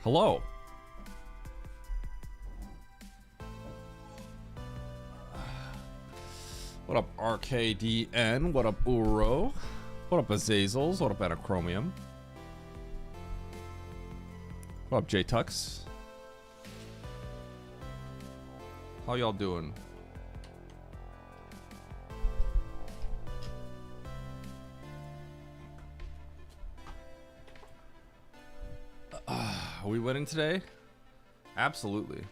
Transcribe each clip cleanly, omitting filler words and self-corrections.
Hello. What up, RKDN? What up, Uro? What up, Azazels? What up, Anachromium? What up, J-Tux? How y'all doing? Are we winning today? Absolutely.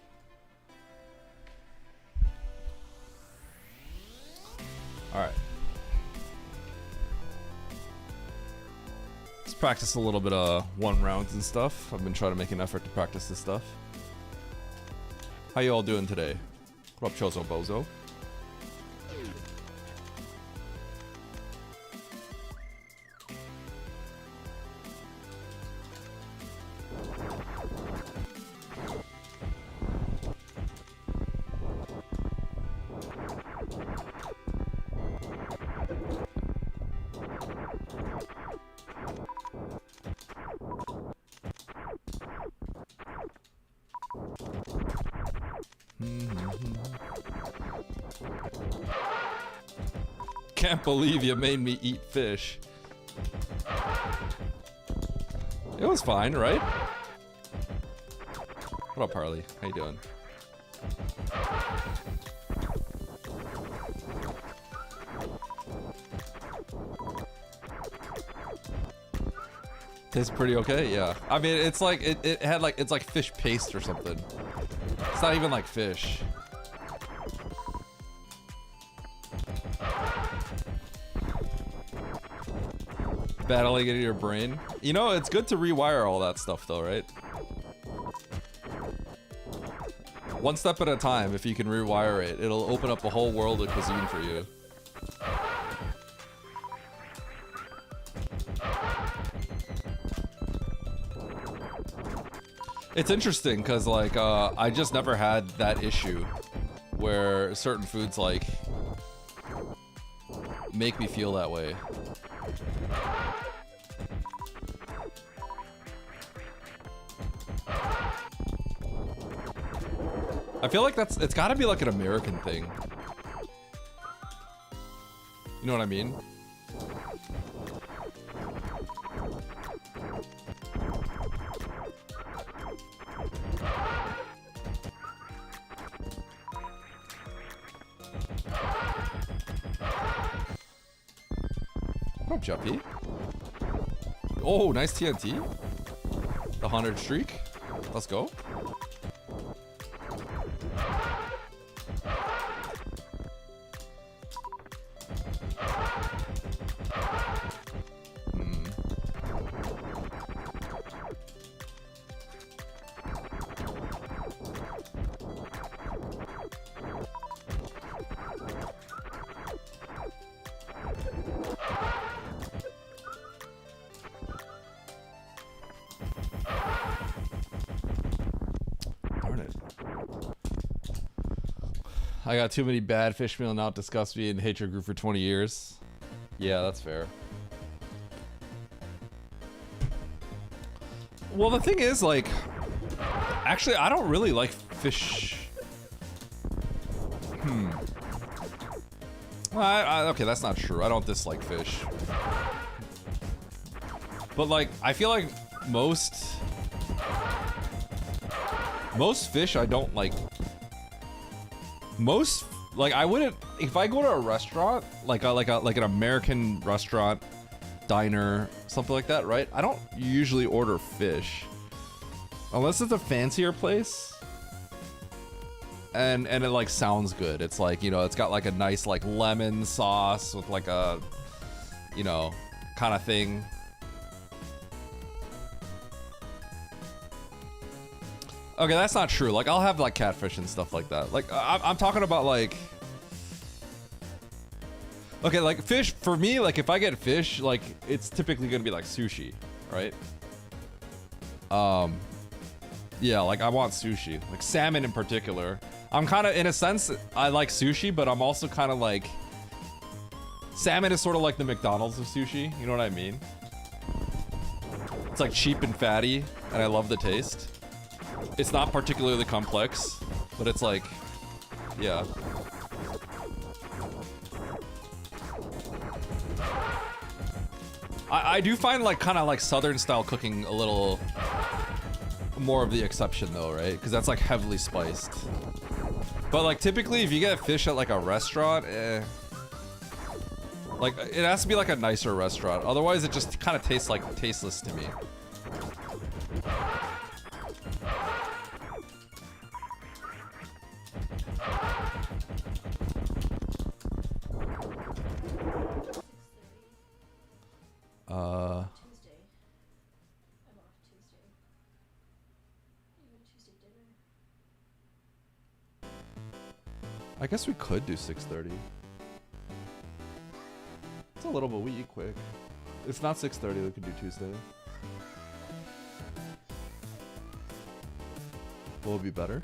All right. Let's practice a little bit of one rounds and stuff. I've been trying to make an effort to practice this stuff. How you all doing today? What up, Chozo Bozo? Can't believe you made me eat fish. It was fine, right? What up, Harley? How you doing? Tastes pretty okay, yeah. I mean, it's like it had like it's like fish paste or something. It's not even like fish. Battling into your brain. You know, it's good to rewire all that stuff though, right? One step at a time. If you can rewire it, it'll open up a whole world of cuisine for you. It's interesting because like I just never had that issue where certain foods like make me feel that way. I feel like it's gotta be like an American thing. You know what I mean? What up, Juppy? Oh, nice TNT. The 100 streak. Let's go. I got too many bad fish meal now. It disgusts me and hatred grew for 20 years. Yeah, that's fair. Well, the thing is, like, actually, I don't really like fish. Well, okay, that's not true. I don't dislike fish. But, like, I feel like most fish I don't like. I wouldn't, if I go to a restaurant, like an American restaurant, diner, something like that, right? I don't usually order fish. Unless it's a fancier place. And it like sounds good. It's like, you know, it's got like a nice like lemon sauce with like a, you know, kind of thing. Okay, that's not true. Like, I'll have like catfish and stuff like that. Like, I'm talking about like, okay, like fish for me. Like, if I get fish, like it's typically gonna be like sushi, right? Yeah, like I want sushi, like salmon in particular. I'm kind of, in a sense, I like sushi, but I'm also kind of like, salmon is sort of like the McDonald's of sushi. You know what I mean? It's like cheap and fatty, and I love the taste. It's not particularly complex, but it's like, yeah. I do find like kind of like Southern style cooking a little more of the exception though, right? Because that's like heavily spiced. But like typically if you get fish at like a restaurant, like it has to be like a nicer restaurant. Otherwise it just kind of tastes like tasteless to me. I guess we could do 6:30. It's a little bit, we eat quick. If not 6:30, we could do Tuesday. What would be better?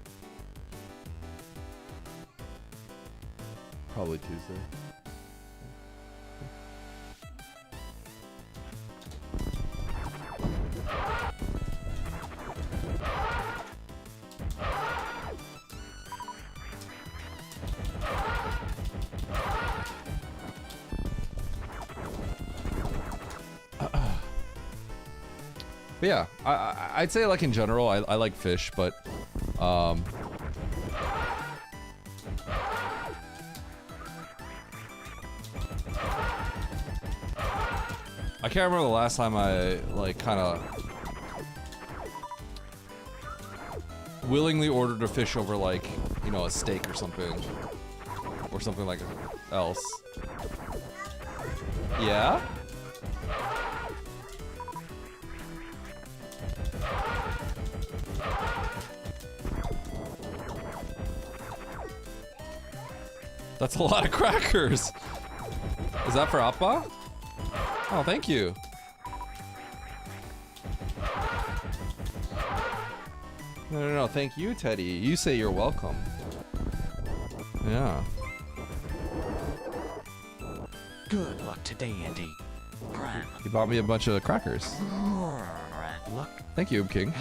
Probably Tuesday. But yeah, I'd say like in general, I like fish, but I can't remember the last time I like kind of willingly ordered a fish over like, you know, a steak or something like else. Yeah? That's a lot of crackers. Is that for Appa? Oh, thank you. No, thank you, Teddy. You say you're welcome. Yeah. Good luck today, Andy. You bought me a bunch of crackers. Luck. Thank you, King.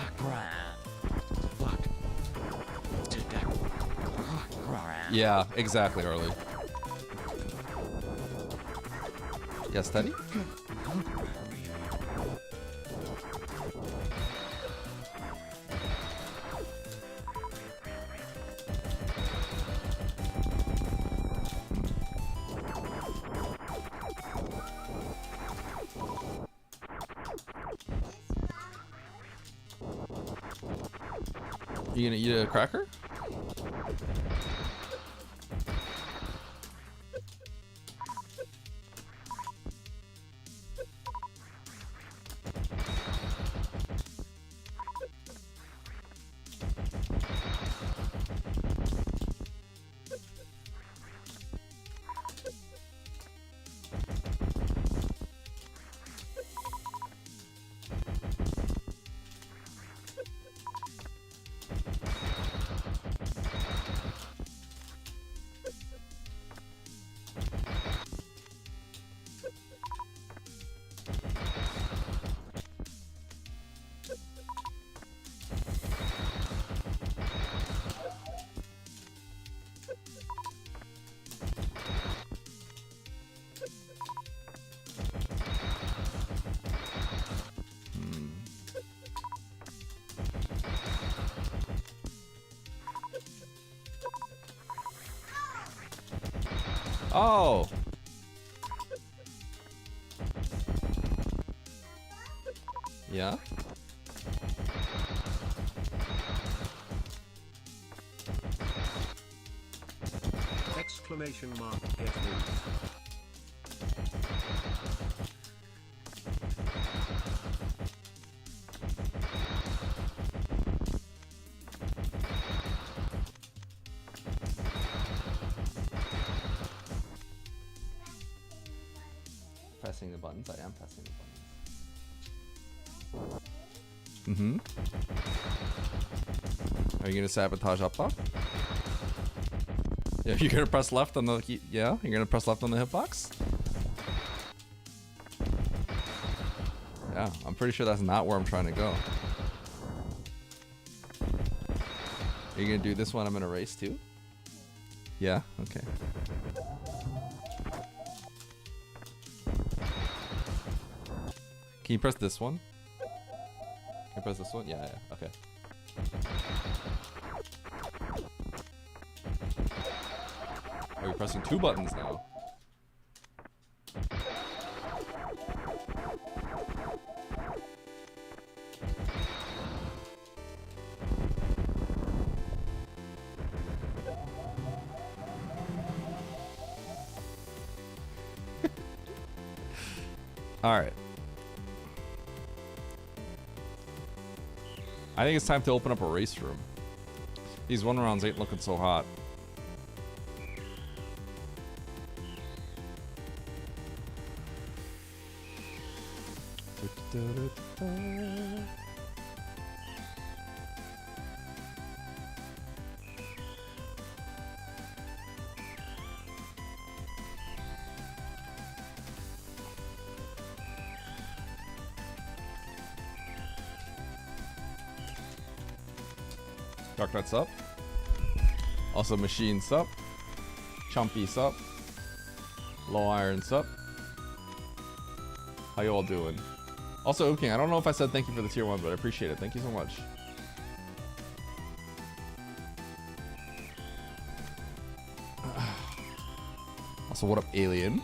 Luck today. Yeah, exactly, Harley. Yes, Teddy? You gonna eat a cracker? Oh. Yeah? Exclamation mark, get moved. Pressing the buttons. I am pressing the buttons. Mm-hmm. Are you gonna sabotage Upload? Yeah, you're gonna press left on the key. Yeah, you're gonna press left on the hitbox? Yeah, I'm pretty sure that's not where I'm trying to go. Are you gonna do this one? I'm gonna race too. Yeah. Okay. Can you press this one? Can you press this one? Yeah. Yeah. Okay. Are you pressing 2 buttons now? Alright. I think it's time to open up a race room. These 1 rounds ain't looking so hot. Dark Knight's up. Also Machine's up. Chumpy's up. Low Iron's up. How you all doing? Also, King, I don't know if I said thank you for the tier 1, but I appreciate it. Thank you so much. Also, what up, Alien?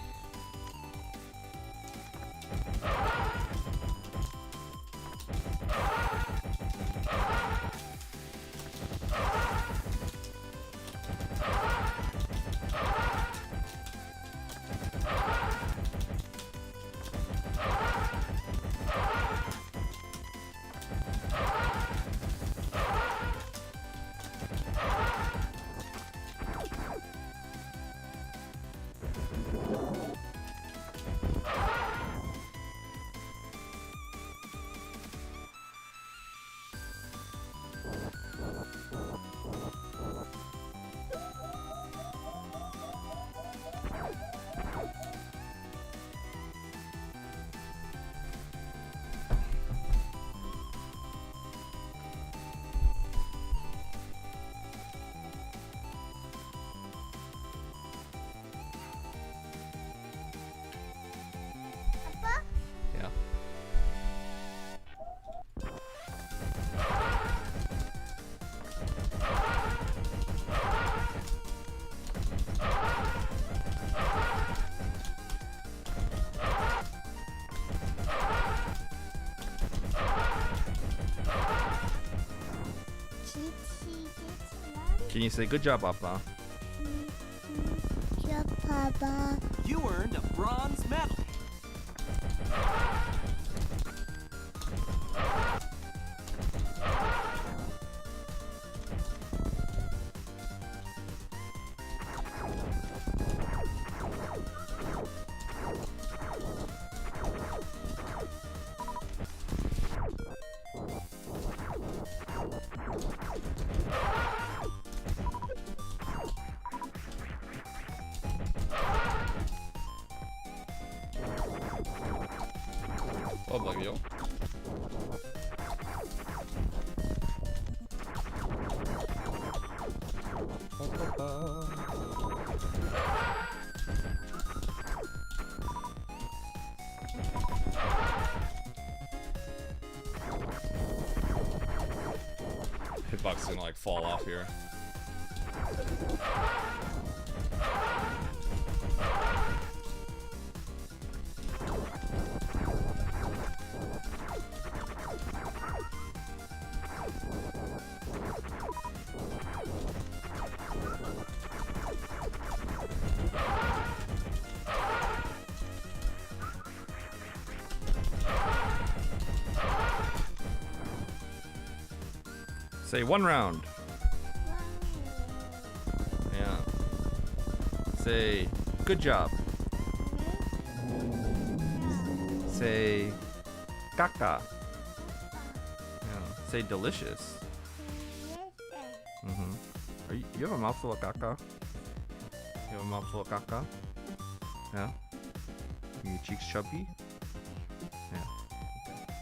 Yeah. Can you say good job, Papa? Good Papa. You earned a bronze medal. Oh, like yo. Hitbox is gonna like fall off here. Say 1 round. Yeah. Say good job. Say caca. Yeah. Say delicious. Are you have a mouthful of caca? You have a mouthful of caca? Yeah. And your cheeks chubby? Yeah.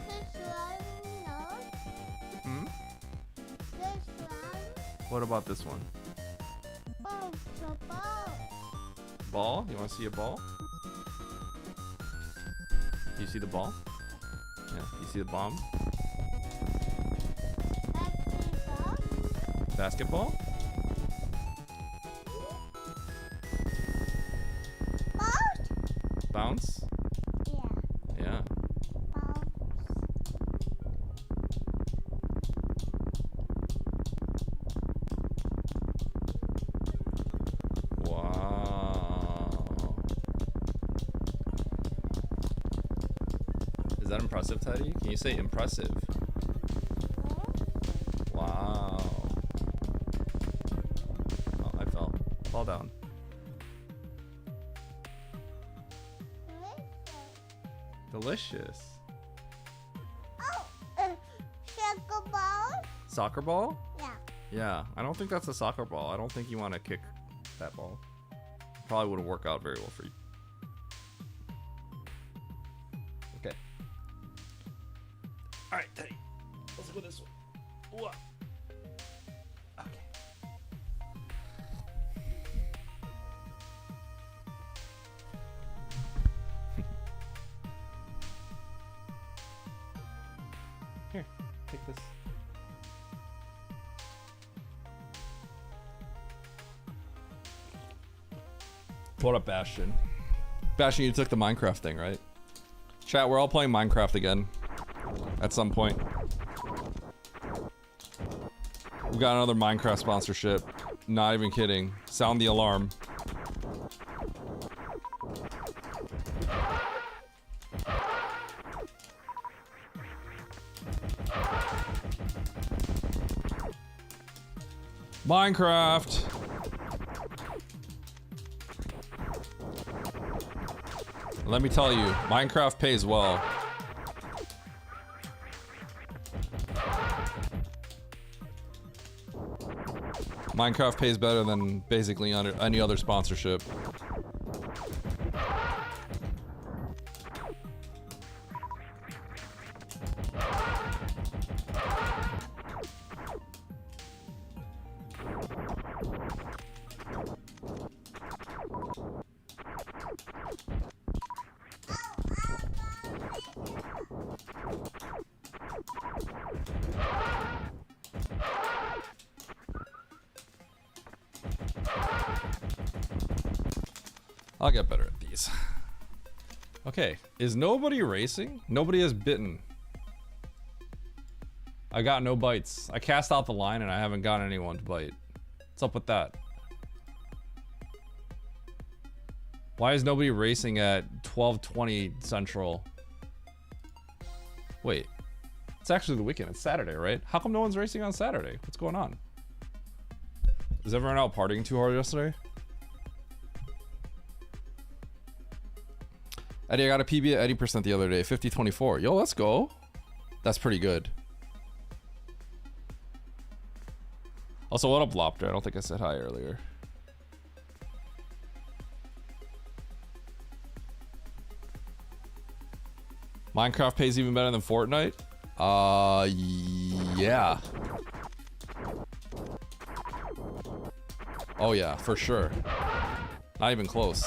This one, no. Hmm? This one. What about this one? Oh, the ball. Ball? You want to see a ball? Do you see the ball? Yeah. You see the bomb? Basketball. Basketball? Bounce. Bounce? Yeah. Yeah. Bounce. Wow. Is that impressive, Teddy? Can you say impressive? Wow. Oh, I fell. Fall down. Delicious. Oh, soccer ball. Soccer ball? Yeah. Yeah, I don't think that's a soccer ball. I don't think you want to kick that ball. Probably wouldn't work out very well for you. Okay. All right, Teddy. Let's go this way. Whoa. Okay. Here, take this. What up, Bastion? Bastion, you took the Minecraft thing, right? Chat, we're all playing Minecraft again. At some point. We got another Minecraft sponsorship. Not even kidding. Sound the alarm. Minecraft. Let me tell you, Minecraft pays well. Minecraft pays better than basically any other sponsorship. I'll get better at these. Okay, is nobody racing? Nobody has bitten. I got no bites. I cast out the line and I haven't got anyone to bite. What's up with that? Why is nobody racing at 12:20 Central? Wait, it's actually the weekend. It's Saturday, right? How come no one's racing on Saturday? What's going on? Was everyone out partying too hard yesterday? Eddie, I got a PB at 80% the other day, 50-24. Yo, let's go. That's pretty good. Also, what up, Lopter? I don't think I said hi earlier. Minecraft pays even better than Fortnite? Yeah. Oh yeah, for sure. Not even close.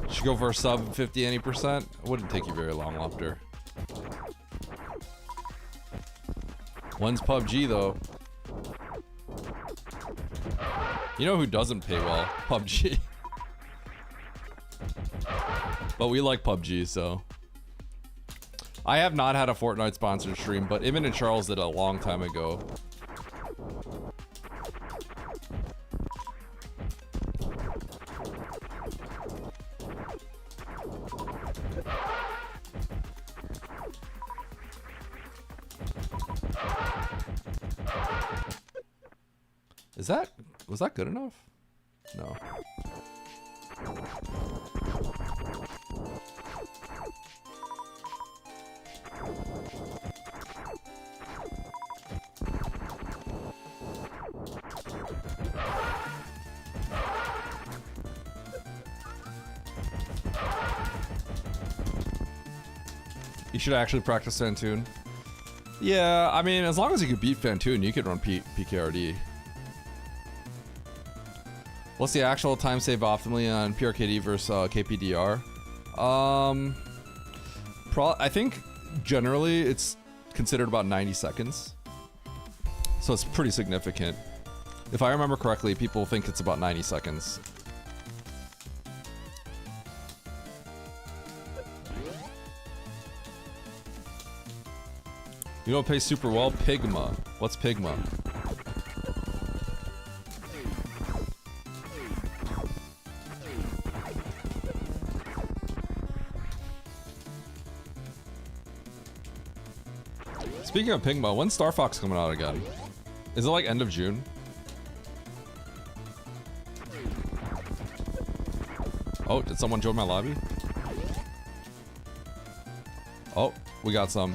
Should go for a sub 50 any percent. It wouldn't take you very long, Lopter. One's PUBG though. You know who doesn't pay well? PUBG. But we like PUBG, so. I have not had a Fortnite sponsored stream, but Ivan and Charles did a long time ago. Was that good enough? No. You should actually practice Fantoon. Yeah, I mean, as long as you can beat Fantoon, you can run PKRD. What's the actual time save optimally on PRKD versus KPDR? I think generally it's considered about 90 seconds. So it's pretty significant. If I remember correctly, people think it's about 90 seconds. You know what pays super well? Pigma. What's Pigma? Speaking of Pigma, when's Star Fox coming out again? Is it like end of June? Oh, did someone join my lobby? Oh, we got some.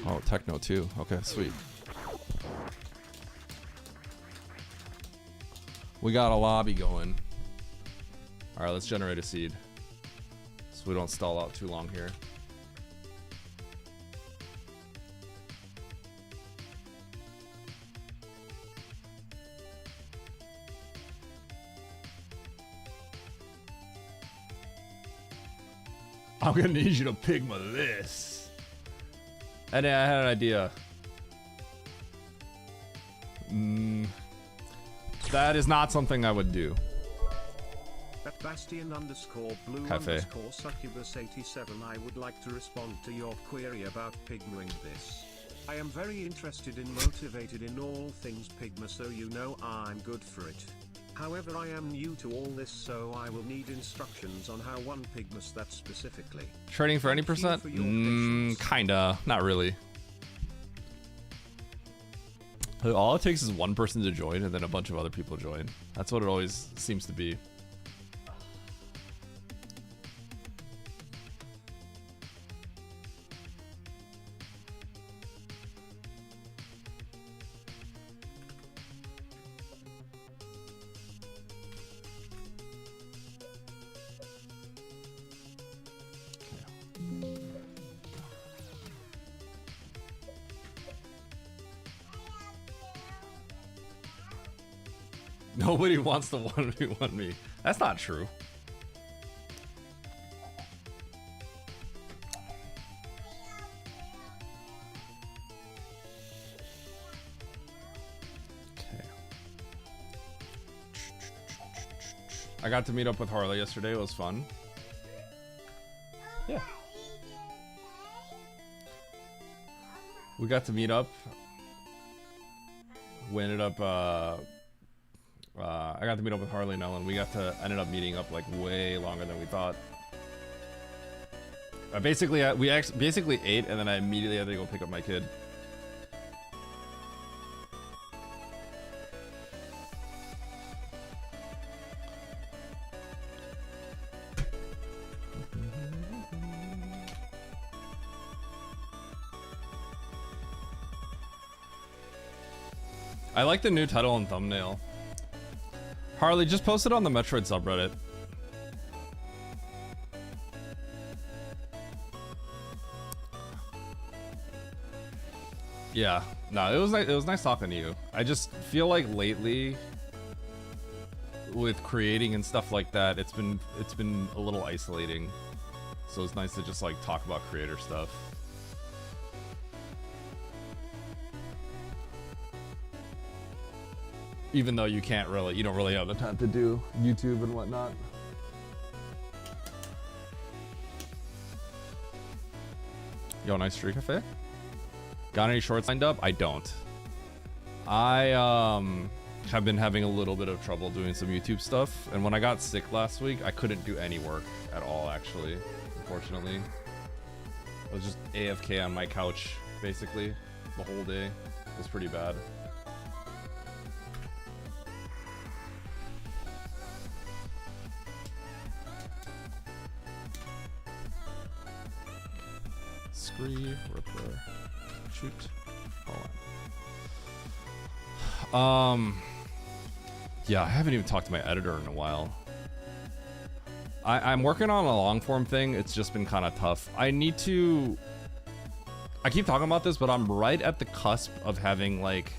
Oh, techno too. Okay, sweet. We got a lobby going. All right, let's generate a seed so we don't stall out too long here. I'm gonna need you to Pigma this. And I had an idea. That is not something I would do. At Bastion_blue Cafe. _succubus87, I would like to respond to your query about Pigmaing this. I am very interested and motivated in all things Pigma, so you know I'm good for it. However, I am new to all this, so I will need instructions on how one Pigmas that specifically. Trading for any percent? Kinda. Not really. All it takes is one person to join and then a bunch of other people join. That's what it always seems to be. Nobody wants to 1v1 me. That's not true. Okay. I got to meet up with Harley yesterday. It was fun. Yeah. We got to meet up. We ended up I got to meet up with Harley and Ellen. We ended up meeting up like way longer than we thought. We basically ate, and then I immediately had to go pick up my kid. I like the new title and thumbnail. Harley, just post it on the Metroid subreddit. Yeah, no, it was nice talking to you. I just feel like lately, with creating and stuff like that, it's been a little isolating. So it's nice to just like talk about creator stuff. Even though you don't really have the time to do YouTube and whatnot. Yo, nice streak cafe. Got any shorts lined up? I don't. I have been having a little bit of trouble doing some YouTube stuff, and when I got sick last week, I couldn't do any work at all, actually, unfortunately. I was just AFK on my couch, basically, the whole day. It was pretty bad. Scree, Ripper, shoot, hold on. Yeah, I haven't even talked to my editor in a while. I'm working on a long form thing. It's just been kind of tough. I keep talking about this, but I'm right at the cusp of having like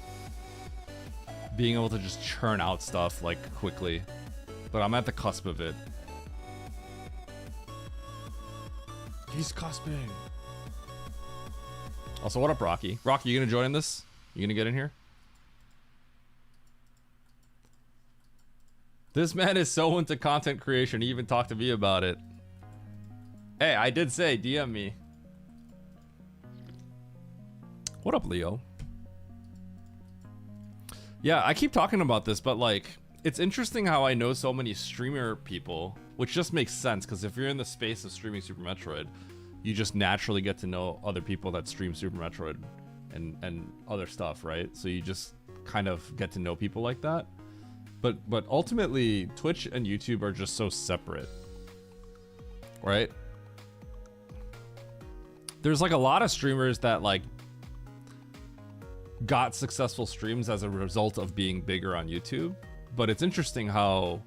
being able to just churn out stuff like quickly. But I'm at the cusp of it. He's cusping. Also, what up, Rocky? Rocky, you gonna join this? You gonna get in here? This man is so into content creation, he even talked to me about it. Hey, I did say DM me. What up, Leo? Yeah, I keep talking about this, but like, it's interesting how I know so many streamer people, which just makes sense, because if you're in the space of streaming Super Metroid, you just naturally get to know other people that stream Super Metroid and other stuff, right? So you just kind of get to know people like that. But ultimately, Twitch and YouTube are just so separate, right? There's like a lot of streamers that like got successful streams as a result of being bigger on YouTube. But it's interesting how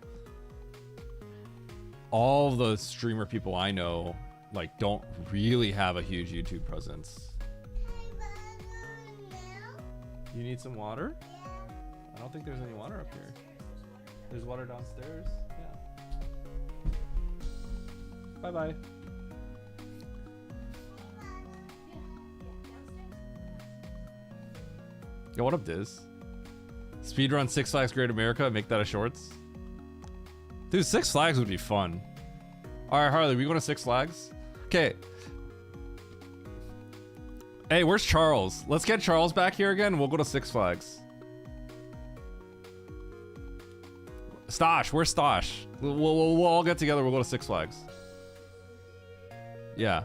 all the streamer people I know like don't really have a huge YouTube presence. You need some water? I don't think there's any water up here. There's water downstairs. Yeah. Bye-bye. Yo, what up, Diz? Speedrun Six Flags Great America, make that a shorts. Dude, Six Flags would be fun. Alright, Harley, we going to Six Flags? Okay. Hey, where's Charles? Let's get Charles back here again. We'll go to Six Flags. Stosh, where's Stosh? We'll all get together. We'll go to Six Flags. Yeah.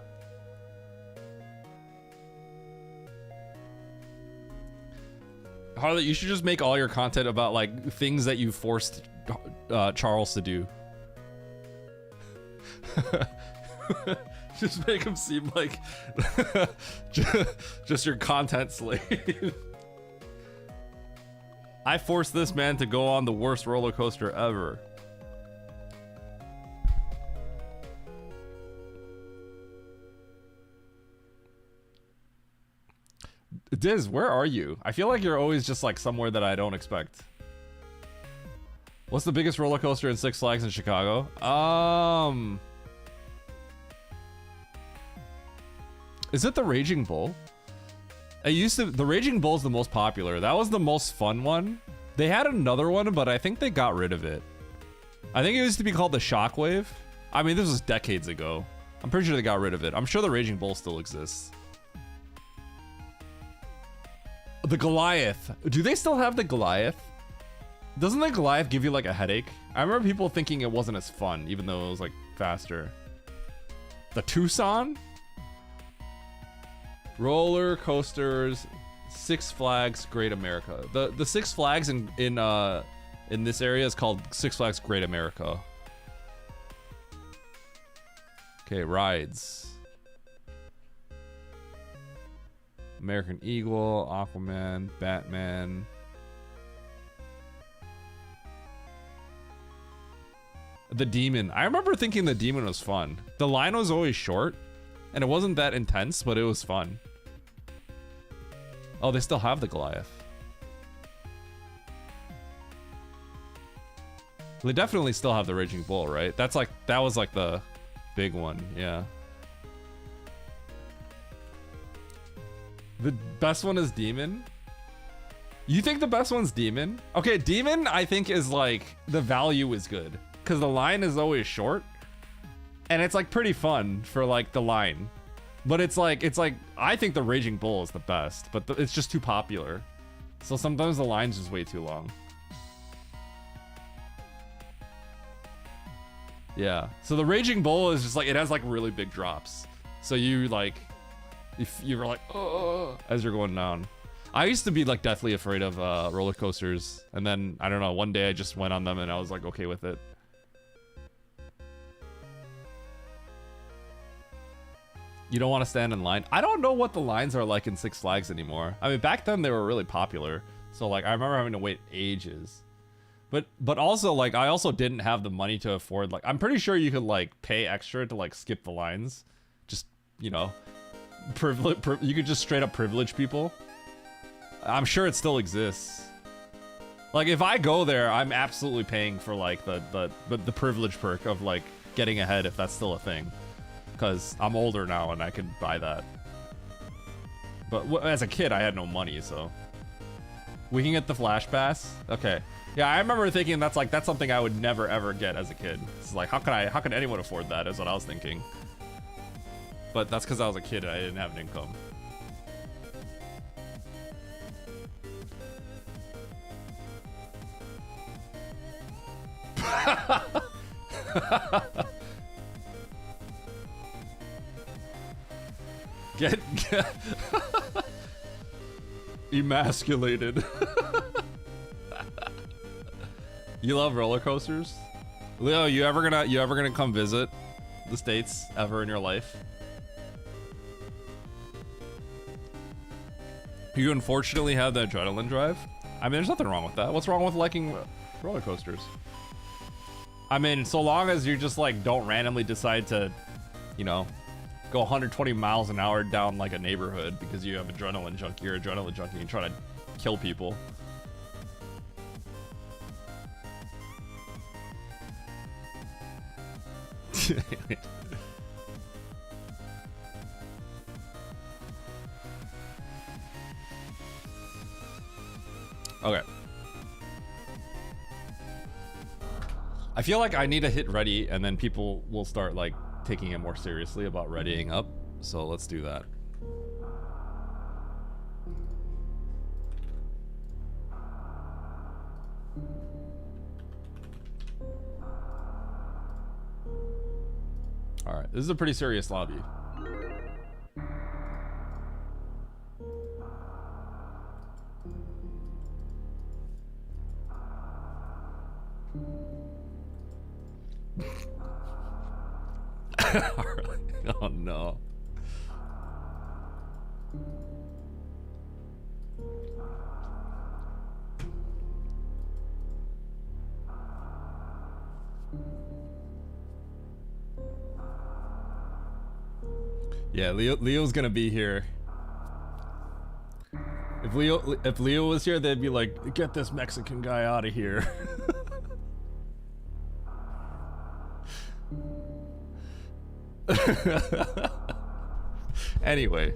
Harley, you should just make all your content about like things that you forced Charles to do. Just make him seem like just your content slave. I forced this man to go on the worst roller coaster ever. Diz, where are you? I feel like you're always just like somewhere that I don't expect. What's the biggest roller coaster in Six Flags in Chicago? Is it the Raging Bull? The Raging Bull's the most popular. That was the most fun one. They had another one, but I think they got rid of it. I think it used to be called the Shockwave. I mean, this was decades ago. I'm pretty sure they got rid of it. I'm sure the Raging Bull still exists. The Goliath. Do they still have the Goliath? Doesn't the Goliath give you like a headache? I remember people thinking it wasn't as fun, even though it was like faster. The Tucson? Roller coasters, Six Flags Great America. The Six Flags in this area is called Six Flags Great America. Okay, rides. American Eagle, Aquaman, Batman. The Demon. I remember thinking the Demon was fun. The line was always short, and it wasn't that intense, but it was fun. Oh, they still have the Goliath. They definitely still have the Raging Bull, right? That was like the big one, yeah. The best one is Demon. You think the best one's Demon? Okay, Demon I think is like, the value is good. Cause the line is always short. And it's like pretty fun for like the line. But it's like, I think the Raging Bull is the best, but it's just too popular. So sometimes the line's just way too long. Yeah, so the Raging Bull is just like, it has like really big drops. So you like, if you were like, oh, as you're going down. I used to be like deathly afraid of roller coasters. And then, I don't know, one day I just went on them and I was like okay with it. You don't want to stand in line? I don't know what the lines are like in Six Flags anymore. I mean, back then they were really popular. So like, I remember having to wait ages. But also like, I also didn't have the money to afford, like, I'm pretty sure you could like pay extra to like skip the lines. Just, you know, you could just straight up privilege people. I'm sure it still exists. Like if I go there, I'm absolutely paying for like the privilege perk of like getting ahead if that's still a thing. Because I'm older now and I can buy that. But as a kid, I had no money, so. We can get the Flash Pass? Okay. Yeah, I remember thinking that's something I would never ever get as a kid. It's like, how can anyone afford that is what I was thinking. But that's because I was a kid and I didn't have an income. Get emasculated. You love roller coasters? Leo, you ever gonna come visit the States ever in your life? You unfortunately have the adrenaline drive? I mean, there's nothing wrong with that. What's wrong with liking roller coasters? I mean, so long as you just like don't randomly decide to, you know, go 120 miles an hour down like a neighborhood because you have adrenaline junkie. You're adrenaline junkie and try to kill people. Okay. I feel like I need to hit ready and then people will start like taking it more seriously about readying up. So let's do that. All right, this is a pretty serious lobby. Oh no. Yeah, Leo's gonna be here. If Leo was here, they'd be like, get this Mexican guy out of here. Anyway.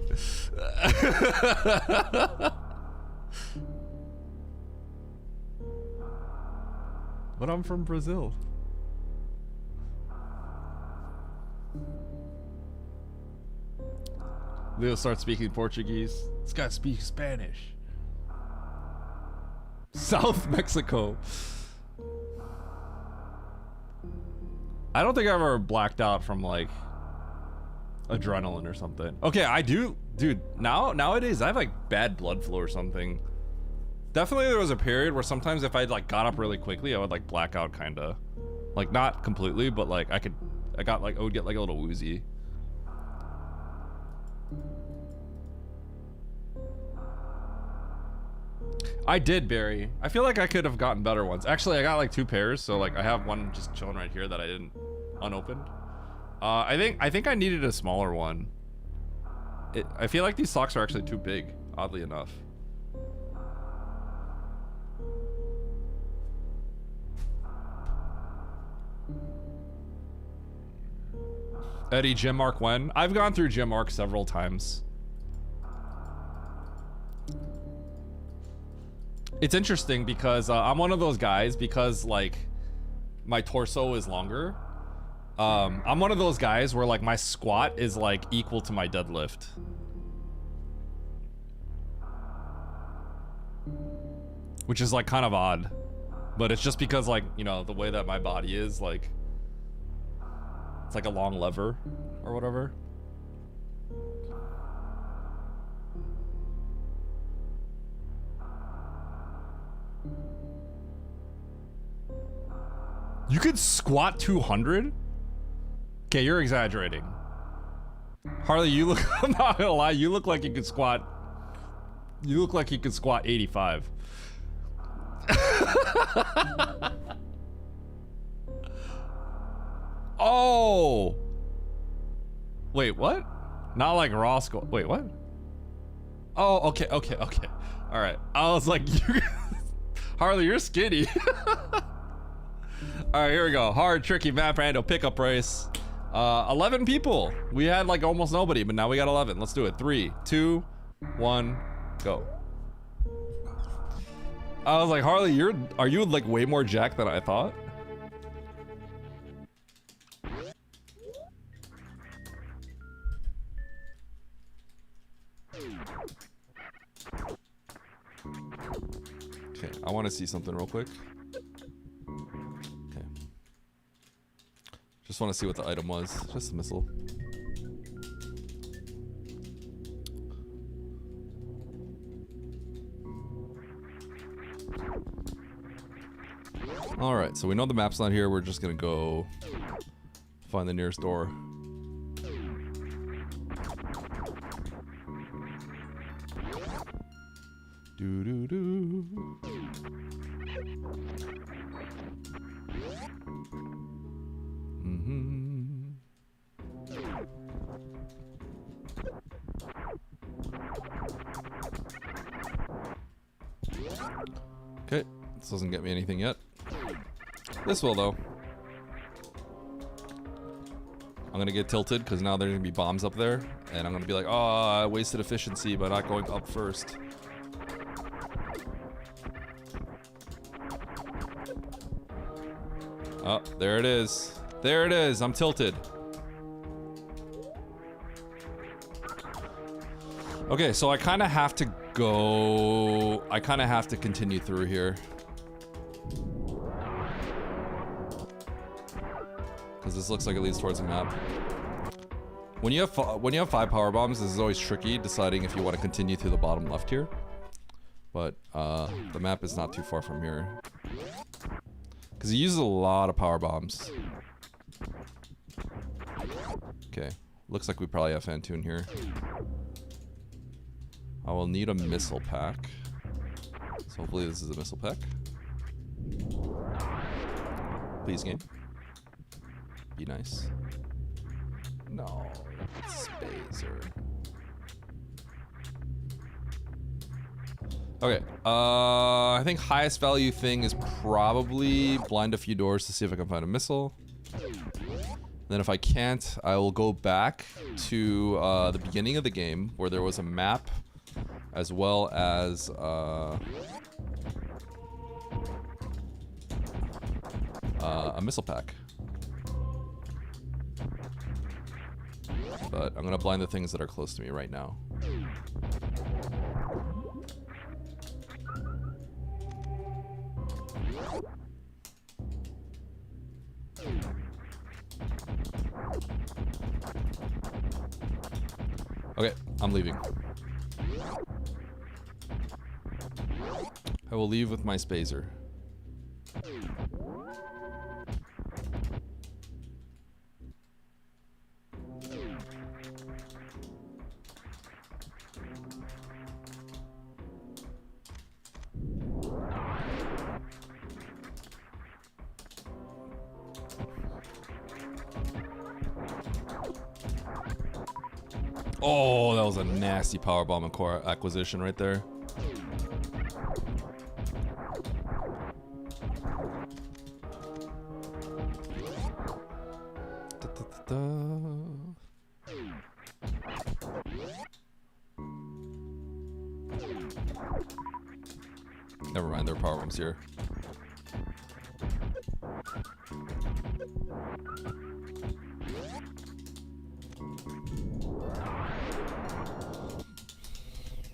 But I'm from Brazil. Leo starts speaking Portuguese. This guy speaks Spanish. South Mexico. I don't think I've ever blacked out from like adrenaline or something. Okay, I do, dude. Nowadays I have like bad blood flow or something. Definitely there was a period where sometimes if I like got up really quickly, I would like black out kinda. Like not completely, but like I would get like a little woozy. I did, Barry. I feel like I could have gotten better ones. Actually, I got like 2 pairs, so like I have one just chilling right here that I didn't unopened. I think I needed a smaller one. I feel like these socks are actually too big, oddly enough. Eddie, Gym Mark when? I've gone through Gym Mark several times. It's interesting because I'm one of those guys because like my torso is longer. I'm one of those guys where like my squat is like equal to my deadlift. Which is like kind of odd. But it's just because like, you know, the way that my body is like, it's like a long lever or whatever. You could squat 200? Okay, you're exaggerating. Harley, you look, I'm not gonna lie, you look like you could squat, 85. Oh! Wait, what? Not like raw squat, wait, what? Oh, okay. Alright, I was like, Harley, you're skinny. All right, here we go. Hard, tricky map, Rando pickup race. 11 people. We had like almost nobody, but now we got 11. Let's do it. 3, 2, 1, go. I was like, Harley, are you like way more jacked than I thought? Okay, I want to see something real quick. Just want to see what the item was. Just a missile. Alright, so we know the map's not here. We're just gonna go find the nearest door. Doo-doo-doo. Okay, this doesn't get me anything yet. This will though. I'm gonna get tilted because now there's gonna be bombs up there, and I'm gonna be like, oh, I wasted efficiency by not going up first. Oh, there it is. There it is. I'm tilted. Okay, so I kind of have to go. I kind of have to continue through here. Because this looks like it leads towards the map. When you have 5 power bombs, this is always tricky deciding if you want to continue through the bottom left here. But the map is not too far from here. Because he uses a lot of power bombs. Okay, looks like we probably have Fantoon here. I will need a missile pack. So hopefully this is a missile pack. Please, game. Be nice. No, Spacer. Okay, I think highest value thing is probably blind a few doors to see if I can find a missile. Then if I can't, I will go back to the beginning of the game where there was a map as well as a missile pack. But I'm gonna blind the things that are close to me right now. Okay, I'm leaving. I will leave with my Spacer. Oh, that was a nasty powerbomb and core acquisition right there. Never mind, there are power rooms here.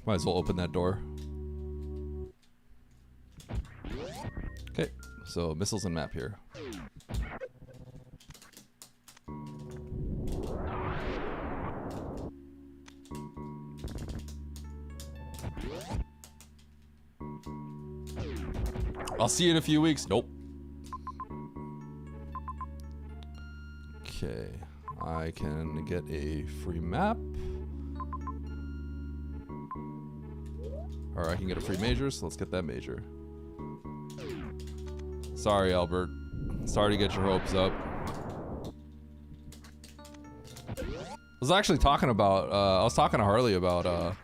Might as well open that door. Okay, so missiles and map here. I'll see you in a few weeks. Nope. Okay, I can get a free map. Or I can get a free major, so let's get that major. Sorry, Albert. Sorry to get your hopes up. I was actually talking about, I was talking to Harley about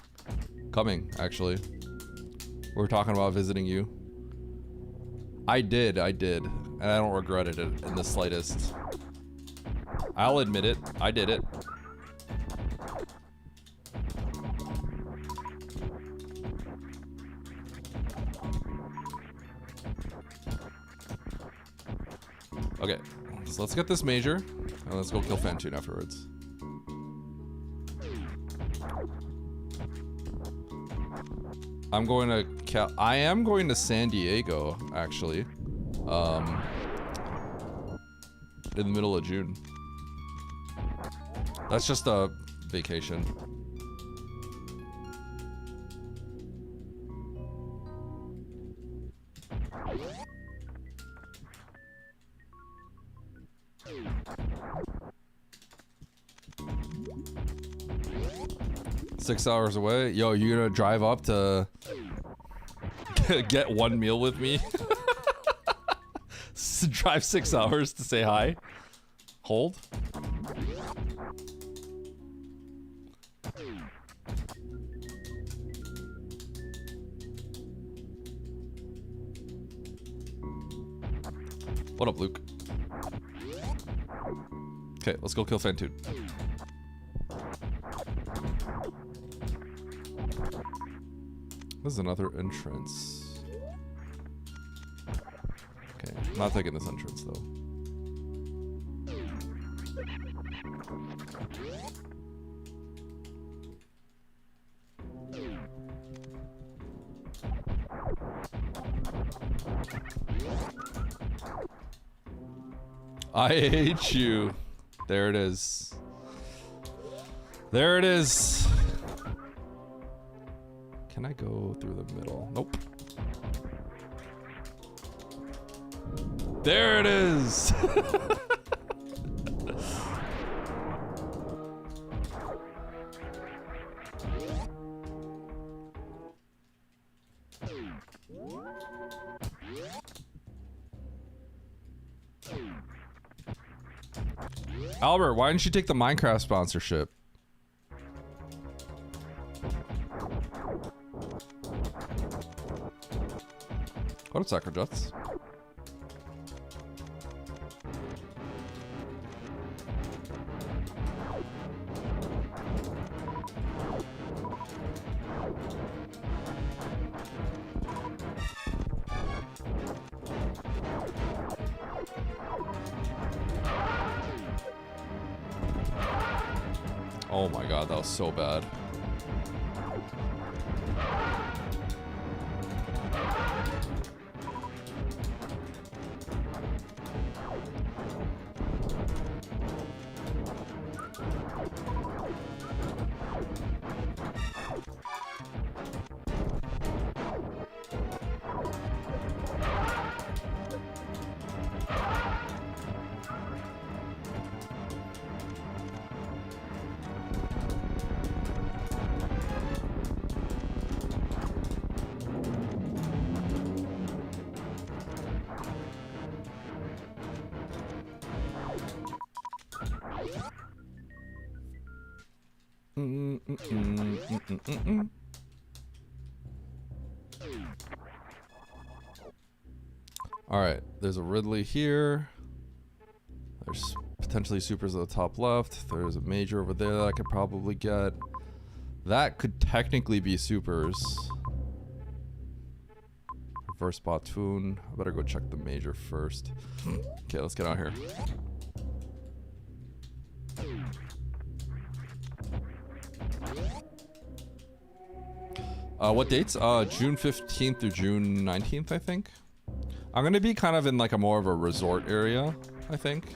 coming, actually. We were talking about visiting you. I did, and I don't regret it in the slightest. I'll admit it, I did it. Okay, so let's get this major, and let's go kill Fantoon afterwards. I am going to San Diego, actually. In the middle of June. That's just a vacation. Six hours away? Yo, you gonna drive up to get one meal with me? Drive 6 hours to say hi? Hold? What up, Luke? Okay, let's go kill Fantoon. This is another entrance. Okay, not taking this entrance though. I hate you. There it is. There it is. Can I go through the middle? Nope. There it is. Albert, why didn't you take the Minecraft sponsorship? What up, Soccer Jets? Oh my god, that was so bad. Alright, there's a Ridley here. There's potentially supers at the top left. There's a major over there that I could probably get. That could technically be supers. Reverse Batoon. I better go check the major first. Okay, let's get out here. What dates? June 15th through June 19th, I think. I'm gonna be kind of in like a more of a resort area, I think.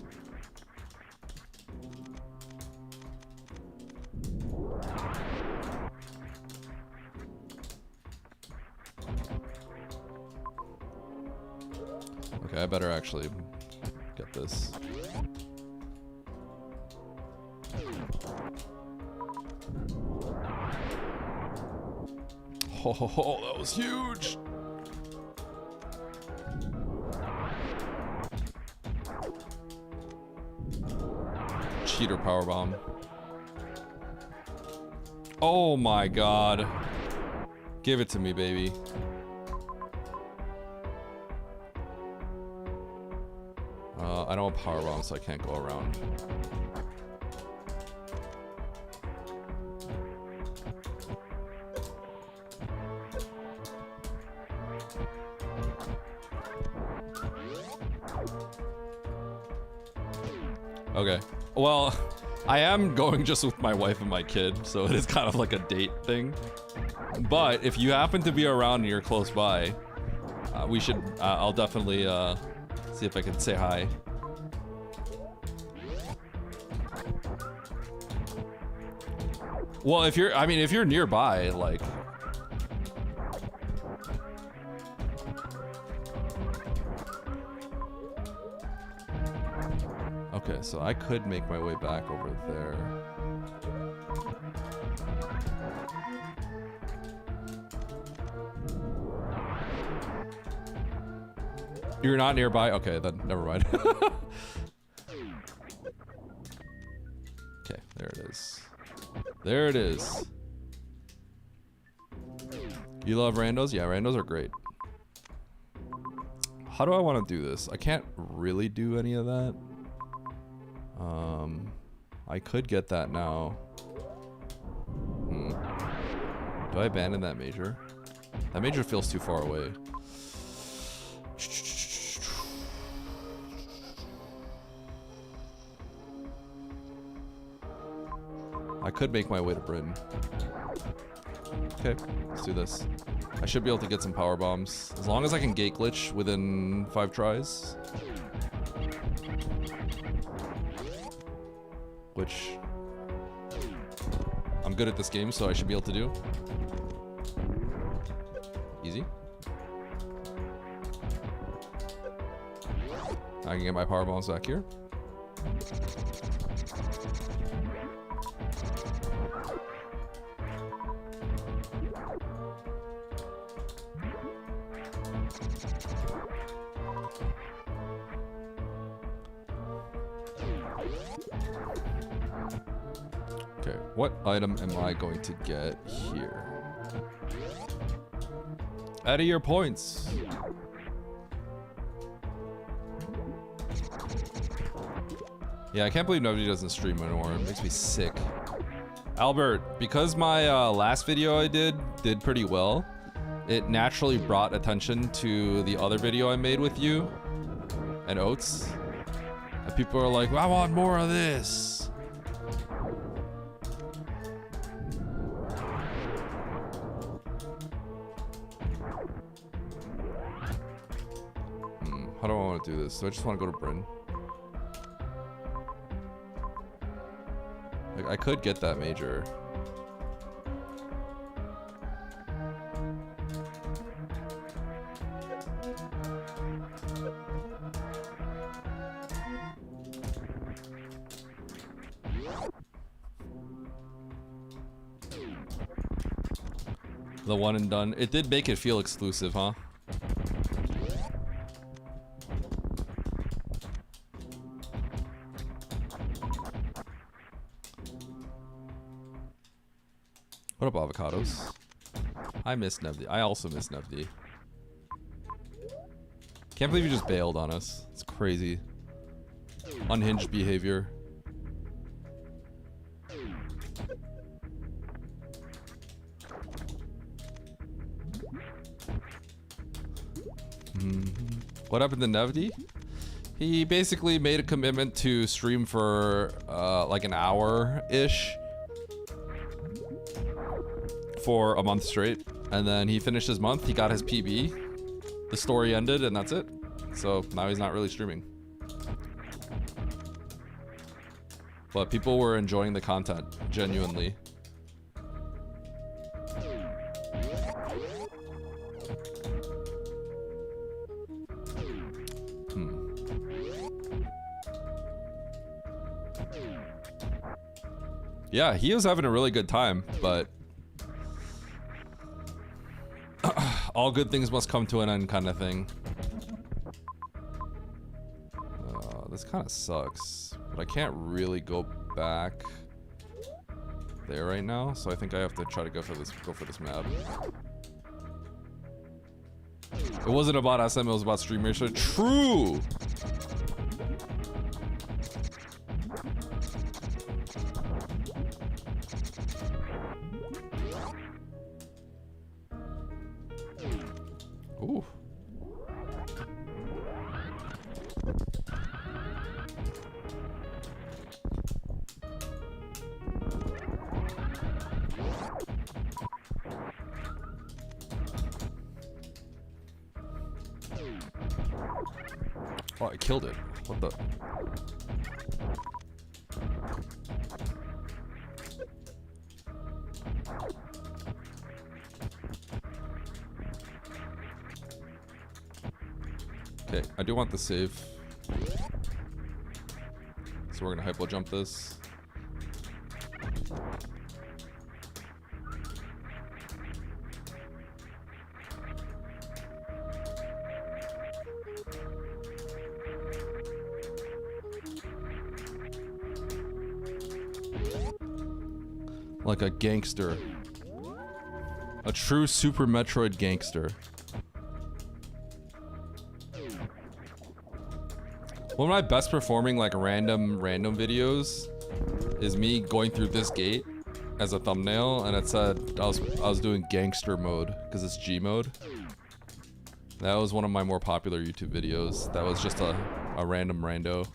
Okay, I better actually get this. Oh, that was huge. Cheater powerbomb. Oh my god. Give it to me, baby. I don't have powerbomb, so I can't go around. Okay. Well, I am going just with my wife and my kid, so it is kind of like a date thing. But if you happen to be around and you're close by, we should. I'll definitely see if I can say hi. Well, if you're nearby, like. Okay, so I could make my way back over there. You're not nearby? Okay, then never mind. Okay, there it is. There it is. You love randos? Yeah, randos are great. How do I want to do this? I can't really do any of that. I could get that now. Do I abandon that major? That major feels too far away. I could make my way to Britain. Okay, let's do this. I should be able to get some power bombs. As long as I can gate glitch within 5 tries. Which I'm good at this game, so I should be able to do. Easy. I can get my power bombs back here. Okay, what item am I going to get here? Out of your points. Yeah, I can't believe nobody doesn't stream anymore. It makes me sick. Albert, because my last video I did pretty well, it naturally brought attention to the other video I made with you and Oats. And people are like, I want more of this. How do I want to do this? Do I just want to go to Bryn? Like, I could get that major. The one and done. It did make it feel exclusive, huh? What up, avocados? I miss Nevdi. I also miss Nevdi. Can't believe you just bailed on us. It's crazy. Unhinged behavior. What happened to Nevdi? He basically made a commitment to stream for like an hour-ish for a month straight. And then he finished his month, he got his PB. The story ended and that's it. So now he's not really streaming. But people were enjoying the content, genuinely. Yeah, he was having a really good time, but all good things must come to an end kind of thing. This kind of sucks, but I can't really go back there right now, so I think I have to try to go for this map. It wasn't about SM, it was about Stream Racer. True! Ooh. Oh, I killed it. What the? Okay, I do want the save. So we're gonna hypo jump this. Like a gangster. A true Super Metroid gangster. One of my best performing like random videos is me going through this gate as a thumbnail, and it said I was doing gangster mode because it's G mode. That was one of my more popular YouTube videos. That was just a random rando.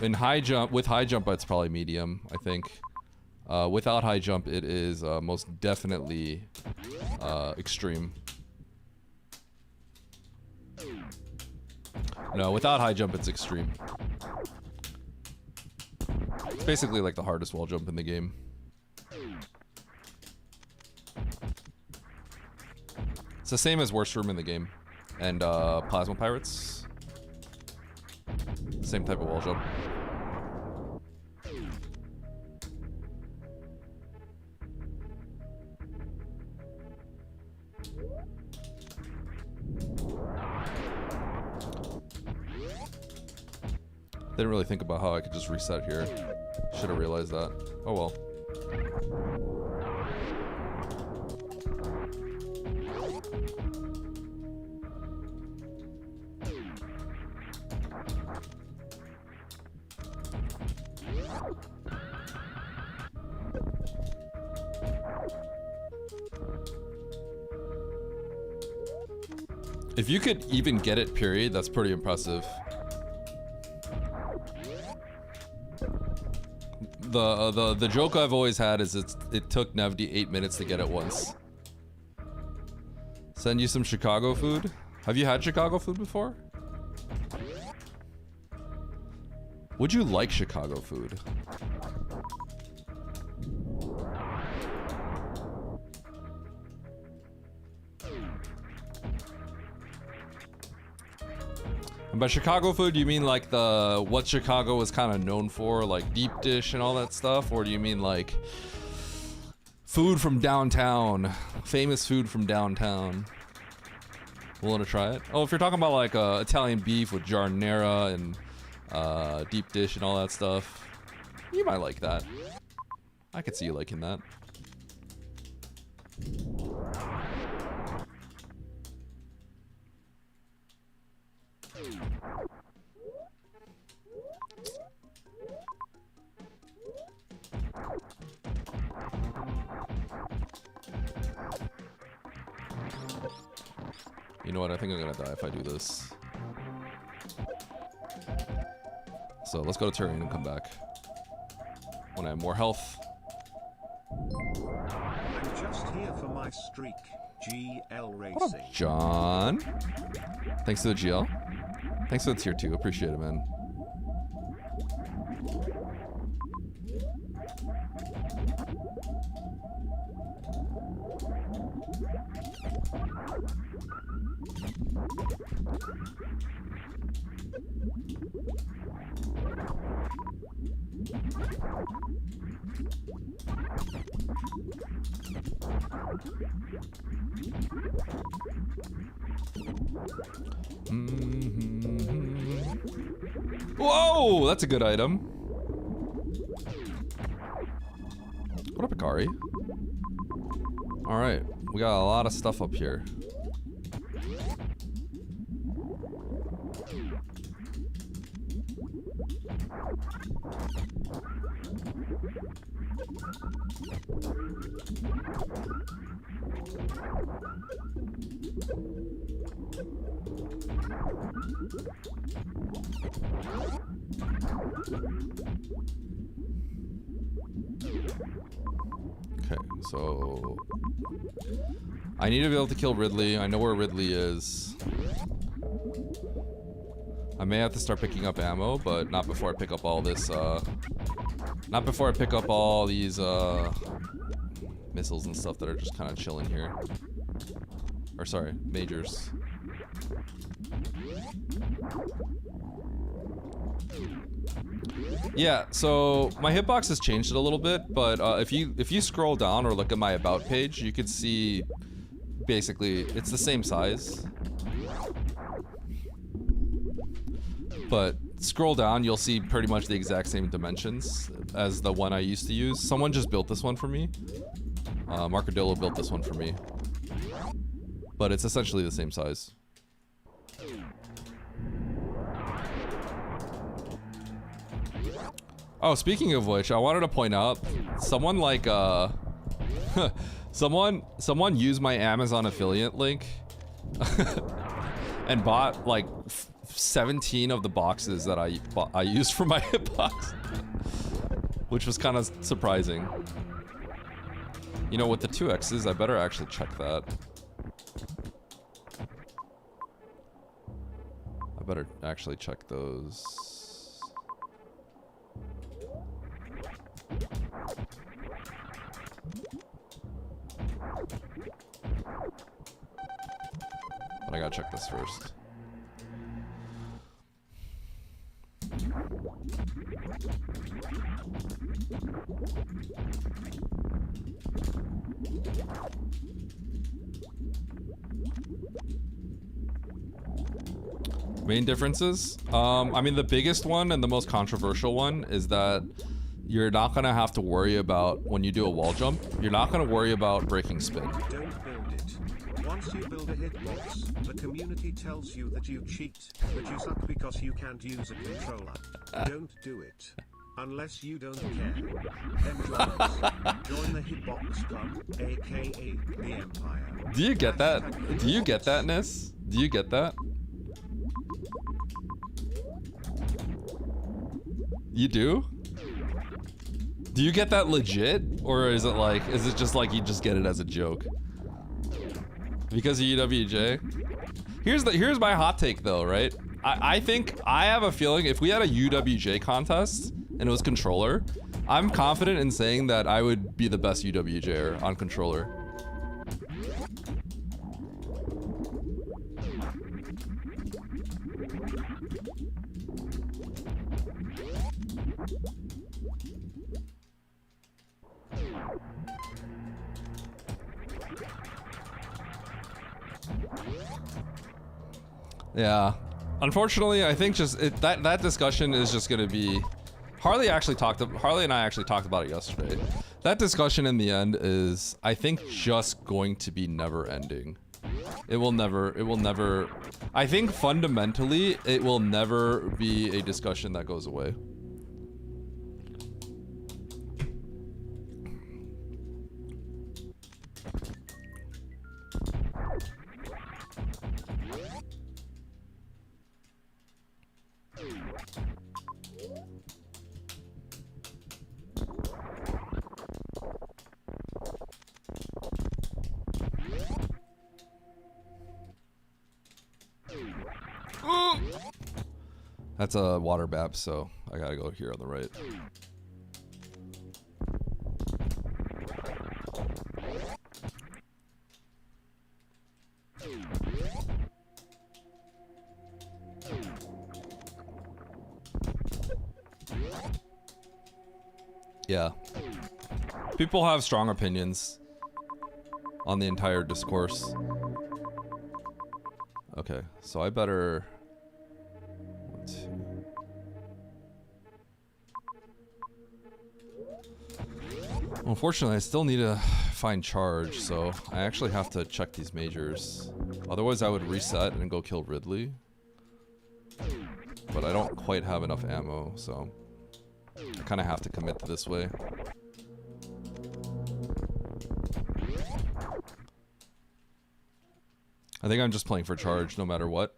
In high jump, with high jump, it's probably medium, I think. Without high jump, it is most definitely extreme. No, without high jump, it's extreme. It's basically like the hardest wall jump in the game. It's the same as worst room in the game. And Plasma Pirates. Same type of wall jump. Didn't really think about how I could just reset here. Should have realized that. Oh well. If you could even get it, period, that's pretty impressive. The joke I've always had is it took Nevdi 8 minutes to get it once. Send you some Chicago food? Have you had Chicago food before? Would you like Chicago food? And by Chicago food, do you mean like what Chicago was kind of known for, like deep dish and all that stuff? Or do you mean like food from downtown, famous food from downtown? Willing to try it? Oh, if you're talking about like Italian beef with giardiniera and deep dish and all that stuff, you might like that. I could see you liking that. You know what? I think I'm gonna die if I do this. So let's go to terrain and come back when I have more health. I'm just here for my streak. GL Racing. What up, John? Thanks to the GL. Thanks for the tier 2. Appreciate it, man. Whoa, that's a good item. What up, Ikari? All right, we got a lot of stuff up here. Okay, so I need to be able to kill Ridley. I know where Ridley is. I may have to start picking up ammo, but not before I pick up all this, not before I pick up all these, missiles and stuff that are just kind of chilling here. Or sorry, majors. Yeah, so my hitbox has changed a little bit, but if you scroll down or look at my about page, you can see basically it's the same size. But scroll down, you'll see pretty much the exact same dimensions as the one I used to use. Someone just built this one for me. Marcadillo built this one for me. But it's essentially the same size. Oh, speaking of which, I wanted to point out, someone like, someone used my Amazon affiliate link and bought like 17 of the boxes that I used for my hitbox, which was kind of surprising. You know, with the 2X's, I better actually check that. I better actually check those. But I gotta check this first. Main differences? I mean, the biggest one and the most controversial one is that you're not gonna have to worry about, when you do a wall jump, you're not gonna worry about breaking spin. Don't build it. Once you build a hitbox, the community tells you that you cheat, that you suck because you can't use a controller. Don't do it. Unless you don't care. Then join us. Join the Hitbox Club, aka the Empire. Do you get that? Do you get that, Nis? Do you get that? You do? Do you get that legit? Or is it like, is it just like you just get it as a joke? Because of UWJ? Here's my hot take though, right? I think, I have a feeling if we had a UWJ contest and it was controller, I'm confident in saying that I would be the best UWJer on controller. Yeah. Unfortunately, I think just that discussion is just gonna be. Harley and I actually talked about it yesterday. That discussion in the end is, I think, just going to be never ending. It will never. I think fundamentally, it will never be a discussion that goes away. That's a water map, so I gotta go here on the right. Yeah. People have strong opinions on the entire discourse. Okay, so I better... One, two. Unfortunately, I still need to find charge, so I actually have to check these majors. Otherwise, I would reset and go kill Ridley. But I don't quite have enough ammo, so I kind of have to commit to this way. I think I'm just playing for charge no matter what.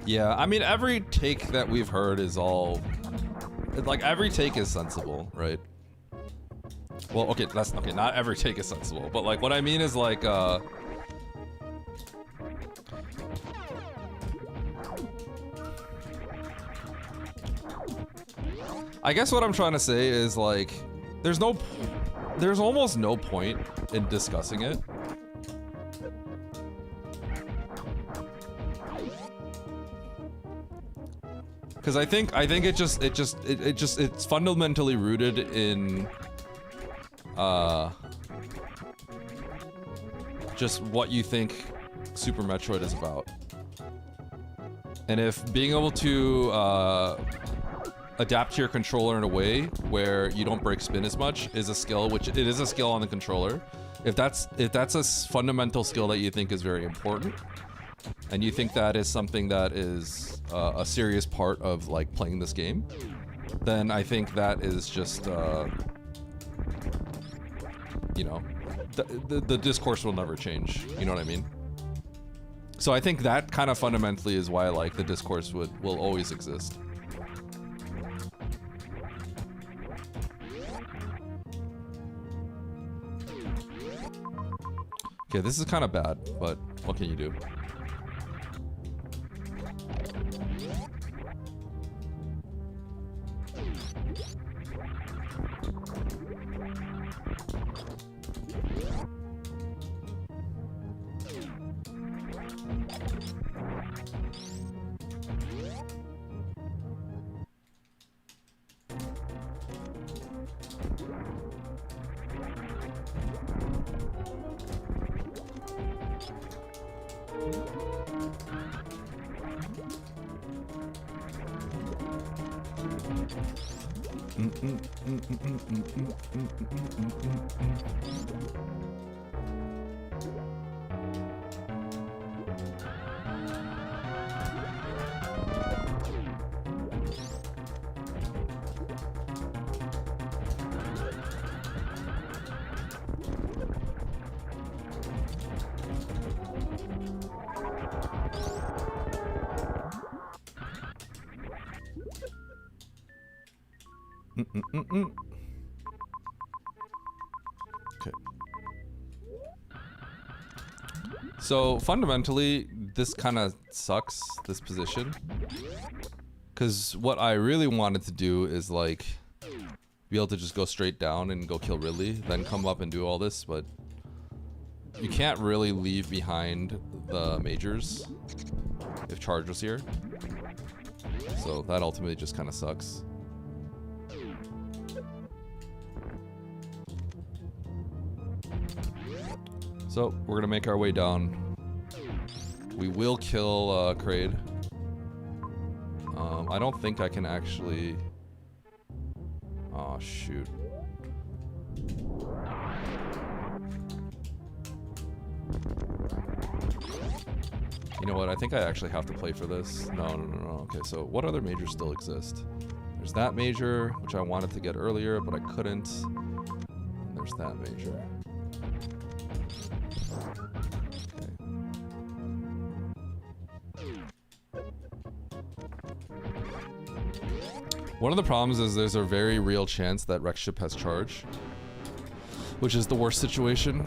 Yeah, I mean, every take that we've heard is all... Like, every take is sensible, right? Well, okay, that's... Okay, not every take is sensible, but, like, what I mean is, like, I guess what I'm trying to say is, like, there's almost no point in discussing it. Because I think it's fundamentally rooted in just what you think Super Metroid is about. And if being able to adapt to your controller in a way where you don't break spin as much is a skill, which it is a skill on the controller. If that's a fundamental skill that you think is very important, and you think that is something that is a serious part of like playing this game, then I think that is just you know, the discourse will never change. You know what I mean? So I think that kind of fundamentally is why like the discourse will always exist. Okay, this is kind of bad, but what can you do? Okay. So fundamentally, this kind of sucks, this position. Because what I really wanted to do is like be able to just go straight down and go kill Ridley, then come up and do all this, but you can't really leave behind the majors if Charge was here. So that ultimately just kind of sucks. So we're gonna make our way down. We will kill Kraid. I don't think I can actually... Oh, shoot. You know what? I think I actually have to play for this. No. Okay, so what other majors still exist? There's that major, which I wanted to get earlier, but I couldn't. And there's that major. One of the problems is there's a very real chance that Rex Ship has charge, which is the worst situation.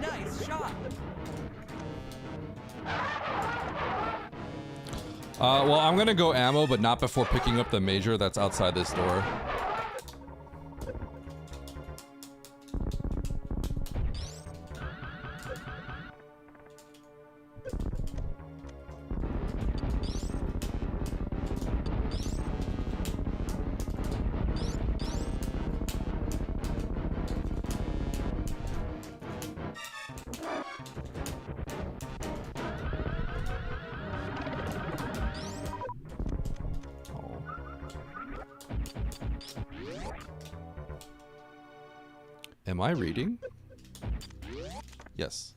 Nice shot. Well, I'm gonna go ammo, but not before picking up the major that's outside this door. Am I reading? Yes.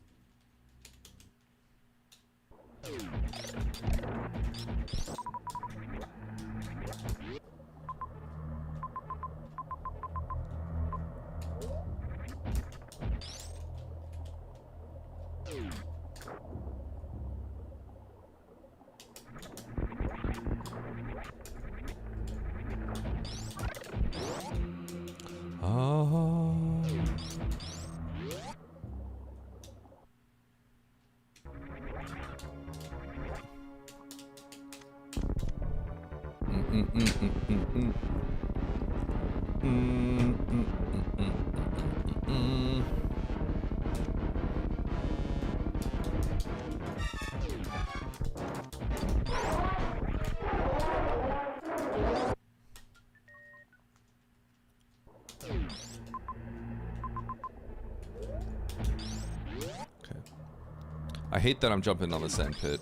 I hate that I'm jumping on the sand pit,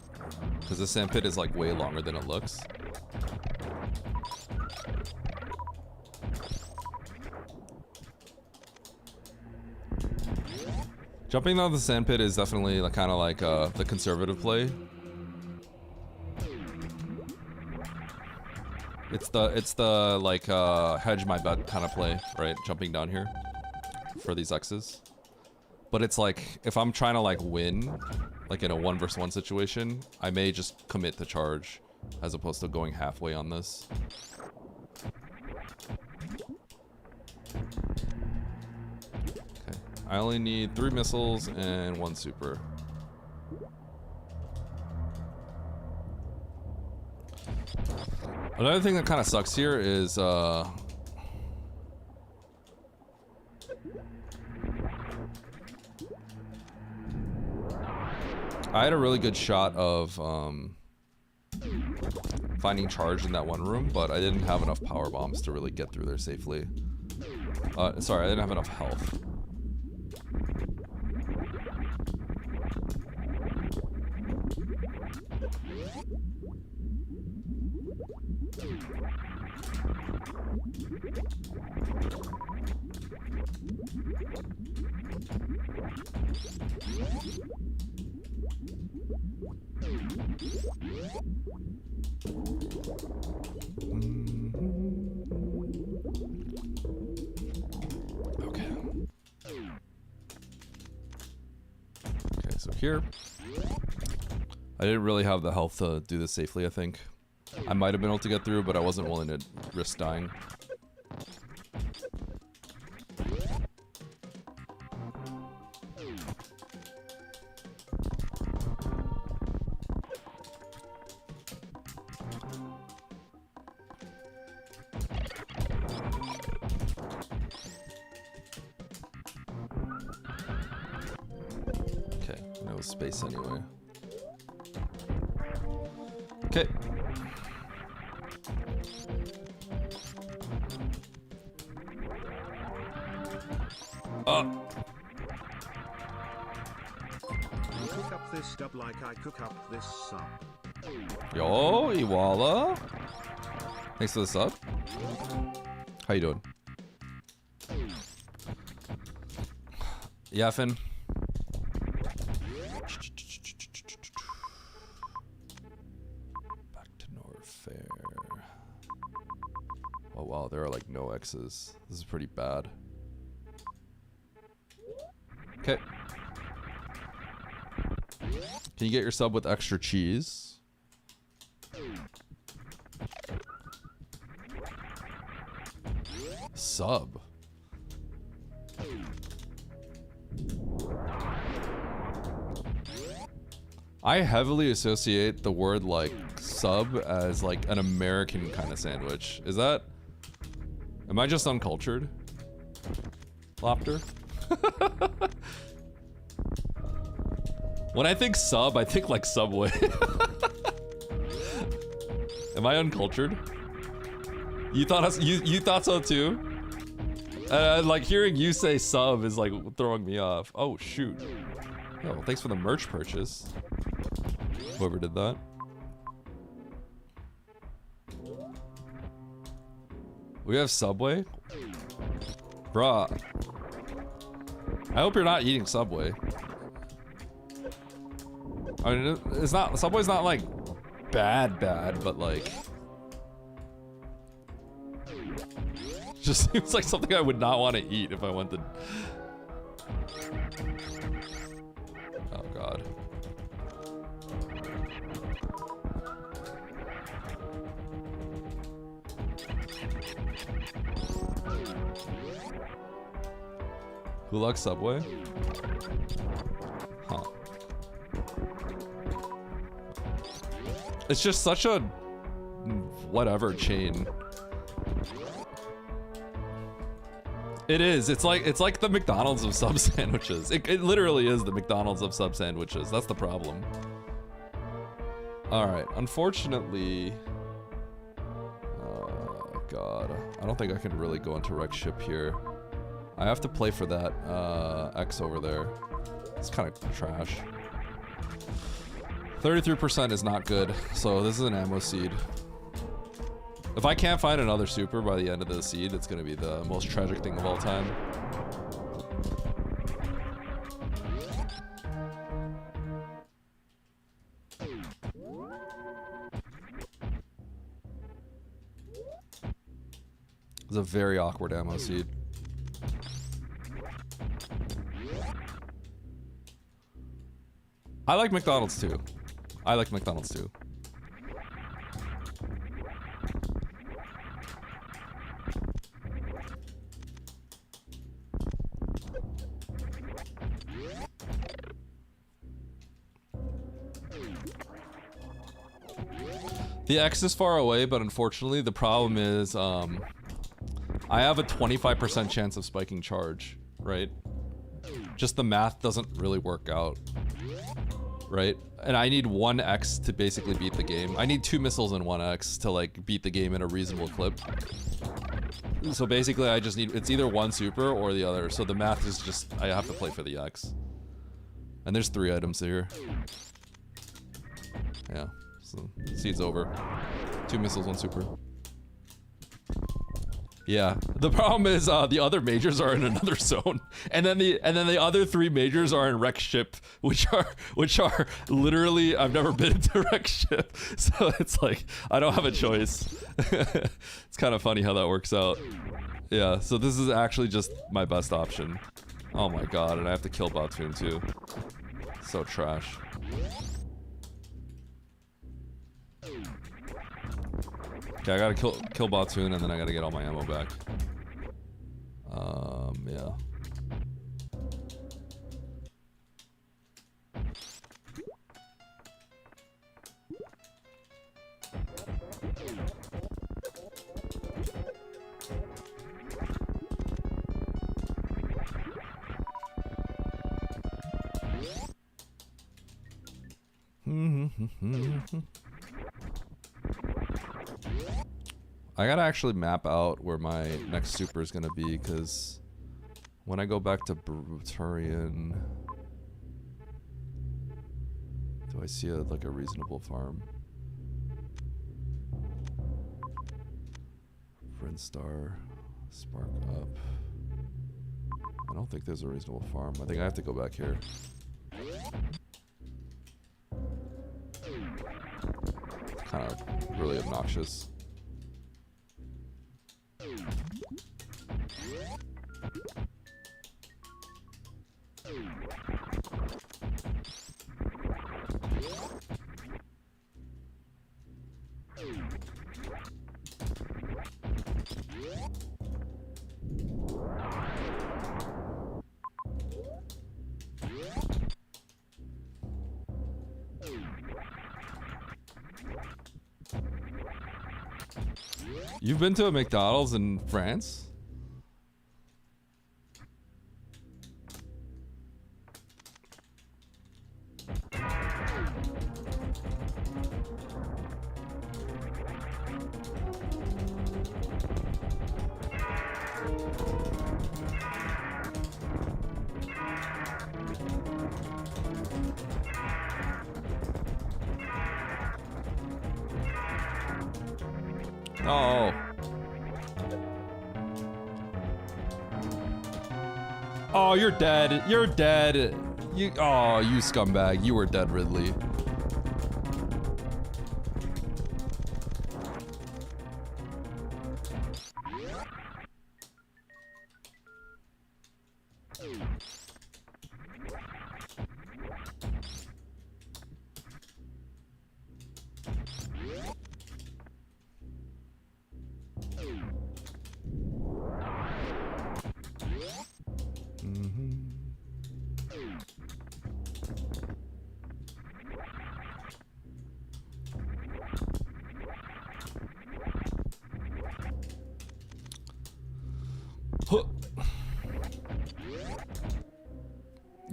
because the sand pit is like way longer than it looks. Jumping on the sand pit is definitely like, kind of like the conservative play. It's the like hedge my bet kind of play, right? Jumping down here for these X's. But it's like, if I'm trying to like win, like in a 1 versus 1 situation, I may just commit to charge as opposed to going halfway on this. Okay, I only need 3 missiles and 1 super. Another thing that kind of sucks here is I had a really good shot of finding charge in that one room, but I didn't have enough power bombs to really get through there safely. Sorry, I didn't have enough health. Okay, so here, I didn't really have the health to do this safely, I think. I might have been able to get through, but I wasn't willing to risk dying. was space anyway. Okay. Cook up this dub like I cook up this sub. Yo, Iwala. Thanks for the sub. How you doing? Yaffin. Back to Norfair. Oh wow, there are like no X's. This is pretty bad. Okay. Can you get your sub with extra cheese? Sub. I heavily associate the word like sub as like an American kind of sandwich. Is that? Am I just uncultured? Lopter? When I think sub, I think like Subway. Am I uncultured? You thought you thought so too? Like hearing you say sub is like throwing me off. Oh shoot. Oh, well, thanks for the merch purchase. Whoever did that. We have Subway? Bruh. I hope you're not eating Subway. I mean, it's not, Subway's not like bad, but like, just seems like something I would not want to eat if I went to. Oh God. Who likes Subway? Huh. It's just such a whatever chain. It is. It's like the McDonald's of sub sandwiches. It literally is the McDonald's of sub sandwiches. That's the problem. All right. Unfortunately, oh God, I don't think I can really go into wreck ship here. I have to play for that X over there. It's kind of trash. 33% is not good, so this is an ammo seed. If I can't find another super by the end of the seed, it's gonna be the most tragic thing of all time. It's a very awkward ammo seed. I like McDonald's too. I like McDonald's too. The X is far away, but unfortunately the problem is I have a 25% chance of spiking charge, right? Just the math doesn't really work out. Right? And I need 1x to basically beat the game. I need 2 missiles and 1x to like beat the game in a reasonable clip. So basically I just need, it's either one super or the other. So the math is just, I have to play for the X. And there's 3 items here. Yeah, so seed's over. 2 missiles, 1 super. Yeah, the problem is the other majors are in another zone, and then the other 3 majors are in wreck ship, which are literally, I've never been into wreck ship, so it's like I don't have a choice. It's kind of funny how that works out. Yeah, so this is actually just my best option. Oh my God, and I have to kill Batoon too. So trash. Okay, I gotta kill Batoon and then I gotta get all my ammo back. Yeah. I gotta actually map out where my next super is gonna be, because when I go back to Brutarian, do I see like a reasonable farm? Friendstar, Spark Up. I don't think there's a reasonable farm. I think I have to go back here. Kind of really obnoxious. You've been to a McDonald's in France? Oh. Oh, you're dead. You're dead. You scumbag. You were dead, Ridley.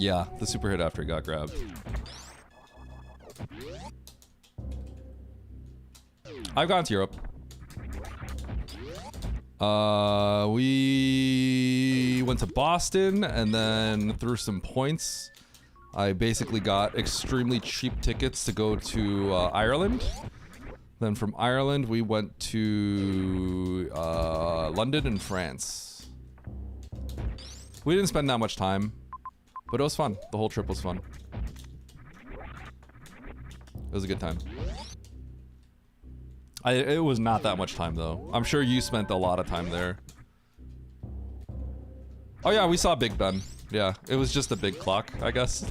Yeah, the super hit after it got grabbed. I've gone to Europe. We went to Boston, and then through some points, I basically got extremely cheap tickets to go to Ireland. Then from Ireland, we went to London and France. We didn't spend that much time, but it was fun. The whole trip was fun. It was a good time. It was not that much time though. I'm sure you spent a lot of time there. Oh yeah, we saw Big Ben. Yeah, it was just a big clock, I guess.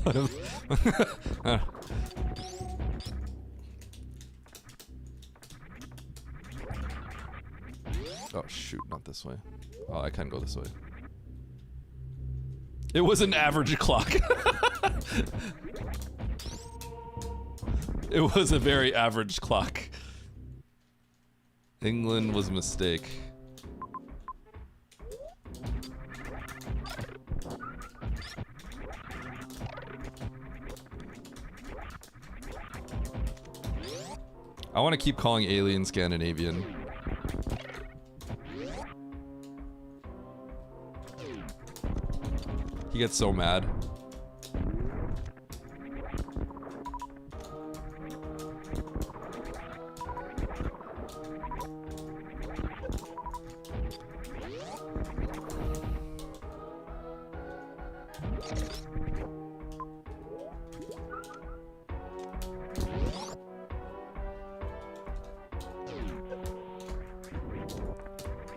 Oh shoot, not this way. Oh, I can go this way. It was an average clock. It was a very average clock. England was a mistake. I want to keep calling Alien Scandinavian. He gets so mad.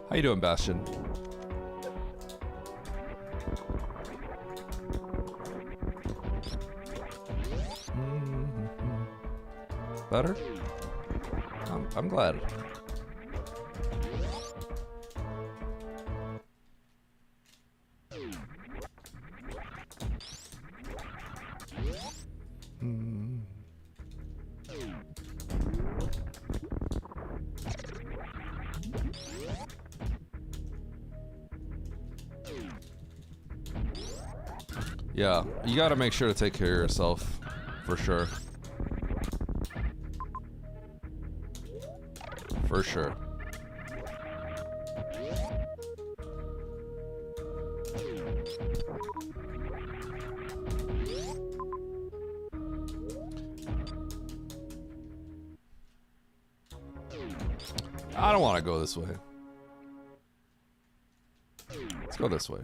How you doing, Bastion? Better? I'm glad. Yeah, you gotta make sure to take care of yourself, for sure. For sure. I don't want to go this way. Let's go this way.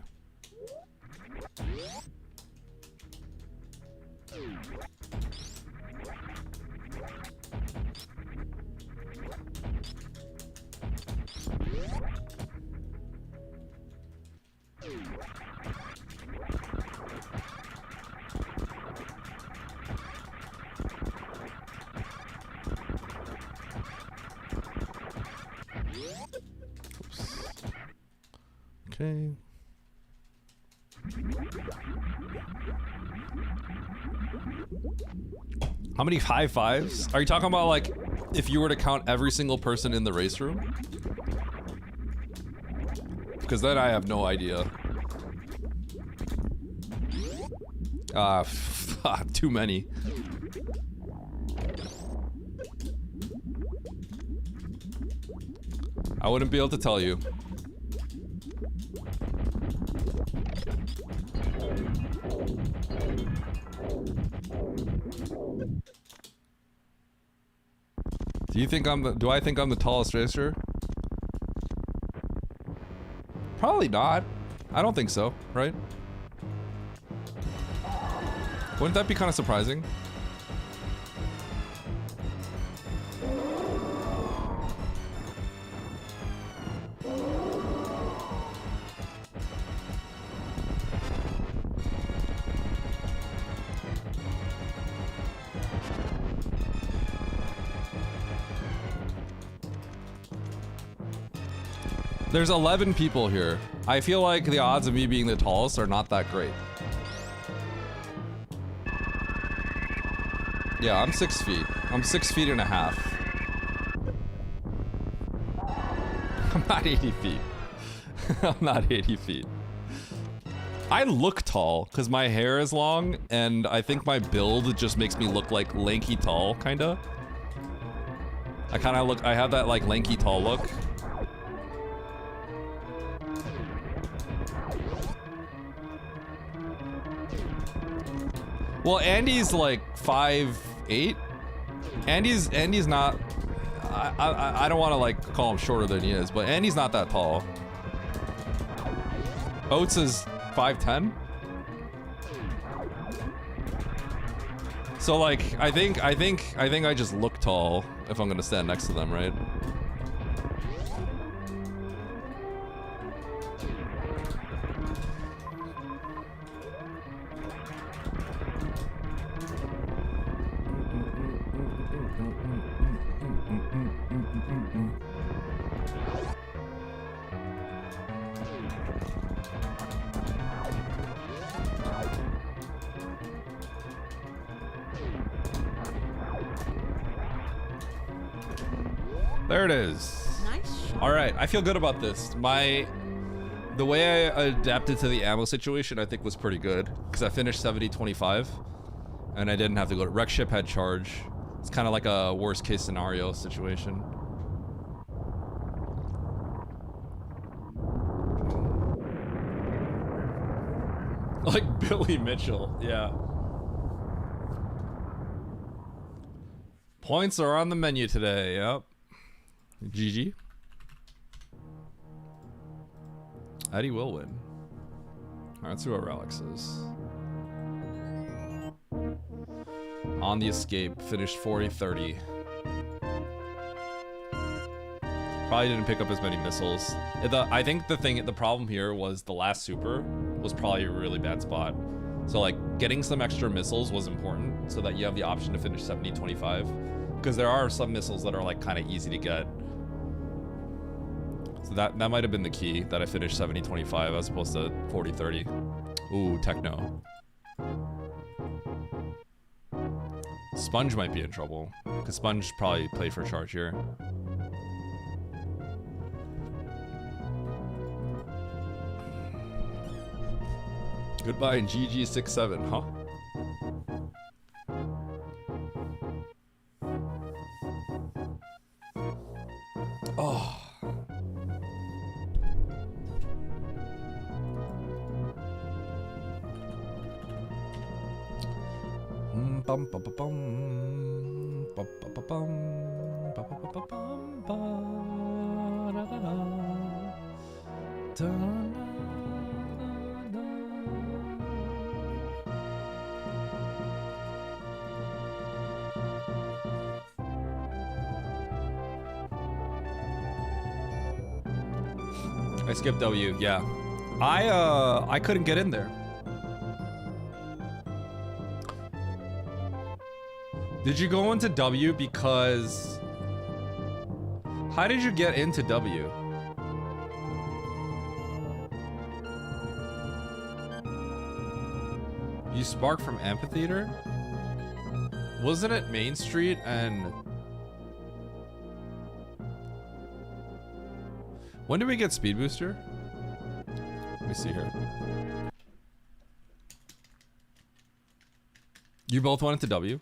Okay. How many high fives? Are you talking about like if you were to count every single person in the race room? Because then I have no idea. Too many. I wouldn't be able to tell you. Do I think I'm the tallest racer? Probably not. I don't think so, right? Wouldn't that be kind of surprising? There's 11 people here. I feel like the odds of me being the tallest are not that great. Yeah, I'm 6 feet. I'm 6 feet and a half. I'm not 80 feet. I'm not 80 feet. I look tall because my hair is long and I think my build just makes me look like lanky tall, kinda. I have that like lanky tall look. Well, Andy's like 5'8". Andy's not. I don't want to like call him shorter than he is, but Andy's not that tall. Oates is 5'10". So like, I think I just look tall if I'm gonna stand next to them, right? There it is. Nice shot. All right, I feel good about this. The way I adapted to the ammo situation, I think was pretty good because I finished 70-25, and I didn't have to go to wreck ship had charge. It's kind of like a worst case scenario situation. Like Billy Mitchell, yeah. Points are on the menu today, yep. GG. Eddie will win. Alright, let's see what Relics is. On the escape, finished 40-30. Probably didn't pick up as many missiles. I think the problem here was the last super was probably a really bad spot. So like getting some extra missiles was important so that you have the option to finish 70-25. Because there are some missiles that are like kind of easy to get. So that might have been the key, that I finished 70-25 as opposed to 40-30. Ooh, Techno. Sponge might be in trouble, because Sponge probably played for charge here. Goodbye and GG67, huh? Oh. Bum bum bum bum bum bum bum bum bum bum bum bum bum da da da da da. I skipped W, yeah. I couldn't get in there. Did you go into W because... How did you get into W? You sparked from Amphitheater? Wasn't it Main Street and... When did we get Speed Booster? Let me see here. You both went into W?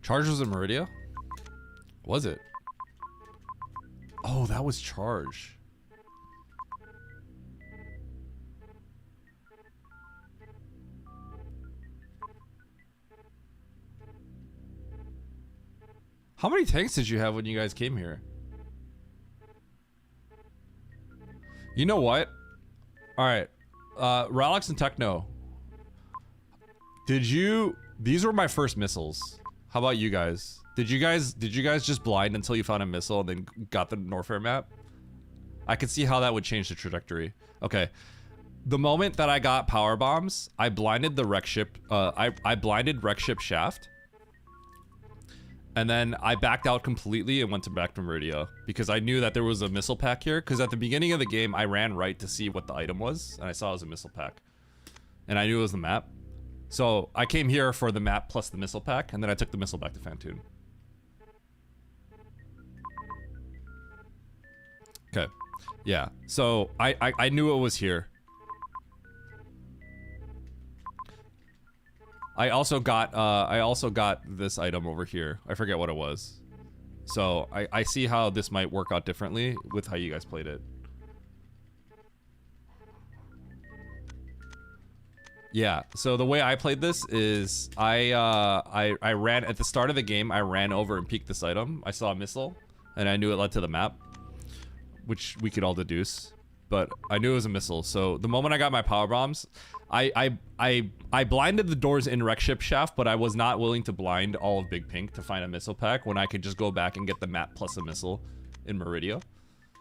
Charge was in Meridia? Was it? Oh, that was Charge. How many tanks did you have when you guys came here? You know what? Alright. Ralix and Techno. These were my first missiles. How about you guys? Did you guys just blind until you found a missile and then got the Norfair map? I could see how that would change the trajectory. Okay. The moment that I got power bombs, I blinded the wreck ship. I blinded wreck ship shaft. And then I backed out completely and went back to Meridia because I knew that there was a missile pack here. Because at the beginning of the game, I ran right to see what the item was, and I saw it was a missile pack, and I knew it was the map. So I came here for the map plus the missile pack, and then I took the missile back to Fantoon. Okay, yeah. So I knew it was here. I also got this item over here. I forget what it was. So I see how this might work out differently with how you guys played it. Yeah, so the way I played this is I ran at the start of the game, I ran over and peeked this item. I saw a missile and I knew it led to the map, which we could all deduce, but I knew it was a missile. So the moment I got my power bombs, I blinded the doors in wreck ship shaft, but I was not willing to blind all of Big Pink to find a missile pack when I could just go back and get the map plus a missile in Meridia.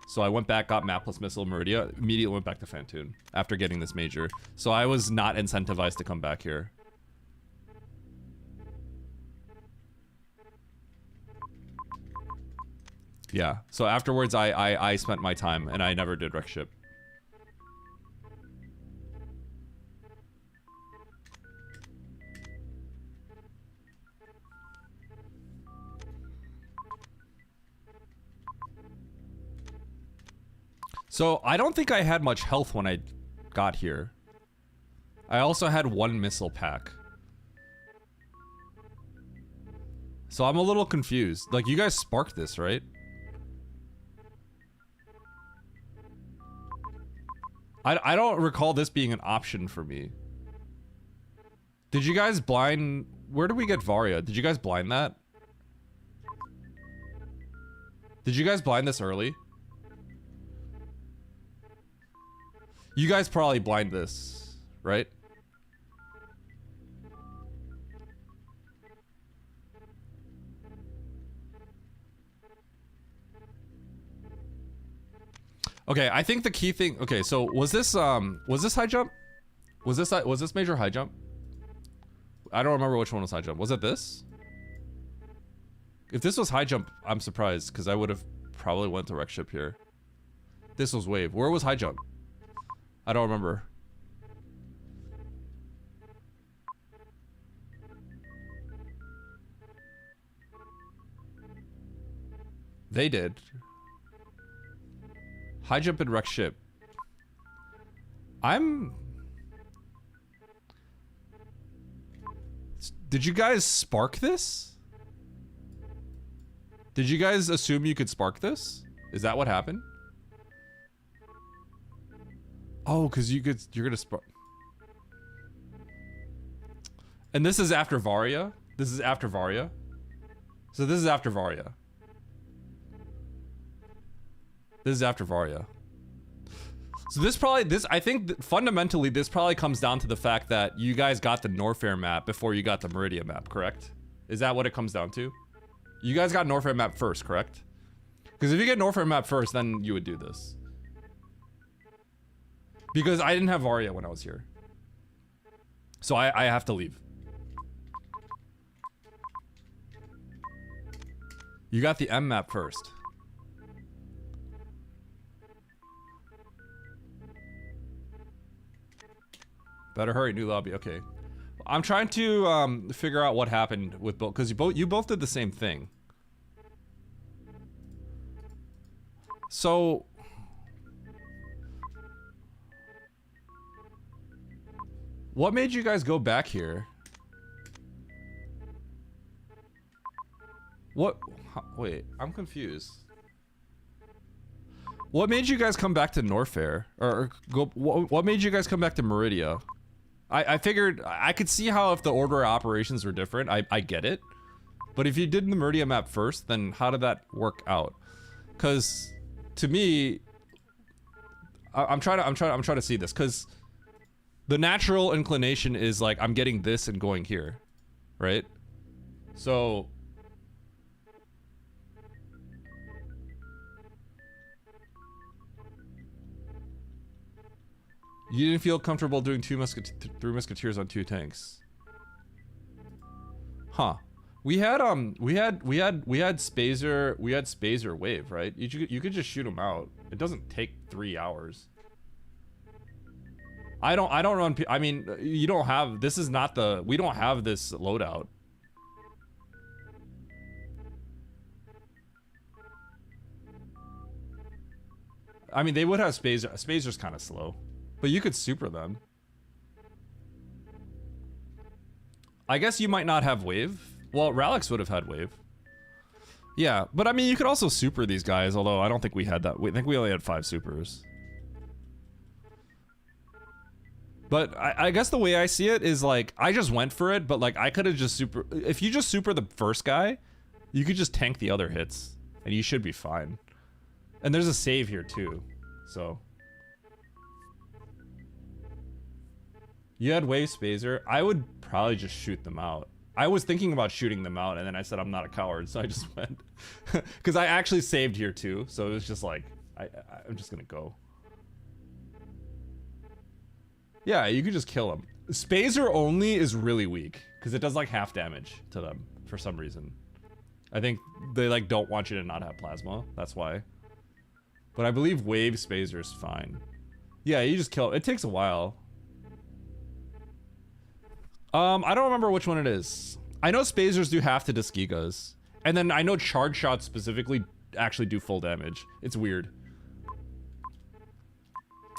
So I went back, got map plus missile in Meridia, immediately went back to Fantoon after getting this major. So I was not incentivized to come back here. Yeah, so afterwards I spent my time and I never did wreck ship. So I don't think I had much health when I got here. I also had one missile pack. So I'm a little confused. Like, you guys sparked this, right? I don't recall this being an option for me. Did you guys blind... Where did we get Varia? Did you guys blind that? Did you guys blind this early? You guys probably blind this, right? Okay, I think the key thing... Okay, so was this high jump? Was this major high jump? I don't remember which one was high jump. Was it this? If this was high jump, I'm surprised, because I would have probably went to wreck ship here. This was wave. Where was high jump? I don't remember. They did. High jump and wreck ship. Did you guys spark this? Did you guys assume you could spark this? Is that what happened? Oh, because you're gonna spark. And this is after Varia? This is after Varia? So this is after Varia. This is after Varia. So I think fundamentally this probably comes down to the fact that you guys got the Norfair map before you got the Meridia map, correct? Is that what it comes down to? You guys got Norfair map first, correct? Because if you get Norfair map first, then you would do this. Because I didn't have Varia when I was here. So I have to leave. You got the M map first. Better hurry, new lobby. Okay. I'm trying to figure out what happened with both, because you both did the same thing. So what made you guys go back here? What? Wait, I'm confused. What made you guys come back to Norfair? Or go? What made you guys come back to Meridia? I figured I could see how if the order of operations were different, I get it. But if you did the Meridia map first, then how did that work out? Because to me, I'm trying to see this, because the natural inclination is like I'm getting this and going here, right? So you didn't feel comfortable doing three musketeers on 2 tanks. Huh. We had Spazer wave, right? You could just shoot them out. It doesn't take 3 hours. I don't run. I mean, you don't have. This is not the. We don't have this loadout. I mean, they would have Spazer. Spazer's kind of slow. But you could super them. I guess you might not have wave. Well, Ralix would have had wave. Yeah, but I mean, you could also super these guys, although I don't think we had that. I think we only had 5 supers. But I guess the way I see it is like, I just went for it, but like I could have just super. If you just super the first guy, you could just tank the other hits, and you should be fine. And there's a save here too, so. You had wave Spazer. I would probably just shoot them out. I was thinking about shooting them out, and then I said I'm not a coward, so I just went. Because I actually saved here too, so it was just like, I'm just gonna go. Yeah, you could just kill them. Spazer only is really weak, because it does like half damage to them for some reason. I think they like don't want you to not have plasma, that's why. But I believe wave Spazer is fine. Yeah, you just kill it. It takes a while. I don't remember which one it is. I know Spazers do half to Disgigas. And then I know charge shots specifically actually do full damage. It's weird.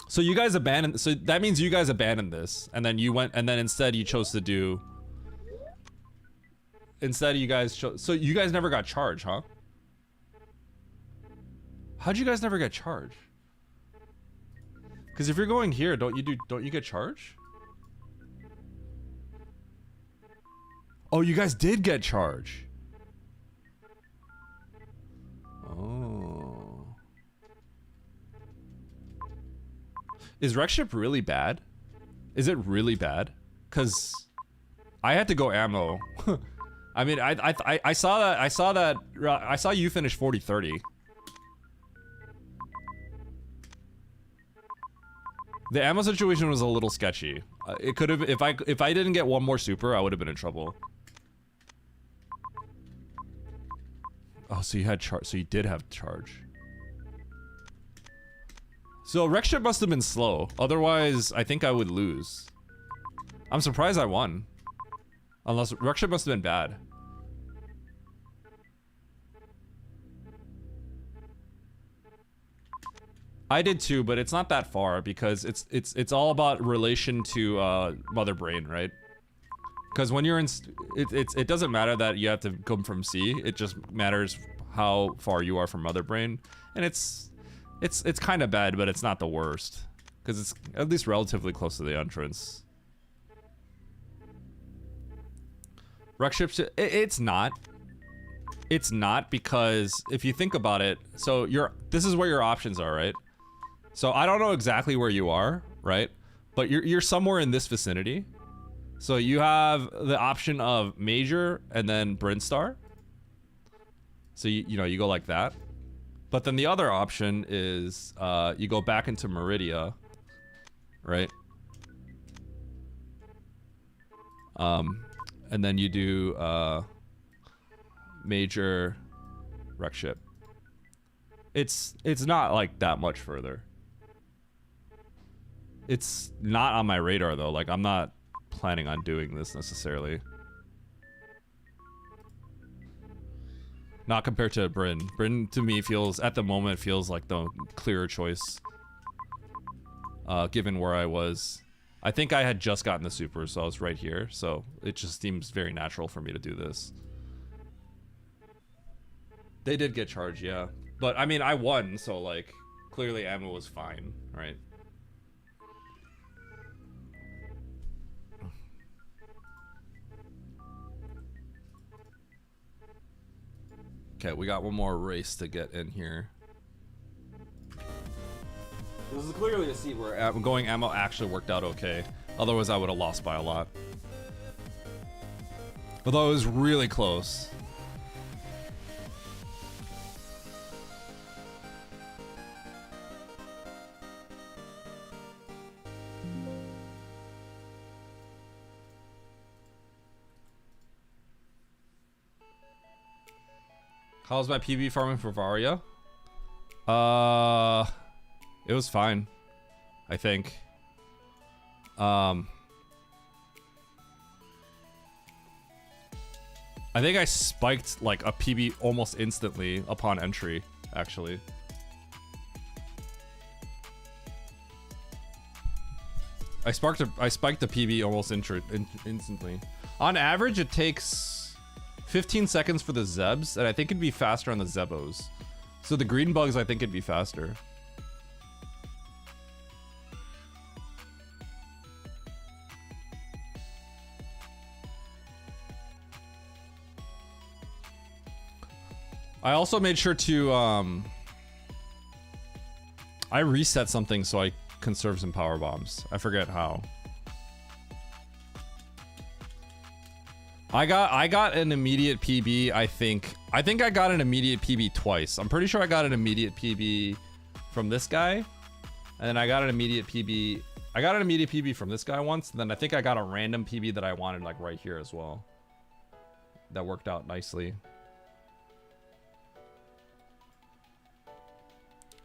So you guys abandoned, so that means you guys abandoned this. And then you went, and then instead you chose to do. Instead you guys chose, so you guys never got charge, huh? How'd you guys never get charge? Because if you're going here, don't you get charge? Oh, you guys did get charge. Oh. Is wreck ship really bad? Is it really bad? Cause I had to go ammo. I mean, I saw you finish 40-30. The ammo situation was a little sketchy. It could have, if I didn't get one more super, I would have been in trouble. Oh, so you had charge. So you did have charge. So wreck ship must have been slow. Otherwise, I think I would lose. I'm surprised I won. Unless wreck ship must have been bad. I did too, but it's not that far because it's all about relation to Mother Brain, right? Because when you're in, it doesn't matter that you have to come from C. It just matters how far you are from Mother Brain, and it's kind of bad, but it's not the worst because it's at least relatively close to the entrance. Wreck ships, it's not. It's not because if you think about it, so this is where your options are, right? So I don't know exactly where you are, right? But you're somewhere in this vicinity. So you have the option of Major and then Brinstar. So you know, you go like that. But then the other option is you go back into Meridia, right? And then you do Major Wreck Ship. It's not like that much further. It's not on my radar though. Like I'm not planning on doing this necessarily. Not compared to Bryn. Bryn to me feels, at the moment, feels like the clearer choice. Given where I was. I think I had just gotten the super, so I was right here. So it just seems very natural for me to do this. They did get charged, yeah. But I mean, I won, so like, clearly ammo was fine, right? Okay, we got one more race to get in here. This is clearly a seat where going ammo actually worked out okay. Otherwise, I would have lost by a lot. Although it was really close. How's my PB farming for Varia? It was fine, I think. I think I spiked like a PB almost instantly upon entry, actually. I spiked the PB almost instantly. On average, it takes 15 seconds for the Zebs, and I think it'd be faster on the Zebos. So the green bugs, I think it'd be faster. I also made sure to, I reset something so I conserve some power bombs. I forget how. I got an immediate PB, I think. I think I got an immediate PB twice. I'm pretty sure I got an immediate PB from this guy. And then I got an immediate PB. I got an immediate PB from this guy once. And then I think I got a random PB that I wanted like right here as well. That worked out nicely.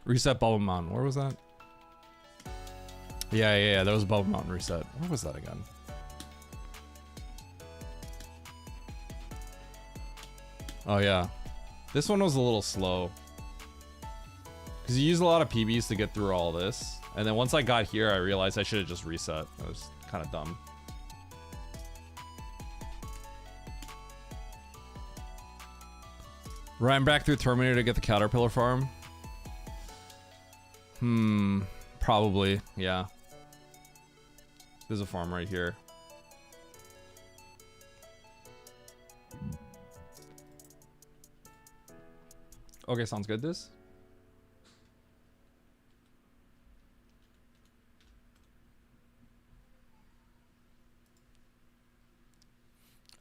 Reset Bubble Mountain. Where was that? Yeah. That was Bubble Mountain reset. Where was that again? Oh yeah, this one was a little slow because you use a lot of PBs to get through all this, and then once I got here I realized I should have just reset. That was kind of dumb. Ran back through Terminator to get the Caterpillar farm. Probably, yeah. There's a farm right here. Okay, sounds good, this.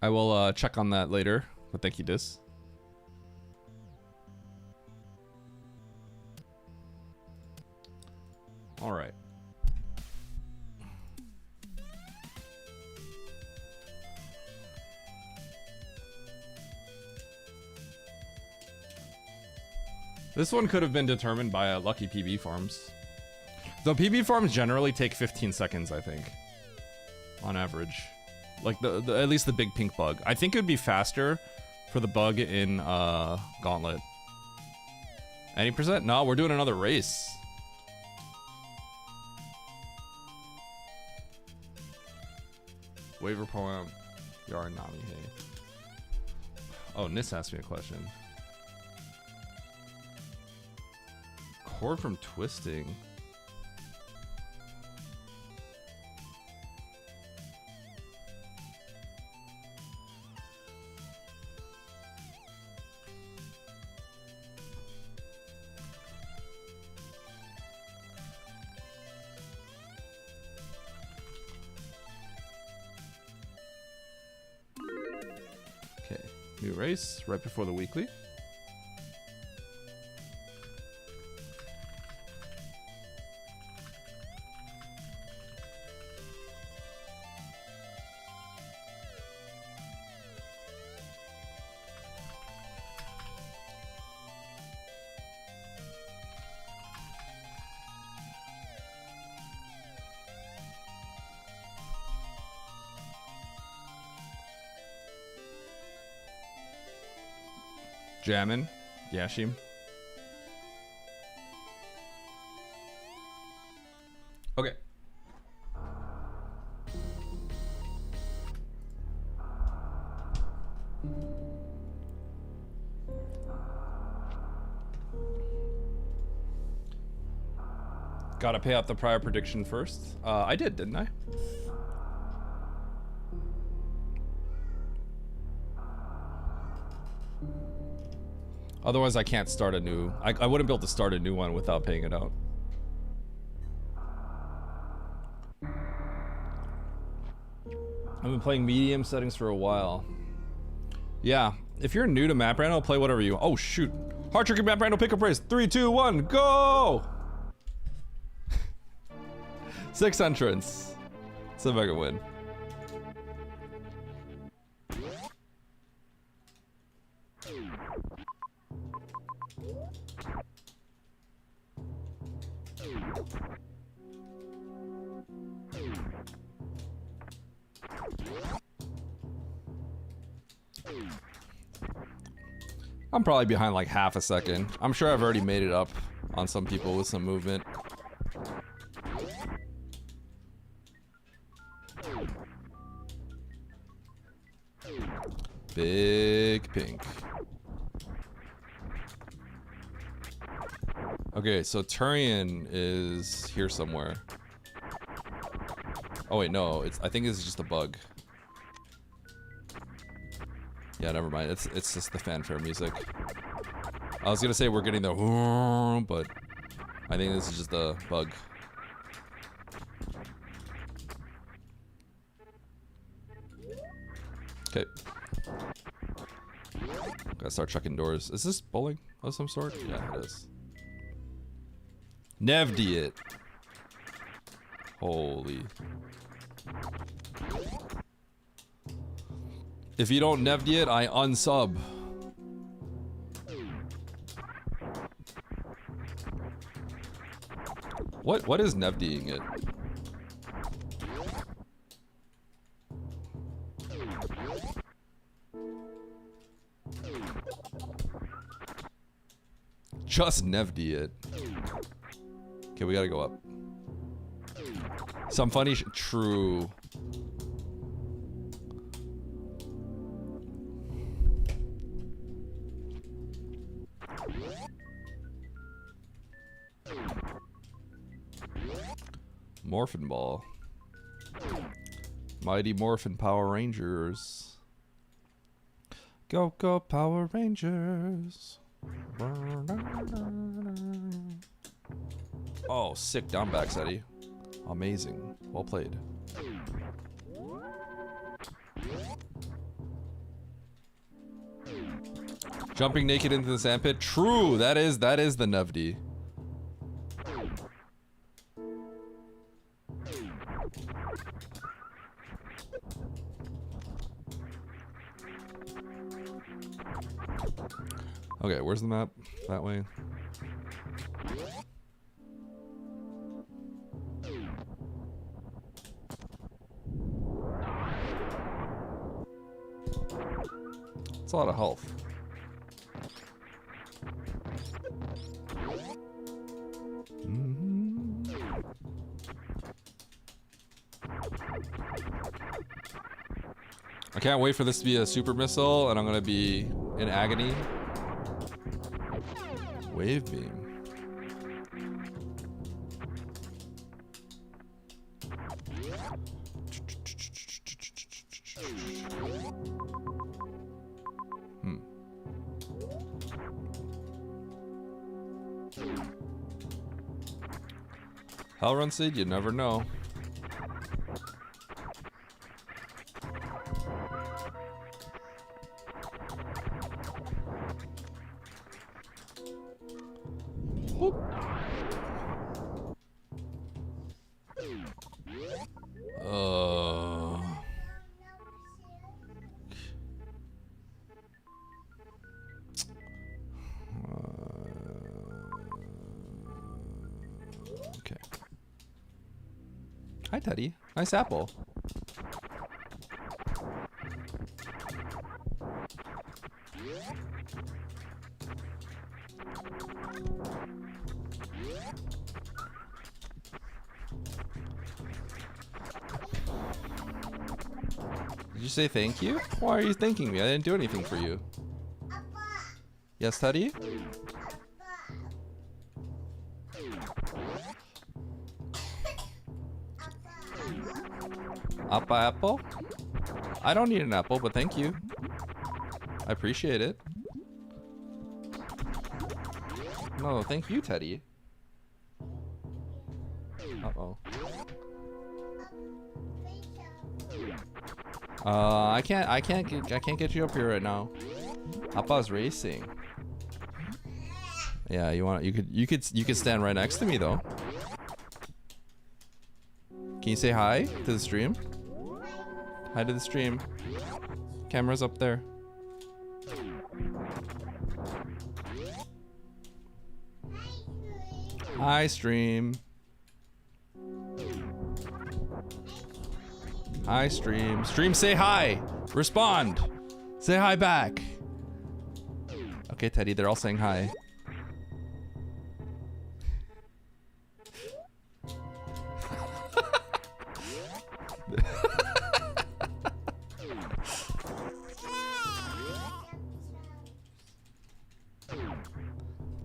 I will check on that later, but thank you, Dis. All right. This one could have been determined by lucky PB farms. Though PB farms generally take 15 seconds, I think. On average. Like, at least the big pink bug. I think it would be faster for the bug in Gauntlet. Any percent? No, we're doing another race. Waiver poem. Yar Nami Hey. Oh, Nis asked me a question. Chord from Twisting. Okay, new race right before the weekly. Jammin, Yashim. Okay. Gotta pay out the prior prediction first. I did, didn't I? Otherwise, I can't start a new... I wouldn't be able to start a new one without paying it out. I've been playing medium settings for a while. Yeah, if you're new to Map Rando, play whatever you... Oh, shoot. Hard Tricky Map Rando pickup race. 3, 2, 1, go! 6 entrants. See if I can win. I'm probably behind like half a second. I'm sure I've already made it up on some people with some movement. Big pink. Okay, so Turian is here somewhere. Oh wait, no, I think it's just a bug. Yeah, never mind. It's just the fanfare music. I was gonna say we're getting the but I think this is just a bug. Okay. Gotta start checking doors. Is this bowling of some sort? Yeah, it is. Nevdi it. Holy. If you don't Nevdi it, I unsub. What is Nevdiing it? Just Nevdi it. Okay, we gotta go up. Some funny true. Morphin Ball. Mighty Morphin Power Rangers. Go, go, Power Rangers. Oh, sick down back, Eddie. Amazing. Well played. Jumping naked into the sandpit. True, that is the Nevdi. Okay, where's the map? That way. It's a lot of health. I can't wait for this to be a super missile, and I'm gonna be in agony. Wave beam. Hell Run Seed, you never know. Whoop. Okay. Hi, Teddy. Nice apple. Did you say thank you? Why are you thanking me? I didn't do anything for you. Yes, Teddy? Appa apple? I don't need an apple, but thank you. I appreciate it. No, thank you, Teddy. Uh-oh. I can't get you up here right now. Appa's racing. Yeah, you could stand right next to me though. Can you say hi to the stream? Hi to the stream. Camera's up there. Hi, stream. Hi, stream. Stream, say hi. Respond. Say hi back. Okay, Teddy, they're all saying hi.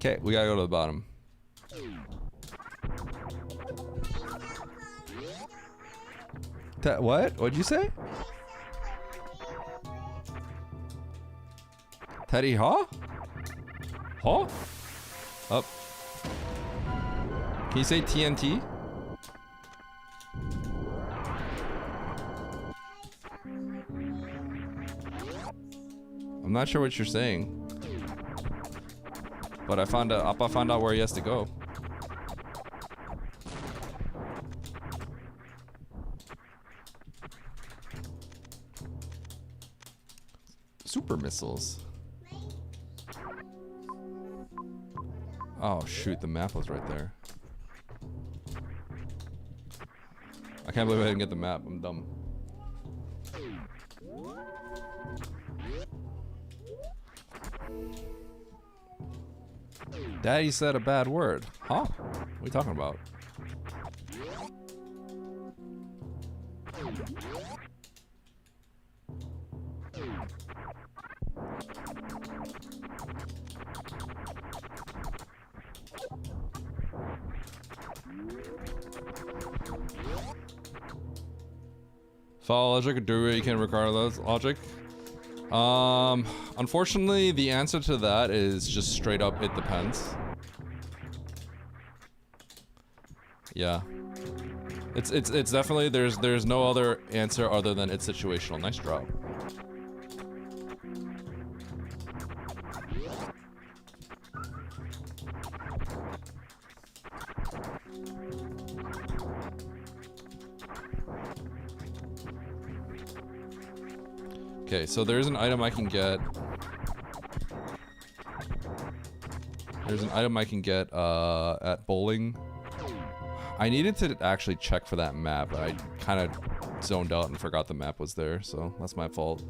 Okay, we gotta go to the bottom. What? What'd you say? Teddy, huh? Huh? Up. Can you say TNT? I'm not sure what you're saying. But Appa found out where he has to go. Super missiles. Oh shoot, the map was right there. I can't believe I didn't get the map, I'm dumb. Daddy said a bad word. Huh? What are you talking about? Follow logic or do what you can regardless logic? Unfortunately, the answer to that is just straight up, it depends. Yeah. It's definitely, there's no other answer other than it's situational. Nice drop. Okay, so there's an item I can get. There's an item I can get at bowling. I needed to actually check for that map, but I kind of zoned out and forgot the map was there, so that's my fault.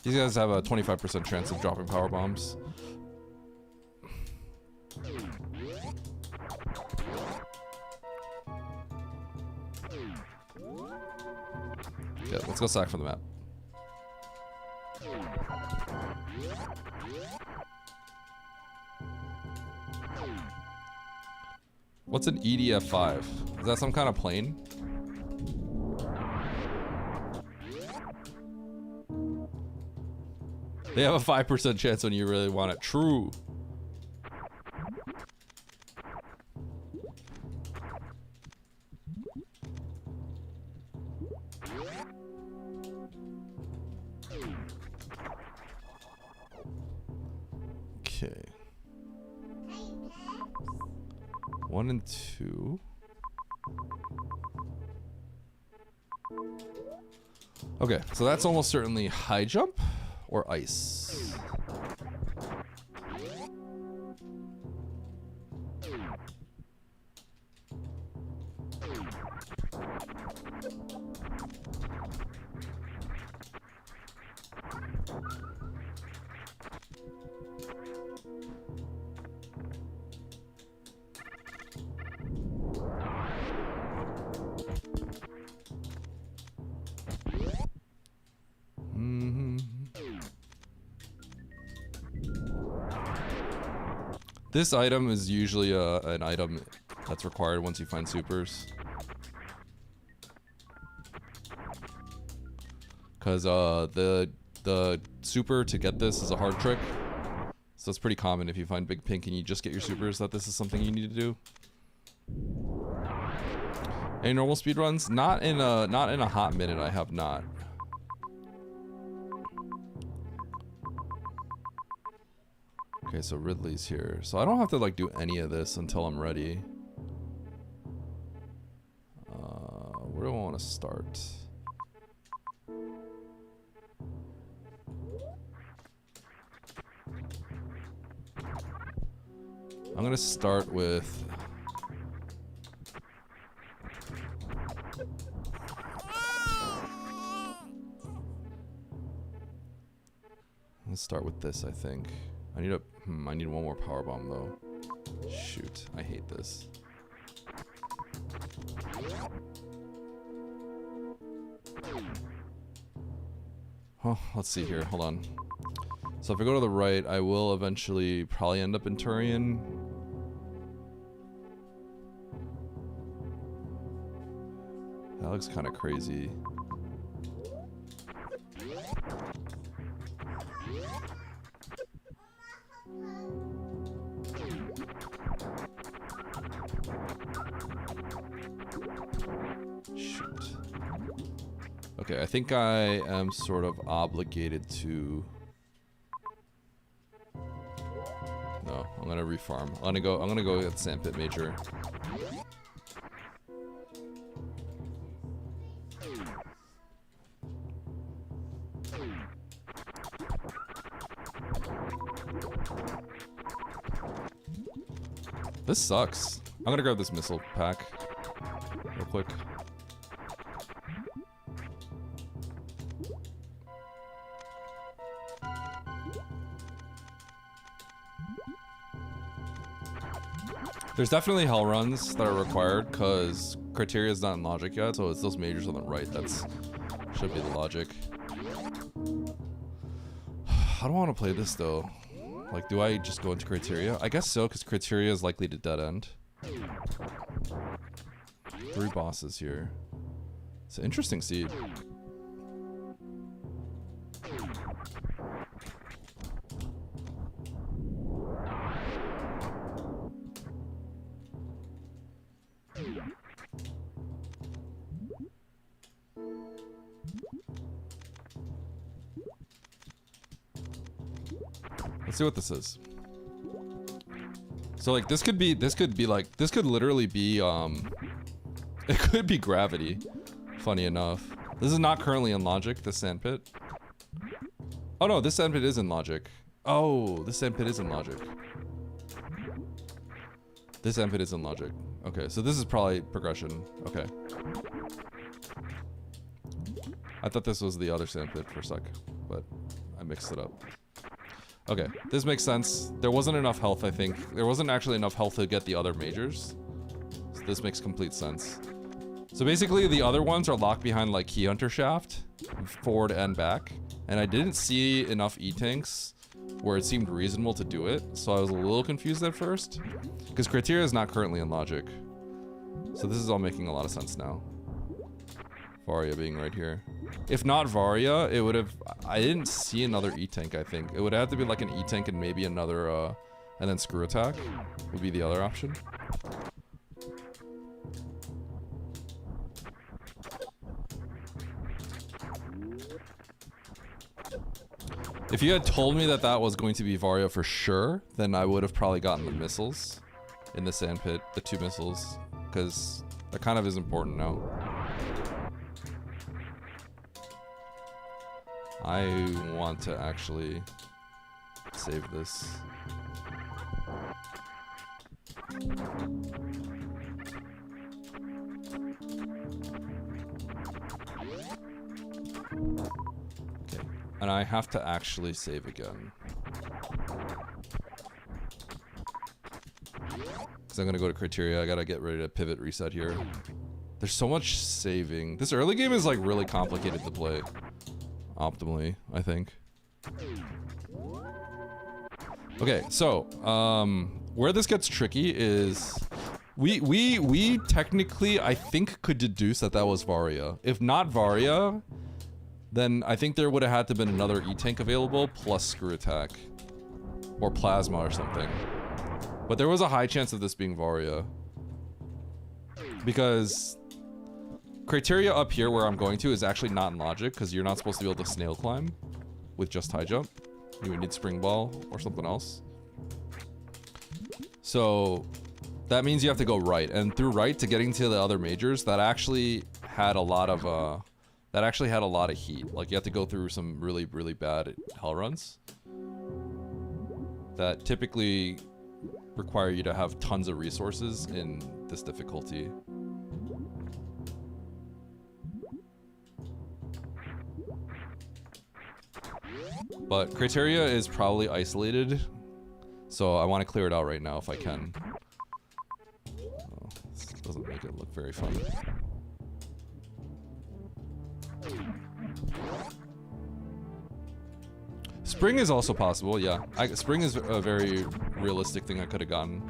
These guys have a 25% chance of dropping power bombs. Let's go sack for the map. What's an EDF5? Is that some kind of plane? They have a 5% chance when you really want it. True. Okay. 1 and 2. Okay, so that's almost certainly high jump or ice. This item is usually an item that's required once you find supers. Because the super to get this is a hard trick. So it's pretty common if you find Big Pink and you just get your supers that this is something you need to do. Any normal speedruns? Not in a hot minute, I have not. Okay, so Ridley's here. So I don't have to like do any of this until I'm ready. Where do I want to start? I'm gonna start with... Let's start with this, I think. I need I need one more power bomb though. Shoot, I hate this. Oh, let's see here, hold on. So if I go to the right, I will eventually probably end up in Turian. That looks kind of crazy. Shoot. Okay, I think I am sort of obligated to... No, I'm gonna refarm. I'm gonna go get Sandpit Major. This sucks. I'm gonna grab this missile pack real quick. There's definitely hell runs that are required because criteria is not in logic yet, so it's those majors on the right that's should be the logic. How do I want to play this though? Like, do I just go into criteria? I guess so, because criteria is likely to dead end. 3 bosses here. It's an interesting seed. Let's see what this is. So like this could literally be it could be gravity. Funny enough. This is not currently in logic, the sandpit. Oh no, this sandpit is in logic. Oh, this sandpit is in logic. This sandpit is in logic. Okay, so this is probably progression. Okay. I thought this was the other sandpit for a sec, but I mixed it up. Okay, this makes sense. There wasn't enough health, I think. There wasn't actually enough health to get the other majors. So this makes complete sense. So basically the other ones are locked behind like Key Hunter Shaft, forward and back. And I didn't see enough E-tanks where it seemed reasonable to do it. So I was a little confused at first. Because Criteria is not currently in logic. So this is all making a lot of sense now. Varia being right here. If not Varia, it would have... I didn't see another E-tank, I think. It would have to be like an E-tank and maybe another, and then Screw Attack would be the other option. If you had told me that that was going to be Varia for sure, then I would have probably gotten the missiles in the sand pit, the 2 missiles, because that kind of is important now. I want to actually save this. Okay, and I have to actually save again. Because I'm gonna go to Criteria, I gotta get ready to pivot reset here. There's so much saving. This early game is like really complicated to play. Optimally, I think. Okay, so, where this gets tricky is... We technically, I think, could deduce that that was Varia. If not Varia, then I think there would have had to been another E-tank available, plus Screw Attack. Or Plasma or something. But there was a high chance of this being Varia. Because... Criteria up here where I'm going to is actually not in logic, because you're not supposed to be able to snail climb with just high jump. You would need Spring Ball or something else. So that means you have to go right, and through right to getting to the other majors, that actually had a lot of heat. Like you have to go through some really, really bad hell runs that typically require you to have tons of resources in this difficulty. But Criteria is probably isolated, so I want to clear it out right now if I can. Oh, this doesn't make it look very fun. Spring is also possible, yeah. Spring is a very realistic thing I could have gotten.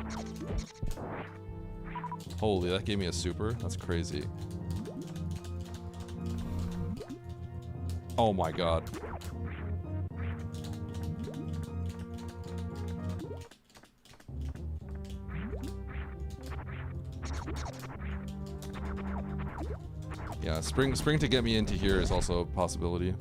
Holy, that gave me a super? That's crazy. Oh my god. Yeah, spring to get me into here is also a possibility.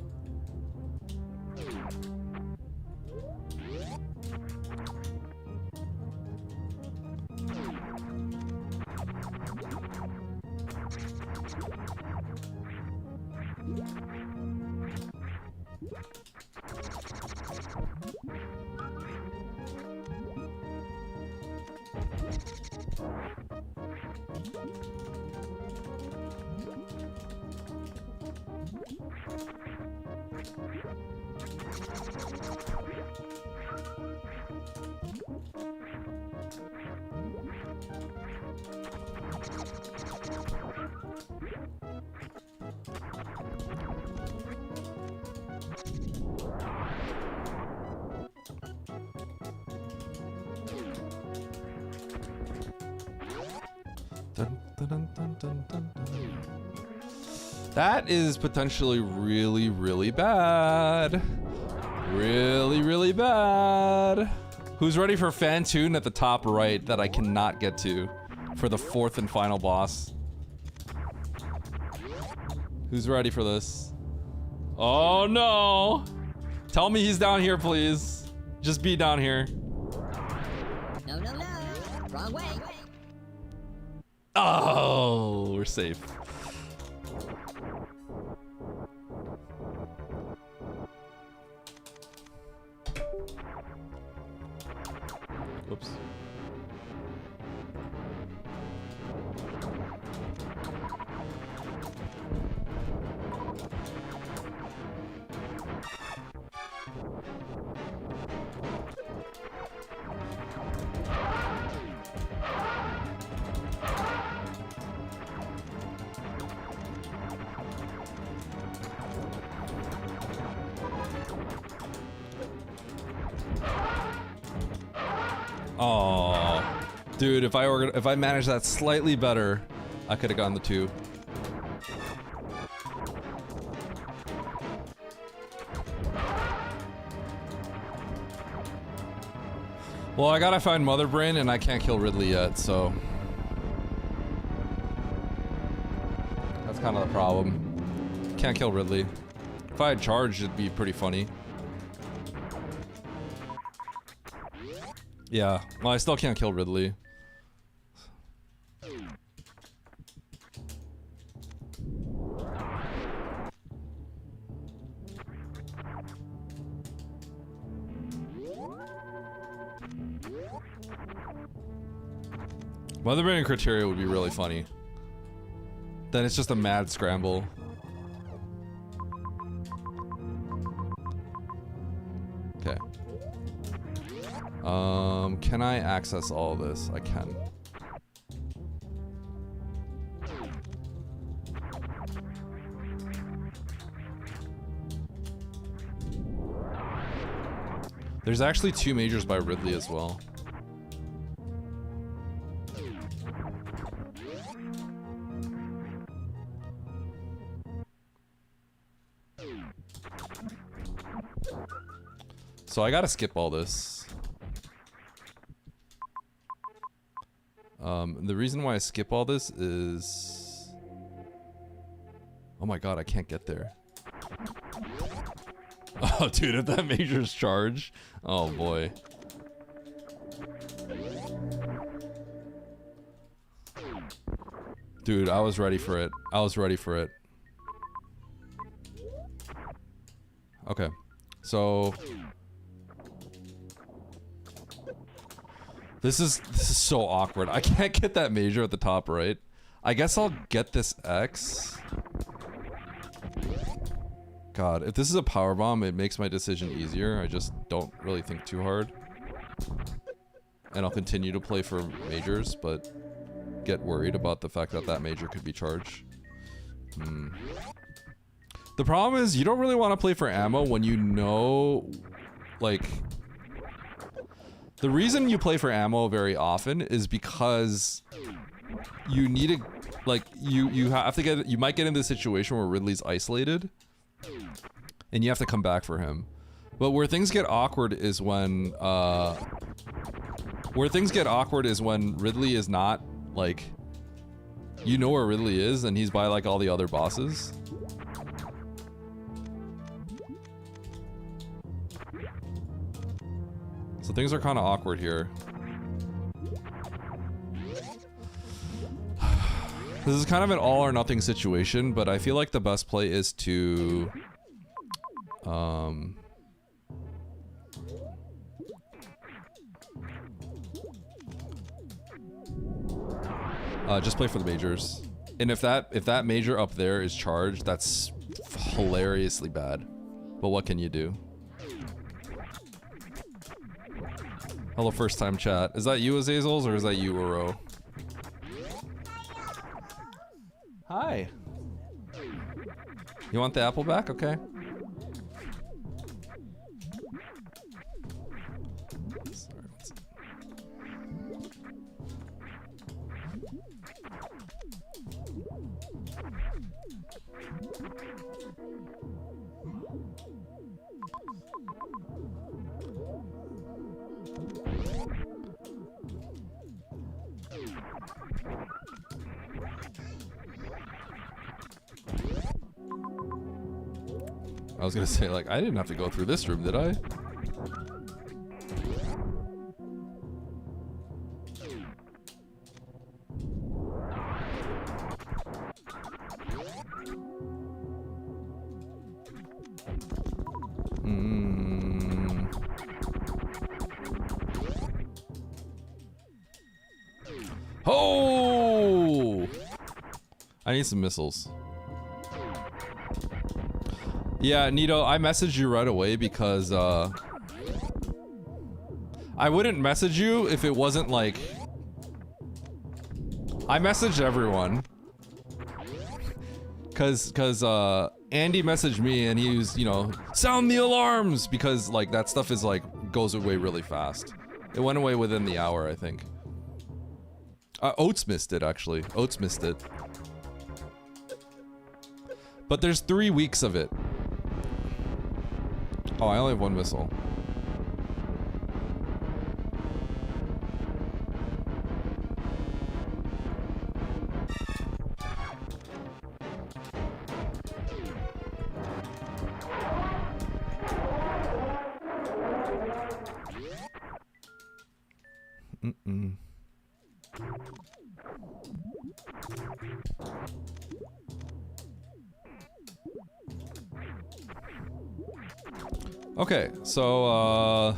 That is potentially really, really bad. Really, really bad. Who's ready for Fantoon at the top right that I cannot get to for the 4th and final boss? Who's ready for this? Oh no! Tell me he's down here, please. Just be down here. No, no, no. Wrong way. Oh, we're safe. Whoops. Oh, dude, if I managed that slightly better, I could have gotten the 2. Well, I gotta find Mother Brain, and I can't kill Ridley yet, so that's kind of the problem. Can't kill Ridley. If I had charged, it'd be pretty funny. Yeah, well, I still can't kill Ridley. Mother Brain and Criteria would be really funny. Then it's just a mad scramble. Okay. Can I access all of this? I can. There's actually 2 majors by Ridley as well. So I gotta skip all this. The reason why I skip all this is... Oh my god, I can't get there. Oh dude, if that major's charge... Oh boy. Dude, I was ready for it. I was ready for it. Okay. So... This is so awkward. I can't get that major at the top right. I guess I'll get this X. God, if this is a power bomb, it makes my decision easier. I just don't really think too hard. And I'll continue to play for majors, but get worried about the fact that that major could be charged. The problem is you don't really want to play for ammo when you know, like... The reason you play for ammo very often is because you need to, like, you have to get, you might get into a situation where Ridley's isolated and you have to come back for him. But where things get awkward is when, Ridley is not, like, you know where Ridley is and he's by, like, all the other bosses. So things are kind of awkward here. This is kind of an all or nothing situation, but I feel like the best play is to... just play for the majors. And if that major up there is charged, that's hilariously bad. But what can you do? Hello, first time chat. Is that you, Azazels, or is that you, Oro? Hi. You want the apple back? Okay. I was gonna say, like, I didn't have to go through this room, did I? Oh! I need some missiles. Yeah, Nito, I messaged you right away because, I wouldn't message you if it wasn't like... I messaged everyone. Cause, Andy messaged me and he was, you know, sound the alarms! Because, like, that stuff is, like, goes away really fast. It went away within the hour, I think. Oats missed it, actually. Oats missed it. But there's 3 weeks of it. Oh, I only have 1 missile. Mm-mm. Okay, so,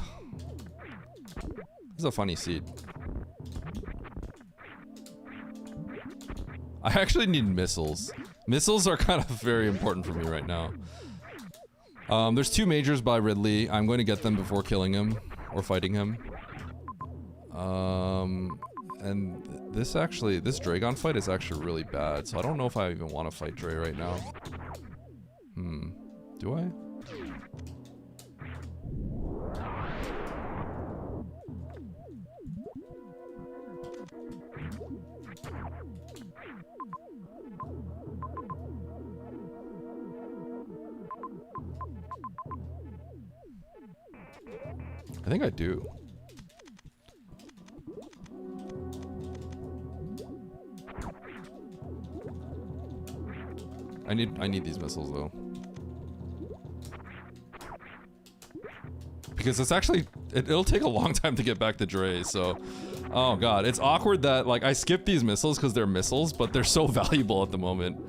this is a funny seed. I actually need missiles. Missiles are kind of very important for me right now. There's 2 majors by Ridley. I'm going to get them before killing him or fighting him. And this Dragon fight is actually really bad, so I don't know if I even want to fight Dre right now. Do I? I think I do. I need these missiles though. Because it's actually it'll take a long time to get back to Dre, so oh god, it's awkward that like I skipped these missiles because they're missiles, but they're so valuable at the moment.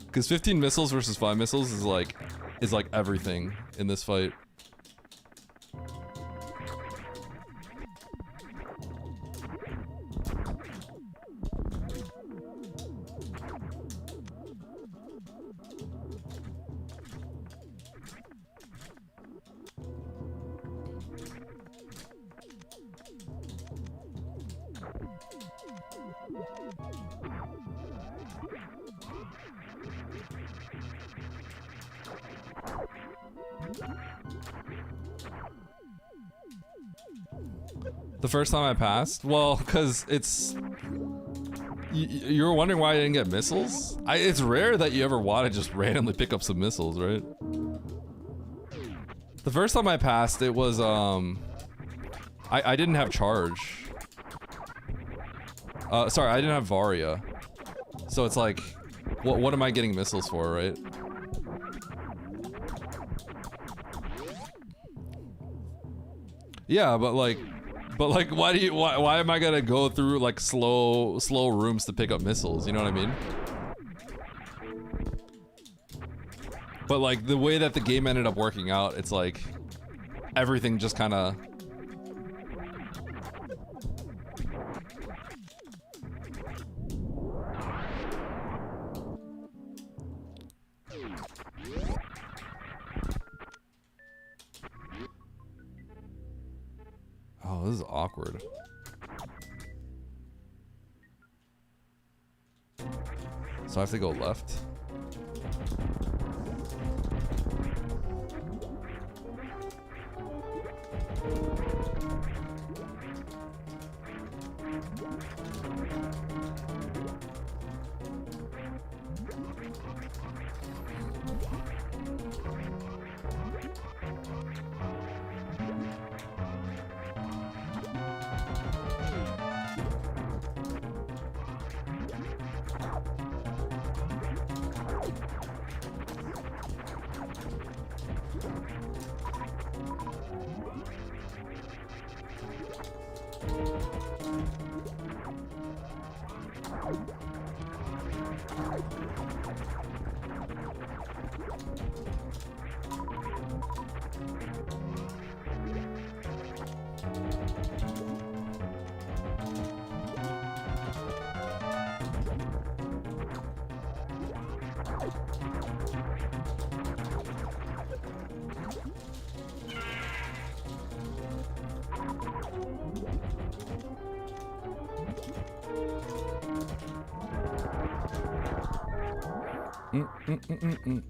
Because 15 missiles versus 5 missiles is like everything in this fight. The first time I passed? Well, because it's... You were wondering why I didn't get missiles? It's rare that you ever want to just randomly pick up some missiles, right? The first time I passed, it was, I didn't have charge. Sorry, I didn't have Varia. So it's like, what am I getting missiles for, right? Yeah, but like, why am I gonna go through like slow rooms to pick up missiles? You know what I mean? But like the way that the game ended up working out, it's like everything just kind of. Oh, this is awkward. So I have to go left.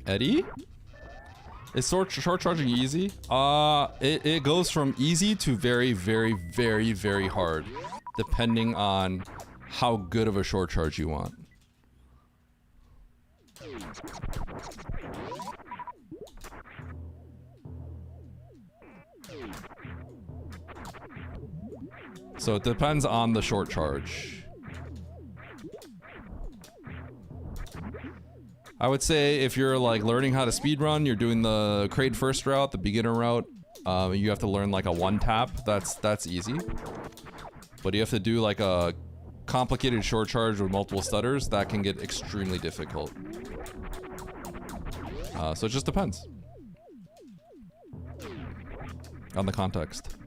Eddie? Is short charging easy? It goes from easy to very, very, very, very hard, depending on how good of a short charge you want. So it depends on the short charge. I would say if you're like learning how to speedrun, you're doing the crate first route, the beginner route, you have to learn like a one tap. That's easy. But you have to do like a complicated short charge with multiple stutters, that can get extremely difficult. So it just depends on the context.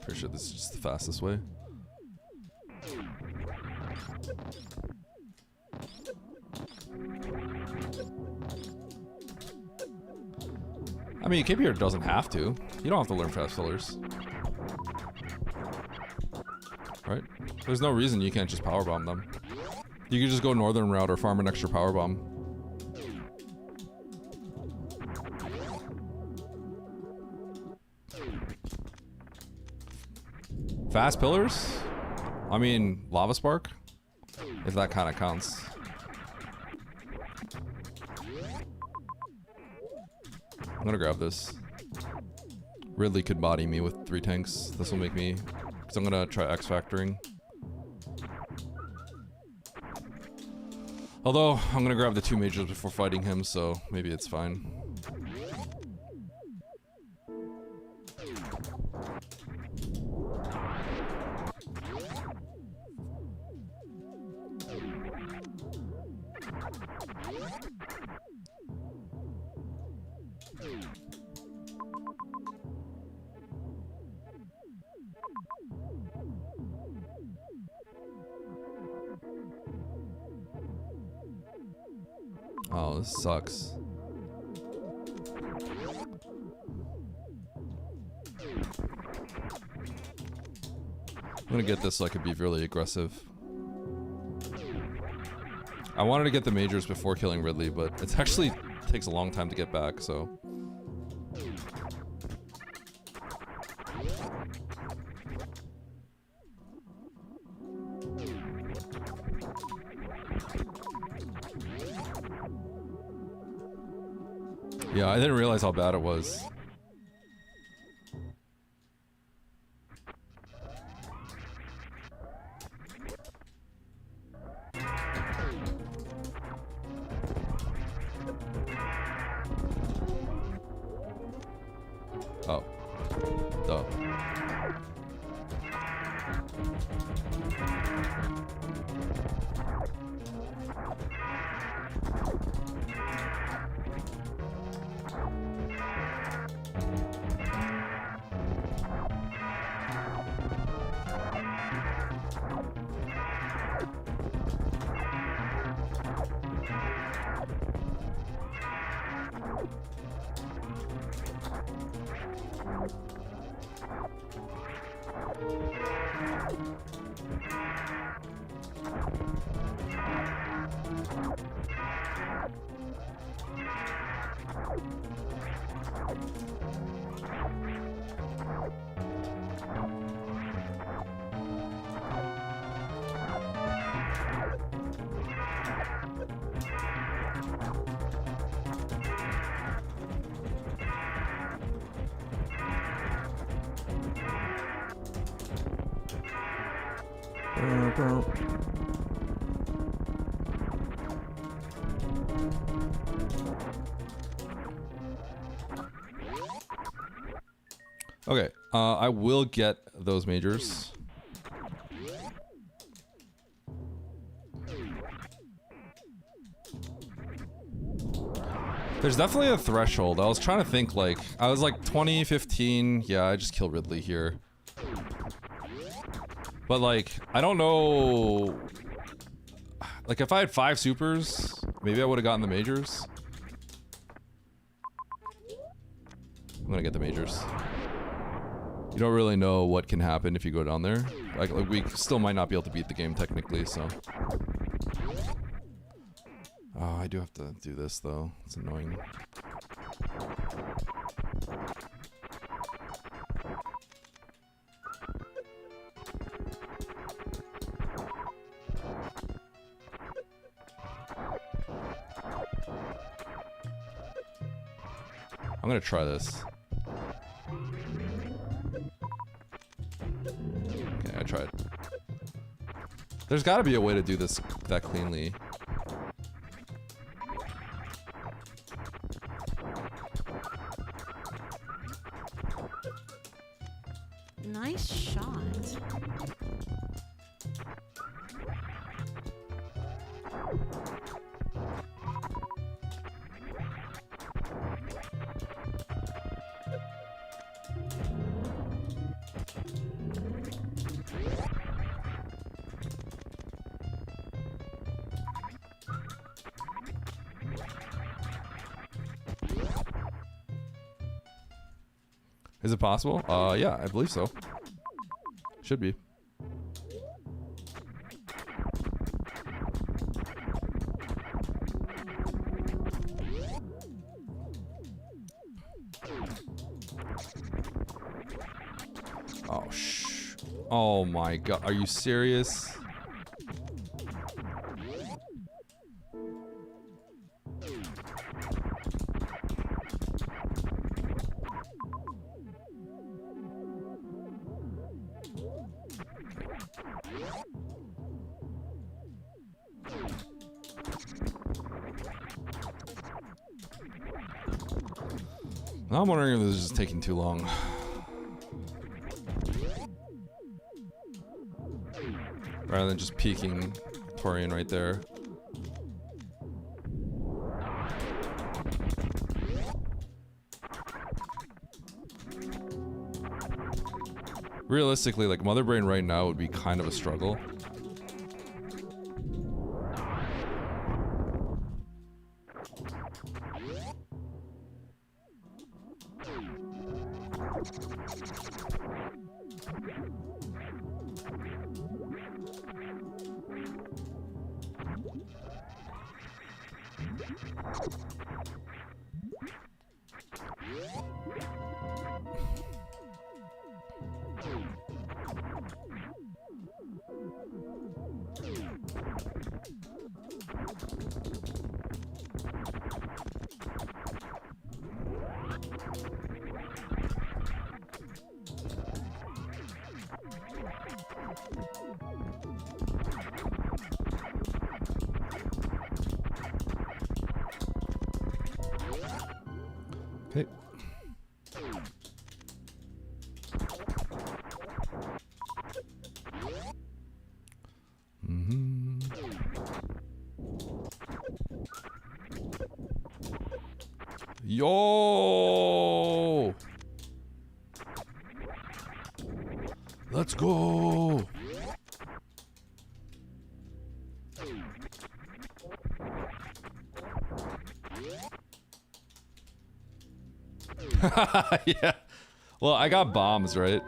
Pretty sure this is just the fastest way. I mean, Cape here doesn't have to. You don't have to learn fast fillers. Right? There's no reason you can't just powerbomb them. You can just go northern route or farm an extra powerbomb. Fast pillars? I mean, lava spark? If that kind of counts. I'm gonna grab this. Ridley could body me with 3 tanks. This will make me... Because I'm gonna try X-Factoring. Although, I'm gonna grab the 2 majors before fighting him, so maybe it's fine. Oh, this sucks. I'm gonna get this so I could be really aggressive. I wanted to get the majors before killing Ridley, but it actually takes a long time to get back, so... Yeah, I didn't realize how bad it was. Oh. Duh. Okay, I will get those majors. There's definitely a threshold. I was trying to think, like, I was like 20, 15. Yeah, I just killed Ridley here. But like, I don't know. Like, if I had 5 supers, maybe I would have gotten the majors. I'm gonna get the majors. You don't really know what can happen if you go down there. Like we still might not be able to beat the game technically, so. Oh, I do have to do this though. It's annoying. I'm gonna try this. Okay, I tried. There's gotta be a way to do this that cleanly. Nice shot. Is it possible? Yeah, I believe so. Should be. Oh, oh my god, are you serious? I'm wondering if this is just taking too long. Rather than just peeking Torian right there. Realistically, like Mother Brain right now would be kind of a struggle. Okay. Yo! Let's go! Yeah. Well, I got bombs, right?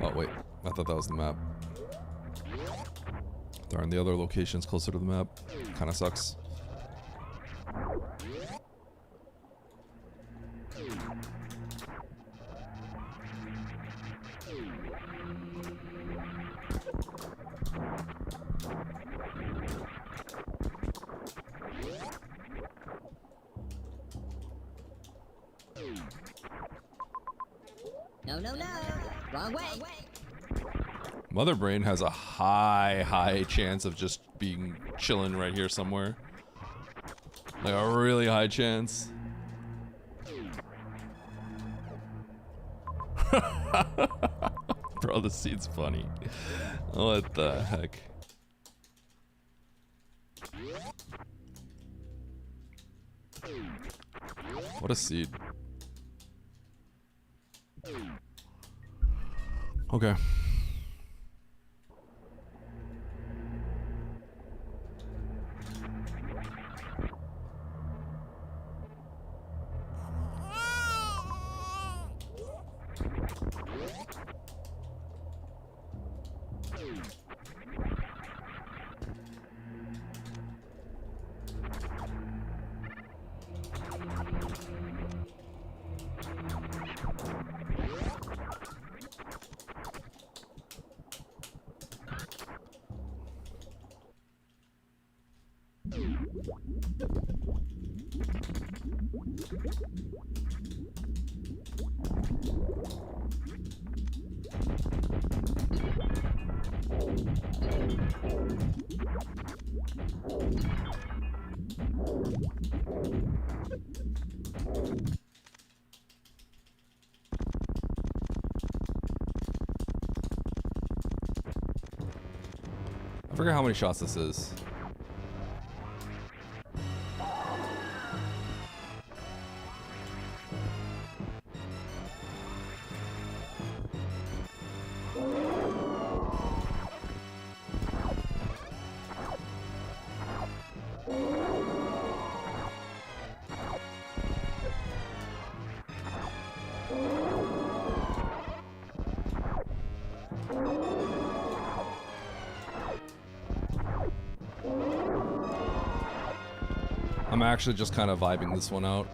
Oh, wait. I thought that was the map. Darn, the other location's closer to the map. Kinda sucks. No, no, no. Wrong way. Mother Brain has a high chance of just being chilling right here somewhere. Like a really high chance. Bro, this scene's funny. What the heck? What a seed. Okay. I forget how many shots this is. I'm actually just kind of vibing this one out.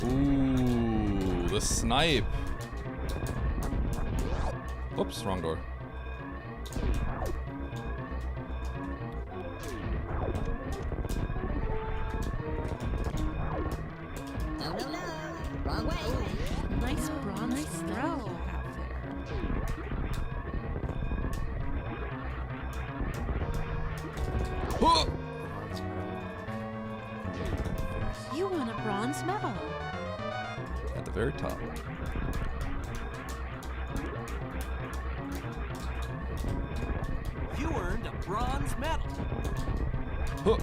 Ooh, the snipe. Oops, wrong door. No, no, no. Wrong way. Nice bronze throw you have there. Oh! You won a bronze medal. At the very top. bronze medal. Huh.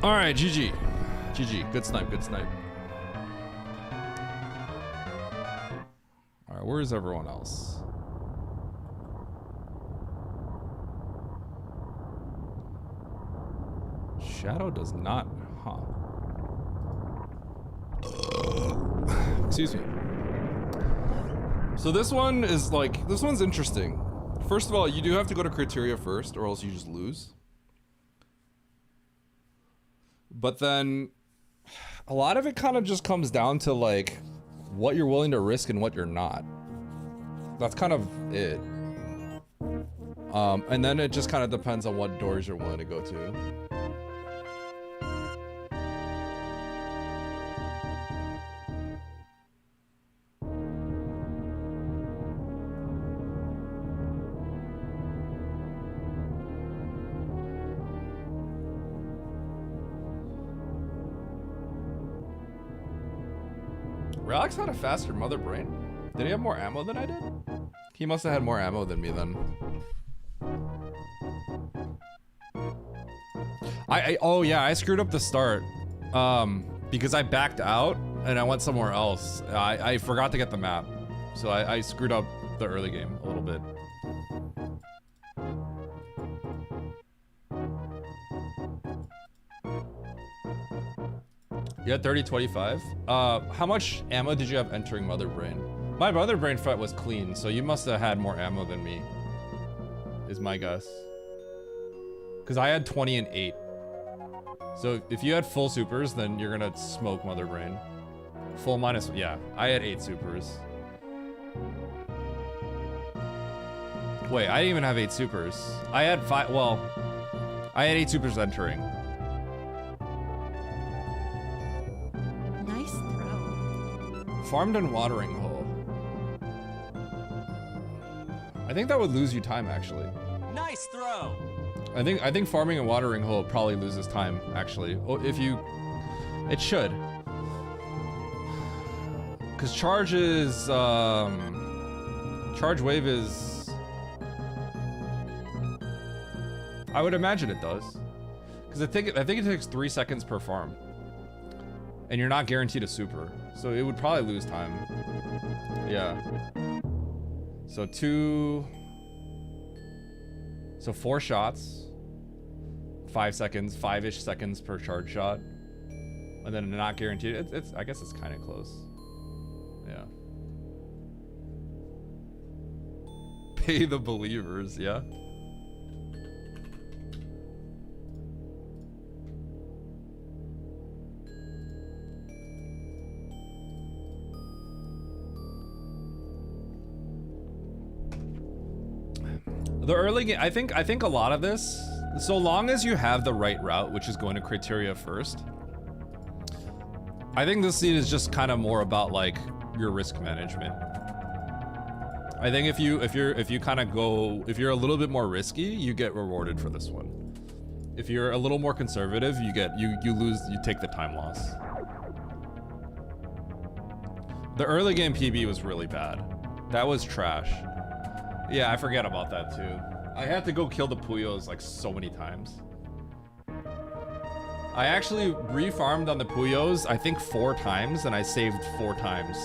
All right, GG. GG. Good snipe, good snipe. All right, where's everyone else? Shadow does not, huh? Excuse me. So this one is like, this one's interesting. First of all, you do have to go to criteria first, or else you just lose. But then, a lot of it kind of just comes down to like, what you're willing to risk and what you're not. That's kind of it. And then it just kind of depends on what doors you're willing to go to. Alex had a faster mother brain. Did he have more ammo than I did? He must have had more ammo than me then. Oh yeah, I screwed up the start. Because I backed out and I went somewhere else. I forgot to get the map. So I screwed up the early game a little bit. You had 30-25? How much ammo did you have entering Mother Brain? My Mother Brain fight was clean, so you must have had more ammo than me. Is my guess. Because I had 20 and 8. So if you had full supers, then you're gonna smoke Mother Brain. Full minus, yeah. I had 8 supers. Wait, I didn't even have 8 supers. I had 5, well, I had 8 supers entering. Nice throw. Farmed and watering hole. I think that would lose you time, actually. Nice throw. I think farming and watering hole probably loses time, actually. Oh, if you... It should. Because charge is... Charge wave is... I would imagine it does. Because I think it takes 3 seconds per farm. And you're not guaranteed a super. So it would probably lose time. Yeah. So 4 shots. 5 seconds, 5-ish seconds per charge shot. And then not guaranteed. It's I guess it's kind of close. Yeah. Pay the believers, yeah. The early game, I think a lot of this, so long as you have the right route, which is going to criteria first, I think this scene is just kind of more about like your risk management. I think if you kind of go, if you're a little bit more risky, you get rewarded for this one. If you're a little more conservative, you take the time loss. The early game PB was really bad. That was trash. Yeah, I forget about that too. I had to go kill the Puyos like so many times. I actually refarmed on the Puyos, I think 4 times, and I saved 4 times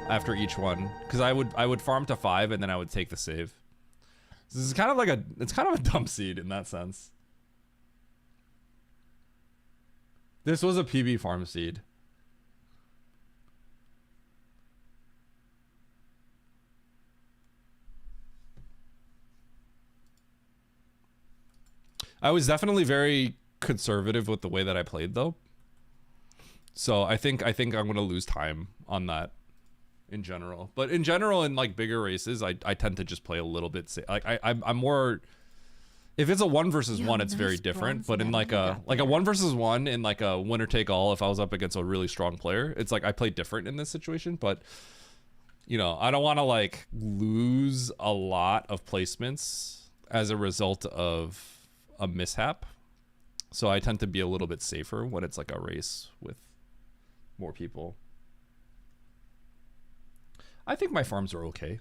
after each one. Because I would farm to 5 and then I would take the save. So this is kind of like it's kind of a dumb seed in that sense. This was a PB farm seed. I was definitely very conservative with the way that I played though. So I think I'm gonna lose time on that in general. But in general, in like bigger races, I tend to just play a little bit I'm more, if it's a 1 versus 1, it's very different. But in like a 1 versus 1 in like a winner take all, if I was up against a really strong player, it's like I play different in this situation. But you know, I don't want to like lose a lot of placements as a result of a mishap. So I tend to be a little bit safer when it's like a race with more people. I think my farms are okay.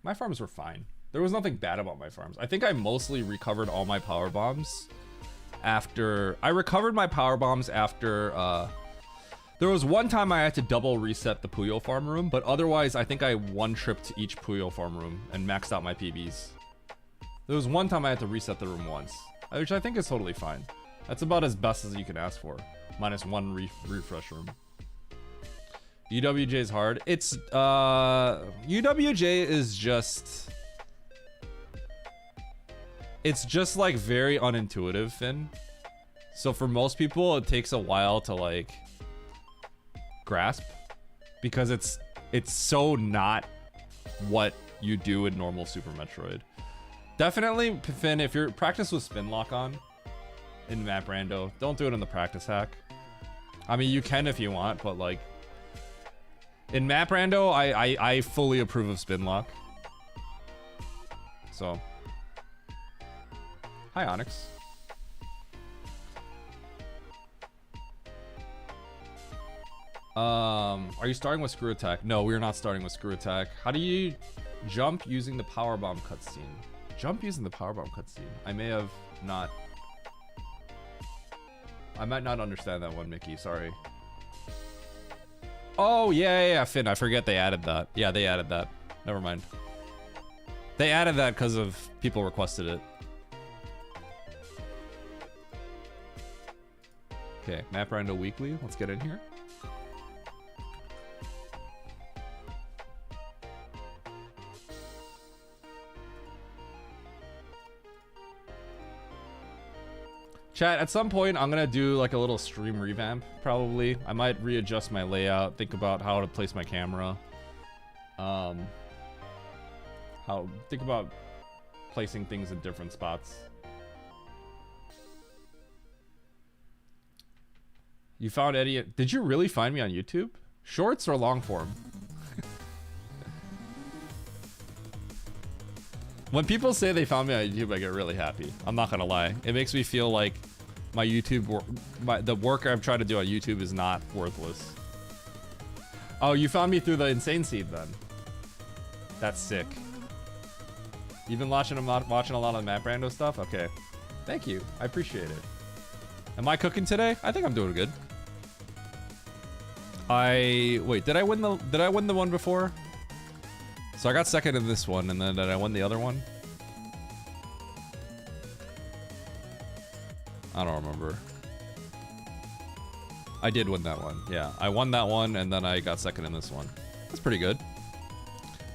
My farms were fine. There was nothing bad about my farms. I think I mostly recovered all my power bombs after... I recovered my power bombs after... there was one time I had to double reset the Puyo farm room, but otherwise I think I one-tripped each Puyo farm room and maxed out my PBs. There was one time I had to reset the room once, which I think is totally fine. That's about as best as you can ask for. Minus one refresh room. UWJ is hard. It's, UWJ is just... It's just like very unintuitive, Finn. So for most people, it takes a while to like grasp because it's so not what you do in normal Super Metroid. Definitely, Finn, if you're practice with spin lock on in map rando, don't do it in the practice hack. I mean, you can if you want, but like in map rando, I fully approve of spin lock. So, hi Onyx. Are you starting with screw attack? No, we're not starting with screw attack. How do you jump using the power bomb cutscene? Jump using the power bomb cutscene. I may have not. I might not understand that one, Mickey. Sorry. Oh yeah, Finn. I forget they added that. Yeah, they added that. Never mind. They added that because of people requested it. Okay, Map Rando Weekly. Let's get in here. Chat, at some point, I'm gonna do like a little stream revamp, probably. I might readjust my layout, think about how to place my camera. Think about placing things in different spots. You found Eddie, did you really find me on YouTube? Shorts or long form? When people say they found me on YouTube, I get really happy. I'm not gonna lie. It makes me feel like my YouTube the work I'm trying to do on YouTube is not worthless. Oh, you found me through the Insane Seed then. That's sick. You've been watching a lot of Map Rando stuff? Okay. Thank you. I appreciate it. Am I cooking today? I think I'm doing good. Wait, did I win the one before? So I got second in this one, and then did I win the other one? I don't remember. I did win that one. Yeah, I won that one, and then I got second in this one. That's pretty good.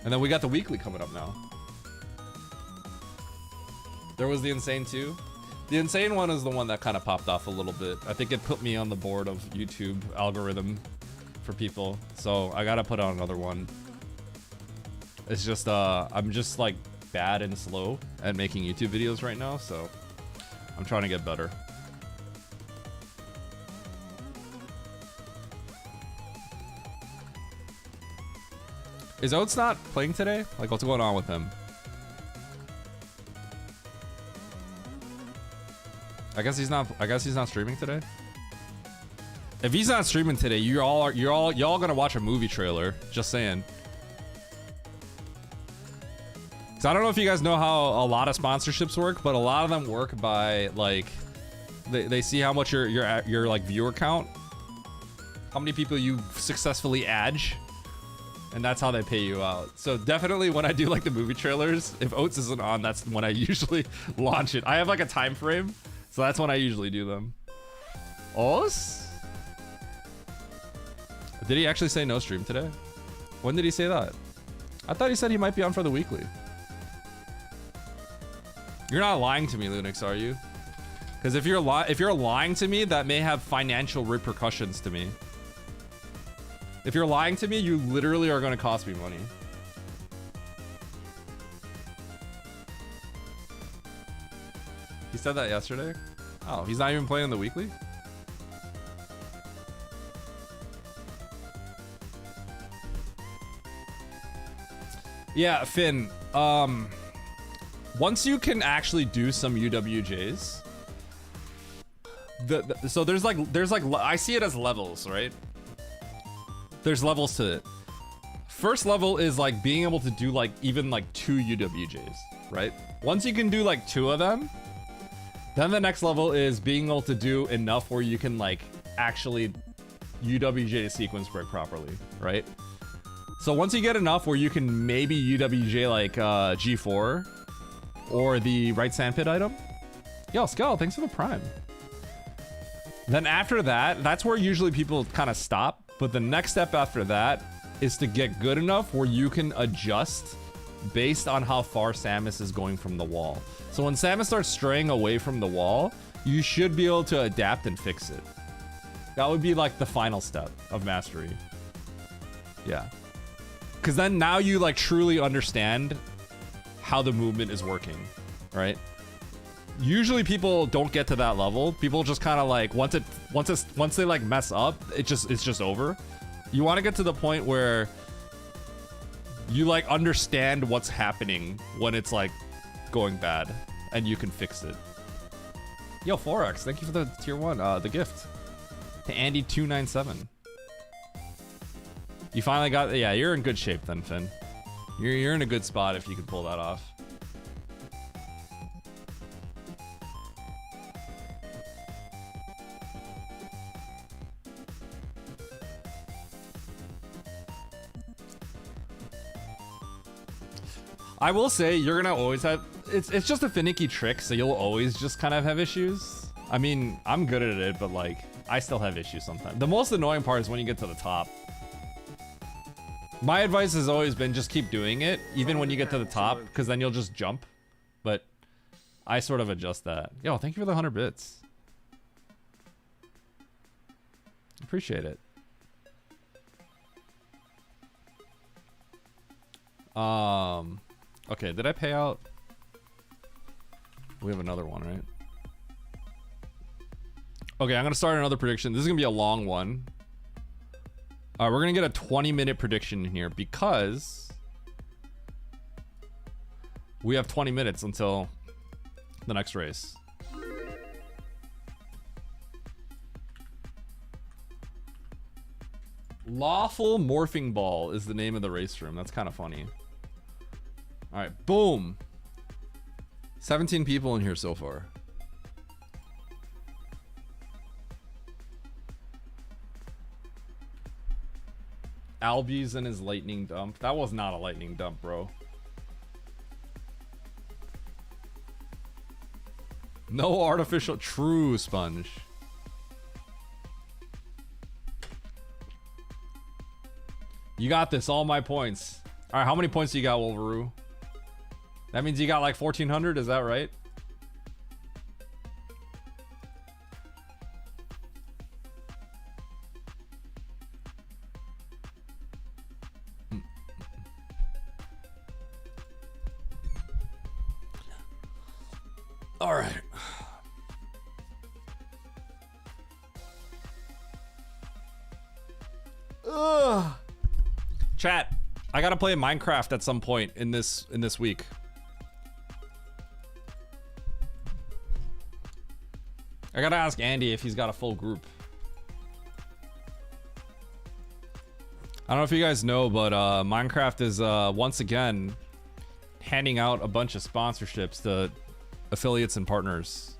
And then we got the weekly coming up now. There was the Insane too. The Insane one is the one that kind of popped off a little bit. I think it put me on the board of YouTube algorithm for people. So I gotta put on another one. It's just, I'm just like bad and slow at making YouTube videos right now, so I'm trying to get better. Is Oates not playing today? Like, what's going on with him? I guess he's not streaming today. If he's not streaming today, y'all gonna watch a movie trailer. Just saying. So I don't know if you guys know how a lot of sponsorships work, but a lot of them work by like they see how much your like viewer count, how many people you successfully add, and that's how they pay you out. So definitely when I do like the movie trailers, if Oates isn't on, that's when I usually launch it. I have like a time frame, so that's when I usually do them. Os? Did he actually say no stream today? When did he say that? I thought he said he might be on for the weekly. You're not lying to me, Lunix, are you? Because if you're lying to me, that may have financial repercussions to me. If you're lying to me, you literally are going to cost me money. He said that yesterday? Oh, he's not even playing the weekly? Yeah, Finn, once you can actually do some UWJs, so there's like I see it as levels, right? There's levels to it. First level is like being able to do like even like 2 UWJs, right? Once you can do like 2 of them, then the next level is being able to do enough where you can like actually UWJ sequence break properly, right? So once you get enough where you can maybe UWJ like G4 or the right sandpit item. Yo, Skull, thanks for the prime. Then after that, that's where usually people kind of stop. But the next step after that is to get good enough where you can adjust based on how far Samus is going from the wall. So when Samus starts straying away from the wall, you should be able to adapt and fix it. That would be like the final step of mastery. Yeah. Because then now you like truly understand how the movement is working, right? Usually people don't get to that level. People just kind of like once they like mess up, it's just over. You want to get to the point where you like understand what's happening when it's like going bad and you can fix it. Yo, Forex, thank you for the tier 1, the gift. To Andy297. You finally got, yeah, you're in good shape then, Finn. You're in a good spot if you can pull that off. I will say you're gonna always have, it's just a finicky trick, so you'll always just kind of have issues. I mean, I'm good at it, but like, I still have issues sometimes. The most annoying part is when you get to the top. My advice has always been just keep doing it, even when you get to the top, because then you'll just jump. But I sort of adjust that. Yo, thank you for the 100 bits. Appreciate it. Okay, did I pay out? We have another one, right? Okay, I'm gonna start another prediction. This is gonna be a long one. We're gonna get a 20-minute prediction in here because we have 20 minutes until the next race. Lawful Morphing Ball is the name of the race room. That's kind of funny. All right, boom. 17 people in here so far. Albies and his lightning dump. That was not a lightning dump, bro. No artificial true sponge. You got this, all my points. All right, how many points do you got, Wolveroo? That means you got like 1,400, is that right? All right. Ugh. Chat, I gotta play Minecraft at some point in this week. I gotta ask Andy if he's got a full group. I don't know if you guys know, but Minecraft is once again handing out a bunch of sponsorships to affiliates and partners.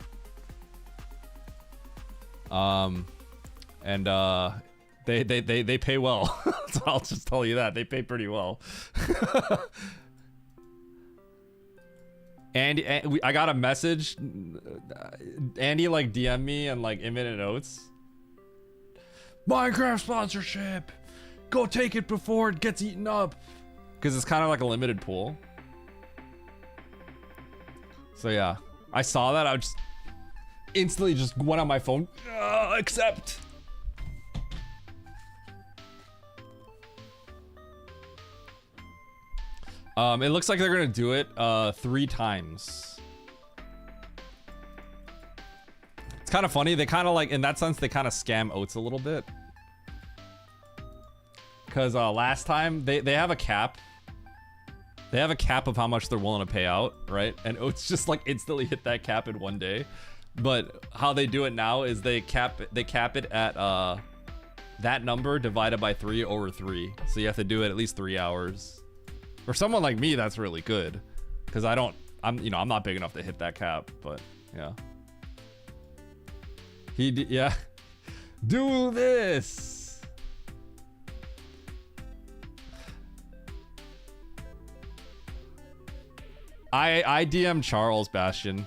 They pay well. So I'll just tell you that they pay pretty well. And I got a message. Andy like DM me and like Imminent Oats. Minecraft sponsorship. Go take it before it gets eaten up. Because it's kind of like a limited pool. So yeah, I saw that. I just instantly just went on my phone. Accept. It looks like they're gonna do it 3 times. It's kind of funny. They kind of like, in that sense, they kind of scam Oats a little bit. Because last time they have a cap They have a cap of how much they're willing to pay out, right? And it's just like instantly hit that cap in one day. But how they do it now is they cap it at that number divided by 3 over 3. So you have to do it at least 3 hours. For someone like me, that's really good, because I'm not big enough to hit that cap. But yeah, yeah, do this. I DM Charles, Bastion,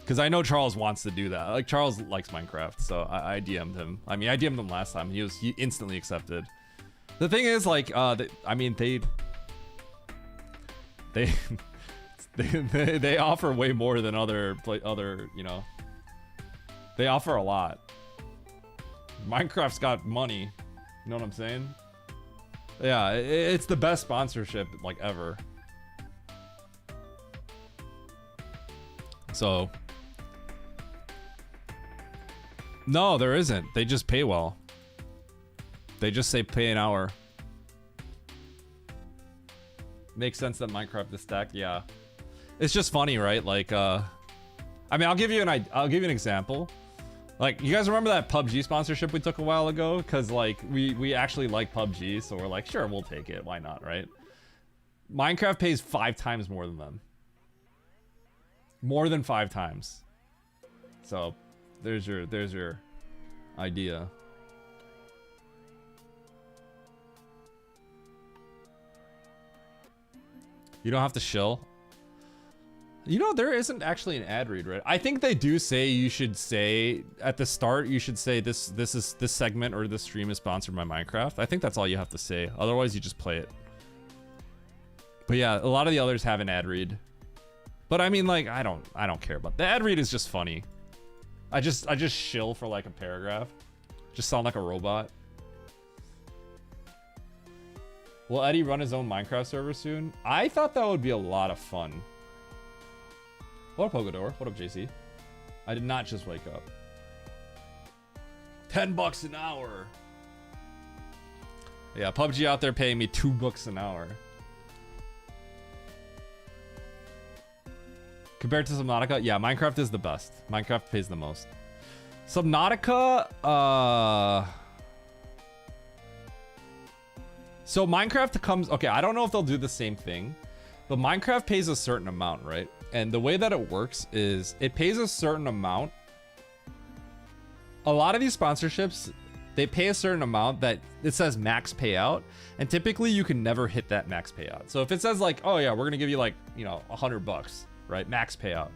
because I know Charles wants to do that. Like, Charles likes Minecraft, so I DM'd him. I mean, I DM'd him last time. He instantly accepted. The thing is, like, they offer way more than other, you know. They offer a lot. Minecraft's got money. You know what I'm saying? Yeah, it's the best sponsorship, like, ever. So, no, there isn't. They just pay well. They just say pay an hour. Makes sense that Minecraft is stacked. Yeah, it's just funny, right? Like, I mean, I'll give you an example. Like, you guys remember that PUBG sponsorship we took a while ago? Because, like, we actually like PUBG, so we're like, sure, we'll take it. Why not, right? Minecraft pays 5 times more than them. More than 5 times. So, there's your idea. You don't have to shill. You know, there isn't actually an ad read, right? I think they do say you should say at the start, you should say this segment or this stream is sponsored by Minecraft. I think that's all you have to say. Otherwise, you just play it. But yeah, a lot of the others have an ad read. But I mean, like, I don't care about the ad read. Is just funny. I just shill for like a paragraph. Just sound like a robot. Will Eddie run his own Minecraft server soon? I thought that would be a lot of fun. What up, Pogodor? What up, JC? I did not just wake up. $10 an hour. Yeah, PUBG out there paying me $2 an hour. Compared to Subnautica, yeah, Minecraft is the best. Minecraft pays the most. Subnautica, so Minecraft comes, okay, I don't know if they'll do the same thing, but Minecraft pays a certain amount, right? And the way that it works is it pays a certain amount. A lot of these sponsorships, they pay a certain amount that it says max payout, and typically you can never hit that max payout. So if it says like, oh yeah, we're gonna give you like, you know, $100, right? Max payout.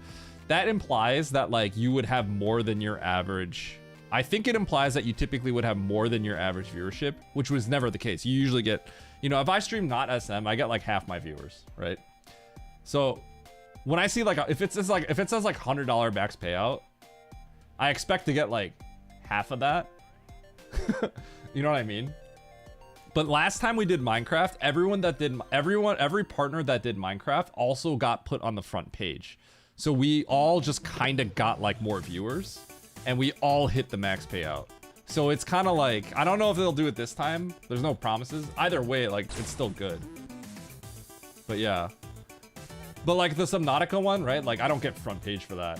That implies that like you would have more than your average. I think it implies that you typically would have more than your average viewership, which was never the case. You usually get, you know, if I stream not SM, I get like half my viewers, right? So when I see like, if it says like $100 max payout, I expect to get like half of that. You know what I mean? But last time we did Minecraft, every partner that did Minecraft also got put on the front page. So we all just kind of got like more viewers, and we all hit the max payout. So it's kind of like, I don't know if they'll do it this time. There's no promises. Either way, like, it's still good. But yeah. But like the Subnautica one, right? Like, I don't get front page for that.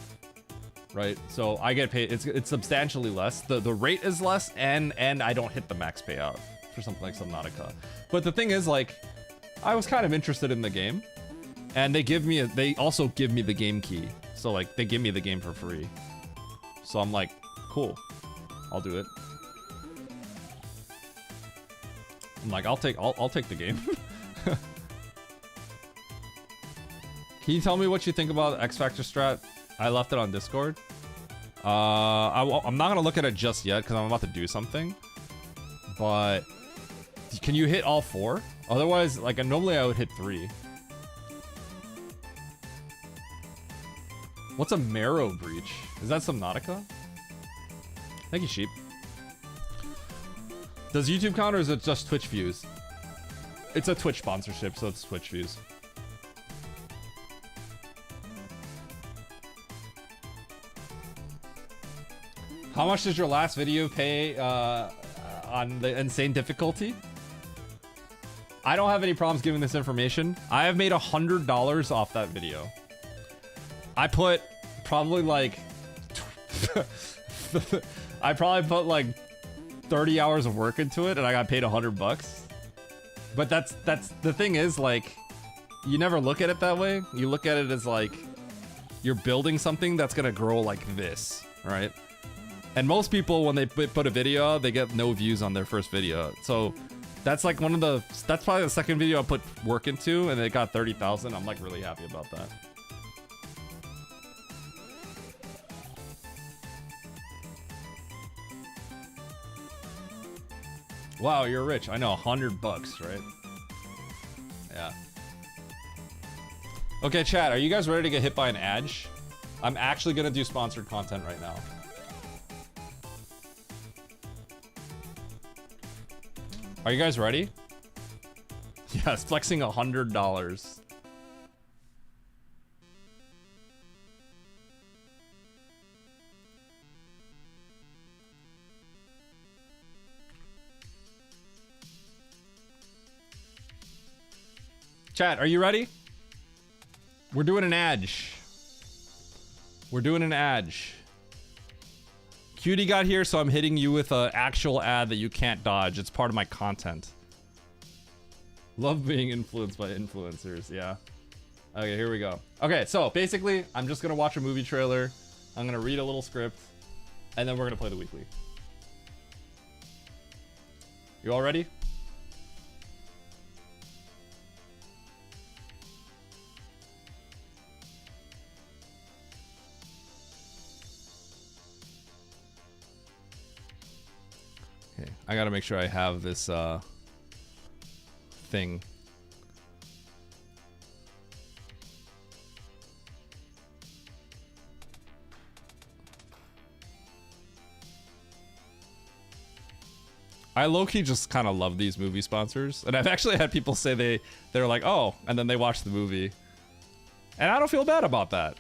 Right? So I get paid, it's substantially less. The rate is less, and I don't hit the max payout for something like Subnautica. But the thing is, like, I was kind of interested in the game, and they also give me the game key. So like, they give me the game for free. So I'm like, cool, I'll do it. I'm like, I'll take the game. Can you tell me what you think about X Factor strat? I left it on Discord. I'm not gonna look at it just yet because I'm about to do something. But can you hit all 4? Otherwise, like, normally I would hit 3. What's a marrow breach? Is that Subnautica? Thank you, Sheep. Does YouTube count, or is it just Twitch views? It's a Twitch sponsorship, so it's Twitch views. How much does your last video pay on the insane difficulty? I don't have any problems giving this information. I have made $100 off that video. I put probably like I probably put like 30 hours of work into it and I got paid $100. But that's the thing is, like, you never look at it that way. You look at it as like you're building something that's gonna grow like this, right? And most people, when they put a video out, they get no views on their first video. So that's like that's probably the second video I put work into, and it got 30,000. I'm like really happy about that. Wow, you're rich. I know, $100, right? Yeah. Okay, chat, are you guys ready to get hit by an ad? I'm actually gonna do sponsored content right now. Are you guys ready? Yes, flexing $100. Chat, are you ready? We're doing an ad. We're doing an ad. Cutie got here, so I'm hitting you with an actual ad that you can't dodge. It's part of my content. Love being influenced by influencers, yeah. Okay, here we go. Okay, so basically, I'm just gonna watch a movie trailer. I'm gonna read a little script, and then we're gonna play the weekly. You all ready? Okay, I gotta make sure I have this thing. I low-key just kind of love these movie sponsors, and I've actually had people say they're like, oh, and then they watch the movie, and I don't feel bad about that.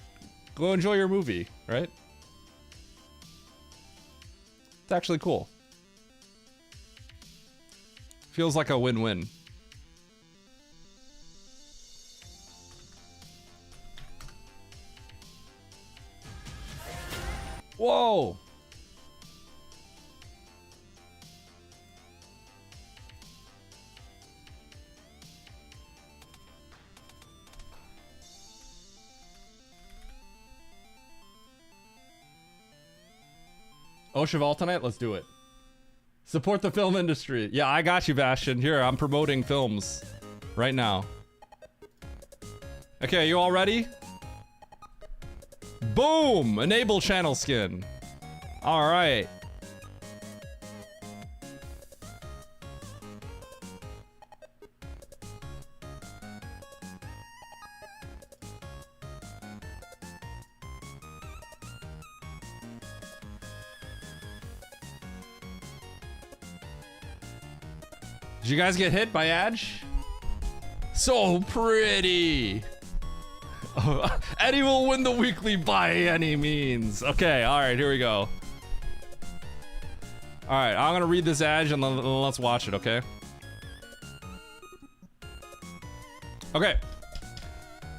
Go enjoy your movie, right? It's actually cool. Feels like a win-win. Whoa! Oh, Cheval tonight? Let's do it. Support the film industry. Yeah, I got you, Bastion. Here, I'm promoting films right now. Okay, you all ready? Boom! Enable channel skin. All right. Did you guys get hit by Adge? So pretty. Eddie will win the weekly by any means. Okay, all right, here we go. All right, I'm gonna read this Adge and then let's watch it, okay? Okay.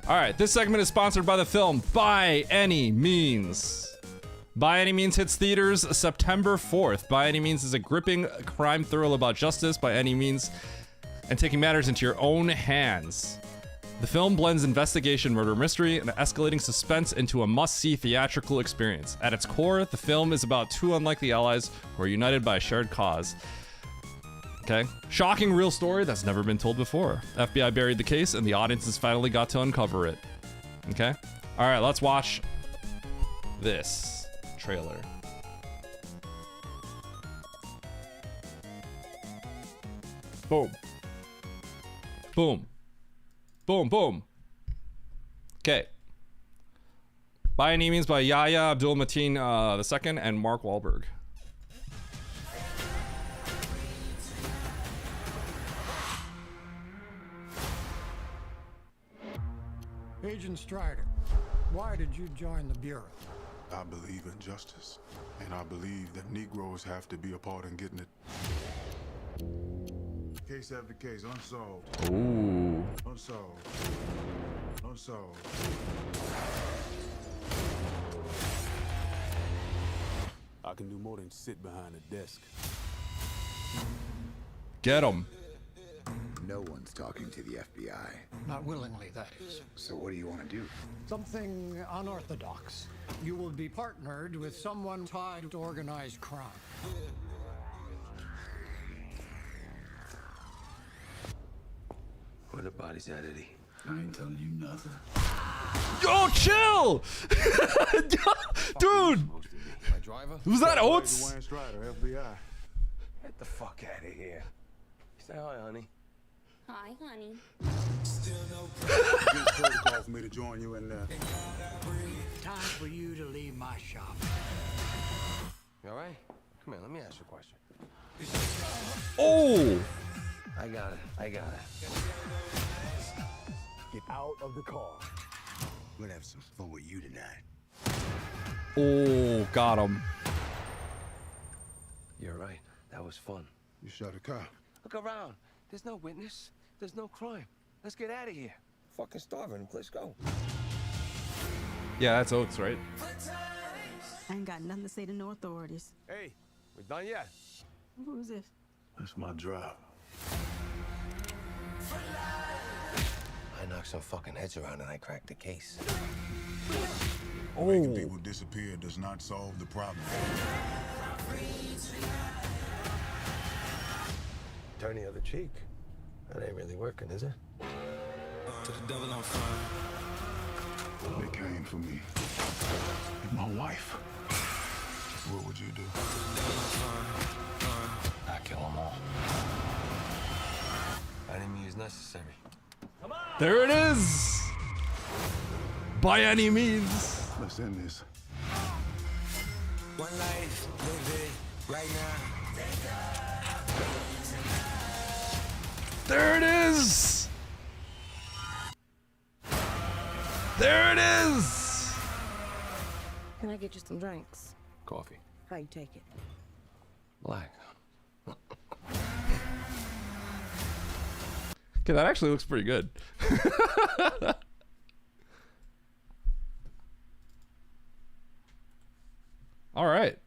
All right, this segment is sponsored by the film By Any Means. By Any Means hits theaters September 4th. By Any Means is a gripping crime thrill about justice by any means and taking matters into your own hands. The film blends investigation, murder, mystery, and escalating suspense into a must-see theatrical experience. At its core, the film is about two unlikely allies who are united by a shared cause. Okay. Shocking real story that's never been told before. FBI buried the case and the audiences finally got to uncover it. Okay. All right, let's watch this trailer. Boom. Boom. Boom, boom. Okay. By Any Means by Yahya Abdul-Mateen II and Mark Wahlberg. Agent Strider, why did you join the Bureau? I believe in justice, and I believe that Negroes have to be a part in getting it. Case after case, unsolved. Ooh. Unsolved. Unsolved. I can do more than sit behind a desk. Get him. No one's talking to the FBI. Not willingly, that is. So what do you want to do? Something unorthodox. You will be partnered with someone tied to organized crime. Where the body's at, Eddie? I ain't telling you nothing. Yo, chill! Dude! My driver? Was that Oates? Wayne Strider, FBI. Get the fuck out of here. Say hi, honey. Hi, honey. Good protocol for me to join you in there. Time for you to leave my shop. You all right? Come here, let me ask you a question. Oh! I got it. Get out of the car. We'll have some fun with you tonight. Oh, got him. You're right. That was fun. You shot a cop. Look around. There's no witness. There's no crime. Let's get out of here. Fucking starving. Let's go. Yeah, that's Oates, right? I ain't got nothing to say to no authorities. Hey, we done yet? Who's this? That's my drive. I knocked some fucking heads around and I cracked the case. Making people disappear does not solve the problem. Turn the other cheek. That ain't really working, is it? To the devil I'm fine. They came for me. And my wife. What would you do? I kill them all. By any means necessary. There it is! By any means. Let's end this. One life, live it right now. There it is! There it is! Can I get you some drinks? Coffee. How you take it? Black. Okay, that actually looks pretty good. All right,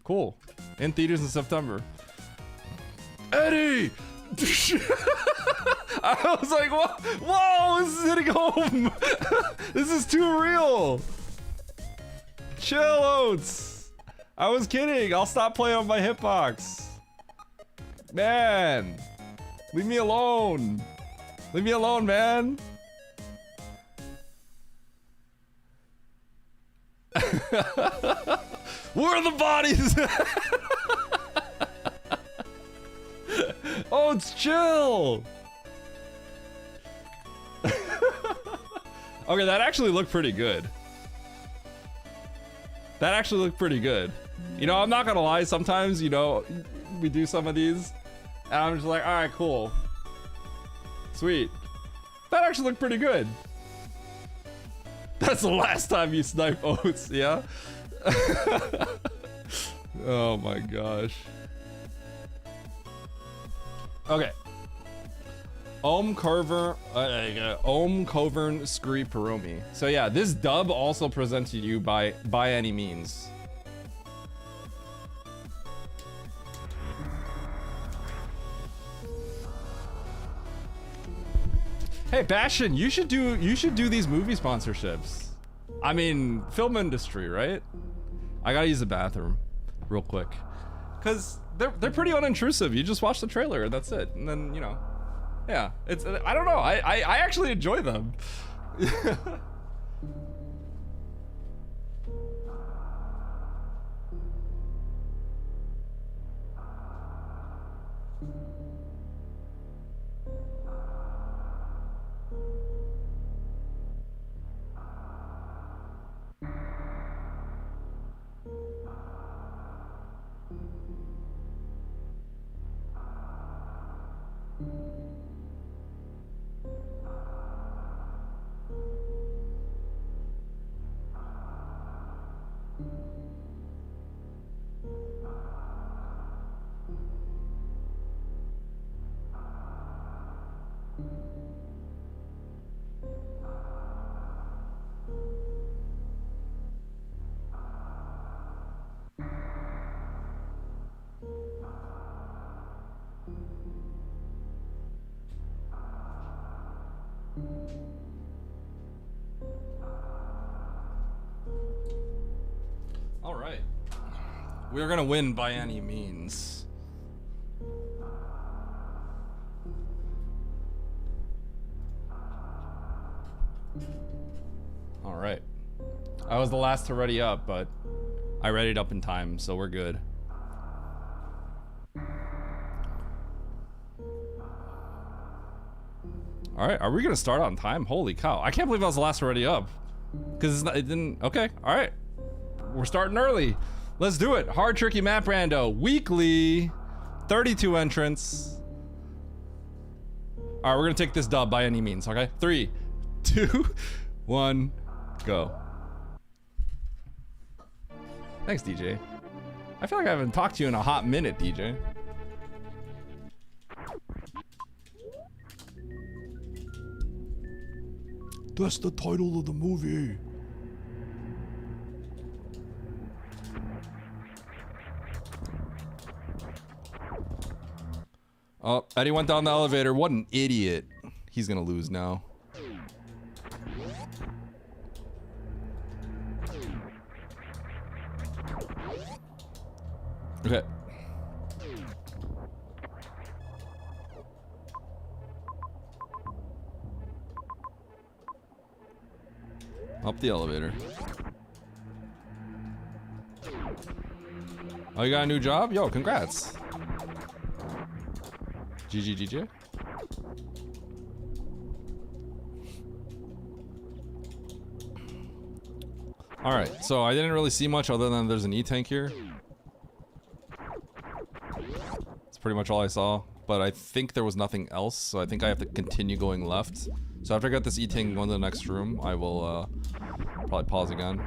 cool. In theaters in September. Eddie! I was like, whoa, this is hitting home. This is too real. Chill, Oates. I was kidding. I'll stop playing on my hitbox. Man, leave me alone. Leave me alone, man. Where are the bodies? Oh, it's chill. Okay, that actually looked pretty good. That actually looked pretty good. You know, I'm not gonna lie, sometimes, you know, we do some of these, and I'm just like, alright, cool. Sweet. That actually looked pretty good. That's the last time you snipe Oates, yeah? Oh my gosh. Okay. Om Covern Scree Peromi. So yeah, this dub also presented to you by any means. Hey Bastion, you should do these movie sponsorships. I mean, film industry, right? I gotta use the bathroom real quick. Cause they're pretty unintrusive. You just watch the trailer and that's it. And then, you know, yeah, it's, I don't know. I actually enjoy them. All right. We're gonna win by any means. All right. I was the last to ready up, but I readied up in time, so we're good. All right, are we gonna start on time? Holy cow! I can't believe I was the last to ready up, because it didn't. Okay, all right, we're starting early. Let's do it. Hard tricky map rando weekly, 32 entrants. All right, we're gonna take this dub by any means. Okay, 3, 2, 1, go. Thanks, DJ. I feel like I haven't talked to you in a hot minute, DJ. That's the title of the movie. Oh, Eddie went down the elevator. What an idiot. He's gonna lose now. Okay. Up the elevator. Oh, you got a new job? Yo, congrats. GG. Alright, so I didn't really see much other than there's an E-tank here. That's pretty much all I saw. But I think there was nothing else, so I think I have to continue going left. So after I got this E-tank going to the next room, I will probably pause again.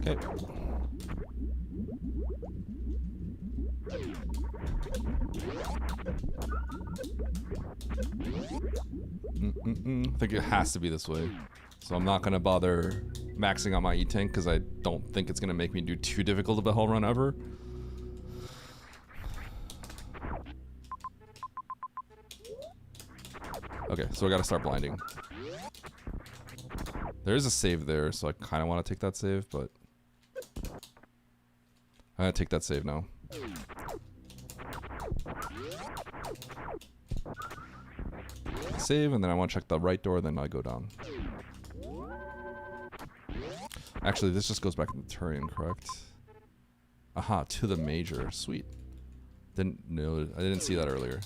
Okay. I think it has to be this way. So I'm not gonna bother maxing out my E-tank because I don't think it's gonna make me do too difficult of a hell run ever. Okay, so I gotta start blinding. There is a save there, so I kind of want to take that save, but I'm gonna take that save now. Save, and then I want to check the right door, then I go down. Actually, this just goes back to the Turian, correct? Aha, to the major. Sweet. Didn't know. I didn't see that earlier.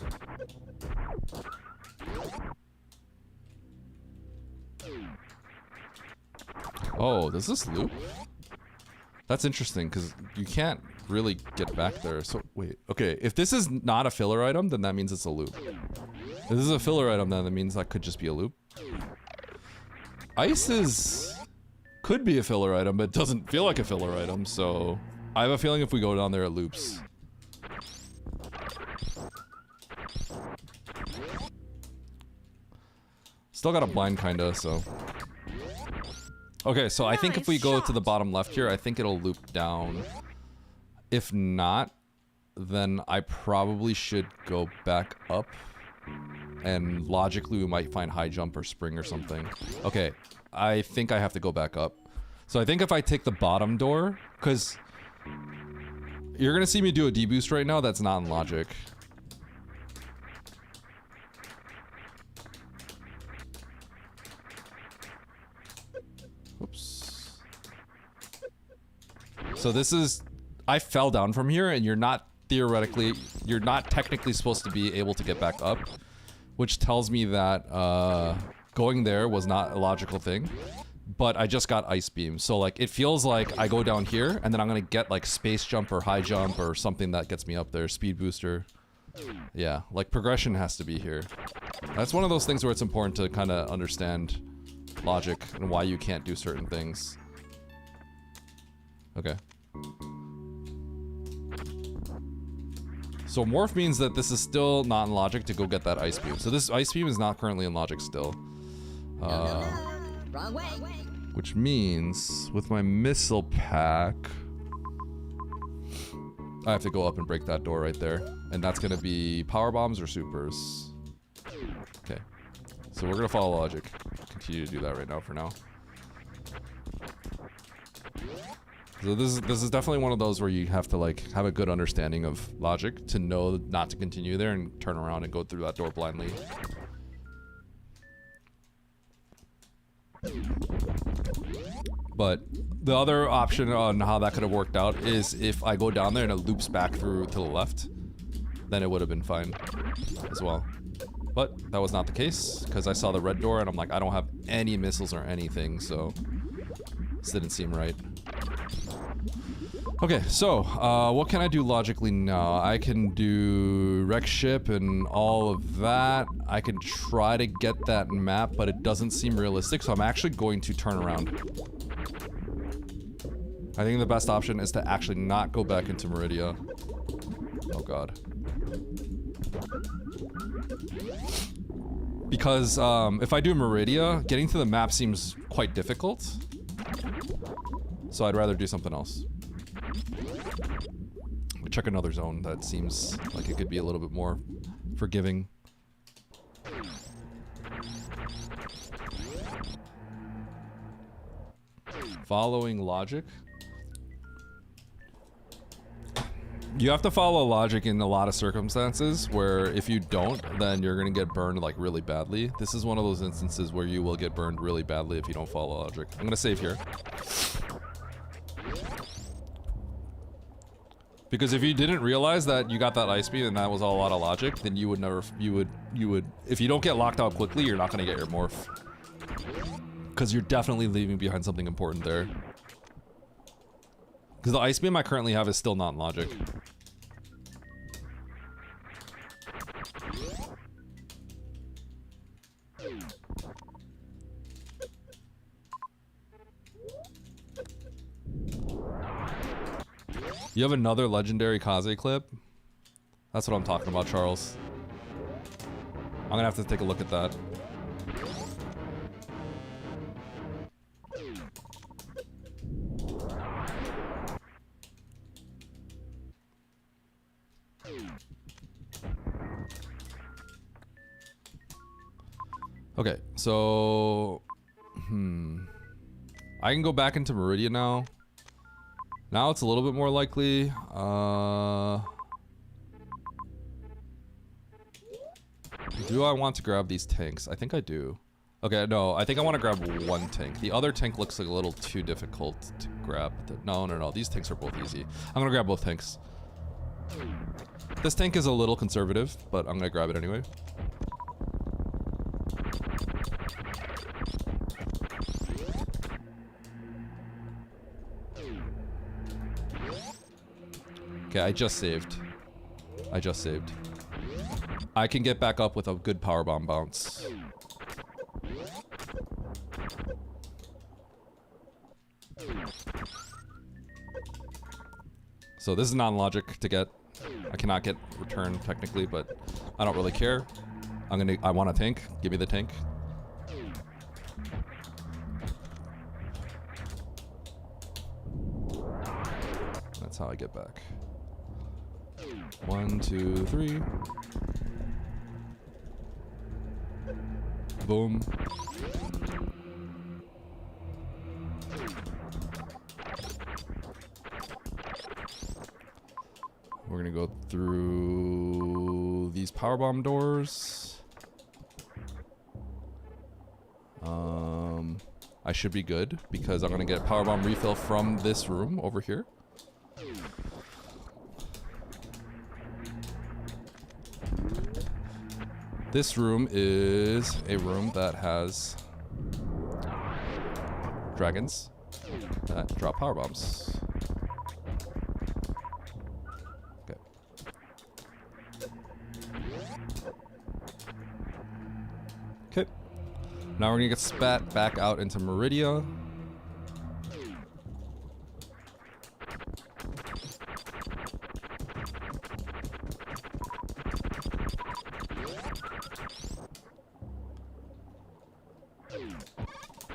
Oh, does this loop? That's interesting, because you can't really get back there. So, wait. Okay, if this is not a filler item, then that means it's a loop. If this is a filler item, then that means that could just be a loop. Ice could be a filler item, but it doesn't feel like a filler item, so I have a feeling if we go down there, it loops. Still got a blind, kinda, so. Okay, so I think if we go to the bottom left here, I think it'll loop down. If not, then I probably should go back up. And logically, we might find high jump or spring or something. Okay, I think I have to go back up. So I think if I take the bottom door, because you're gonna see me do a deboost right now, that's not in logic. Oops. So this is, I fell down from here, and you're not technically supposed to be able to get back up, which tells me that going there was not a logical thing. But I just got ice beam, so like it feels like I go down here, and then I'm gonna get like space jump or high jump or something that gets me up there, speed booster. Yeah, like progression has to be here. That's one of those things where it's important to kind of understand logic and why you can't do certain things. Okay. So morph means that this is still not in logic to go get that ice beam. So this ice beam is not currently in logic still. Wrong way. Which means with my missile pack, I have to go up and break that door right there. And that's gonna be power bombs or supers. Okay. So we're gonna follow logic. Continue to do that right now for now. So this is definitely one of those where you have to like have a good understanding of logic to know not to continue there and turn around and go through that door blindly. But the other option on how that could have worked out is if I go down there and it loops back through to the left, then it would have been fine as well. But that was not the case because I saw the red door and I'm like, I don't have any missiles or anything, so this didn't seem right. Okay, so what can I do logically now? I can do wreck ship and all of that. I can try to get that map, but it doesn't seem realistic, so I'm actually going to turn around. I think the best option is to actually not go back into Meridia. Oh god. Because if I do Meridia, getting to the map seems quite difficult. So I'd rather do something else. Check another zone that seems like it could be a little bit more forgiving. Following logic. You have to follow logic in a lot of circumstances where if you don't, then you're gonna get burned like really badly. This is one of those instances where you will get burned really badly if you don't follow logic. I'm gonna save here. Because if you didn't realize that you got that ice beam and that was all a lot of logic, then you would never, you would, if you don't get locked out quickly, you're not gonna get your morph. Because you're definitely leaving behind something important there. Because the ice beam I currently have is still not in logic. You have another legendary Kaze clip? That's what I'm talking about, Charles. I'm gonna have to take a look at that. Okay, so... I can go back into Meridia now. Now it's a little bit more likely. Do I want to grab these tanks? I think I do. Okay, no, I think I want to grab one tank. The other tank looks like a little too difficult to grab. No, these tanks are both easy. I'm gonna grab both tanks. This tank is a little conservative, but I'm gonna grab it anyway. Okay, I just saved. I can get back up with a good power bomb bounce. So this is non-logic to get. I cannot get return technically, but I don't really care. I want a tank. Give me the tank. That's how I get back. 1, 2, 3. Boom. We're gonna go through these powerbomb doors. I should be good because I'm gonna get a powerbomb refill from this room over here. This room is a room that has dragons that drop power bombs. Okay. Okay. Now we're gonna get spat back out into Meridia.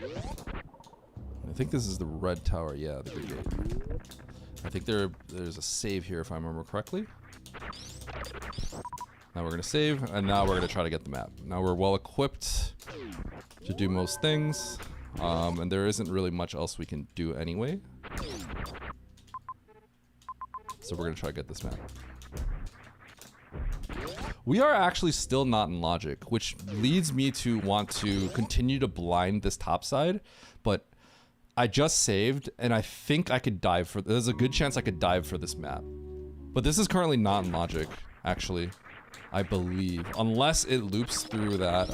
I think this is the red tower. Yeah, the good gate. I think there's a save here if I remember correctly. Now we're gonna save, and now we're gonna try to get the map. Now we're well equipped to do most things, and there isn't really much else we can do anyway. So we're gonna try to get this map. We are actually still not in logic, which leads me to want to continue to blind this top side, but I just saved, and I think I could dive for, there's a good chance I could dive for this map. But this is currently not in logic, actually. I believe. Unless it loops through that,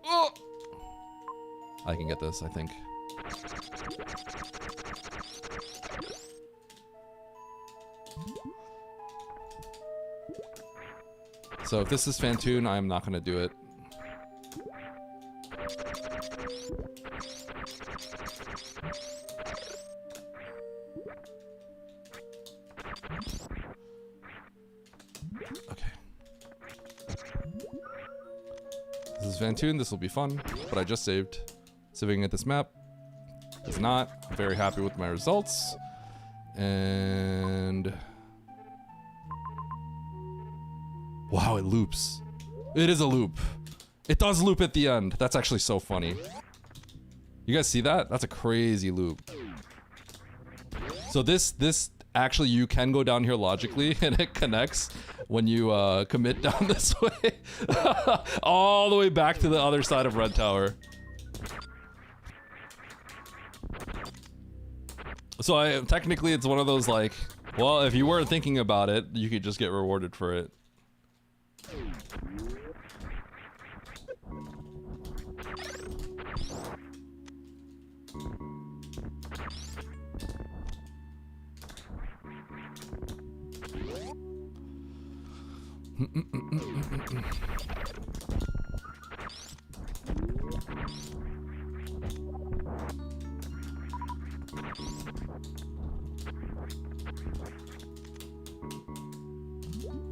Oh! I can get this, I think. So if this is Fantoon, I'm not gonna do it. Okay. This is Fantoon, this will be fun, but I just saved. Saving at this map is not. I'm very happy with my results. And wow, it loops. It is a loop. It does loop at the end. That's actually so funny. You guys see that? That's a crazy loop. So this actually, you can go down here logically, and it connects when you commit down this way. All the way back to the other side of Red Tower. So technically it's one of those like, well, if you weren't thinking about it, you could just get rewarded for it.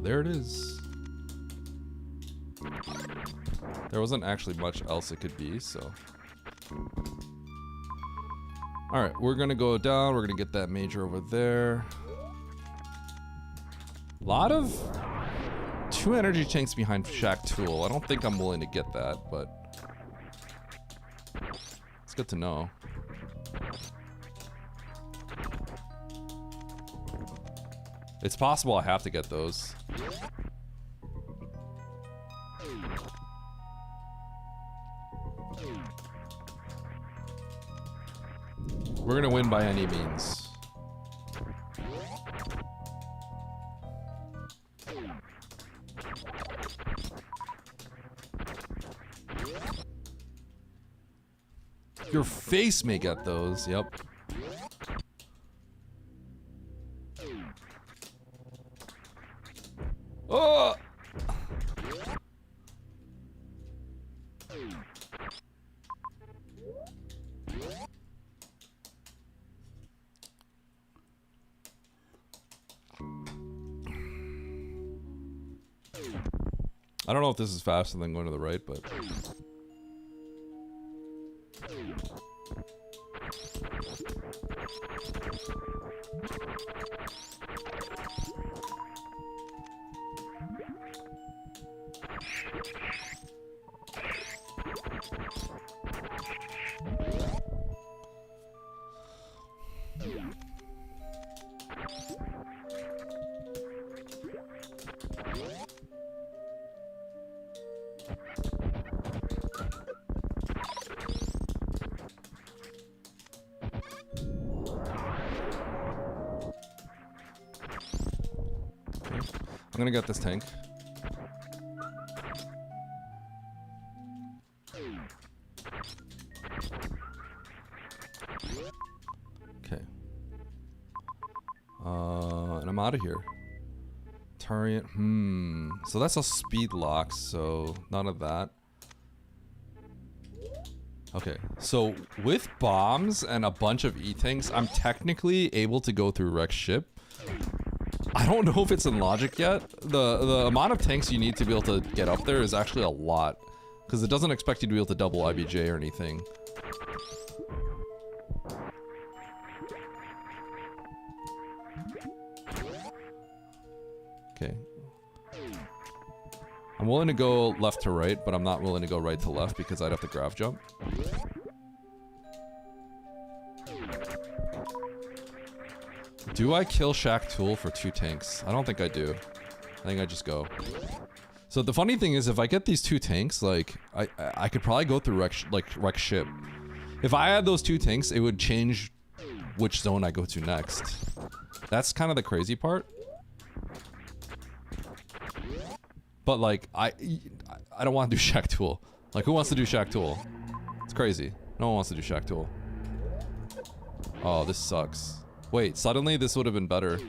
There it is. There wasn't actually much else it could be, so. Alright, we're gonna go down, we're gonna get that major over there. Lot of 2 energy tanks behind Shack Tool. I don't think I'm willing to get that, but it's good to know. It's possible I have to get those. We're gonna win by any means. Your face may get those, yep. Oh! I don't know if this is faster than going to the right, but I'm gonna get this tank. Okay. And I'm out of here. Tarian, so that's a speed lock, so none of that. Okay, so with bombs and a bunch of E-tanks, I'm technically able to go through Rex ship. I don't know if it's in logic yet. The amount of tanks you need to be able to get up there is actually a lot. Because it doesn't expect you to be able to double IBJ or anything. Okay. I'm willing to go left to right, but I'm not willing to go right to left because I'd have to graph jump. Do I kill Shaq Tool for 2 tanks? I don't think I do. I think I just go. So the funny thing is, if I get these 2 tanks, like, I could probably go through wreck ship. If I had those 2 tanks, it would change which zone I go to next. That's kind of the crazy part. But like, I don't want to do Shaq Tool. Like, who wants to do Shaq Tool? It's crazy. No one wants to do Shaq Tool. Oh, this sucks. Wait, suddenly this would have been better.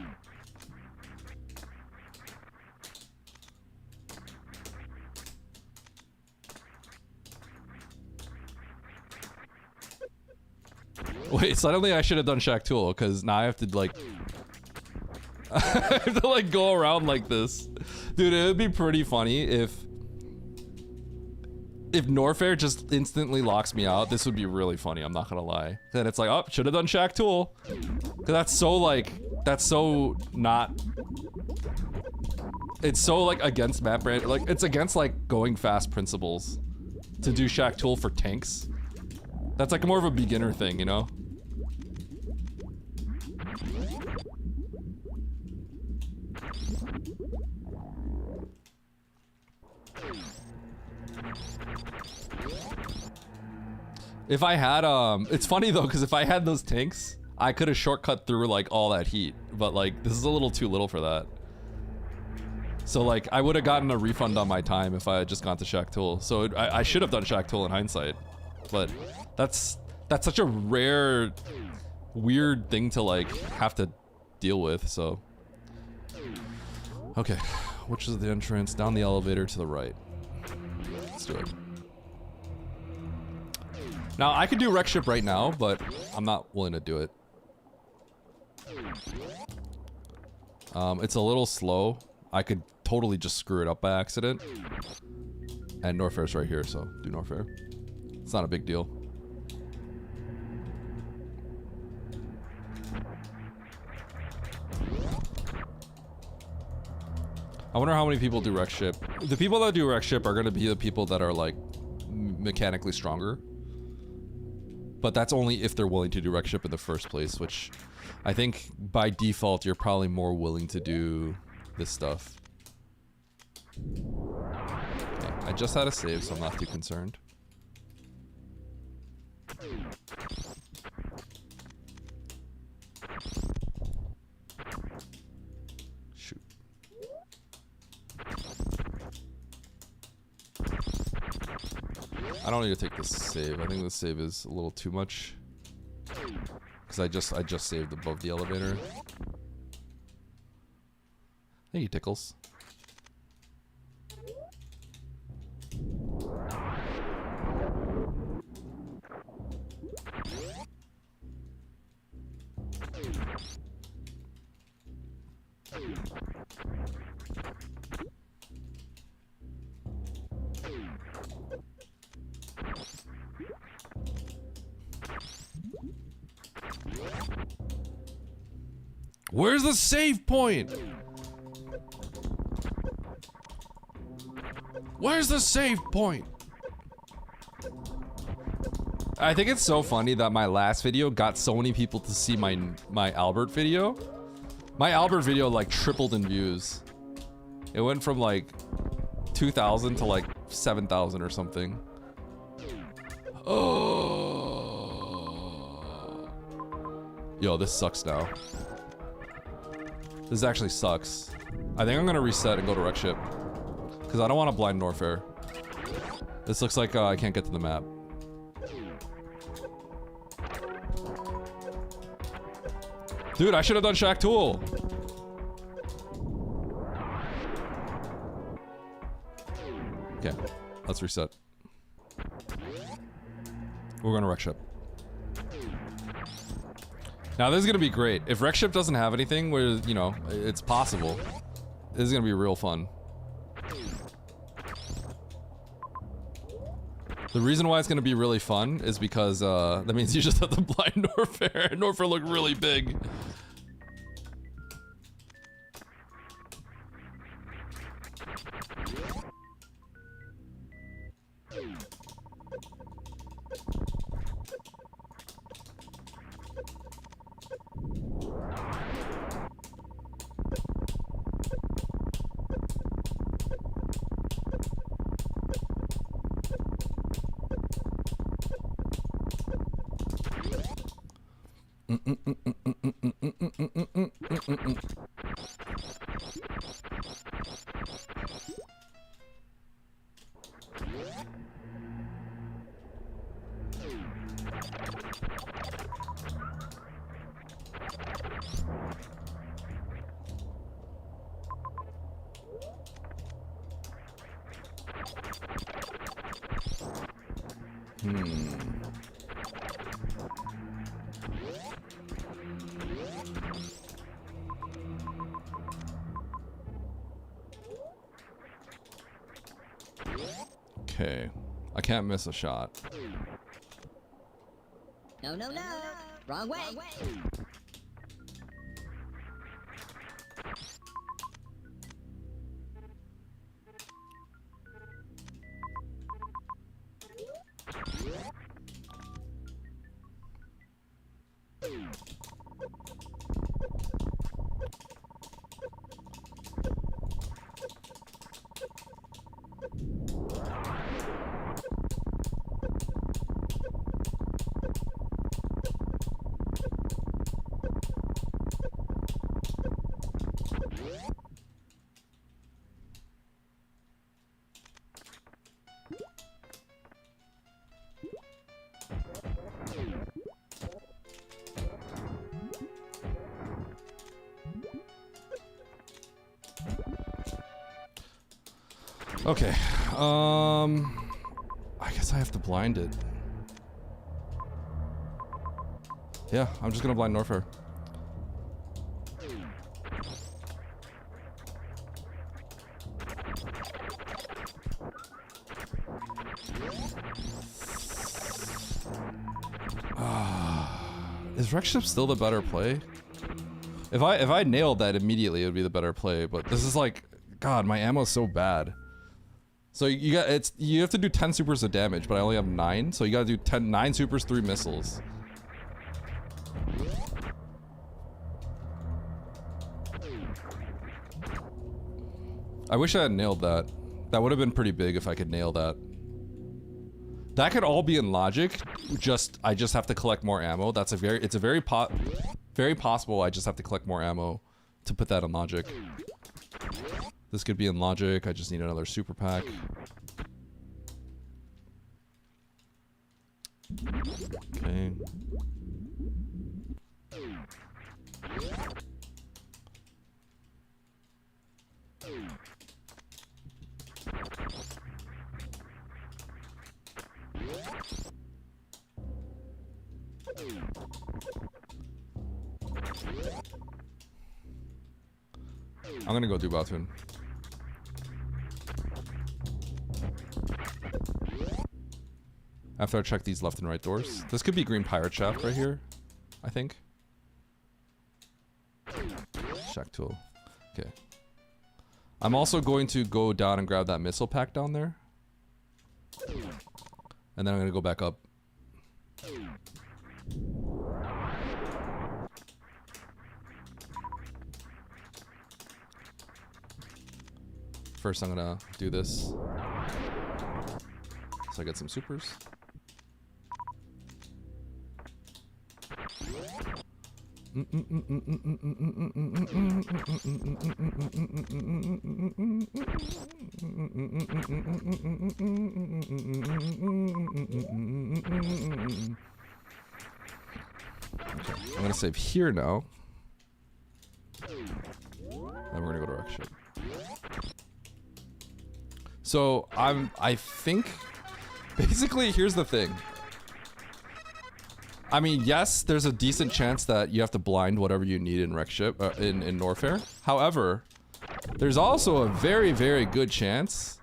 Wait, suddenly I should have done Shaq Tool, because now I have to, like... I have to, like, go around like this. Dude, it would be pretty funny if Norfair just instantly locks me out. This would be really funny, I'm not gonna lie. Then it's like, oh, should have done Shaq Tool. Because that's so, like... That's so not... It's so, like, against map brand. Like, it's against, like, going fast principles to do Shaq Tool for tanks. That's, like, more of a beginner thing, you know? If I had, it's funny though, because if I had those tanks, I could have shortcut through, like, all that heat. But, like, this is a little too little for that. So, like, I would have gotten a refund on my time if I had just gone to Shaq Tool. So, I should have done Shaq Tool in hindsight. But that's such a rare, weird thing to, like, have to deal with, so. Okay, which is the entrance? Down the elevator to the right. Let's do it. Now, I could do wreck ship right now, but I'm not willing to do it. It's a little slow. I could totally just screw it up by accident. And Norfair's right here, so do Norfair. It's not a big deal. I wonder how many people do wreck ship. The people that do wreck ship are going to be the people that are, like, mechanically stronger. But that's only if they're willing to do wreck ship in the first place, which I think by default you're probably more willing to do this stuff. Okay, I just had a save, so I'm not too concerned. Shoot. I don't need to take this save. I think this save is a little too much. Because I just saved above the elevator. Thank you, Tickles. Where's the save point? Where's the save point? I think it's so funny that my last video got so many people to see my Albert video. My Albert video like tripled in views. It went from like 2,000 to like 7,000 or something. Oh. Yo, this sucks now. This actually sucks. I think I'm gonna reset and go to wreck ship. Because I don't want to blind Norfair. This looks like I can't get to the map. Dude, I should have done Shaq Tool. Okay, let's reset. We're gonna wreck ship. Now this is gonna be great. If Wreck Ship doesn't have anything where, you know, it's possible, this is gonna be real fun. The reason why it's gonna be really fun is because that means you just have to blind Norfair, and Norfair look really big. Okay, I can't miss a shot. No, no, no. Wrong way. Okay, I guess I have to blind it. Yeah, I'm just gonna blind Norfair. Is Wreck Ship still the better play? If I nailed that immediately, it would be the better play. But this is like, God, my ammo's so bad. So you have to do 10 supers of damage, but I only have 9, so you gotta do 9 supers, 3 missiles. I wish I had nailed that. That would have been pretty big if I could nail that. That could all be in logic. I just have to collect more ammo. It's very possible I just have to collect more ammo to put that in logic. This could be in logic. I just need another super pack. Okay. I'm gonna go do Batun. After I check these left and right doors. This could be green pirate shaft right here, I think. Shack tool. Okay. I'm also going to go down and grab that missile pack down there. And then I'm gonna go back up. First, I'm gonna do this. So I get some supers. I'm gonna save here now. Then we're gonna go to Wreck Ship. So I think, basically, here's the thing. I mean, yes, there's a decent chance that you have to blind whatever you need in in Norfair. However, there's also a very, very good chance.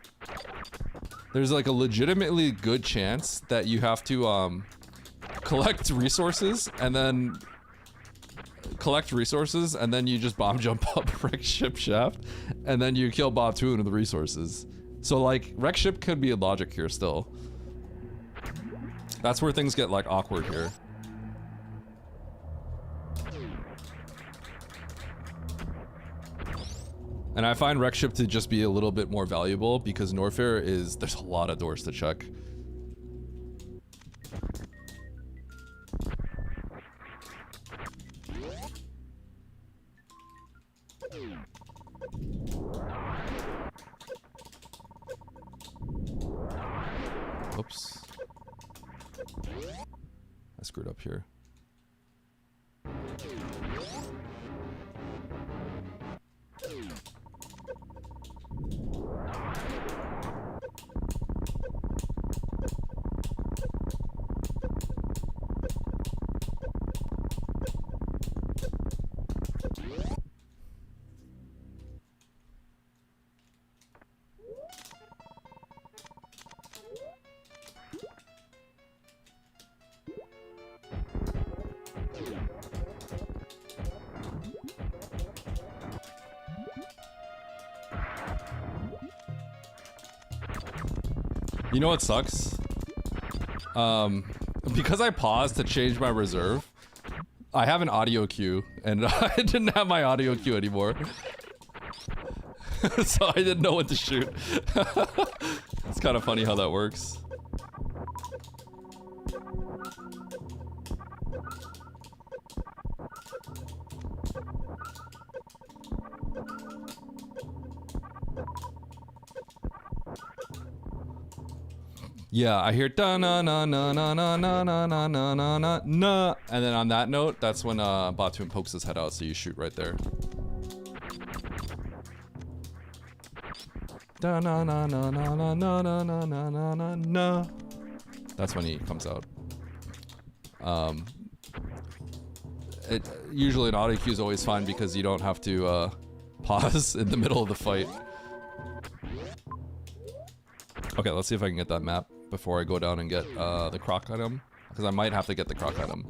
There's like a legitimately good chance that you have to collect resources and then you just bomb jump up wreck ship shaft and then you kill Batoon with the resources. So like wreck ship could be a logic here still. That's where things get like awkward here. And I find wreck ship to just be a little bit more valuable because Norfair is, there's a lot of doors to check. Oops. I screwed up here. You know what sucks? Because I paused to change my reserve, I have an audio cue, and I didn't have my audio cue anymore. So I didn't know what to shoot. It's kind of funny how that works. Yeah, I hear da na na na na na na na na na na na na, and then on that note, that's when Batoon pokes his head out, so you shoot right there. Da na na na na na na na na na na na na. That's when he comes out. Usually an audio cue is always fine because you don't have to pause in the middle of the fight. Okay, let's see if I can get that map before I go down and get the croc item, because I might have to get the croc item.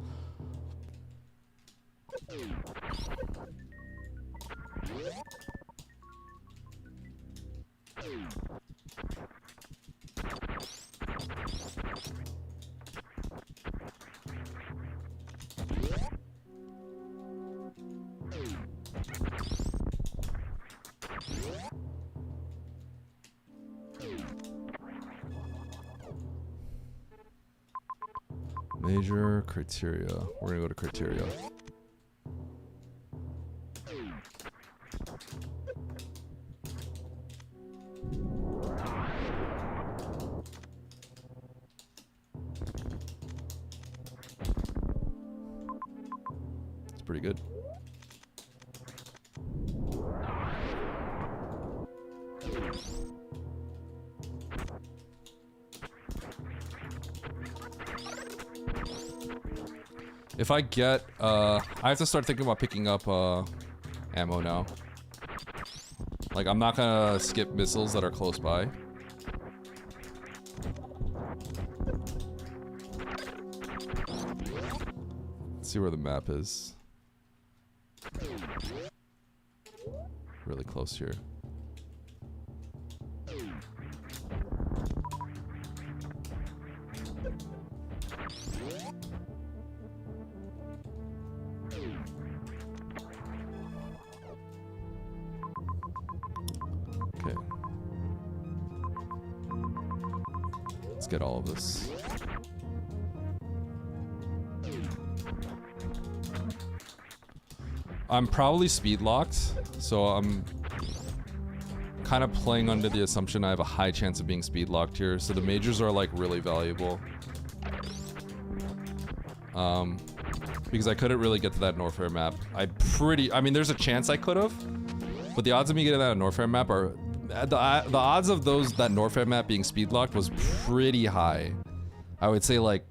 Major criteria. We're gonna go to criteria. It's pretty good. If I get, I have to start thinking about picking up, ammo now. Like, I'm not gonna skip missiles that are close by. Let's see where the map is. Really close here. Okay. Let's get all of this. I'm probably speed locked, so I'm kind of playing under the assumption I have a high chance of being speed locked here, so the majors are like really valuable. Because I couldn't really get to that Norfair map. I mean, there's a chance I could have, but the odds of me getting that Norfair map are, the odds of that Norfair map being speed locked was pretty high. I would say like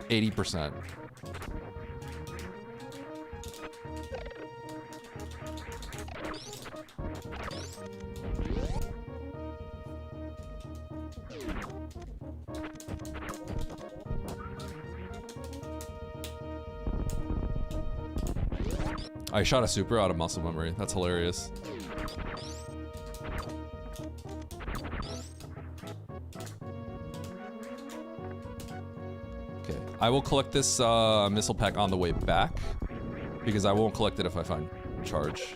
80%. I shot a super out of muscle memory. That's hilarious. Okay, I will collect this missile pack on the way back because I won't collect it if I find charge.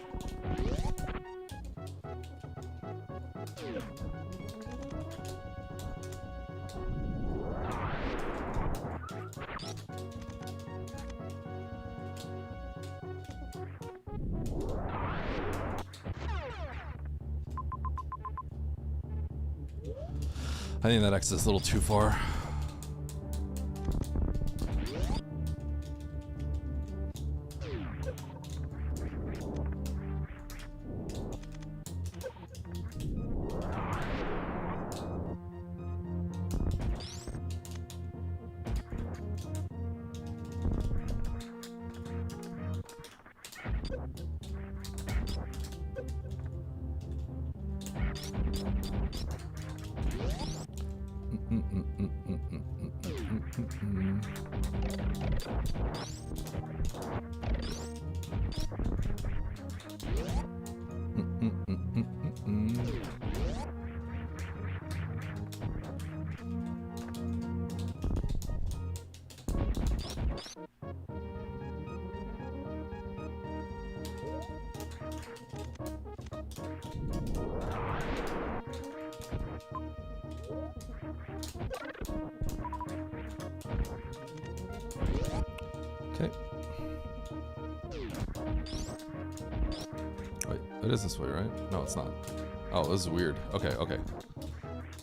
I think that exit's a little too far. Okay. Wait, it is this way, right? No, it's not. Oh, this is weird. Okay, okay.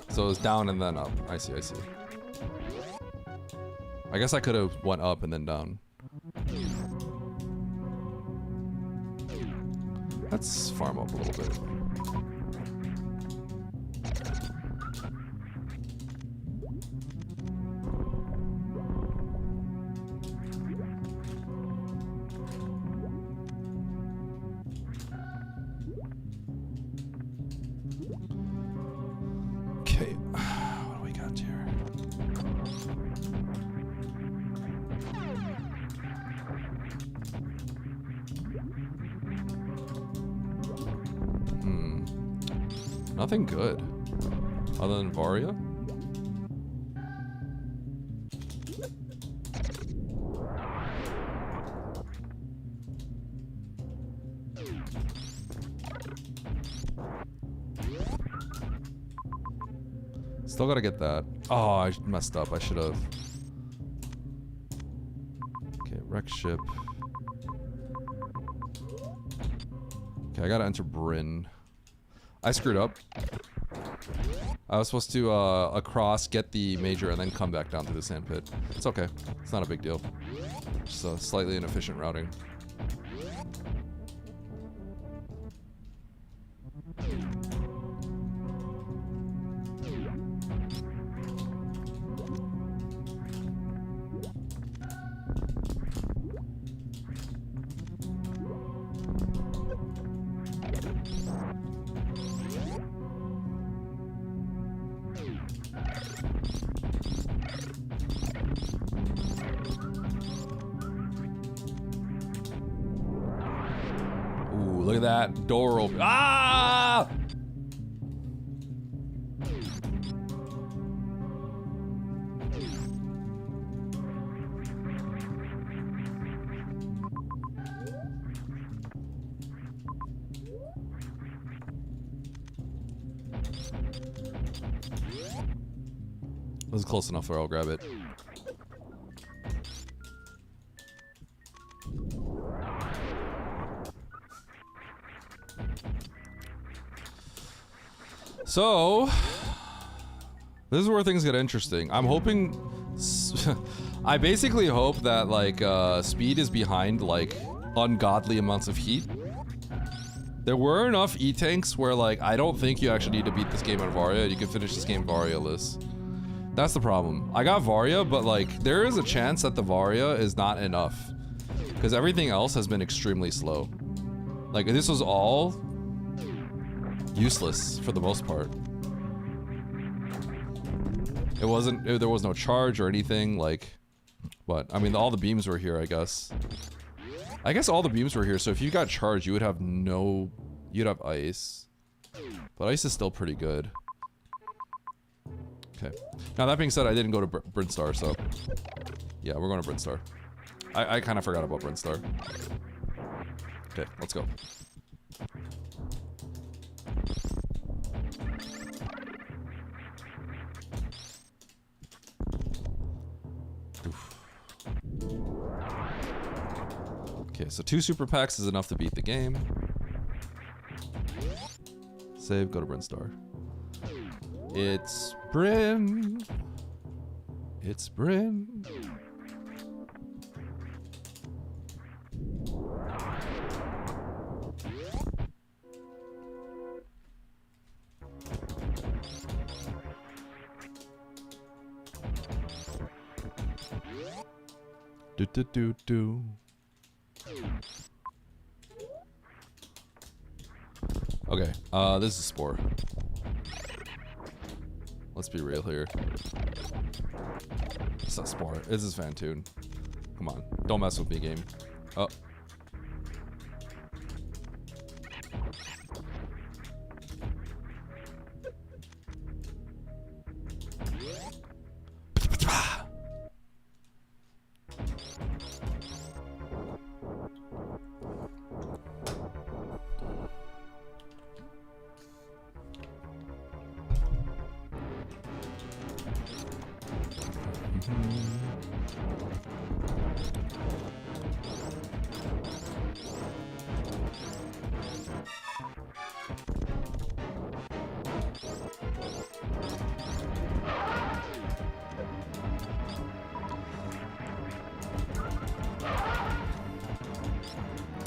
So it's down and then up. I see, I see. I guess I could have went up and then down. Let's farm up a little bit. Okay, what do we got here? Nothing good. Other than Varia? Still gotta get that. Oh, I messed up. I should have. Okay, wreck ship. Okay, I gotta enter Bryn. I screwed up. I was supposed to across, get the major, and then come back down to the sand pit. It's okay. It's not a big deal. Just a slightly inefficient routing. Look at that door open. Ah! This is close enough where I'll grab it. So, this is where things get interesting. I'm hoping, I basically hope that like speed is behind like ungodly amounts of heat. There were enough E-tanks where like I don't think you actually need to beat this game on Varia. You can finish this game Varia-less. That's the problem. I got Varia, but like there is a chance that the Varia is not enough because everything else has been extremely slow. Like this was all useless for the most part. It wasn't, there was no charge or anything, like, but, I mean, all the beams were here, I guess. I guess all the beams were here, so if you got charged, you would have no, you'd have ice. But ice is still pretty good. Okay. Now, that being said, I didn't go to Brinstar, so. Yeah, we're going to Brinstar. I kind of forgot about Brinstar. Okay, let's go. Oof. Okay, so 2 super packs is enough to beat the game. Save, go to Brinstar. It's Bryn. It's Bryn. Do do do do. Okay, this is Spore. Let's be real here. It's not Spore. This is Fantoon. Come on, don't mess with me, game. Oh.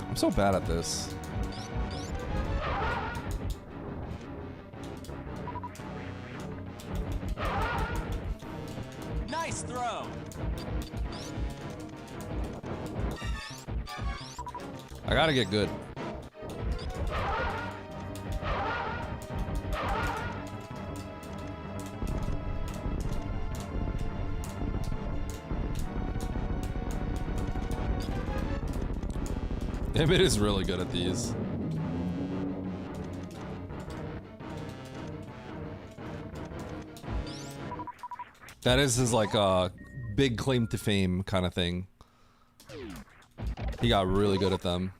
I'm so bad at this. Nice throw. I gotta get good. It is really good at these. That is his like big claim to fame kind of thing. He got really good at them.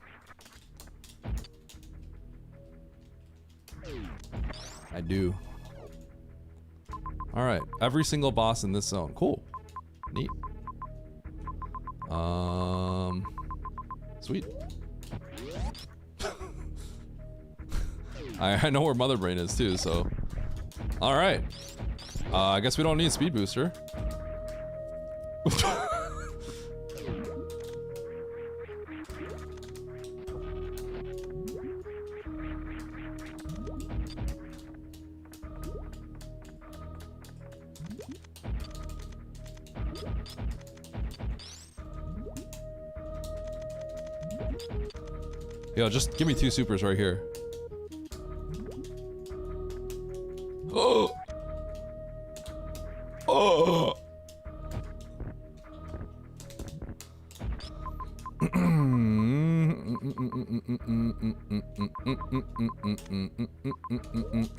I do. All right, every single boss in this zone. Cool. Neat. Sweet. I know where Mother Brain is too, so. All right. I guess we don't need speed booster. Yo, just give me 2 supers right here. Oh! Oh!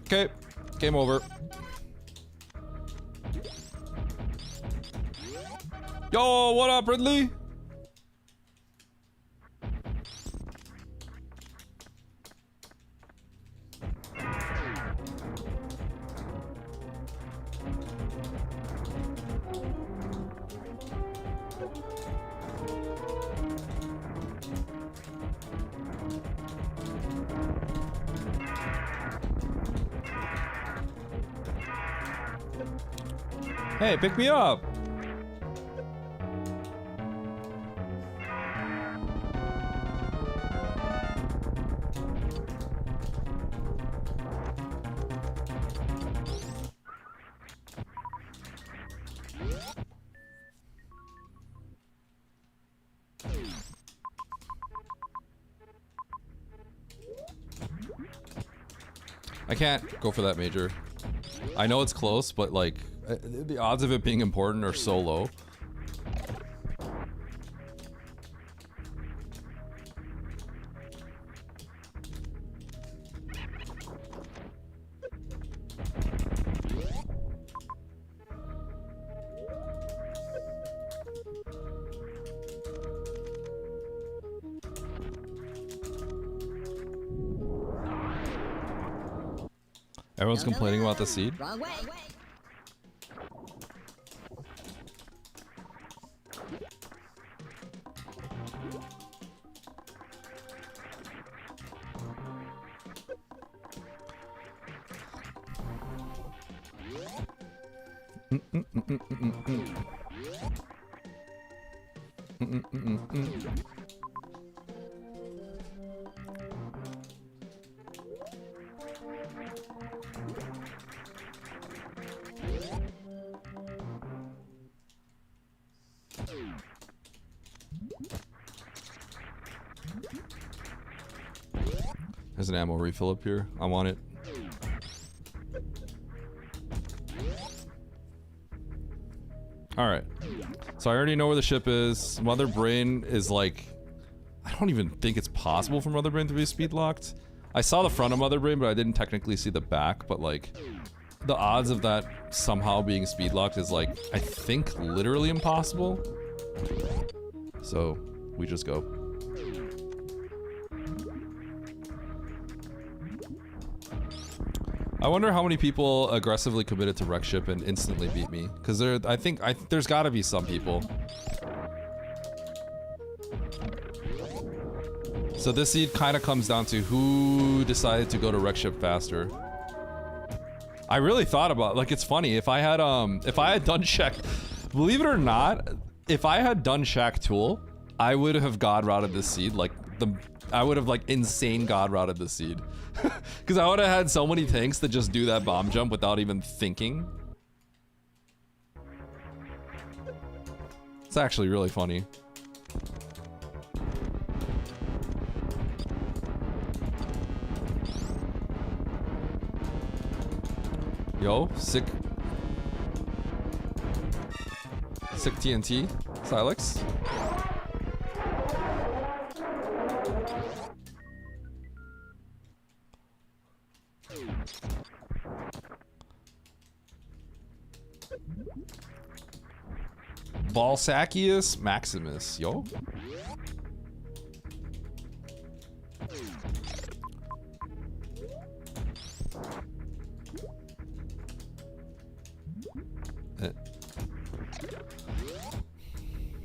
Okay, game over. Yo, what up, Ridley? Hey, pick me up. I can't go for that major. I know it's close, but like the odds of it being important are so low. Everyone's complaining about the seed. Wrong way. There's an ammo refill up here. I want it. Alright. So I already know where the ship is. Mother Brain is like... I don't even think it's possible for Mother Brain to be speed locked. I saw the front of Mother Brain, but I didn't technically see the back. But like, the odds of that somehow being speed locked is like, I think literally impossible. So, we just go. I wonder how many people aggressively committed to wreck ship and instantly beat me. Because I think there's gotta be some people. So this seed kind of comes down to who decided to go to wreck ship faster. I really thought about, like, it's funny, if I had done Shack, believe it or not, if I had done Shack Tool, I would have god routed this seed, like, I would have, like, insane god routed this seed. Because I would have had so many tanks that just do that bomb jump without even thinking. It's actually really funny. Yo, sick TNT, Silex. Balsacius Maximus, yo.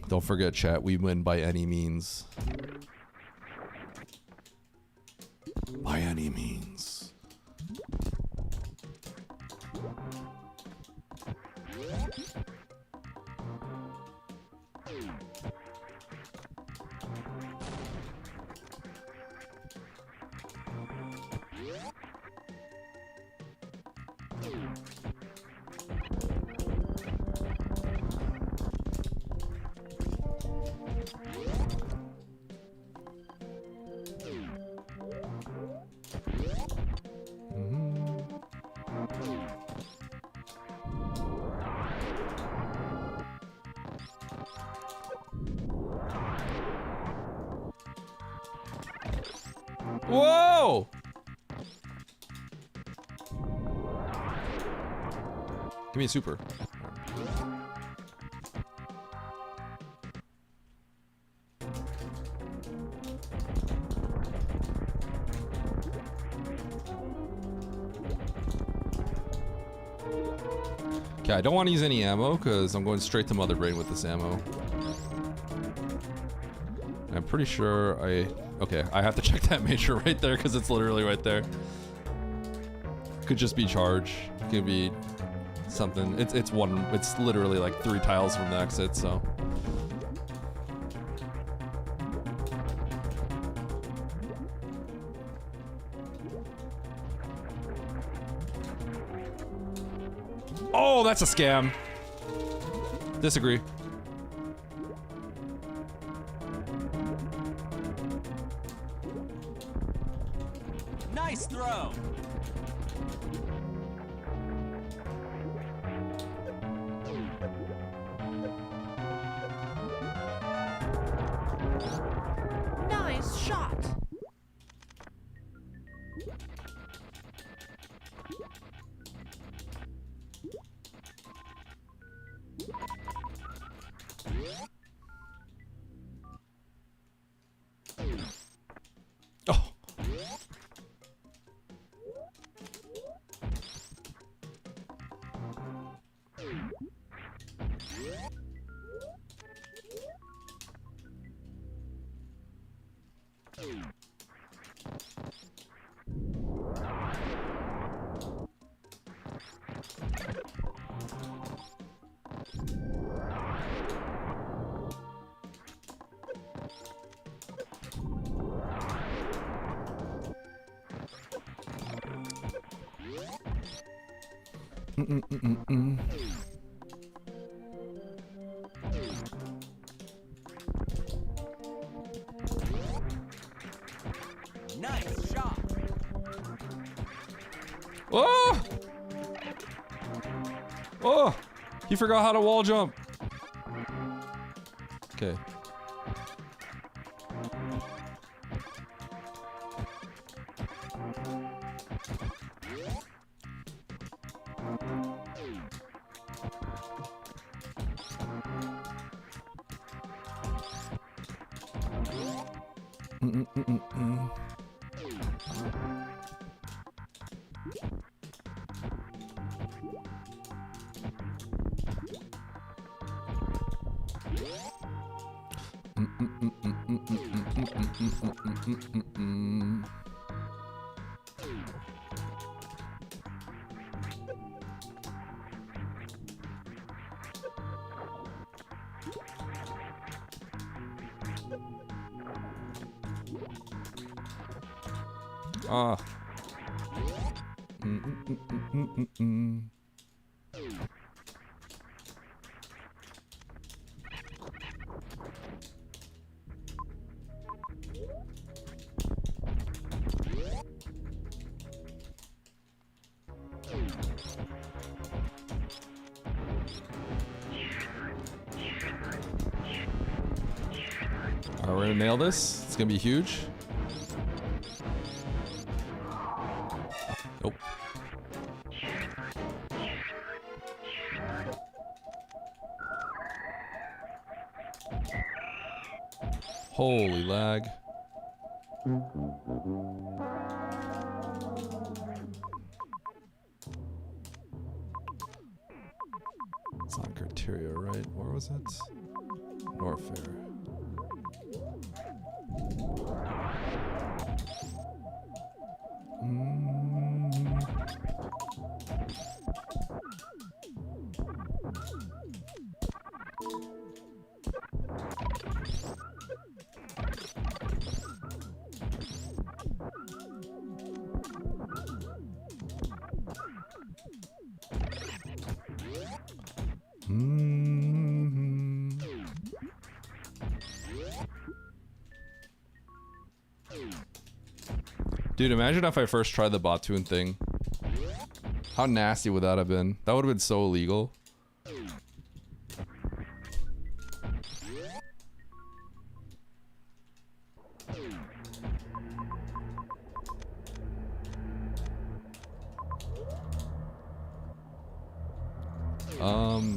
Don't forget, chat, we win by any means. By any means. Whoa! Give me a super. Okay, I don't want to use any ammo because I'm going straight to Mother Brain with this ammo. I'm pretty sure okay, I have to check that major right there because it's literally right there. Could just be charge. Could be something. It's literally like 3 tiles from the exit, so. Oh, that's a scam. Disagree. Nice throw. Nice shot. Oh! Oh! He forgot how to wall jump. Okay. Ah. Alright, we're gonna nail this. It's gonna be huge. Nope. Holy lag. It's not criteria, right? Where was it? Norfair. Dude, imagine if I first tried the Batoon thing. How nasty would that have been? That would have been so illegal.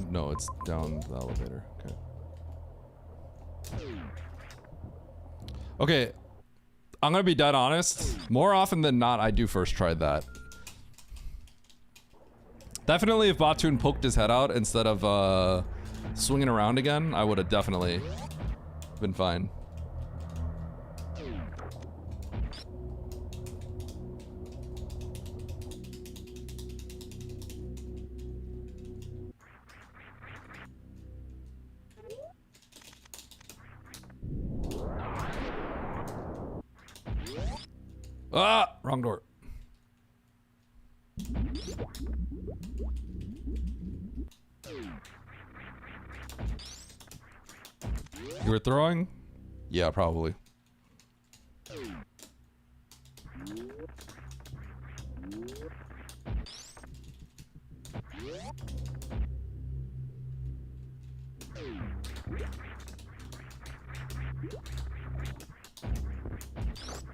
No, it's down the elevator. Okay. Okay. I'm gonna be dead honest. More often than not, I do first try that. Definitely if Batoon poked his head out instead of swinging around again, I would have definitely been fine. Ah! Wrong door. You were throwing? Yeah, probably.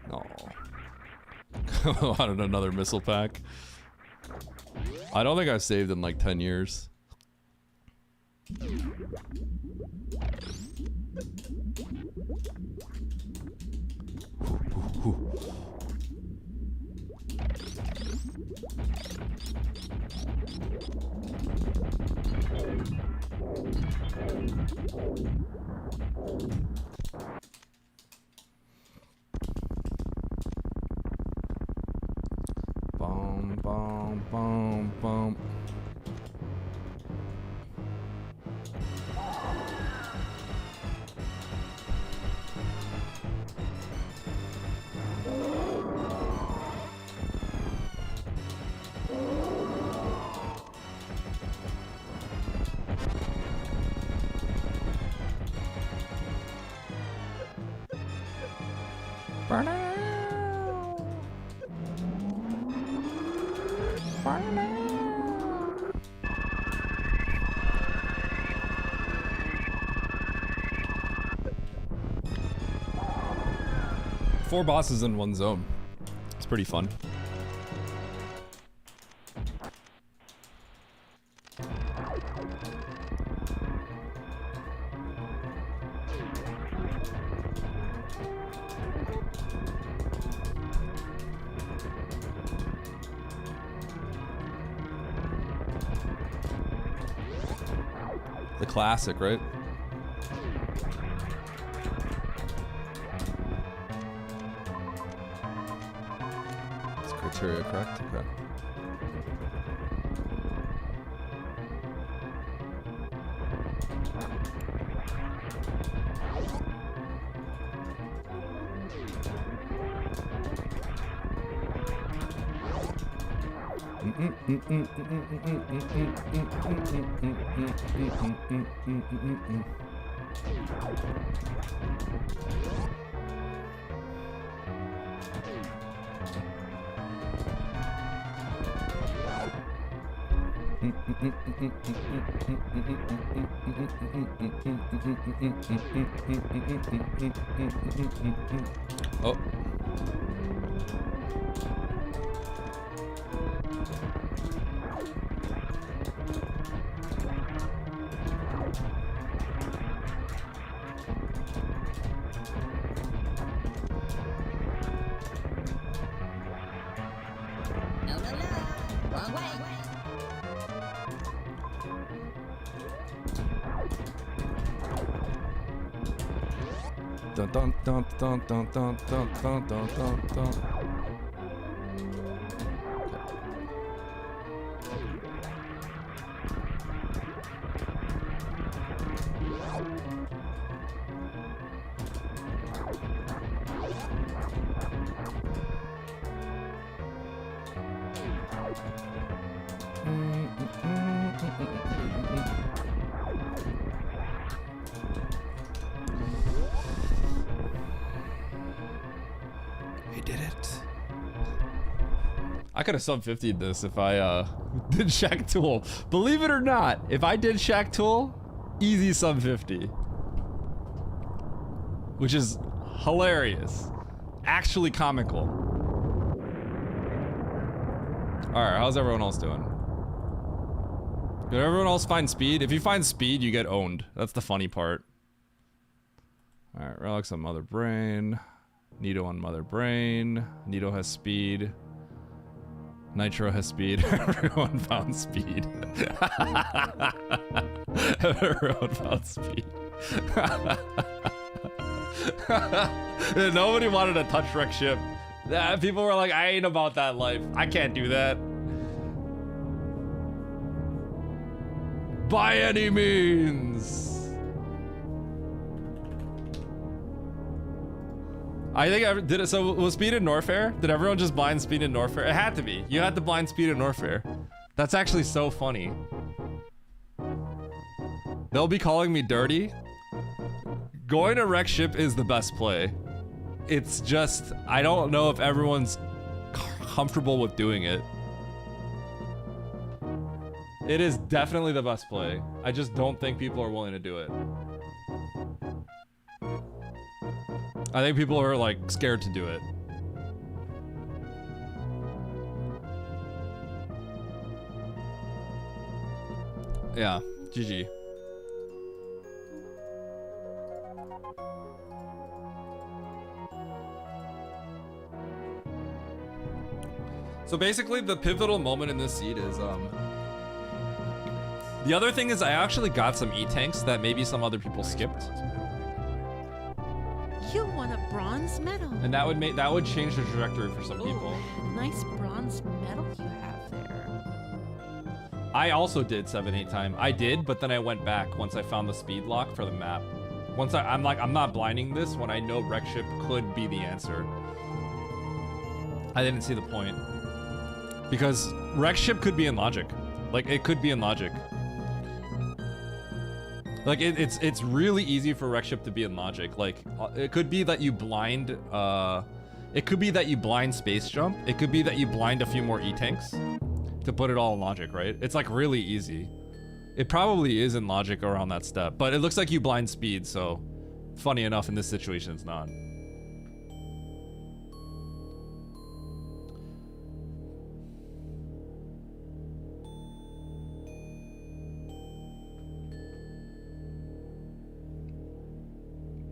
No. Wanted another missile pack. I don't think I've saved in like 10 years. Boom, boom, boom, boom. Four bosses in one zone. It's pretty fun. The classic, right? That's criteria, correct? Okay. Oh. No, no, no. Wrong way. Dun dun dun dun dun dun dun dun dun dun dun. We did it. I could have sub 50'd this if I did Shack Tool. Believe it or not, if I did Shack Tool, easy sub 50. Which is hilarious. Actually comical. Alright, how's everyone else doing? Did everyone else find speed? If you find speed, you get owned. That's the funny part. Alright, Relics on Mother Brain. Nito on Mother Brain. Nito has speed. Nitro has speed. Everyone found speed. Everyone found speed. Nobody wanted to touch wreck ship. People were like, I ain't about that life. I can't do that. By any means. I think I did it. So was speed in Norfair? Did everyone just blind speed in Norfair? It had to be. You had to blind speed in Norfair. That's actually so funny. They'll be calling me dirty. Going to wreck ship is the best play. It's just, I don't know if everyone's comfortable with doing it. It is definitely the best play. I just don't think people are willing to do it. I think people are like scared to do it. Yeah, GG. So basically the pivotal moment in this seed is the other thing is I actually got some E-tanks that maybe some other people skipped. You won a bronze medal. And that would change the trajectory for some people. Nice bronze medal you have there. I also did 7-8 time. I did, but then I went back once I found the speed lock for the map. Once I'm like, I'm not blinding this when I know wreck ship could be the answer. I didn't see the point. Because wreck ship could be in logic. Like, it could be in logic. Like, it's really easy for wreck ship to be in logic. Like, it could be that you blind It could be that you blind space jump. It could be that you blind a few more E-tanks to put it all in logic, right? It's like really easy. It probably is in logic around that step, but it looks like you blind speed, so funny enough in this situation it's not.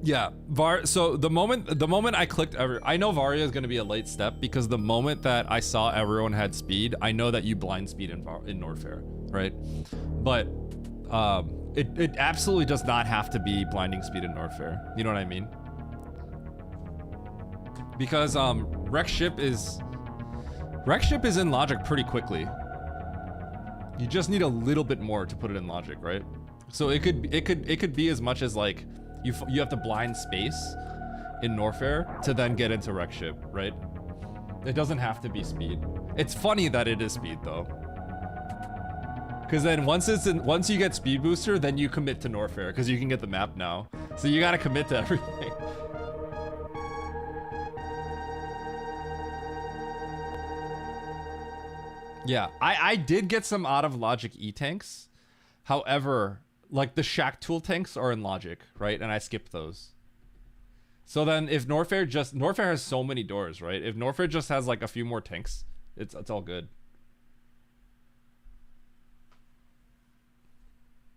Yeah, so the moment I clicked I know Varia is going to be a late step because the moment that I saw everyone had speed, I know that you blind speed in Norfair, right? But it absolutely does not have to be blinding speed in Norfair. You know what I mean? Because wreck ship is in logic pretty quickly. You just need a little bit more to put it in logic, right? So it could be as much as like you have to blind space in Norfair to then get into wreck ship, right? It doesn't have to be speed. It's funny that it is speed though. Cause then once you get speed booster, then you commit to Norfair because you can get the map now. So you gotta commit to everything. Yeah, I did get some out of logic E-tanks. However, like the Shack tool tanks are in logic, right? And I skipped those. So then if Norfair has so many doors, right? If Norfair just has like a few more tanks, it's all good.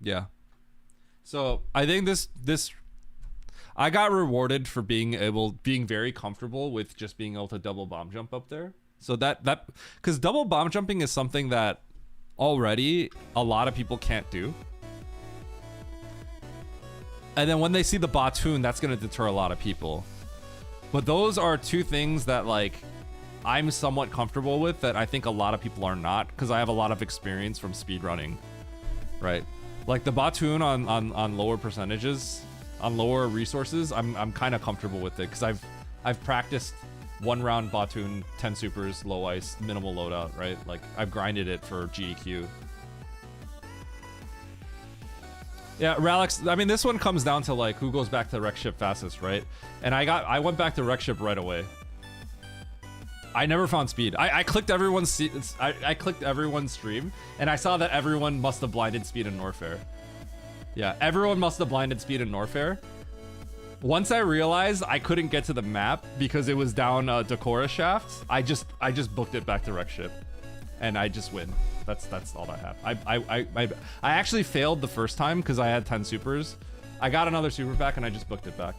Yeah. So I think this I got rewarded for being very comfortable with just being able to double bomb jump up there. So that because double bomb jumping is something that already a lot of people can't do. And then when they see the Batoon, that's going to deter a lot of people. But those are two things that like I'm somewhat comfortable with that I think a lot of people are not because I have a lot of experience from speedrunning, right? Like the Batoon on lower percentages, on lower resources, I'm kind of comfortable with it because I've practiced 1 round Batoon, 10 supers, low ice, minimal loadout, right? Like I've grinded it for GEQ. Yeah, Ralix, I mean, this one comes down to like who goes back to wreck ship fastest, right? And I went back to wreck ship right away. I never found speed. I clicked everyone's I clicked everyone's stream and I saw that everyone must have blinded speed in Norfair. Yeah, everyone must have blinded speed in Norfair. Once I realized I couldn't get to the map because it was down Decora shaft, I just booked it back to wreck ship, and I just win. That's all I have. I actually failed the first time because I had 10 supers. I got another super pack and I just booked it back.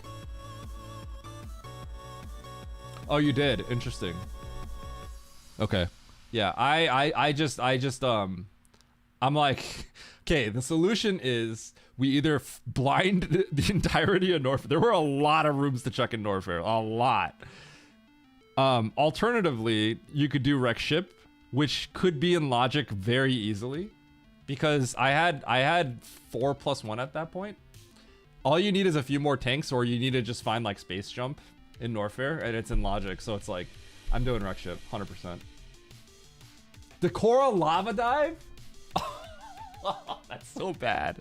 Oh, you did? Interesting. Okay. Yeah, I'm like, okay, the solution is we either blind the entirety of Norfair. There were a lot of rooms to check in Norfair, a lot. Alternatively, you could do wreck ship, which could be in logic very easily because I had 4+1 at that point. All you need is a few more tanks, or you need to just find like space jump in Norfair and it's in logic. So it's like, I'm doing wreck ship 100%. Decora lava dive? Oh, that's so bad.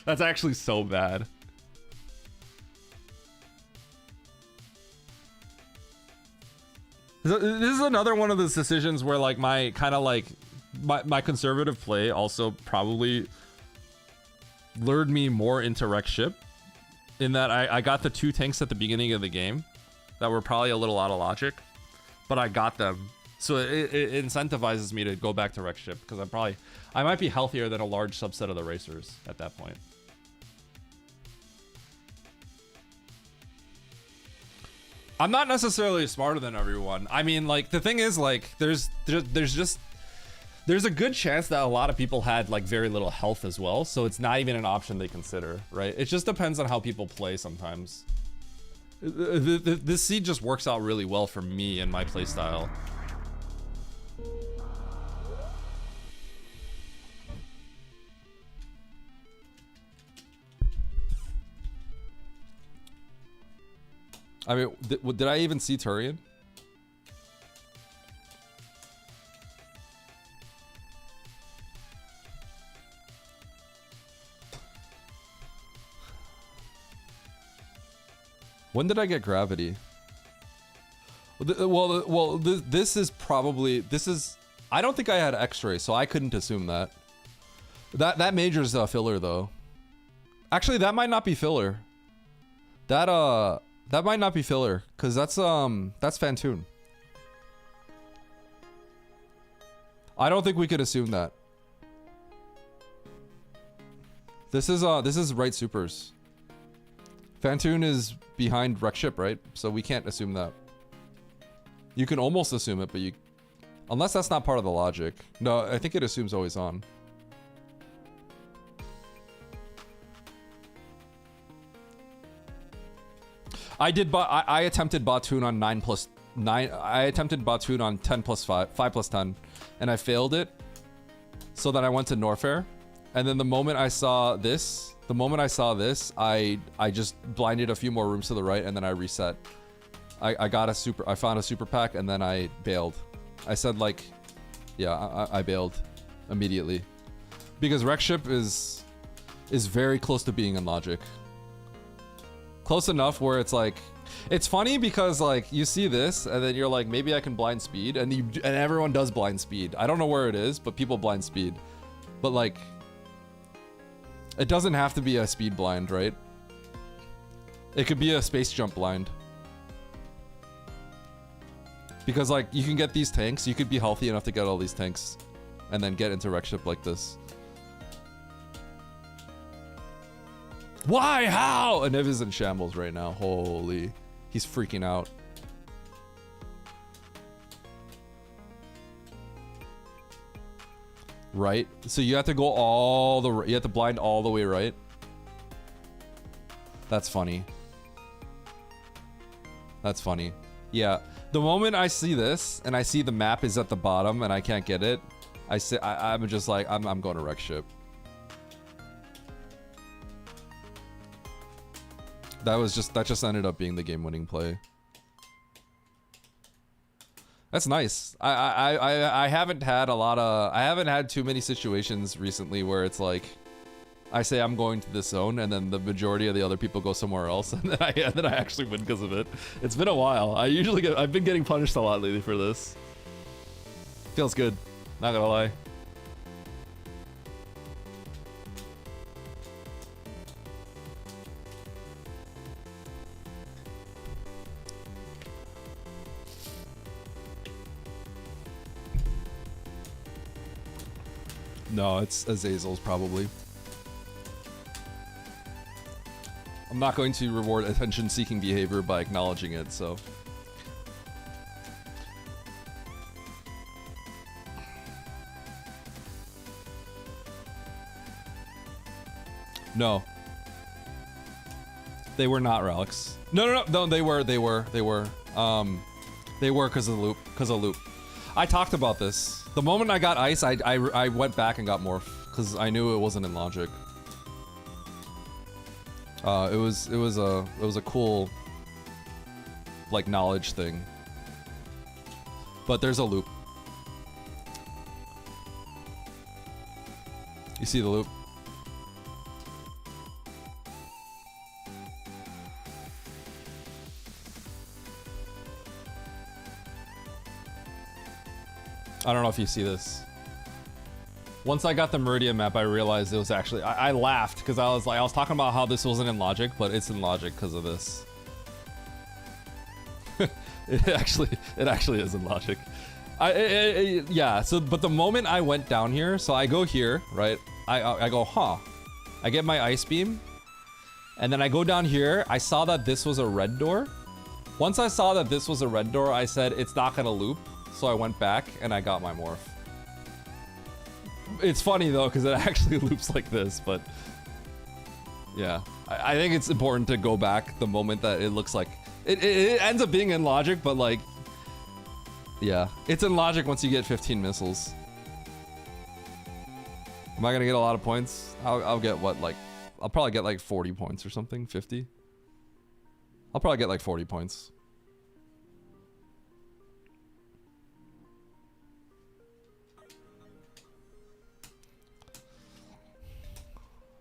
That's actually so bad. This is another one of those decisions where like my conservative play also probably lured me more into wreck ship in that I got the 2 tanks at the beginning of the game that were probably a little out of logic, but I got them. So it incentivizes me to go back to wreck ship because I might be healthier than a large subset of the racers at that point. I'm not necessarily smarter than everyone. I mean, like, the thing is, like, there's a good chance that a lot of people had like very little health as well, so it's not even an option they consider, right? It just depends on how people play sometimes. This seed just works out really well for me and my playstyle. I mean, did I even see Turian? When did I get gravity? This is probably I don't think I had X-ray, so I couldn't assume that. That major's filler though. Actually, that might not be filler. That might not be filler, cause that's Fantoon. I don't think we could assume that. This is right supers. Fantoon is behind wreck ship, right? So we can't assume that. You can almost assume it, but you, unless that's not part of the logic. No, I think it assumes always on. I attempted Batoon on 9+9. I attempted Batoon on 10+5, 5+10, and I failed it. So then I went to Norfair, and then the moment I saw this, I just blinded a few more rooms to the right, and then I reset. I found a super pack, and then I bailed. I said like, yeah, I bailed immediately, because wreck ship is very close to being in logic. Close enough where it's like, it's funny because like you see this and then you're like, maybe I can blind speed, and everyone does blind speed. I don't know where it is, but people blind speed. But like, it doesn't have to be a speed blind, right? It could be a space jump blind. Because like you can get these tanks, you could be healthy enough to get all these tanks and then get into wreck ship like this. Why? How? And Nev is in shambles right now. Holy. He's freaking out. Right? So you have to go you have to blind all the way right. That's funny. That's funny. Yeah. The moment I see this and I see the map is at the bottom and I can't get it, I'm just like, I'm going to wreck ship. That just ended up being the game-winning play. That's nice. I haven't had too many situations recently where it's like, I say I'm going to this zone, and then the majority of the other people go somewhere else, and then I actually win because of it. It's been a while. I've been getting punished a lot lately for this. Feels good. Not gonna lie. No, it's Azazel's probably. I'm not going to reward attention-seeking behavior by acknowledging it, so. No. They were not relics. No, they were. They were because of the loop, I talked about this. The moment I got ice, I went back and got morph because I knew it wasn't in logic. It was a cool like knowledge thing. But there's a loop. You see the loop? I don't know if you see this. Once I got the Meridian map, I realized it was actually, I laughed because I was talking about how this wasn't in logic, but it's in logic because of this. It actually is in logic. Yeah, so, but the moment I went down here, so I go here, right? I go, huh. I get my ice beam, and then I go down here, I saw that this was a red door. Once I saw that this was a red door, I said, it's not gonna loop. So I went back and I got my morph. It's funny though, because it actually loops like this, but yeah. I think it's important to go back the moment that it looks like, it ends up being in logic, but like, yeah. It's in logic once you get 15 missiles. Am I gonna get a lot of points? I'll get what, like, I'll probably get like 40 points or something, 50? I'll probably get like 40 points.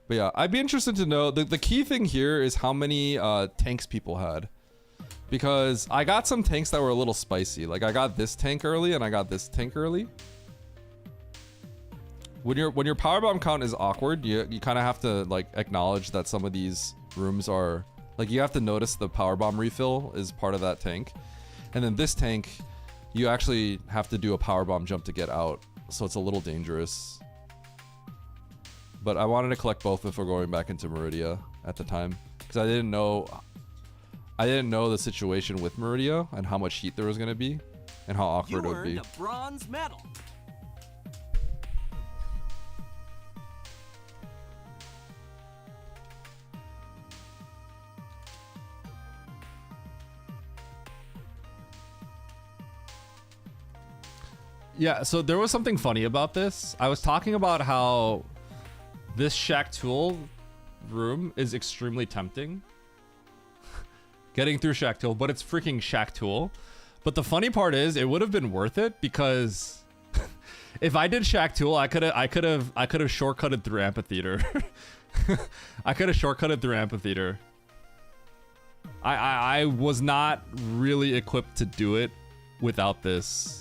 But yeah, I'd be interested to know, the key thing here is how many tanks people had. Because I got some tanks that were a little spicy. Like I got this tank early and I got this tank early. When your power bomb count is awkward, you kind of have to like acknowledge that some of these rooms are like, you have to notice the power bomb refill is part of that tank. And then this tank, you actually have to do a power bomb jump to get out. So it's a little dangerous. But I wanted to collect both if we're going back into Meridia at the time. Because I didn't know the situation with Meridia and how much heat there was going to be and how awkward it would be. You earned a bronze medal. Yeah, so there was something funny about this. I was talking about how this Shack Tool room is extremely tempting. Getting through Shack Tool, but it's freaking Shack Tool. But the funny part is, it would have been worth it because if I did Shack Tool, I could have shortcutted through Amphitheater. I could have shortcutted through Amphitheater. I was not really equipped to do it without this.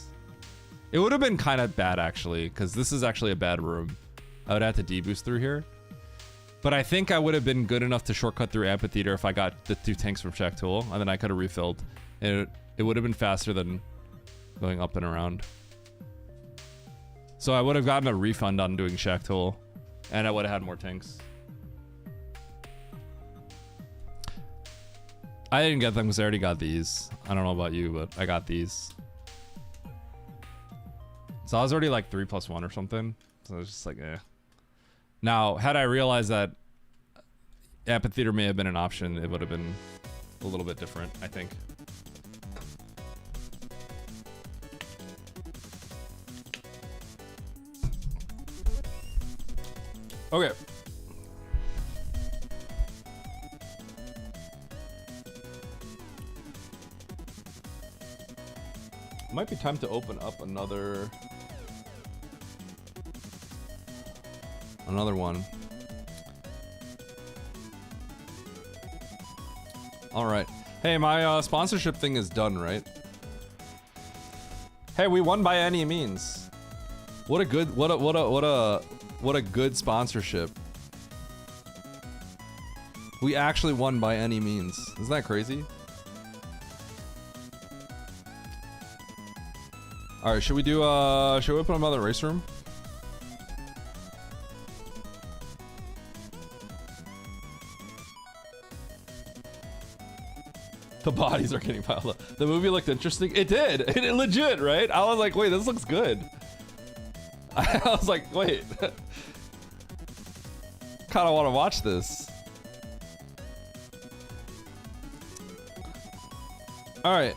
It would have been kind of bad actually, because this is actually a bad room. I would have to deboost through here. But I think I would have been good enough to shortcut through Amphitheater if I got the 2 tanks from Shack Tool, and then I could have refilled. And it would have been faster than going up and around. So I would have gotten a refund on doing Shack Tool, and I would have had more tanks. I didn't get them because I already got these. I don't know about you, but I got these. So I was already like 3+1 or something. So I was just like, eh. Now, had I realized that Amphitheater may have been an option, it would have been a little bit different, I think. Okay. Might be time to open up another one. All right. Hey, my sponsorship thing is done, right? Hey, we won by any means. What a good sponsorship. We actually won by any means. Isn't that crazy? All right, should we open another race room? The bodies are getting piled up. The movie looked interesting. It did. It legit, right? I was like, wait, this looks good. I was like, wait. Kind of want to watch this. All right.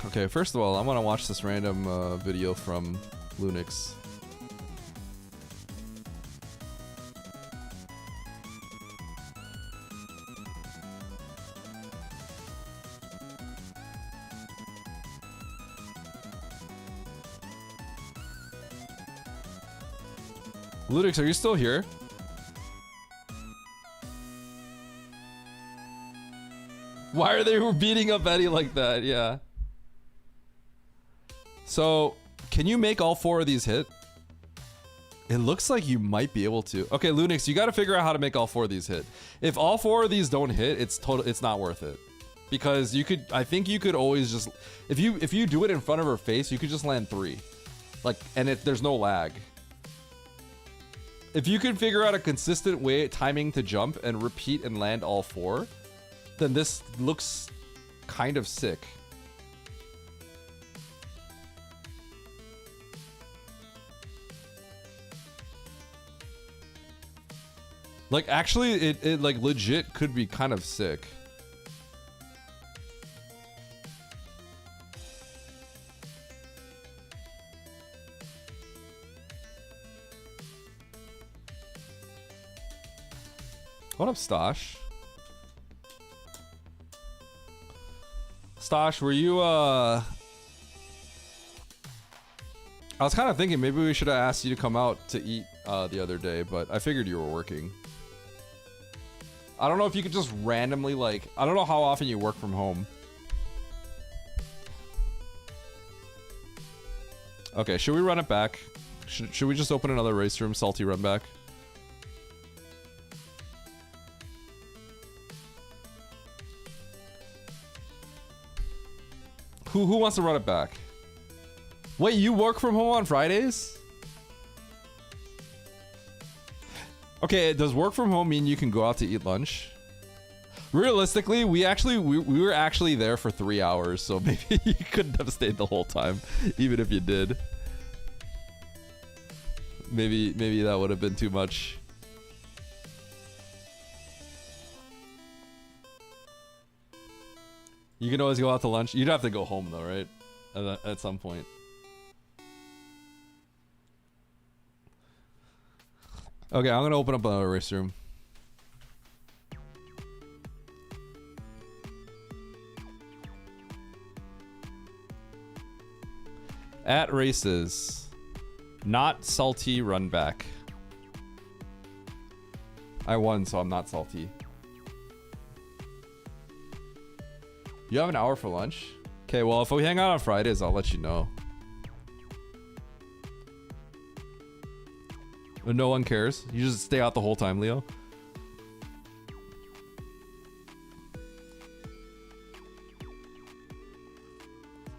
Okay, first of all, I want to watch this random video from Lunix. Lunix, are you still here? Why are they beating up Eddie like that? Yeah. So, can you make all 4 of these hit? It looks like you might be able to. Okay, Lunix, you got to figure out how to make all 4 of these hit. If all 4 of these don't hit, it's not worth it. Because I think you could always just, if you do it in front of her face, you could just land 3. Like, and there's no lag. If you can figure out a consistent timing to jump and repeat and land all 4, then this looks kind of sick. Like, actually, it like legit could be kind of sick. What up, Stosh? Stosh, were you, I was kind of thinking maybe we should have asked you to come out to eat the other day, but I figured you were working. I don't know if you could just randomly, like, I don't know how often you work from home. Okay, should we run it back? Should we just open another race room, salty run back? Who wants to run it back? Wait, you work from home on Fridays? Okay, does work from home mean you can go out to eat lunch? Realistically, we were actually there for 3 hours, so maybe you couldn't have stayed the whole time, even if you did. Maybe that would have been too much. You can always go out to lunch. You'd have to go home though, right? At some point. Okay, I'm gonna open up another race room. At races. Not salty run back. I won, so I'm not salty. You have an hour for lunch? Okay, well, if we hang out on Fridays, I'll let you know. No one cares? You just stay out the whole time, Leo?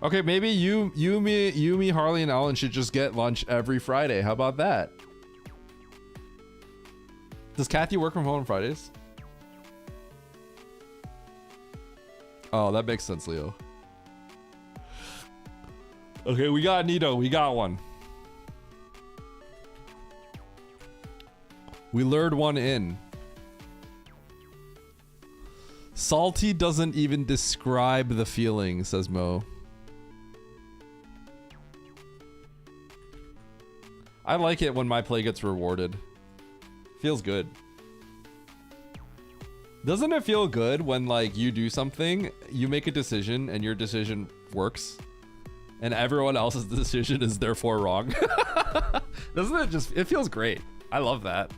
Okay, maybe you, me, Harley, and Alan should just get lunch every Friday. How about that? Does Kathy work from home on Fridays? Oh, that makes sense, Leo. Okay, we got Nito. We got one. We lured one in. Salty doesn't even describe the feeling, says Mo. I like it when my play gets rewarded. Feels good. Doesn't it feel good when, like, you do something, you make a decision, and your decision works, and everyone else's decision is therefore wrong? Doesn't it just... It feels great. I love that.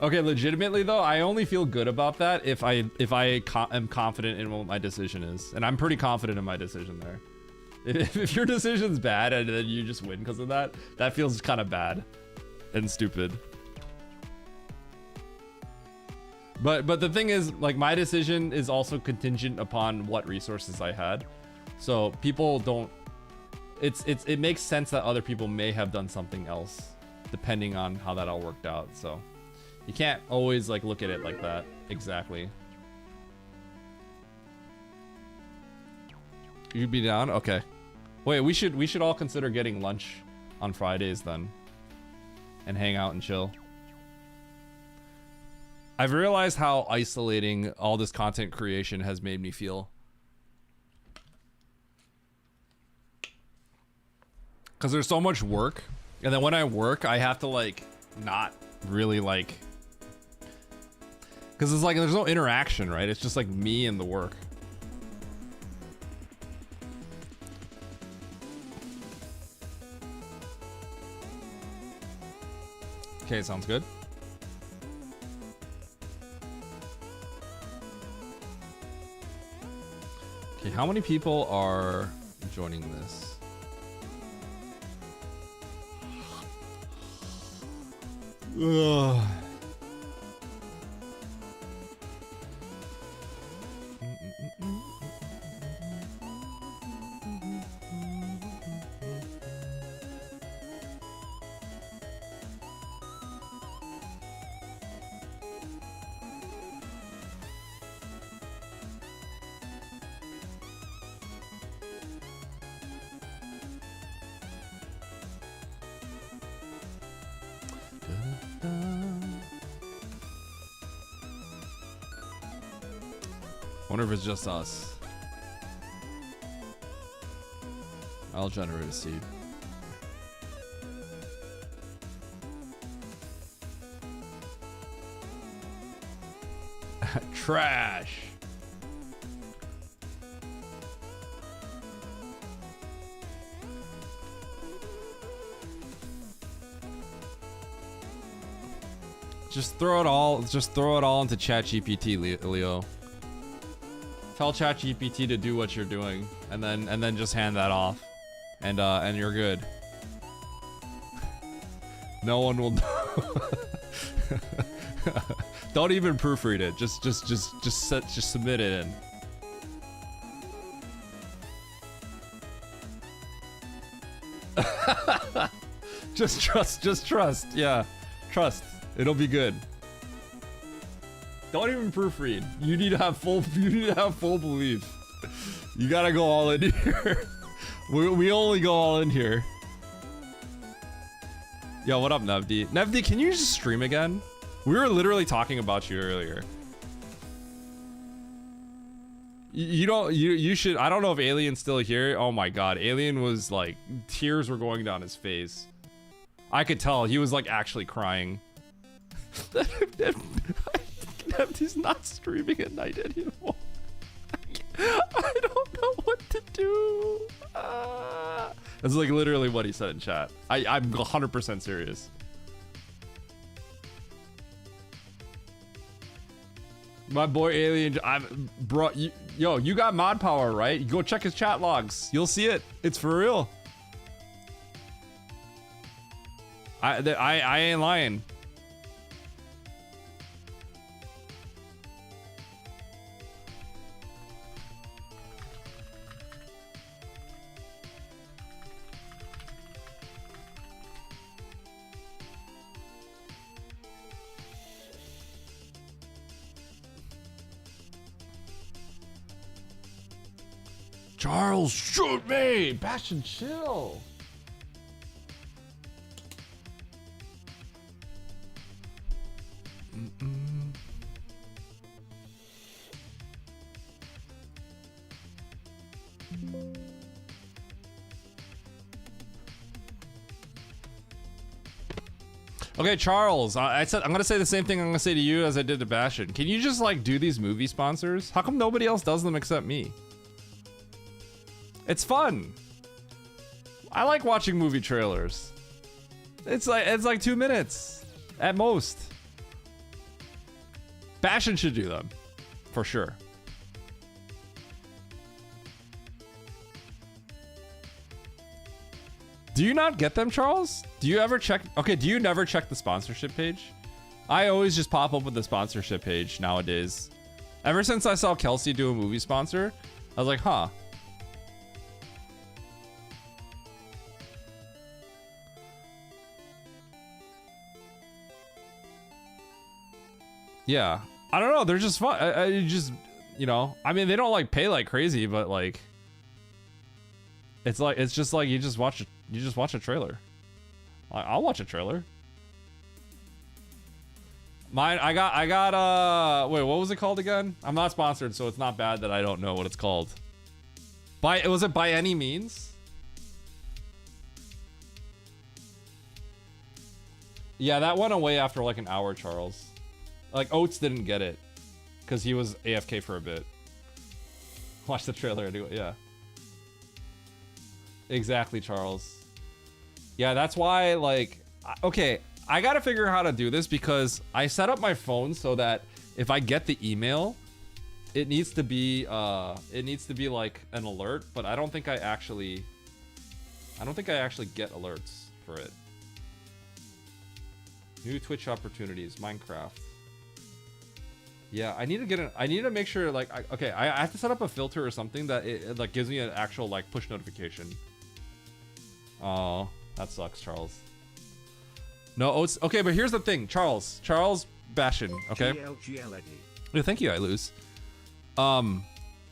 Okay, legitimately, though, I only feel good about that if I am confident in what my decision is. And I'm pretty confident in my decision there. If your decision's bad and then you just win because of that, that feels kind of bad and stupid. But the thing is, like, my decision is also contingent upon what resources I had. So people don't... It makes sense that other people may have done something else depending on how that all worked out. So you can't always, like, look at it like that. Exactly. You'd be down? Okay. Wait, we should all consider getting lunch on Fridays then. And hang out and chill. I've realized how isolating all this content creation has made me feel. Because there's so much work. And then when I work, I have to, like, not really, like... Because it's like, there's no interaction, right? It's just like me and the work. Okay, sounds good. Okay, how many people are joining this? Ugh. Wonder if it's just us. I'll generate a seed. Trash. Just throw it all into ChatGPT, Leo. Tell ChatGPT to do what you're doing, and then just hand that off, and you're good. No one will know. Don't even proofread it. Just submit it in. Just trust. Yeah, trust. It'll be good. Don't even proofread. You need to have full belief. You gotta go all in here. we only go all in here. Yo, what up, Nevdi? Nevdi, can you just stream again? We were literally talking about you earlier. You should. I don't know if Alien's still here. Oh my god, Alien was like, tears were going down his face. I could tell he was like actually crying. Nevdi's not streaming at night anymore. I don't know what to do. That's like literally what he said in chat. I'm 100% serious. My boy Alien, you got mod power, right? Go check his chat logs. You'll see it. It's for real. I ain't lying. Charles, shoot me! Bash and chill. Okay, Charles, I said I'm gonna say the same thing I'm gonna say to you as I did to Bastion. Can you just like do these movie sponsors? How come nobody else does them except me? It's fun. I like watching movie trailers. It's like 2 minutes at most. Bastion should do them for sure. Do you not get them, Charles? Do you ever check? Okay, do you never check the sponsorship page? I always just pop up with the sponsorship page nowadays. Ever since I saw Kelsey do a movie sponsor, I was like, huh. Yeah, I don't know. They're just fun. I just, you know, I mean, they don't like pay like crazy, but like, it's just like you just watch a trailer. I'll watch a trailer. I got wait, what was it called again? I'm not sponsored, so it's not bad that I don't know what it's called. Was it By Any Means? Yeah, that went away after like an hour, Charles. Like, Oates didn't get it because he was AFK for a bit. Watch the trailer anyway, yeah. Exactly, Charles. Yeah, that's why, like, okay, I gotta figure out how to do this because I set up my phone so that if I get the email, it needs to be like an alert, but I don't think I actually get alerts for it. New Twitch opportunities, Minecraft. Yeah, I need to make sure, like, I have to set up a filter or something that it like gives me an actual like push notification. Oh, that sucks, Charles. No, Oates. Okay, but here's the thing, Charles Bastion. Okay. Yeah, thank you. I lose. The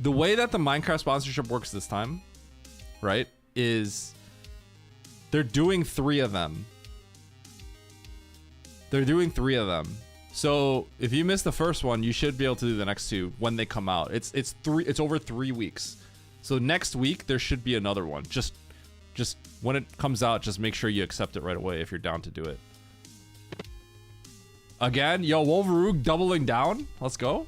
way that the Minecraft sponsorship works this time, right, is they're doing 3 of them. So if you miss the first one, you should be able to do the next 2 when they come out. It's over 3 weeks. So next week there should be another one. Just when it comes out, just make sure you accept it right away if you're down to do it. Again, yo, Wolverine doubling down. Let's go.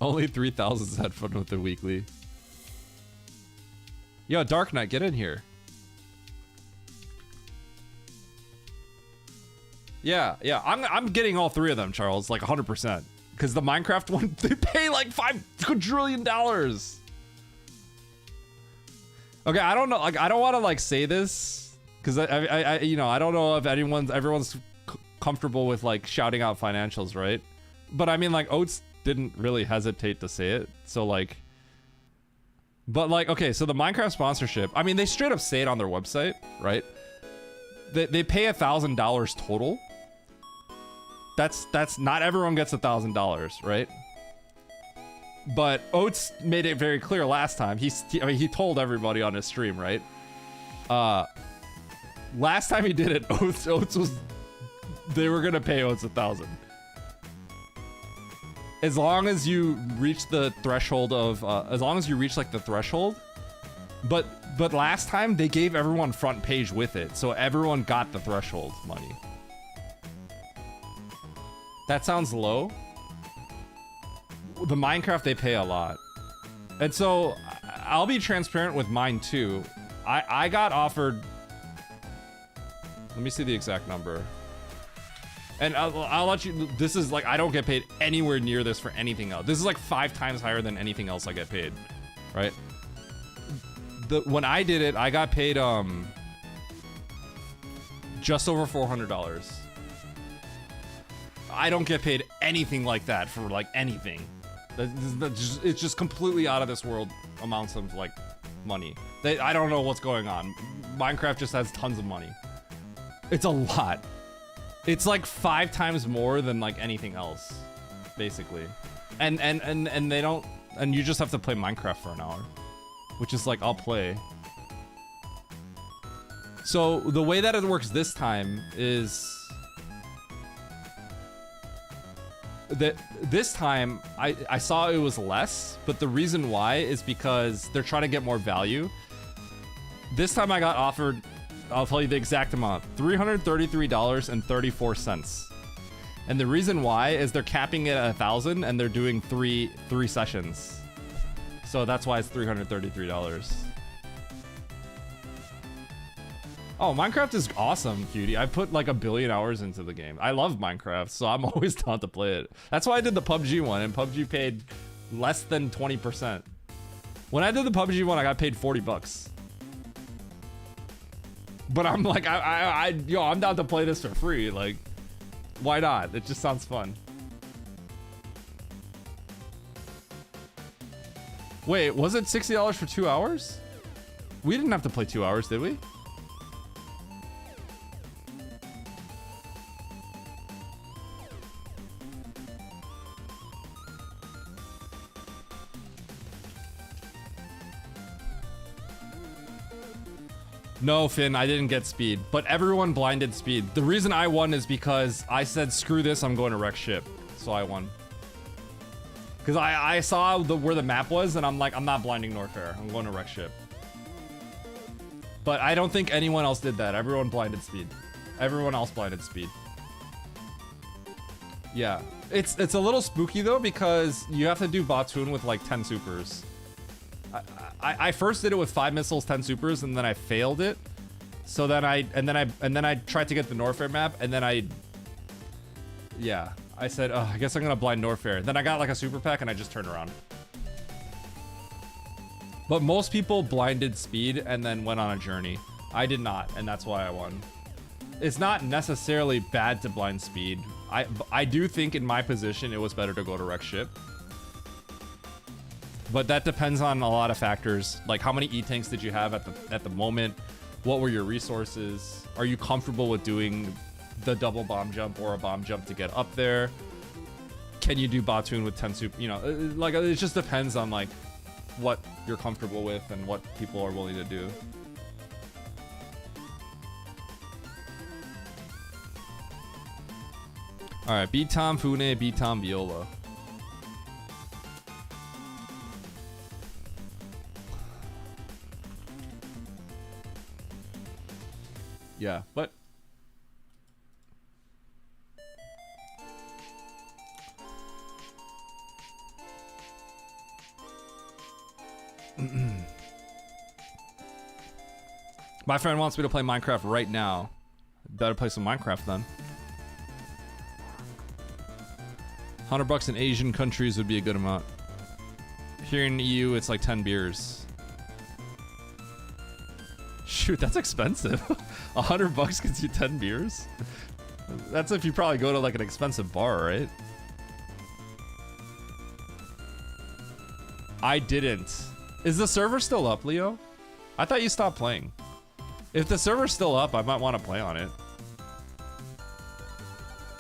Only 3,000 had fun with the weekly. Yo, Dark Knight, get in here. Yeah, I'm getting all three of them, Charles, like 100%. Because the Minecraft one, they pay like $5 quadrillion. Okay, I don't know, like I don't want to like say this because I you know, I don't know if everyone's comfortable with like shouting out financials, right? But I mean, like Oates didn't really hesitate to say it, so like. But like, okay, so the Minecraft sponsorship, I mean, they straight up say it on their website, right? They pay $1,000 total. That's not everyone gets $1,000, right? But Oates made it very clear last time. I mean, he told everybody on his stream, right? Last time he did it, Oates was, they were gonna pay Oates $1,000. As long as you reach the threshold of, as long as you reach like the threshold. But last time they gave everyone front page with it, so everyone got the threshold money. That sounds low. The Minecraft, they pay a lot. And so I'll be transparent with mine too. I got offered, let me see the exact number. And I'll let you, this is like, I don't get paid anywhere near this for anything else. This is like 5 times higher than anything else I get paid, right? When I did it, I got paid just over $400. I don't get paid anything like that for like anything. It's just completely out of this world amounts of like money. I don't know what's going on. Minecraft just has tons of money. It's a lot. It's like 5 times more than like anything else, basically. And they don't, and you just have to play Minecraft for an hour, which is like, I'll play. So the way that it works this time is that this time I saw it was less, but the reason why is because they're trying to get more value. This time I got offered, I'll tell you the exact amount, $333.34. And the reason why is they're capping it at 1,000 and they're doing three sessions. So that's why it's $333. Oh, Minecraft is awesome, cutie. I put like 1 billion hours into the game. I love Minecraft, so I'm always down to play it. That's why I did the PUBG one, and PUBG paid less than 20%. When I did the PUBG one, I got paid $40. But I'm like, I'm down to play this for free. Like, why not? It just sounds fun. Wait, was it $60 for 2 hours? We didn't have to play 2 hours, did we? No, Finn, I didn't get speed, but everyone blinded speed. The reason I won is because I said, screw this, I'm going to wreck ship. So I won. Because I saw where the map was, and I'm like, I'm not blinding Norfair. I'm going to wreck ship. But I don't think anyone else did that. Everyone blinded speed. Everyone else blinded speed. Yeah. It's a little spooky, though, because you have to do Batoon with, like, 10 supers. I first did it with 5 missiles, 10 supers, and then I failed it. So then I tried to get the Norfair map, and then I said, oh, I guess I'm gonna blind Norfair. Then I got like a super pack, and I just turned around. But most people blinded speed and then went on a journey. I did not, and that's why I won. It's not necessarily bad to blind speed. I do think in my position it was better to go to wreck ship. But that depends on a lot of factors, like how many E-tanks did you have at the moment? What were your resources? Are you comfortable with doing the double bomb jump or a bomb jump to get up there? Can you do Batoon with 10 super? You know, like it just depends on like what you're comfortable with and what people are willing to do. All right, beat Tom Fune, beat Tom Viola. Yeah, but My friend wants me to play Minecraft right now. Better play some Minecraft then. $100 in Asian countries would be a good amount. Here in the EU, it's like 10 beers. Shoot, that's expensive. $100 gets you 10 beers? That's if you probably go to like an expensive bar, right? I didn't. Is the server still up, Leo? I thought you stopped playing. If the server's still up, I might want to play on it.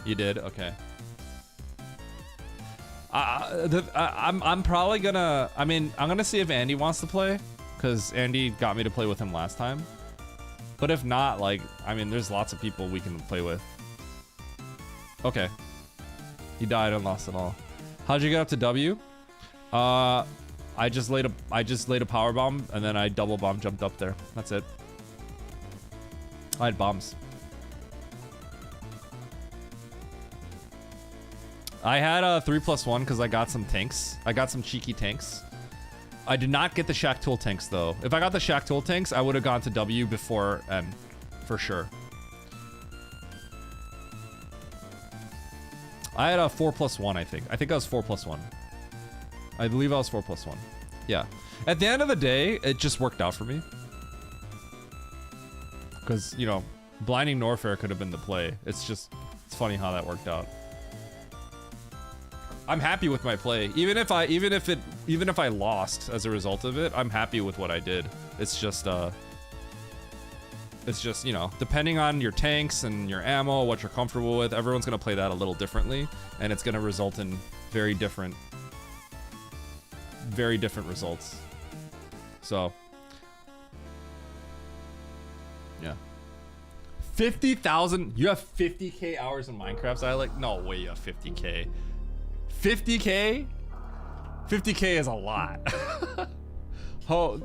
You did? Okay. I'm probably gonna... I mean, I'm gonna see if Andy wants to play. Because Andy got me to play with him last time. But if not, like... I mean, there's lots of people we can play with. Okay. He died and lost it all. How'd you get up to W? I just laid a power bomb and then I double bomb jumped up there. That's it. I had bombs. I had a 3+1 because I got some tanks. I got some cheeky tanks. I did not get the Shack Tool tanks though. If I got the Shack Tool tanks, I would have gone to W before M, for sure. I had a 4+1, I think. I think I was 4+1. I believe I was 4+1. Yeah. At the end of the day, it just worked out for me. Because, you know, Blinding Norfair could have been the play. It's funny how that worked out. I'm happy with my play. Even if I lost as a result of it, I'm happy with what I did. It's just, you know, depending on your tanks and your ammo, what you're comfortable with, everyone's gonna play that a little differently, and it's gonna result in very different results. So, yeah. 50,000? You have 50k hours in Minecraft, so I like, no way you have 50k. 50k? 50k is a lot. Oh,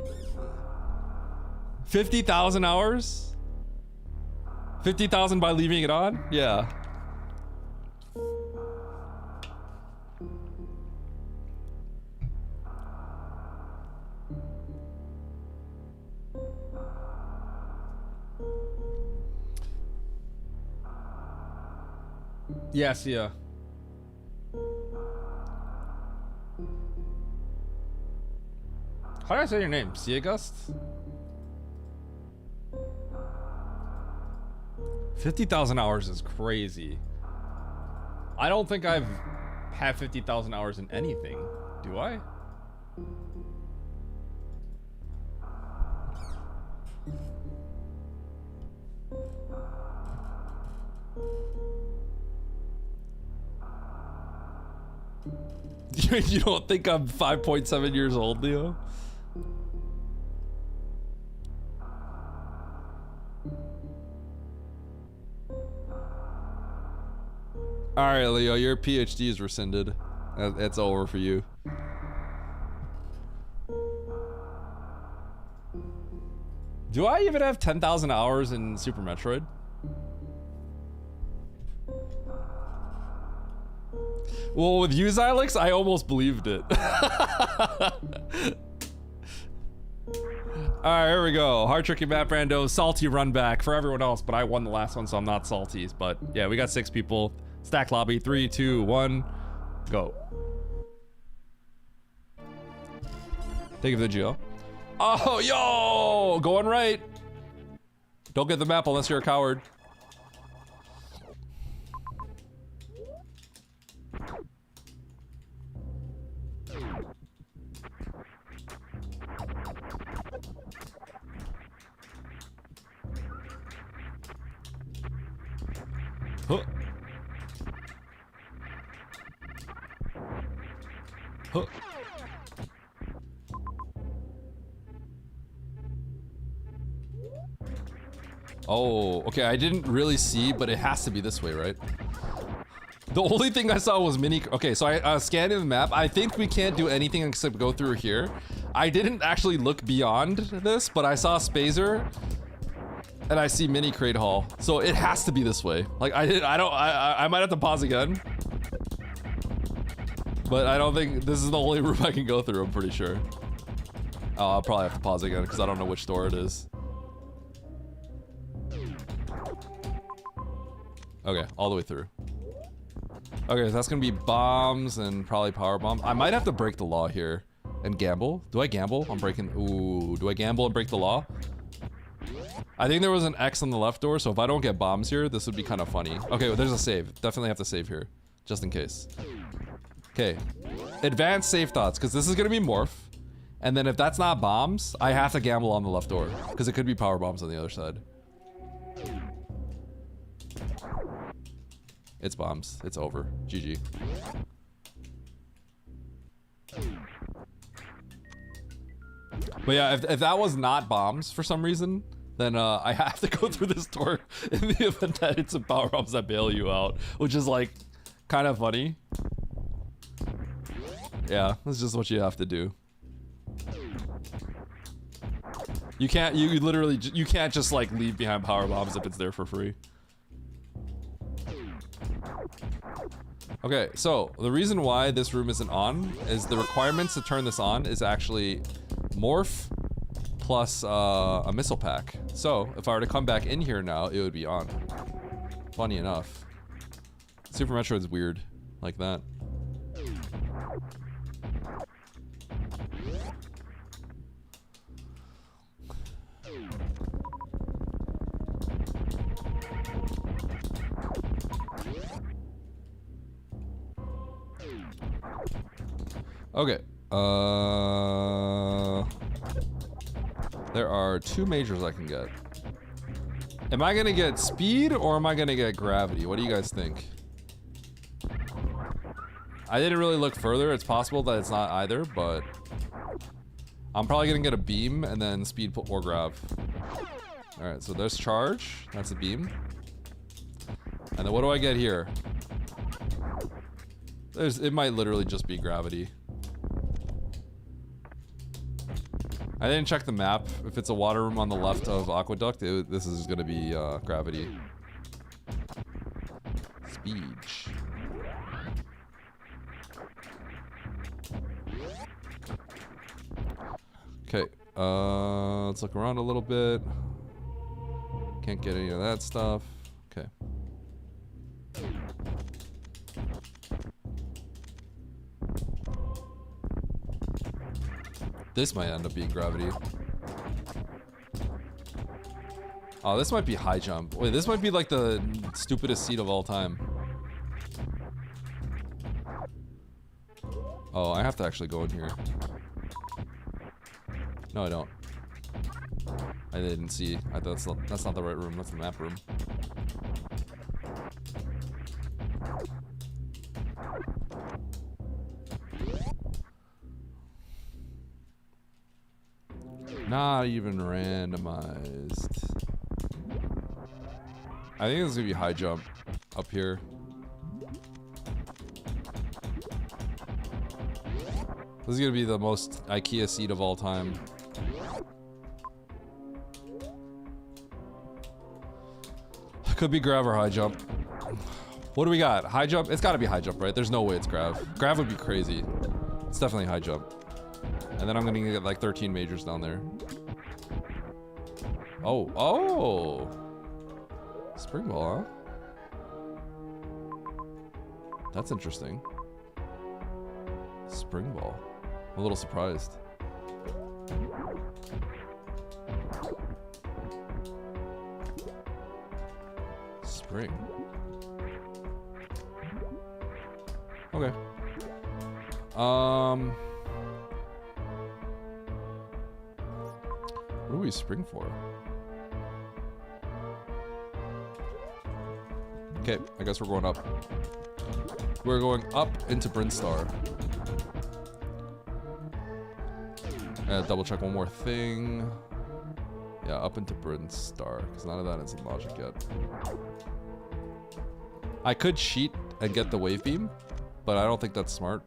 50,000 hours? 50,000 by leaving it on? Yeah. Yes, yeah. How do I say your name? Siagust? 50,000 hours is crazy. I don't think I've had 50,000 hours in anything. Do I? You don't think I'm 5.7 years old, Leo? Alright, Leo, your PhD is rescinded. It's over for you. Do I even have 10,000 hours in Super Metroid? Well, with you, Xylix, I almost believed it. Alright, here we go. Hard Tricky Map Rando, salty run back for everyone else, but I won the last one, so I'm not salty. But yeah, we got 6 people. Stack lobby, 3, 2, 1, go. Take a video. Oh, yo! Going right. Don't get the map unless you're a coward. Huh. Huh. Oh, okay, I didn't really see, but it has to be this way, right? The only thing I saw was mini. Okay, so I was scanning the map. I think we can't do anything except go through here. I didn't actually look beyond this, but I saw Spazer and I see mini crate hall. So it has to be this way. Like I might have to pause again. But I don't think this is the only room I can go through, I'm pretty sure. Oh, I'll probably have to pause again because I don't know which door it is. Okay, all the way through. Okay, so that's gonna be bombs and probably power bomb. I might have to break the law here and gamble. Do I gamble? I'm breaking. Ooh, do I gamble and break the law? I think there was an X on the left door, so if I don't get bombs here, this would be kind of funny. Okay, well, there's a save. Definitely have to save here, just in case. Okay, advanced save thoughts, because this is gonna be morph. And then if that's not bombs, I have to gamble on the left door, because it could be power bombs on the other side. It's bombs. It's over. GG. But yeah, if that was not bombs for some reason, then I have to go through this door in the event that it's a power bombs that bail you out, which is like kind of funny. Yeah, that's just what you have to do. You can't. You literally. You can't just like leave behind power bombs if it's there for free. Okay, so the reason why this room isn't on is the requirements to turn this on is actually morph plus a missile pack. So if I were to come back in here now, it would be on. Funny enough. Super Metroid's weird like that. Okay, there are 2 majors I can get. Am I gonna get speed or am I gonna get gravity? What do you guys think? I didn't really look further. It's possible that it's not either, but I'm probably gonna get a beam and then speed or grav. Alright, so there's charge. That's a beam. And then what do I get here? It might literally just be gravity. I didn't check the map. If it's a water room on the left of Aqueduct, this is gonna be gravity. Speech. Okay, let's look around a little bit. Can't get any of that stuff. Okay. This might end up being gravity. Oh, this might be high jump. Wait, this might be like the stupidest seat of all time. Oh, I have to actually go in here. No, I don't. I didn't see. That's not the right room. That's the map room. Not even randomized. I think this is gonna be high jump up here. This is gonna be the most IKEA seat of all time. Could be grav or high jump. What do we got? High jump? It's gotta be high jump, right? There's no way it's grav. Grav would be crazy. It's definitely high jump. And then I'm gonna get like 13 majors down there. Oh, oh! Spring ball, huh? That's interesting. Spring ball. I'm a little surprised. Spring. Okay. What do we spring for? Okay, I guess we're going up. We're going up into Brinstar. Double check one more thing. Yeah, up into Brinstar, because none of that is in logic yet. I could cheat and get the wave beam, but I don't think that's smart.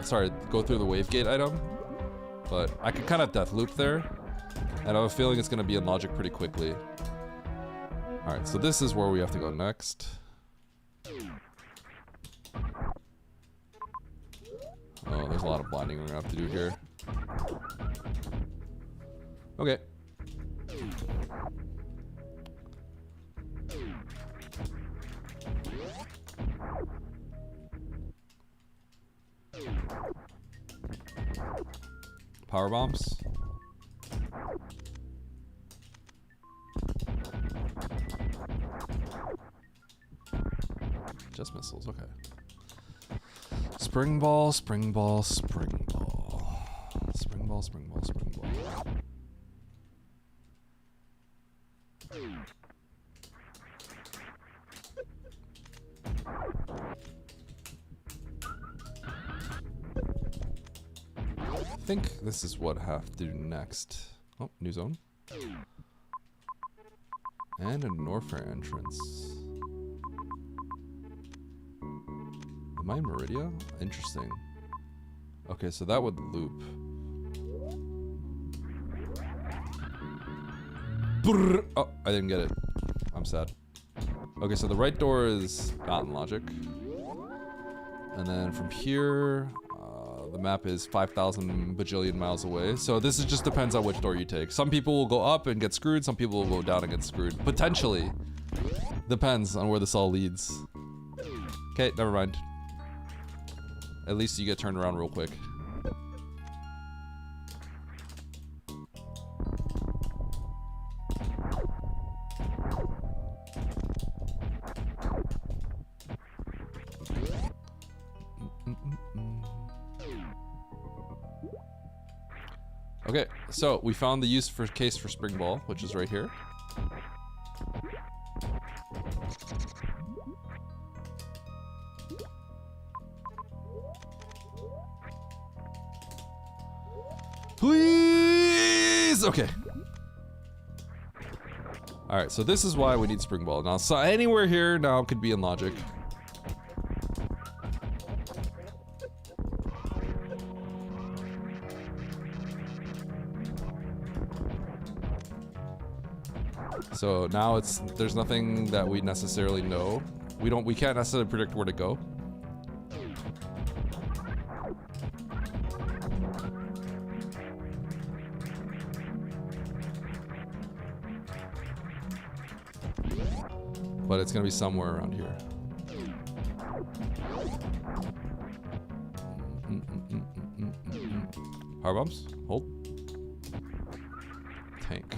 Sorry, go through the wave gate item. But I could kind of death loop there. And I have a feeling it's going to be in logic pretty quickly. Alright, so this is where we have to go next. Oh, there's a lot of blinding we're going to have to do here. Okay. Power bombs. Just missiles, okay. Spring ball, spring ball, spring ball. Spring ball, spring ball, spring ball. I think this is what I have to do next. Oh, new zone. And a Norfair entrance. Am I in Meridia? Interesting. Okay, so that would loop. Brrr. Oh, I didn't get it. I'm sad. Okay, so the right door is not in logic. And then from here, the map is 5,000 bajillion miles away. So this is just depends on which door you take. Some people will go up and get screwed. Some people will go down and get screwed. Potentially. Depends on where this all leads. Okay, never mind. At least you get turned around real quick. Okay, so we found the use for case for spring ball, which is right here. Please! Okay. Alright, so this is why we need spring ball. Now, so anywhere here now could be in logic. So now there's nothing that we necessarily know. We can't necessarily predict where to go. But it's gonna be somewhere around here. Power bombs, hold. Tank.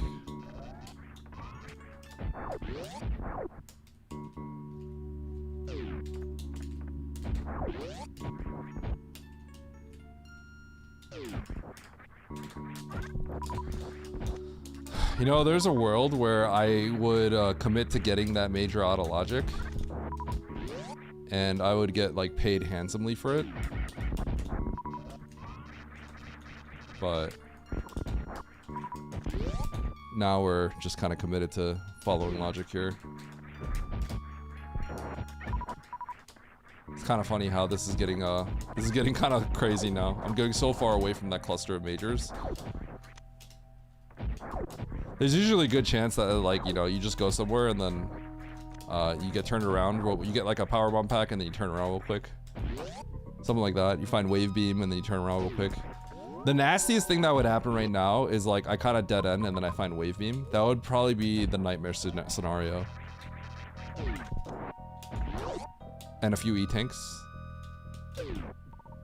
You know, there's a world where I would commit to getting that major auto logic, and I would get like paid handsomely for it. But now we're just kind of committed to following logic here. It's kind of funny how this is getting kind of crazy now. I'm getting so far away from that cluster of majors. There's usually a good chance that, like, you know, you just go somewhere and then you get turned around. You get like a power bomb pack and then you turn around real quick. Something like that. You find wave beam and then you turn around real quick. The nastiest thing that would happen right now is like I kind of dead end and then I find wave beam. That would probably be the nightmare scenario. And a few E-tanks.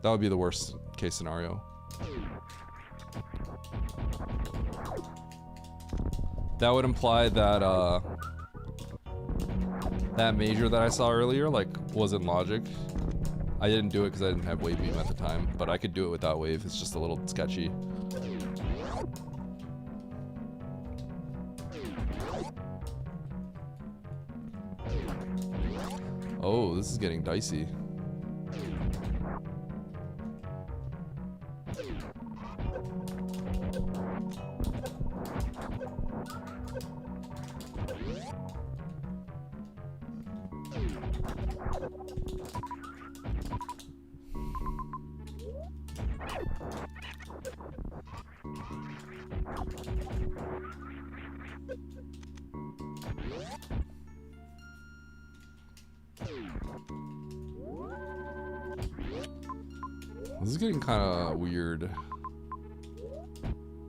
That would be the worst case scenario. That would imply that that major that I saw earlier like was in logic. I didn't do it because I didn't have wave beam at the time, but I could do it without wave. It's just a little sketchy. Oh, this is getting dicey. This is getting kind of weird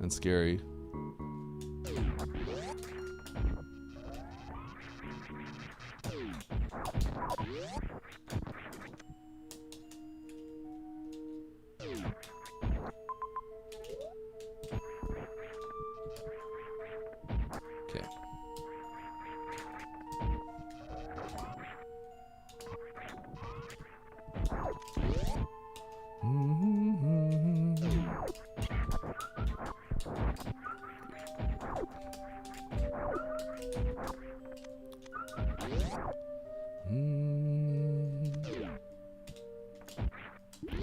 and scary. Okay.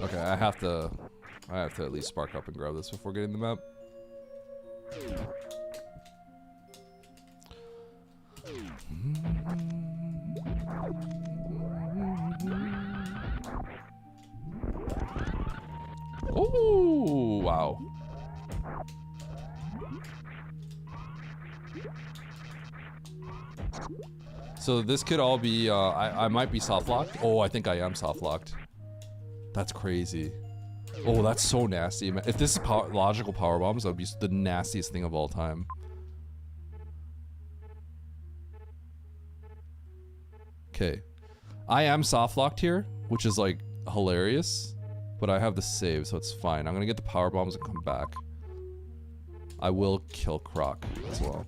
Okay, I have to at least spark up and grab this before getting the map. Oh, wow. So this could all be, I might be soft locked. Oh, I think I am soft locked. That's crazy. Oh, that's so nasty. If this is logical power bombs, that would be the nastiest thing of all time. Okay. I am soft locked here, which is like hilarious, but I have the save, so it's fine. I'm gonna get the power bombs and come back. I will kill Croc as well.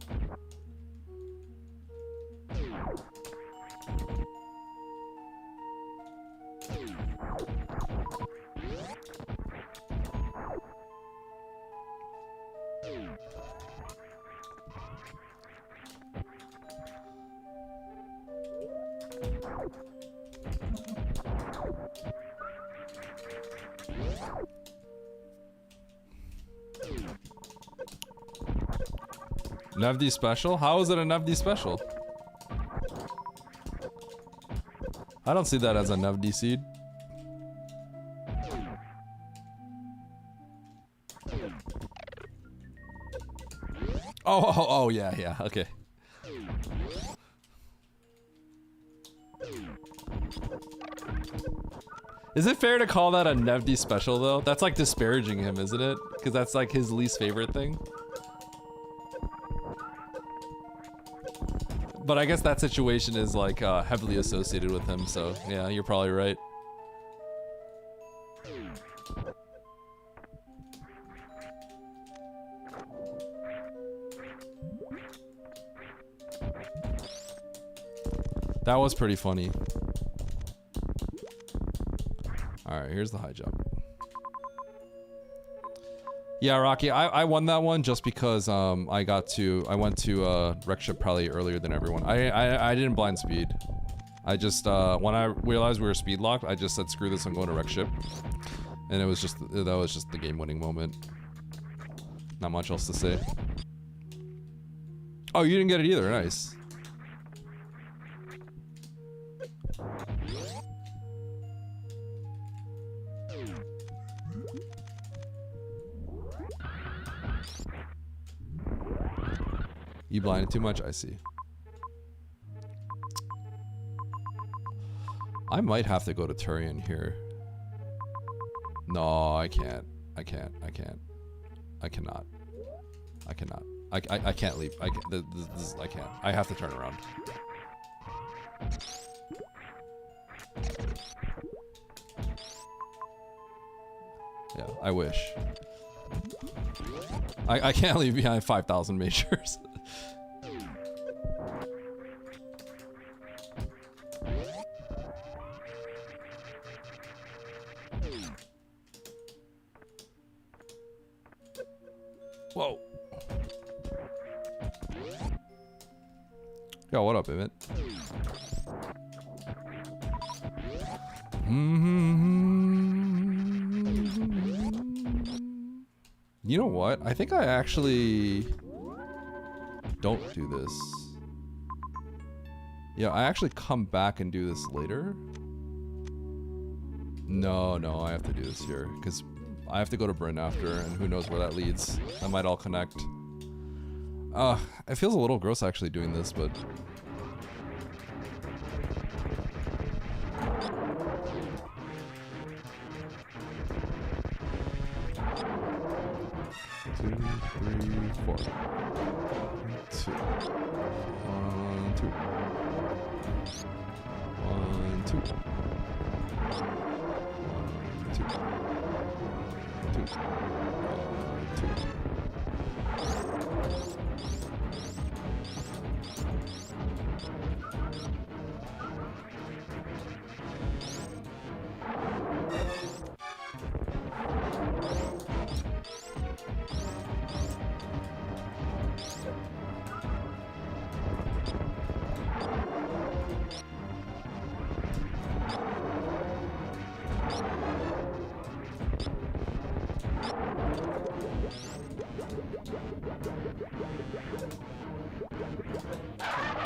Nevd special? How is it a Nevd special? I don't see that as a Nevd seed. Oh, yeah, okay. Is it fair to call that a Nevd special though? That's like disparaging him, isn't it? Because that's like his least favorite thing. But I guess that situation is like heavily associated with him, so yeah, you're probably right. That was pretty funny. Alright, here's the high jump. Yeah, Rocky, I won that one just because I went to wreck ship probably earlier than everyone. I didn't blind speed. I just when I realized we were speed locked, I just said screw this, I'm going to wreck ship. And that was just the game winning moment. Not much else to say. Oh, you didn't get it either, nice. You blinded too much? I see. I might have to go to Turian here. No, I can't. I cannot. I can't leave. I can't. I have to turn around. Yeah, I wish. I can't leave behind 5,000 majors. Whoa. Yo, what up, Emmett? You know what? I think I actually don't do this. Yeah, I actually come back and do this later. No, I have to do this here because I have to go to Bryn after, and who knows where that leads. That might all connect. It feels a little gross actually doing this, but... Two, three, four. 2. 1, 2. 1, 2. 1, 2.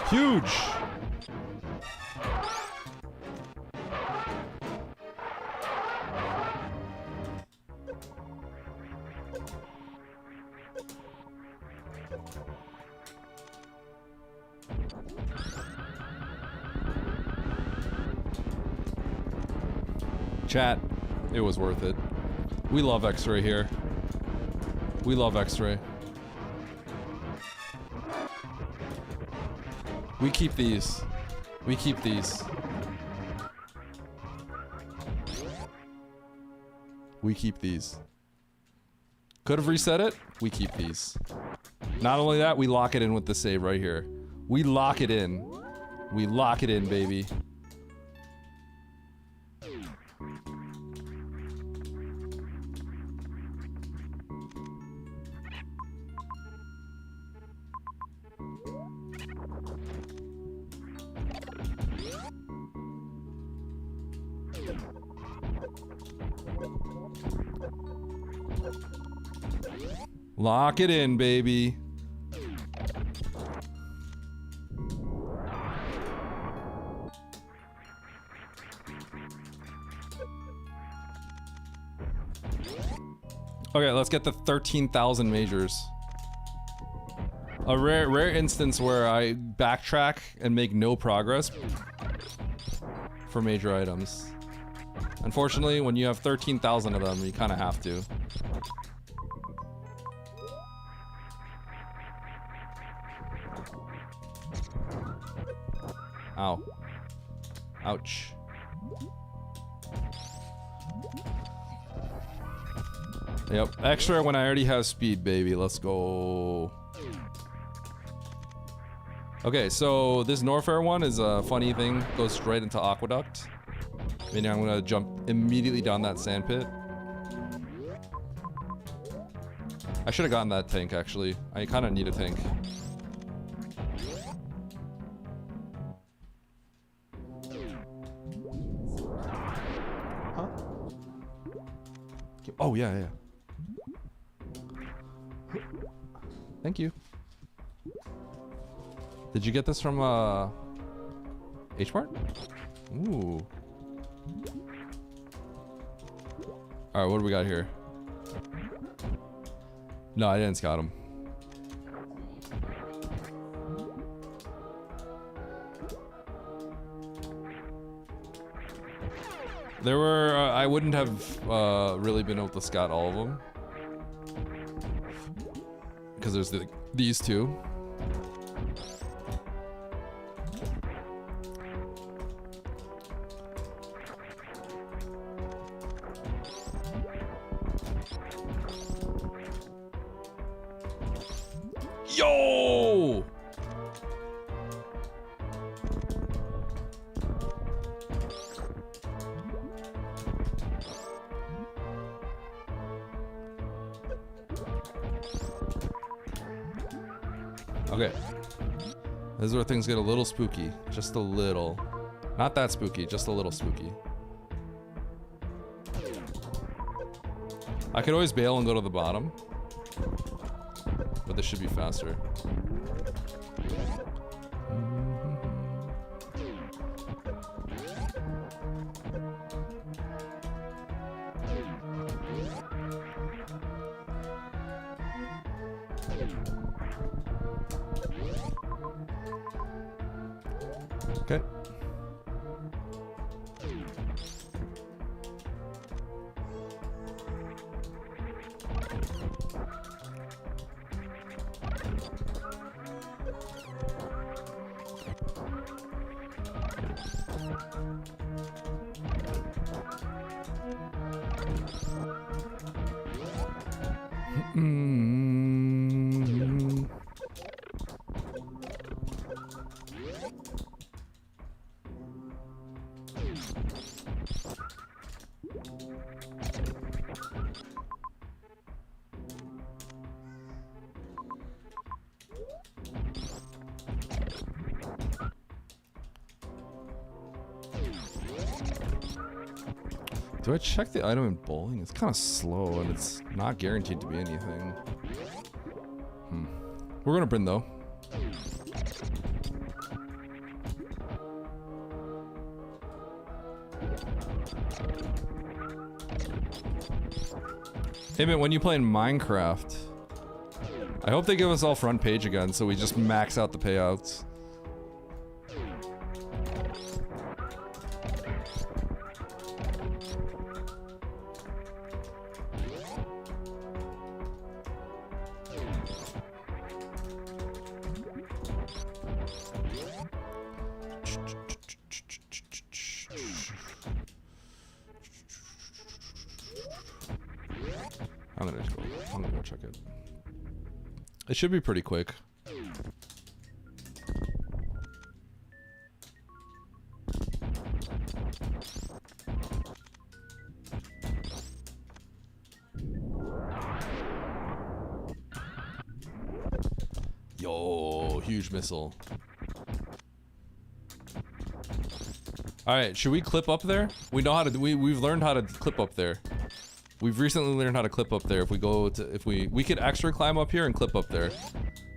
Huge. Chat, it was worth it. We love X-Ray here. We love X-Ray. We keep these. We keep these. We keep these. Could have reset it. We keep these. Not only that, we lock it in with the save right here. We lock it in. We lock it in, baby. Lock it in, baby. Okay, let's get the 13,000 majors. A rare instance where I backtrack and make no progress for major items. Unfortunately, when you have 13,000 of them, you kind of have to. Ow. Ouch. Yep, extra when I already have speed, baby. Let's go. Okay, so this Norfair one is a funny thing. Goes straight into Aqueduct. Meaning I'm gonna jump immediately down that sand pit. I should have gotten that tank, actually. I kind of need a tank. Huh? Oh, yeah. Thank you. Did you get this from, H-Mart? Ooh. Alright, what do we got here? No, I didn't scout him. There were, I wouldn't have really been able to scout all of them. Because there's these two. Yo! Okay. This is where things get a little spooky. Just a little. Not that spooky, just a little spooky. I could always bail and go to the bottom. But this should be faster. Okay. Do I check the item in bowling? It's kind of slow and it's not guaranteed to be anything. We're gonna Bryn though. Hey man, when you play in Minecraft, I hope they give us all front page again so we just max out the payouts. I'm gonna go check it. It should be pretty quick. Yo, huge missile. All right, should we clip up there? We know how to. We've learned how to clip up there. We've recently learned how to clip up there. If we go to, if we could extra climb up here and clip up there.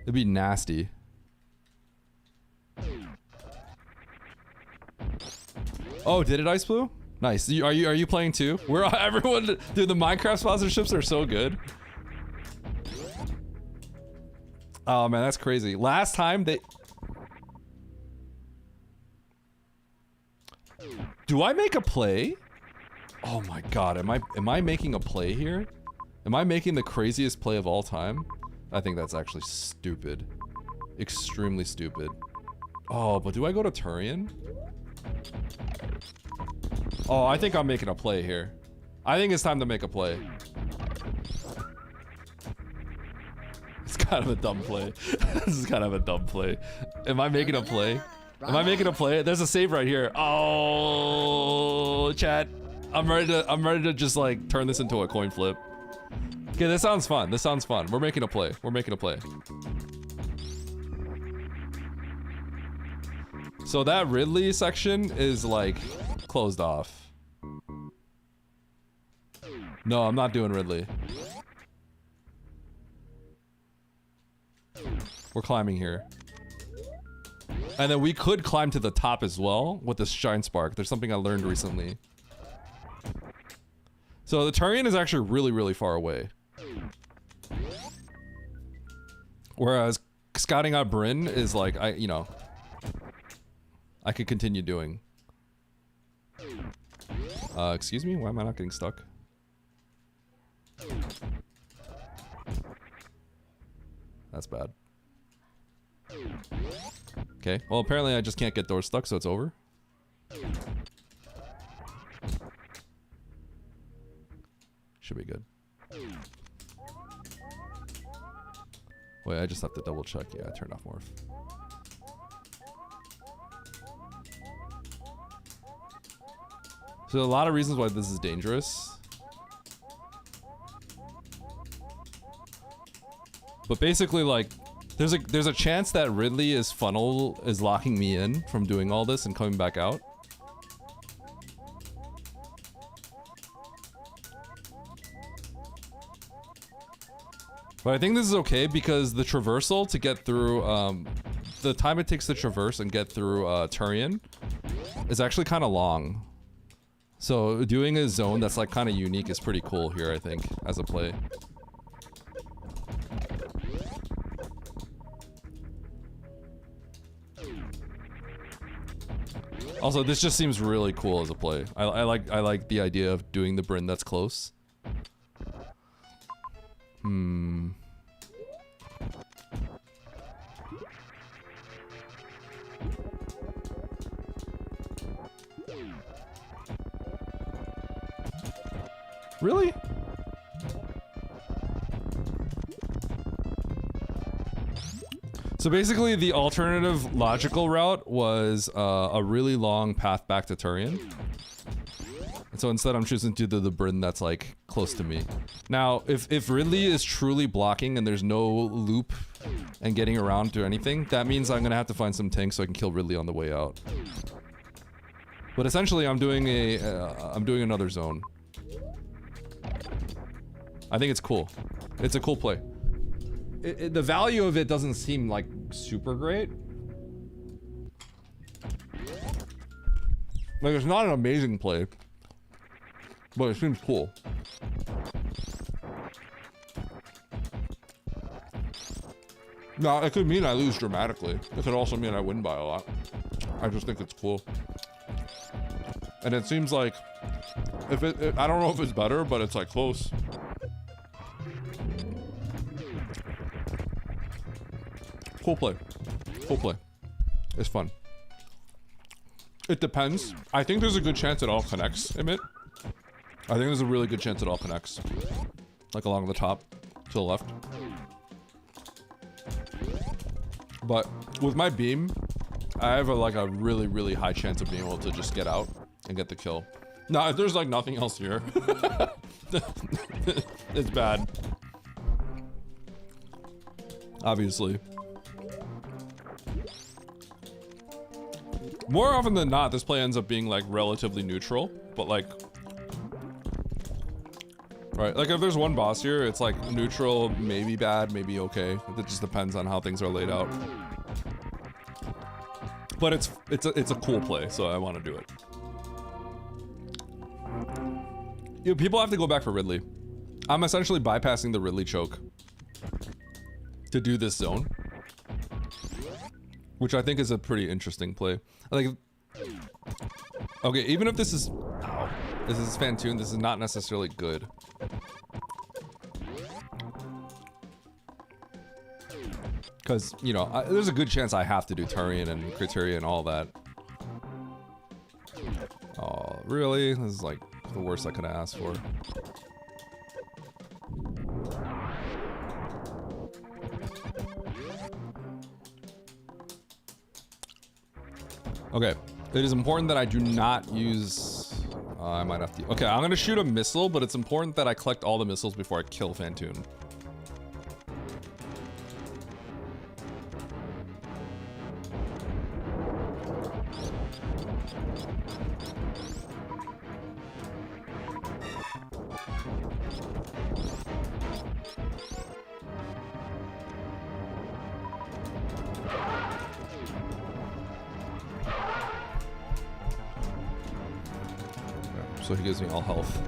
It'd be nasty. Oh, did it, Ice Blue? Nice. Are you playing too? We're everyone. Dude, the Minecraft sponsorships are so good. Oh man, that's crazy. Last time they. Do I make a play? Oh my god, am I making a play here? Am I making the craziest play of all time? I think that's actually stupid. Extremely stupid. Oh, but do I go to Turian? Oh, I think I'm making a play here. I think it's time to make a play. It's kind of a dumb play. This is kind of a dumb play. Am I making a play? Am I making a play? There's a save right here. Oh, chat. I'm ready to just like turn this into a coin flip. Okay, this sounds fun. This sounds fun. We're making a play. We're making a play. So that Ridley section is like closed off. No, I'm not doing Ridley. We're climbing here. And then we could climb to the top as well with this Shine Spark. There's something I learned recently. So the Turian is actually really, really far away. Whereas scouting out Bryn is like, I could continue doing. Excuse me? Why am I not getting stuck? That's bad. Okay, well apparently I just can't get doors stuck, so it's over. Should be good. Wait, I just have to double check. Yeah, I turned off morph. So a lot of reasons why this is dangerous. But basically, like, there's a chance that Ridley's funnel is locking me in from doing all this and coming back out. But I think this is okay because the traversal to get through, the time it takes to traverse and get through Turian is actually kind of long. So doing a zone that's like kind of unique is pretty cool here, I think, as a play. Also, this just seems really cool as a play. I like the idea of doing the Bryn that's close. Really? So basically, the alternative logical route was a really long path back to Turian. And so instead, I'm choosing to do the Bryn that's like close to me. Now, if Ridley is truly blocking and there's no loop and getting around to anything, that means I'm gonna have to find some tanks so I can kill Ridley on the way out. But essentially, I'm doing another zone. I think it's cool. It's a cool play. The value of it doesn't seem like super great. Like, it's not an amazing play, but it seems cool. Now, it could mean I lose dramatically. It could also mean I win by a lot. I just think it's cool. And it seems like, I don't know if it's better, but it's like close. Cool play. Cool play. It's fun. It depends. I think there's a good chance it all connects, Emmett. I think there's a really good chance it all connects. Like along the top, to the left. But with my beam, I have a really, really high chance of being able to just get out and get the kill. Now, if there's like nothing else here, it's bad. Obviously. More often than not, this play ends up being like relatively neutral, but like, right, like if there's one boss here, it's like neutral, maybe bad, maybe okay. It just depends on how things are laid out. But it's a cool play, so I want to do it. You know, people have to go back for Ridley. I'm essentially bypassing the Ridley choke to do this zone, which I think is a pretty interesting play. Like, okay, even if this is Fantoon, this is not necessarily good. Because, you know, there's a good chance I have to do Turian and Criteria and all that. Oh, really? This is like the worst I could ask for. Okay, it is important that I do not use... I might have to... Okay, I'm gonna shoot a missile, but it's important that I collect all the missiles before I kill Fantoon. So he gives me all health.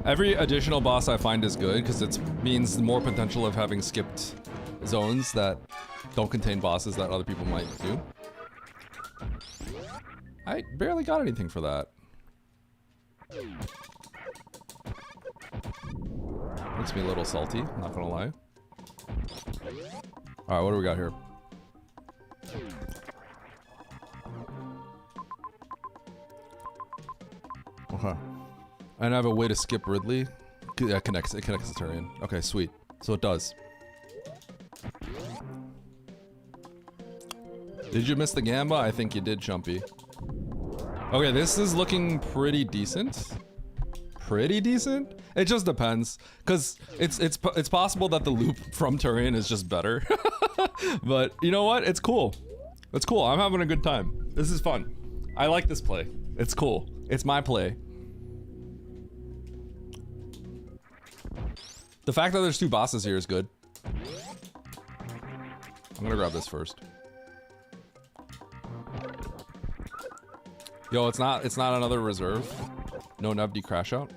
Every additional boss I find is good because it means more potential of having skipped zones that don't contain bosses that other people might do. I barely got anything for that. Makes me a little salty, not gonna lie. Alright, what do we got here? Okay. And I have a way to skip Ridley. Yeah, it connects the Turian. Okay, sweet. So it does. Did you miss the Gamba? I think you did, Chumpy. Okay, this is looking pretty decent. Pretty decent? It just depends, because it's possible that the loop from Turian is just better. But you know what? It's cool. It's cool. I'm having a good time. This is fun. I like this play. It's cool. It's my play. The fact that there's two bosses here is good. I'm gonna grab this first. Yo, it's not another reserve. No Nebdi crash out.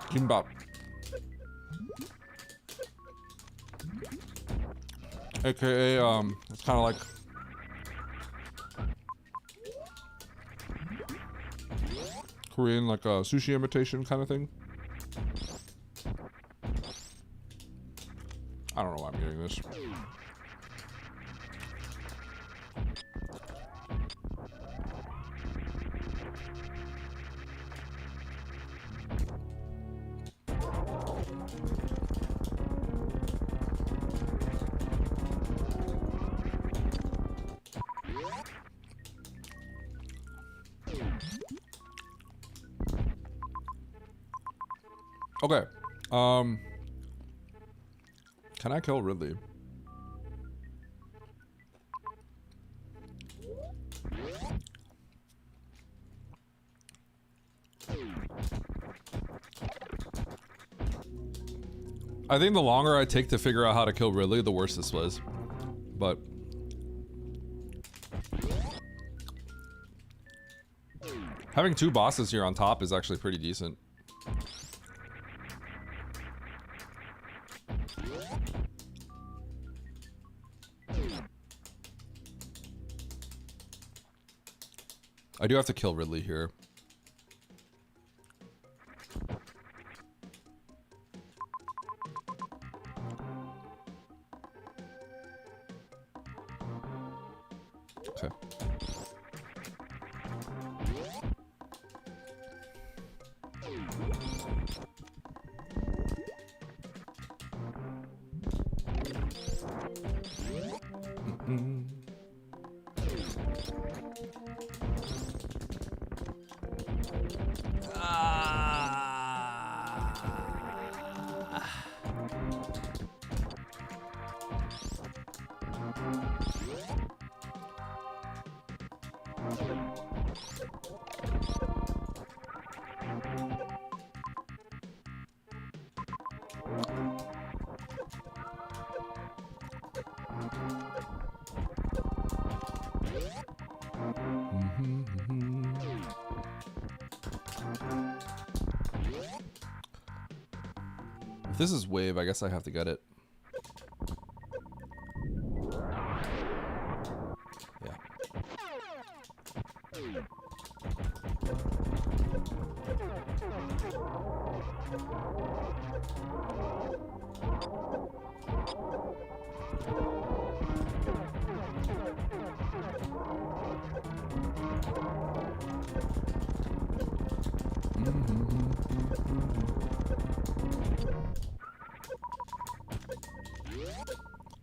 Kimbap. AKA, it's kind of like Korean, like a sushi imitation kind of thing. I don't know why I'm getting this. Okay. Can I kill Ridley? I think the longer I take to figure out how to kill Ridley, the worse this was. But having 2 bosses here on top is actually pretty decent. I do have to kill Ridley here. Okay. If this is wave, I guess I have to get it. Yeah.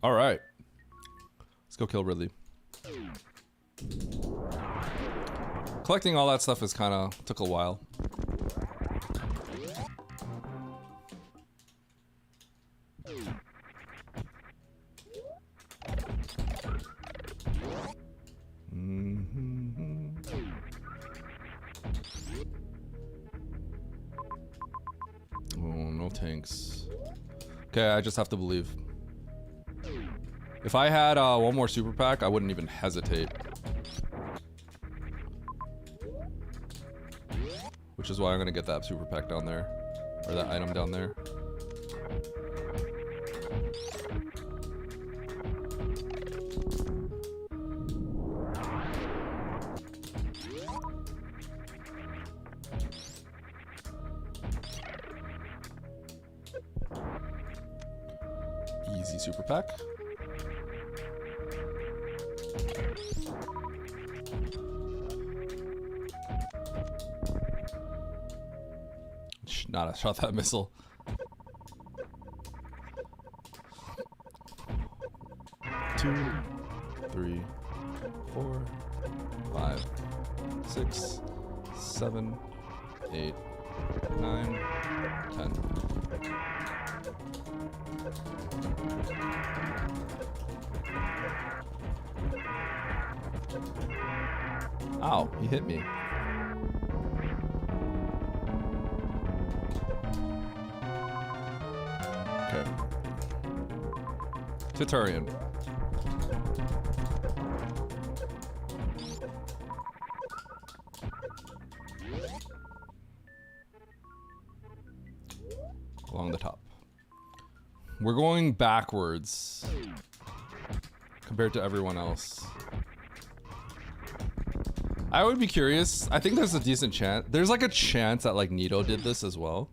All right, let's go kill Ridley. Collecting all that stuff is kind of took a while. Oh, no tanks. Okay, I just have to believe. If I had one more super pack, I wouldn't even hesitate. Which is why I'm gonna get that super pack down there. Or that item down there. Easy super pack. Not I shot that missile. Two, 3, 4, 5, 6, 7, 8, 9, 10. Ow, he hit me. Okay. Titurian. along the top. We're going backwards compared to everyone else. I would be curious. I think there's a decent chance. There's like a chance that like Nito did this as well.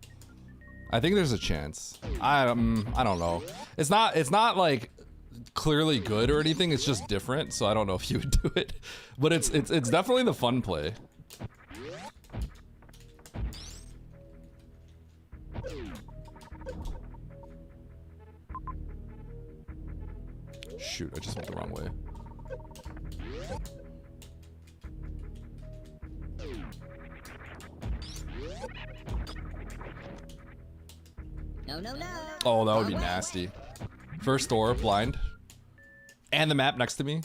I think there's a chance. I don't know. It's not like clearly good or anything. It's just different. So I don't know if you would do it, but it's definitely the fun play. Shoot, I just went the wrong way. No, no, no. Oh, that would be nasty. First door, blind. And the map next to me.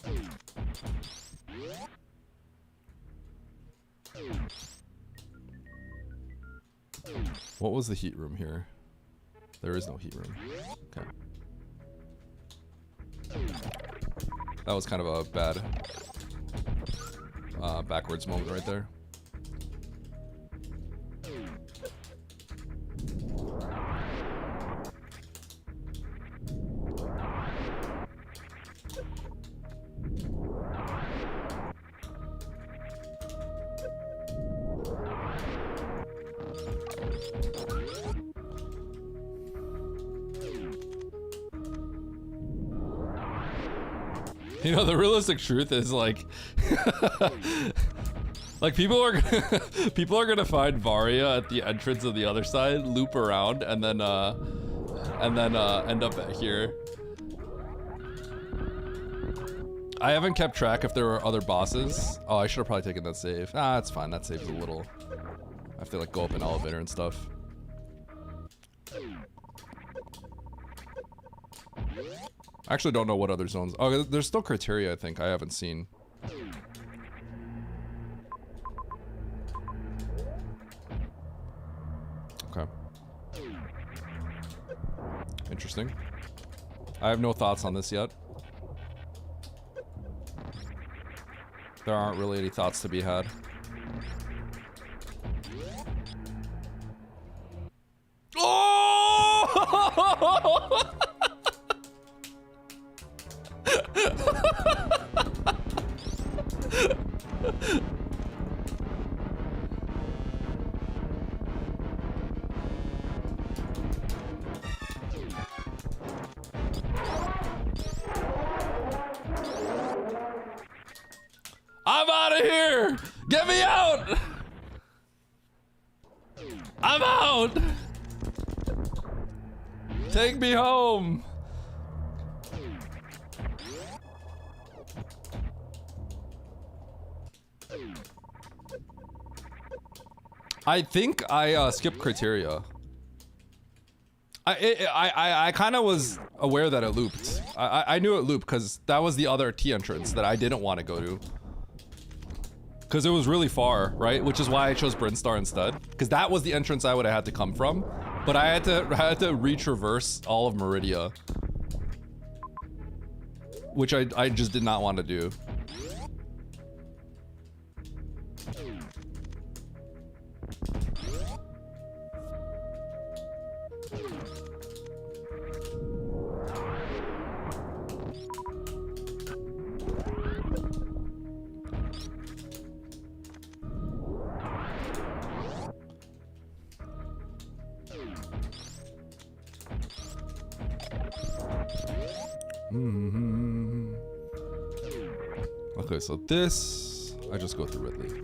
What was the heat room here? There is no heat room. Okay. That was kind of a bad backwards moment right there. You know, the realistic truth is like, like people are gonna find Varia at the entrance of the other side, loop around, and then end up at here. I haven't kept track if there were other bosses. Oh, I should have probably taken that save. Ah, it's fine. That saves a little. I have to like go up an elevator and stuff. I actually don't know what other zones. Oh, there's still criteria, I think, I haven't seen. Okay. Interesting. I have no thoughts on this yet. There aren't really any thoughts to be had. Oh! I'm out of here! Get me out! I'm out! Take me home! I think I skipped criteria. I kind of was aware that it looped. I knew it looped because that was the other T entrance that I didn't want to go to. Because it was really far, right? Which is why I chose Brinstar instead. Because that was the entrance I would have had to come from. But I had to retraverse all of Meridia. Which I just did not want to do. Okay, so this, I just go through Ridley.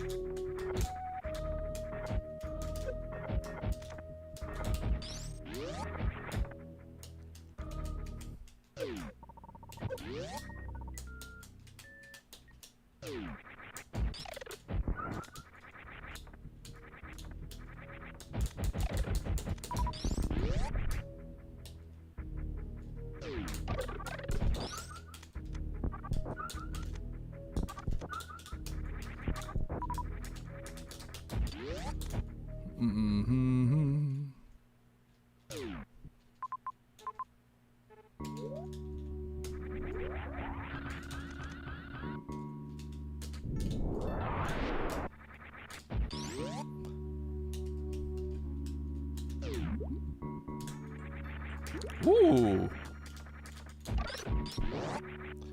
Ooh.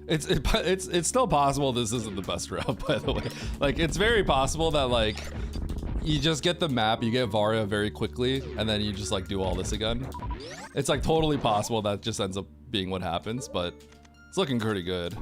It's still possible this isn't the best route, by the way. Like, it's very possible that, like, you just get the map, you get Varia very quickly, and then you just, like, do all this again. It's, like, totally possible that just ends up being what happens, but it's looking pretty good.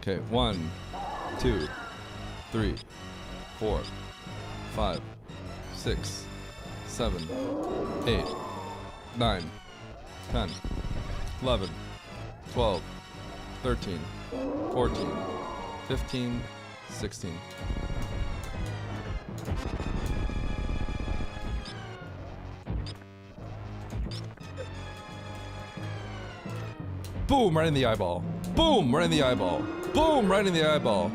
Okay, 1, 2, 3, 4, 5, 6, 7, 8, 9, 10, 11, 12, 13, 14, 15, 16. Boom, right in the eyeball. Boom, right in the eyeball. Boom, right in the eyeball.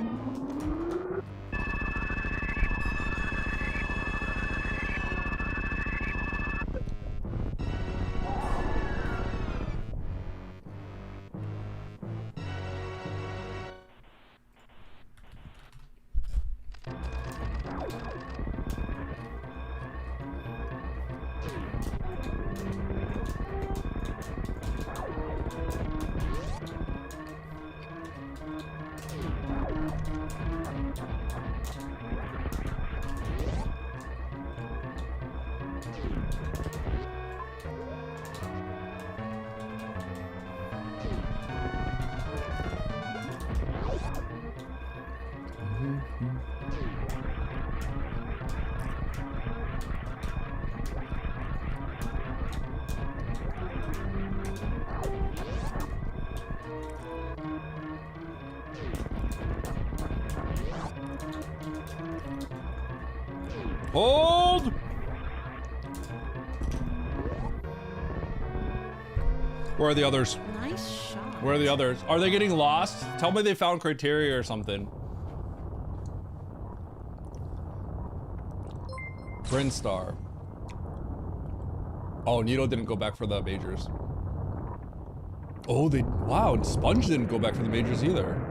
Hold! Where are the others? Nice shot. Where are the others? Are they getting lost? Tell me they found criteria or something. Brinstar. Oh, Nito didn't go back for the majors. Oh, wow, and Sponge didn't go back for the majors either.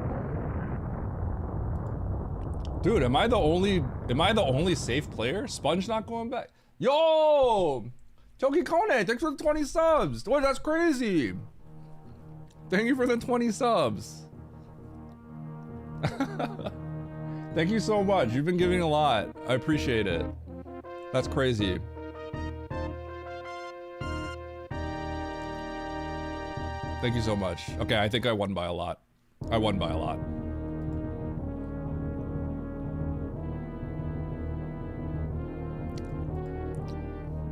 Dude, am I the only safe player? Sponge not going back. Yo! Toki Kone, thanks for the 20 subs. Boy, that's crazy. Thank you for the 20 subs. Thank you so much. You've been giving a lot. I appreciate it. That's crazy. Thank you so much. Okay, I think I won by a lot. I won by a lot.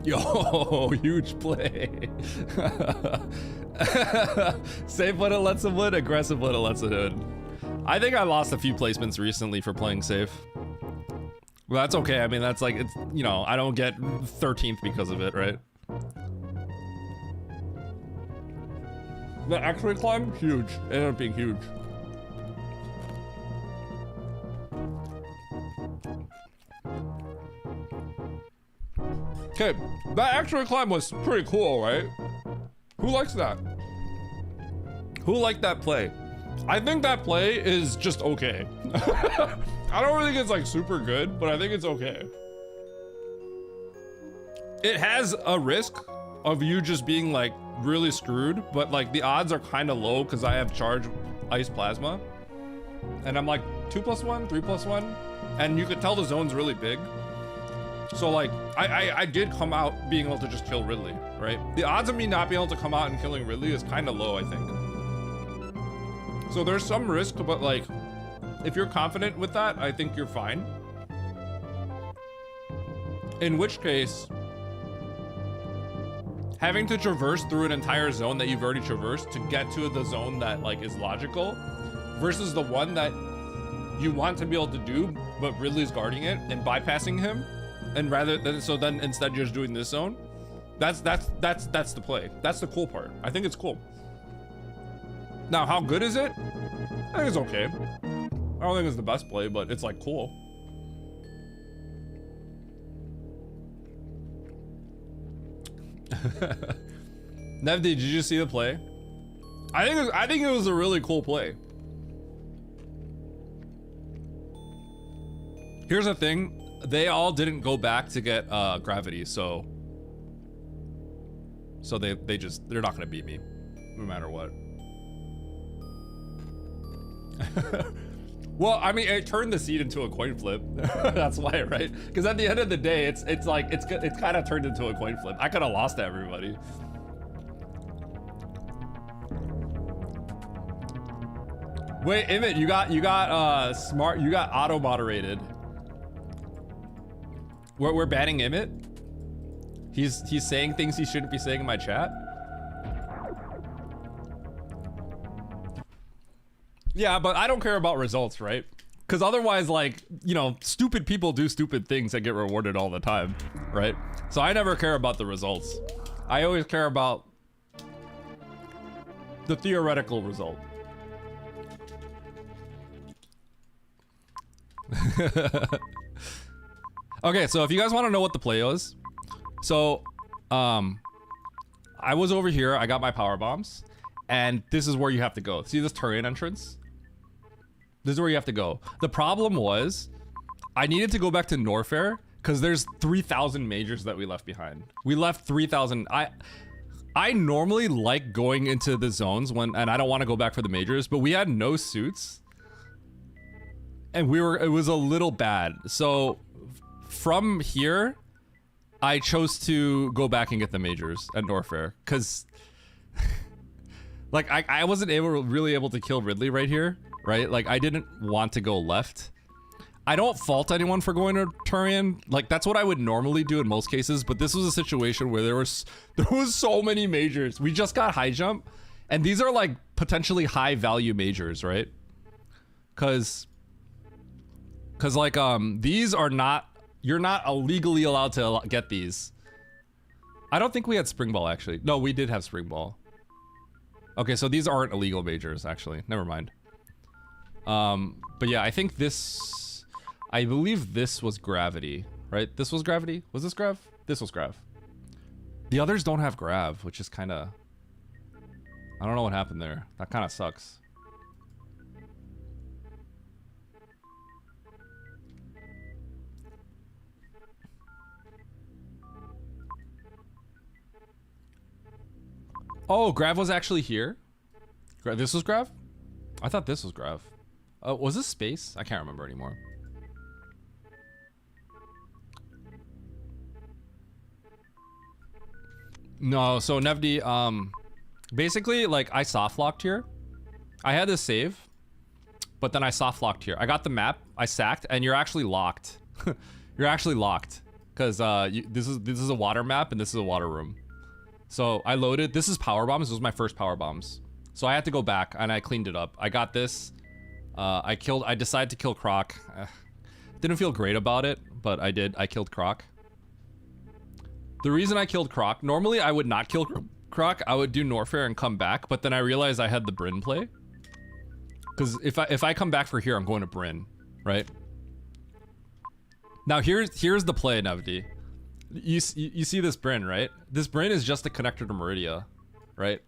Yo, huge play. Safe when it lets him win, aggressive when it lets it in. I think I lost a few placements recently for playing safe. Well, that's okay. I mean, that's like, it's, you know, I don't get 13th because of it, right? The X-ray climb, huge. It ended up being huge. Okay, that X-ray climb was pretty cool, right? Who likes that? Who liked that play? I think that play is just okay. I don't really think it's like super good, but I think it's okay. It has a risk of you just being like really screwed, but like the odds are kind of low because I have charged ice plasma. And I'm like 2+1, 3+1, and you could tell the zone's really big. So like, I did come out being able to just kill Ridley, right? The odds of me not being able to come out and killing Ridley is kind of low, I think. So there's some risk, but like, if you're confident with that, I think you're fine. In which case, having to traverse through an entire zone that you've already traversed to get to the zone that like is logical versus the one that you want to be able to do, but Ridley's guarding it and bypassing him, and rather than so then instead you're just doing this zone. That's the play. That's the cool part. I think it's cool. Now, how good is it? I think it's okay. I don't think it's the best play, but it's like cool. Nevdi, did you see the play? I think it was a really cool play. Here's the thing, they all didn't go back to get gravity, so they're not gonna beat me, no matter what. Well, I mean, it turned the seed into a coin flip. That's why, right? Because at the end of the day, it's kind of turned into a coin flip. I could have lost to everybody. Wait, Emmett, you got smart. You got auto moderated. We're banning Emmett. He's saying things he shouldn't be saying in my chat. Yeah, but I don't care about results, right? Because otherwise, like, you know, stupid people do stupid things that get rewarded all the time, right? So I never care about the results. I always care about the theoretical result. Okay, so if you guys want to know what the play is, so I was over here, I got my power bombs, and this is where you have to go. See this Turian entrance? This is where you have to go. The problem was, I needed to go back to Norfair because there's 3,000 majors that we left behind. We left 3,000. I normally like going into the zones and I don't want to go back for the majors, but we had no suits. And it was a little bad. So from here, I chose to go back and get the majors at Norfair because like I wasn't really able to kill Ridley right here. Right? Like, I didn't want to go left. I don't fault anyone for going to Turian. Like, that's what I would normally do in most cases, but this was a situation where there was so many majors. We just got high jump, and these are, like, potentially high-value majors, right? Cause, like, these are not... You're not illegally allowed to get these. I don't think we had Spring Ball, actually. No, we did have Spring Ball. Okay, so these aren't illegal majors, actually. Never mind. But yeah, I think I believe this was gravity, right? This was gravity? Was this grav? This was grav. The others don't have grav, which is kind of, I don't know what happened there. That kind of sucks. Oh, grav was actually here? This was grav? I thought this was grav. Was this space? I can't remember anymore. No, so Nevdi, basically, like, I soft locked here. I had this save, but then I soft locked here. I got the map, I sacked, and you're actually locked. You're actually locked, because this is a water map and this is a water room. So I loaded. This is power bombs. This was my first power bombs. So I had to go back and I cleaned it up. I got this. I decided to kill Croc. Didn't feel great about it, but I did. I killed Croc. The reason I killed Croc, normally I would not kill Croc. I would do Norfair and come back, but then I realized I had the Bryn play. Because if I come back for here, I'm going to Bryn, right? Now here's the play, Nevdi. You see this Bryn, right? This Bryn is just a connector to Meridia, right?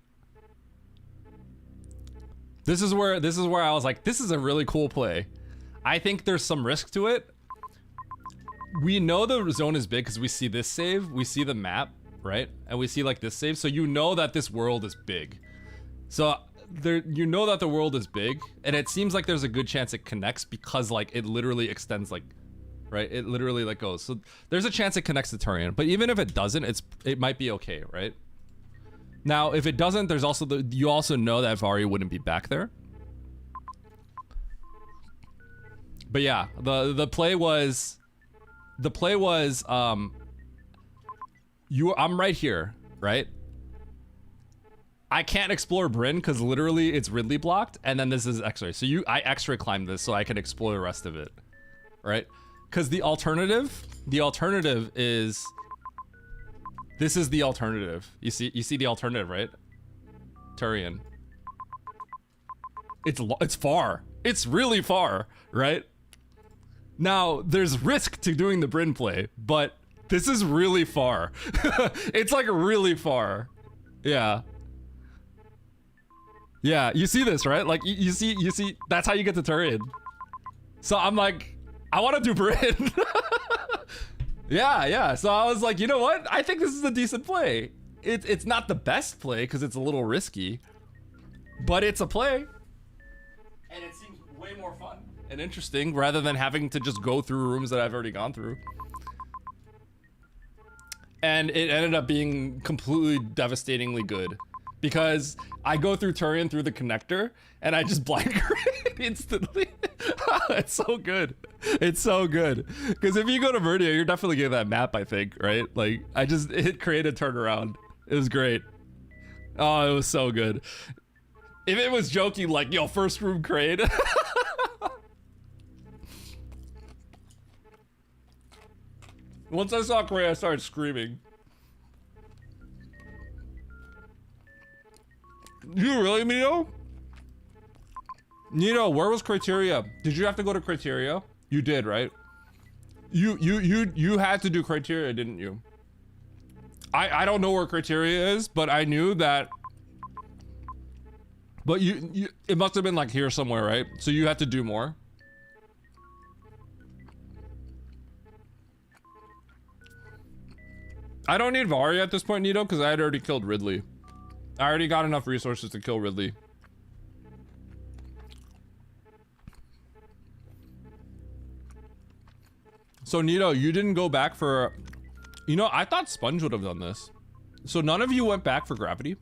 This is where I was like, this is a really cool play. I think there's some risk to it. We know the zone is big because we see this save, we see the map, right? And we see like this save, so you know that this world is big. So you know that the world is big, and it seems like there's a good chance it connects because like it literally extends like, right? It literally like goes. So there's a chance it connects to Turian, but even if it doesn't, it might be okay, right? Now, if it doesn't, there's also you also know that Vari wouldn't be back there. But yeah, the play was I'm right here, right? I can't explore Bryn because literally it's Ridley blocked, and then this is X-ray. So I X-ray climbed this so I can explore the rest of it, right? Because the alternative is this is the alternative. You see the alternative, right? Turian. It's far. It's really far, right? Now there's risk to doing the Bryn play, but this is really far. It's like really far. Yeah. Yeah, you see this, right? Like you see that's how you get to Turian. So I'm like, I want to do Bryn. Yeah. So I was like, you know what? I think this is a decent play. It's not the best play because it's a little risky, but it's a play. And it seems way more fun and interesting rather than having to just go through rooms that I've already gone through. And it ended up being completely devastatingly good because I go through Turian through the connector and I just blind grade instantly. It's so good. It's so good. Because if you go to Verdia, you're definitely getting that map, I think, right? Like, I just hit create a turnaround. It was great. Oh, it was so good. If it was joking, like, yo, first room crate. Once I saw crate, I started screaming. You really, Nito? Nito, where was criteria? Did you have to go to criteria? You did, right? You had to do criteria, didn't you? I don't know where criteria is, but I knew that. But you it must have been like here somewhere, right? So you had to do more. I don't need Varia at this point, Nito, because I had already killed Ridley. I already got enough resources to kill Ridley. So Nito, you didn't go back for, you know, I thought Sponge would have done this. So none of you went back for Gravity?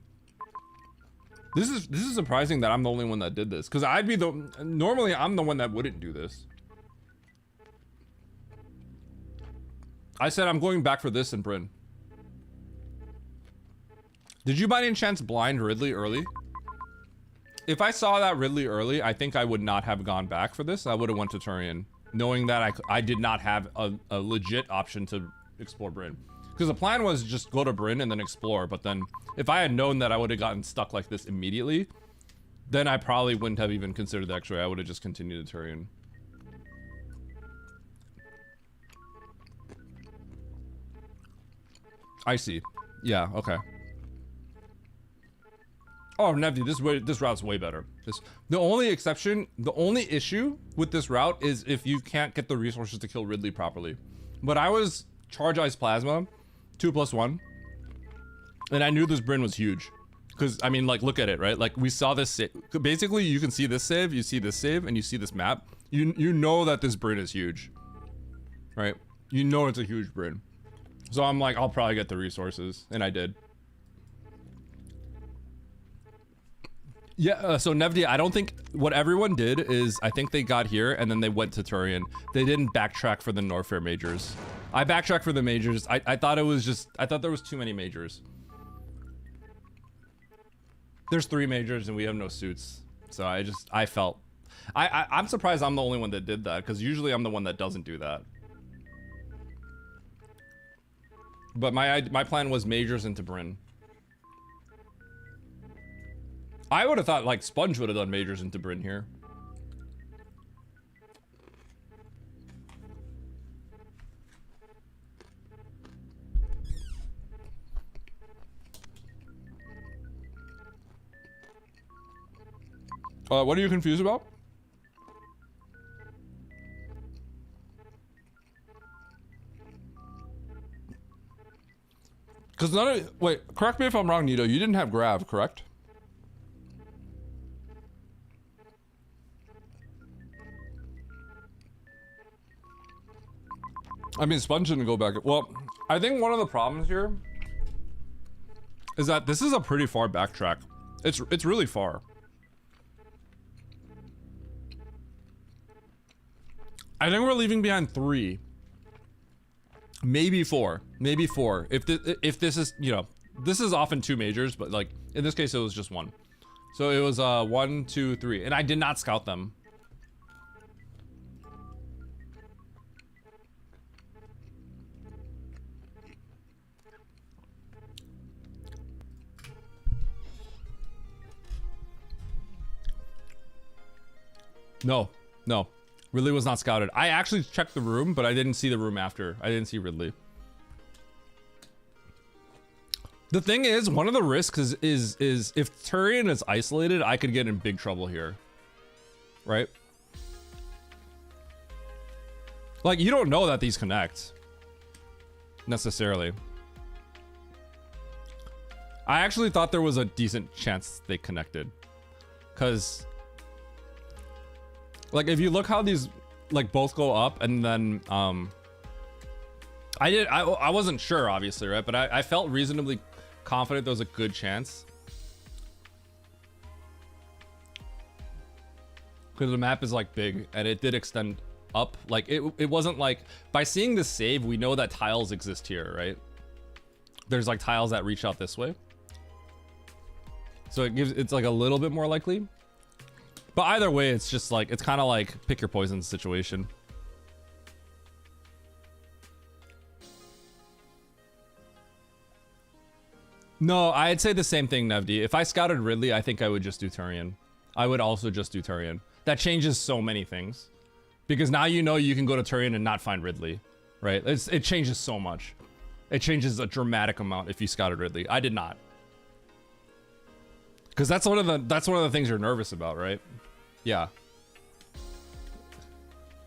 This is surprising that I'm the only one that did this, because I'd be normally I'm the one that wouldn't do this. I said I'm going back for this in Bryn. Did you by any chance blind Ridley early? If I saw that Ridley early, I think I would not have gone back for this. I would have went to Turian, knowing that I did not have a legit option to explore Bryn. Because the plan was just go to Bryn and then explore, but then if I had known that I would have gotten stuck like this immediately, then I probably wouldn't have even considered the X-ray. I would have just continued the Turian. I see. Yeah, okay. Oh, Nevdi, this route's way better. The only issue with this route is if you can't get the resources to kill Ridley properly. But I was Charge Ice Plasma, 2+1, and I knew this Bryn was huge. Because, I mean, like, look at it, right? Like, we saw this, basically, you can see this save, you see this save, and you see this map. You know that this Bryn is huge, right? You know it's a huge Bryn. So I'm like, I'll probably get the resources, and I did. Yeah, so Nevdi, I don't think what everyone did is I think they got here and then they went to Turian. They didn't backtrack for the Norfair majors. I backtracked for the majors. I thought it was just, I thought there was too many majors. There's 3 majors and we have no suits. So I felt, I'm surprised I'm the only one that did that because usually I'm the one that doesn't do that. But my plan was majors into Bryn. I would have thought like Sponge would have done majors into Bryn here. What are you confused about? Because none of, wait, correct me if I'm wrong, Nito. You didn't have Grav, correct? I mean, Sponge didn't go back. Well, I think one of the problems here is that this is a pretty far backtrack. It's really far. I think we're leaving behind 3. Maybe 4. Maybe 4. If this is, you know, this is often 2 majors, but like In this case, it was just one. So it was 1, 2, 3, and I did not scout them. No, no. Ridley was not scouted. I actually checked the room, but I didn't see the room after. I didn't see Ridley. The thing is, one of the risks is if Turian is isolated, I could get in big trouble here. Right? Like, you don't know that these connect. Necessarily. I actually thought there was a decent chance they connected. Because... like, if you look how these, like, both go up, and then, I wasn't sure, obviously, right? But I felt reasonably confident there was a good chance. Because the map is, like, big, and it did extend up. Like, it wasn't like, by seeing this save, we know that tiles exist here, right? There's, like, tiles that reach out this way. So it's, like, a little bit more likely. But either way, it's just like, it's kind of like pick your poison situation. No, I'd say the same thing, Nevdi. If I scouted Ridley, I think I would just do Turian. I would also just do Turian. That changes so many things. Because now you know you can go to Turian and not find Ridley, right? It changes so much. It changes a dramatic amount if you scouted Ridley. I did not. Because that's one of the things you're nervous about, right? Yeah.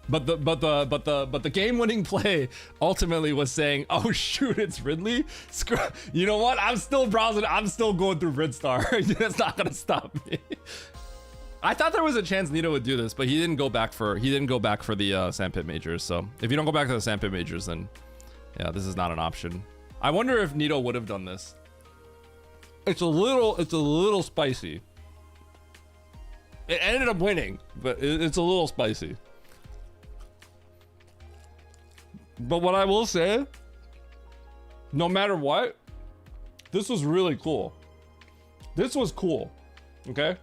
But the game-winning play ultimately was saying, "Oh shoot, it's Ridley." You know what? I'm still browsing. I'm still going through Ridstar. That's not gonna stop me. I thought there was a chance Nito would do this, but he didn't go back for the Sandpit Majors. So if you don't go back to the Sandpit Majors, then yeah, this is not an option. I wonder if Nito would have done this. It's a little spicy. It ended up winning, but it's a little spicy. But what I will say, no matter what, this was really cool. This was cool, okay?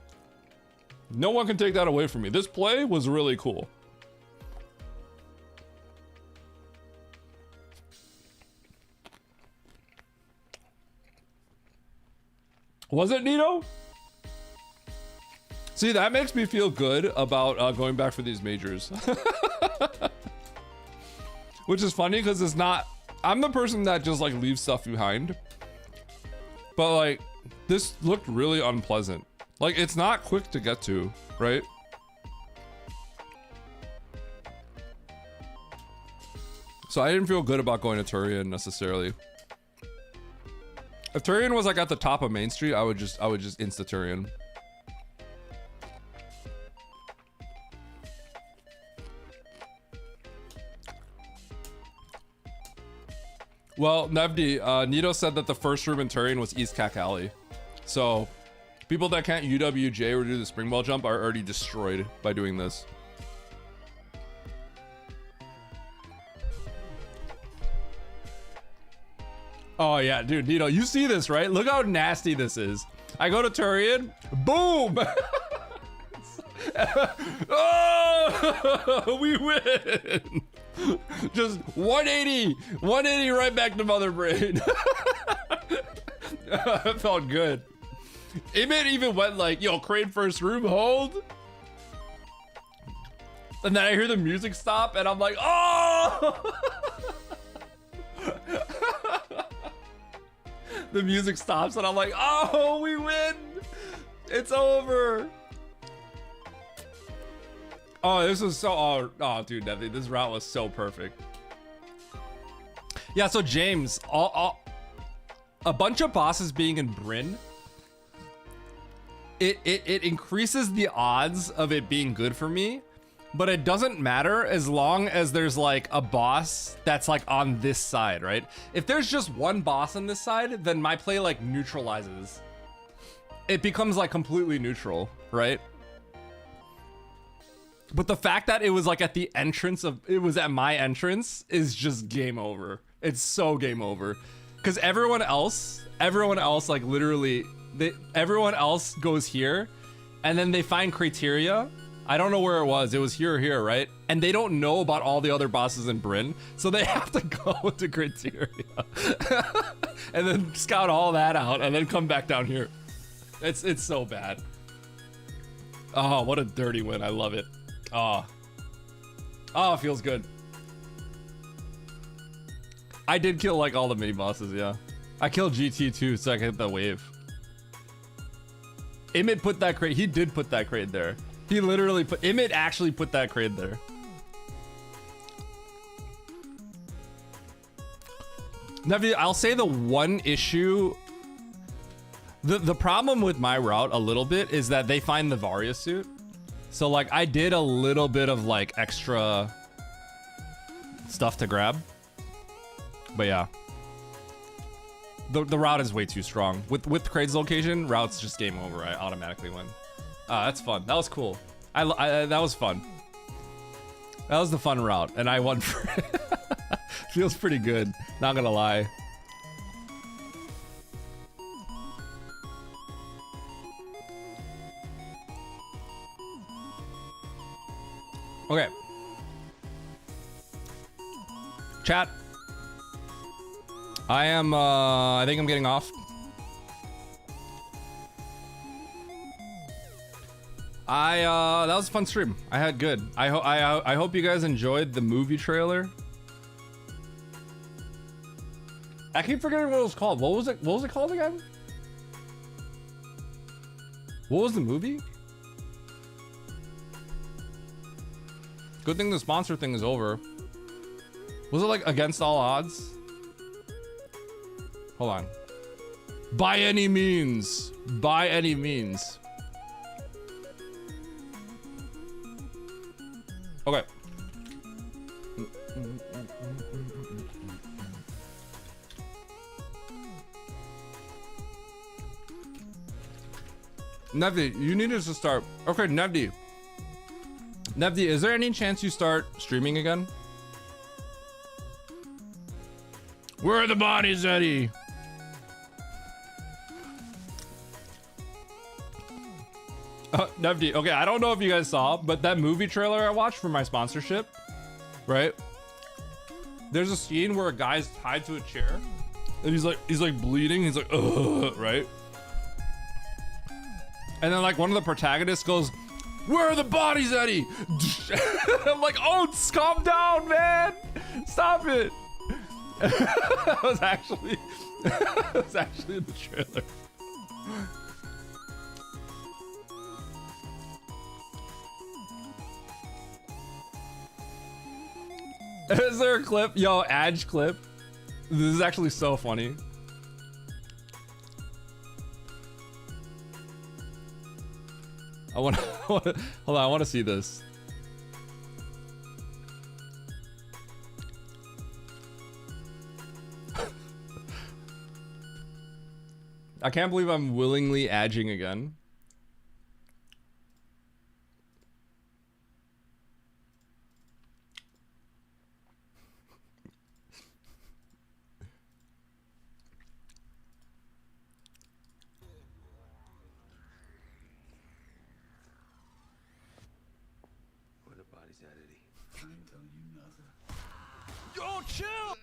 No one can take that away from me. This play was really cool. Was it, Nito? See, that makes me feel good about going back for these majors. Which is funny because it's not... I'm the person that just like leaves stuff behind. But like, this looked really unpleasant. Like, it's not quick to get to, right? So I didn't feel good about going to Turian necessarily. If Turian was like at the top of Main Street, I would just insta Turian. Well, Nevdi, Nito said that the first room in Turian was East Cack Alley. So, people that can't UWJ or do the spring ball jump are already destroyed by doing this. Oh yeah, dude, Nito, you see this, right? Look how nasty this is. I go to Turian, boom! Oh, we win! Just 180 right back to Mother Brain. It felt good. It even went like, yo, Crane first room, hold. And then I hear the music stop and I'm like, oh! The music stops and I'm like, oh, we win. It's over. Oh, this was so, oh dude, Nevy, this route was so perfect. Yeah, so James, a bunch of bosses being in Bryn, it increases the odds of it being good for me, but it doesn't matter as long as there's like a boss that's like on this side, right? If there's just one boss on this side, then my play like neutralizes. It becomes like completely neutral, right? But the fact that it was like at the entrance of, it was at my entrance is just game over. It's so game over. Because everyone else like literally everyone else goes here, and then they find criteria. I don't know where it was. It was here or here, right? And they don't know about all the other bosses in Bryn, so they have to go to criteria. And then scout all that out, and then come back down here. It's so bad. Oh, what a dirty win. I love it. Oh, it feels good. I did kill like all the mini bosses, yeah. I killed GT too, so I could hit the wave. Emmett put that crate. He did put that crate there. He literally put. Emmett actually put that crate there. Nevi, I'll say the one issue. The problem with my route a little bit is that they find the Varia suit. So like I did a little bit of like extra stuff to grab. But yeah. The route is way too strong. With Kraid's location, route's just game over. I automatically win. That's fun. That was cool. That was fun. That was the fun route, and I won for it. Feels pretty good, not gonna lie. Okay. Chat. I think I'm getting off. That was a fun stream. I had good. I hope you guys enjoyed the movie trailer. I keep forgetting what it was called. What was it called again? What was the movie? Good thing the sponsor thing is over. Was it like Against All Odds? Hold on. By any means. By any means. Okay. Nevdi, you need us to start. Okay, Nevdi. Nevdi, is there any chance you start streaming again? Where are the bodies, Eddie? Nevdi, okay, I don't know if you guys saw, but that movie trailer I watched for my sponsorship, right? There's a scene where a guy's tied to a chair, and he's like bleeding. He's like, ugh, right? And then like one of the protagonists goes, "Where are the bodies, Eddie?" I'm like, "Oh, calm down, man! Stop it!" That was actually in the trailer. Is there a clip? Yo, Adge clip. This is actually so funny. Hold on, I want to see this. I can't believe I'm willingly adging again. Where the body's at, Eddie? I ain't telling you nothing. Yo, chill!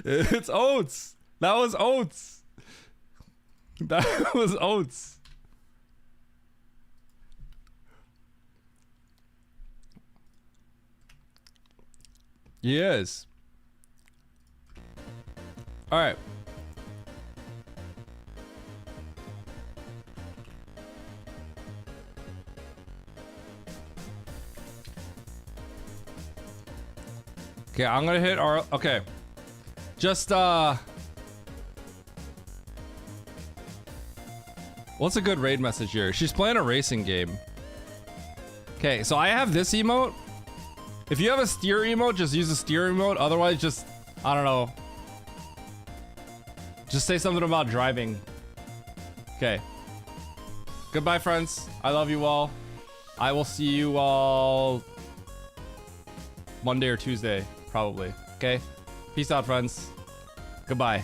It's Oats. That was Oats. That was Oats. Yes. All right. Okay, I'm gonna hit our. Okay. Just, what's a good raid message here? She's playing a racing game. Okay, so I have this emote. If you have a steer emote, just use a steer emote. Otherwise, just, I don't know. Just say something about driving. Okay. Goodbye, friends. I love you all. I will see you all Monday or Tuesday, probably. Okay? Peace. Peace out, friends. Goodbye.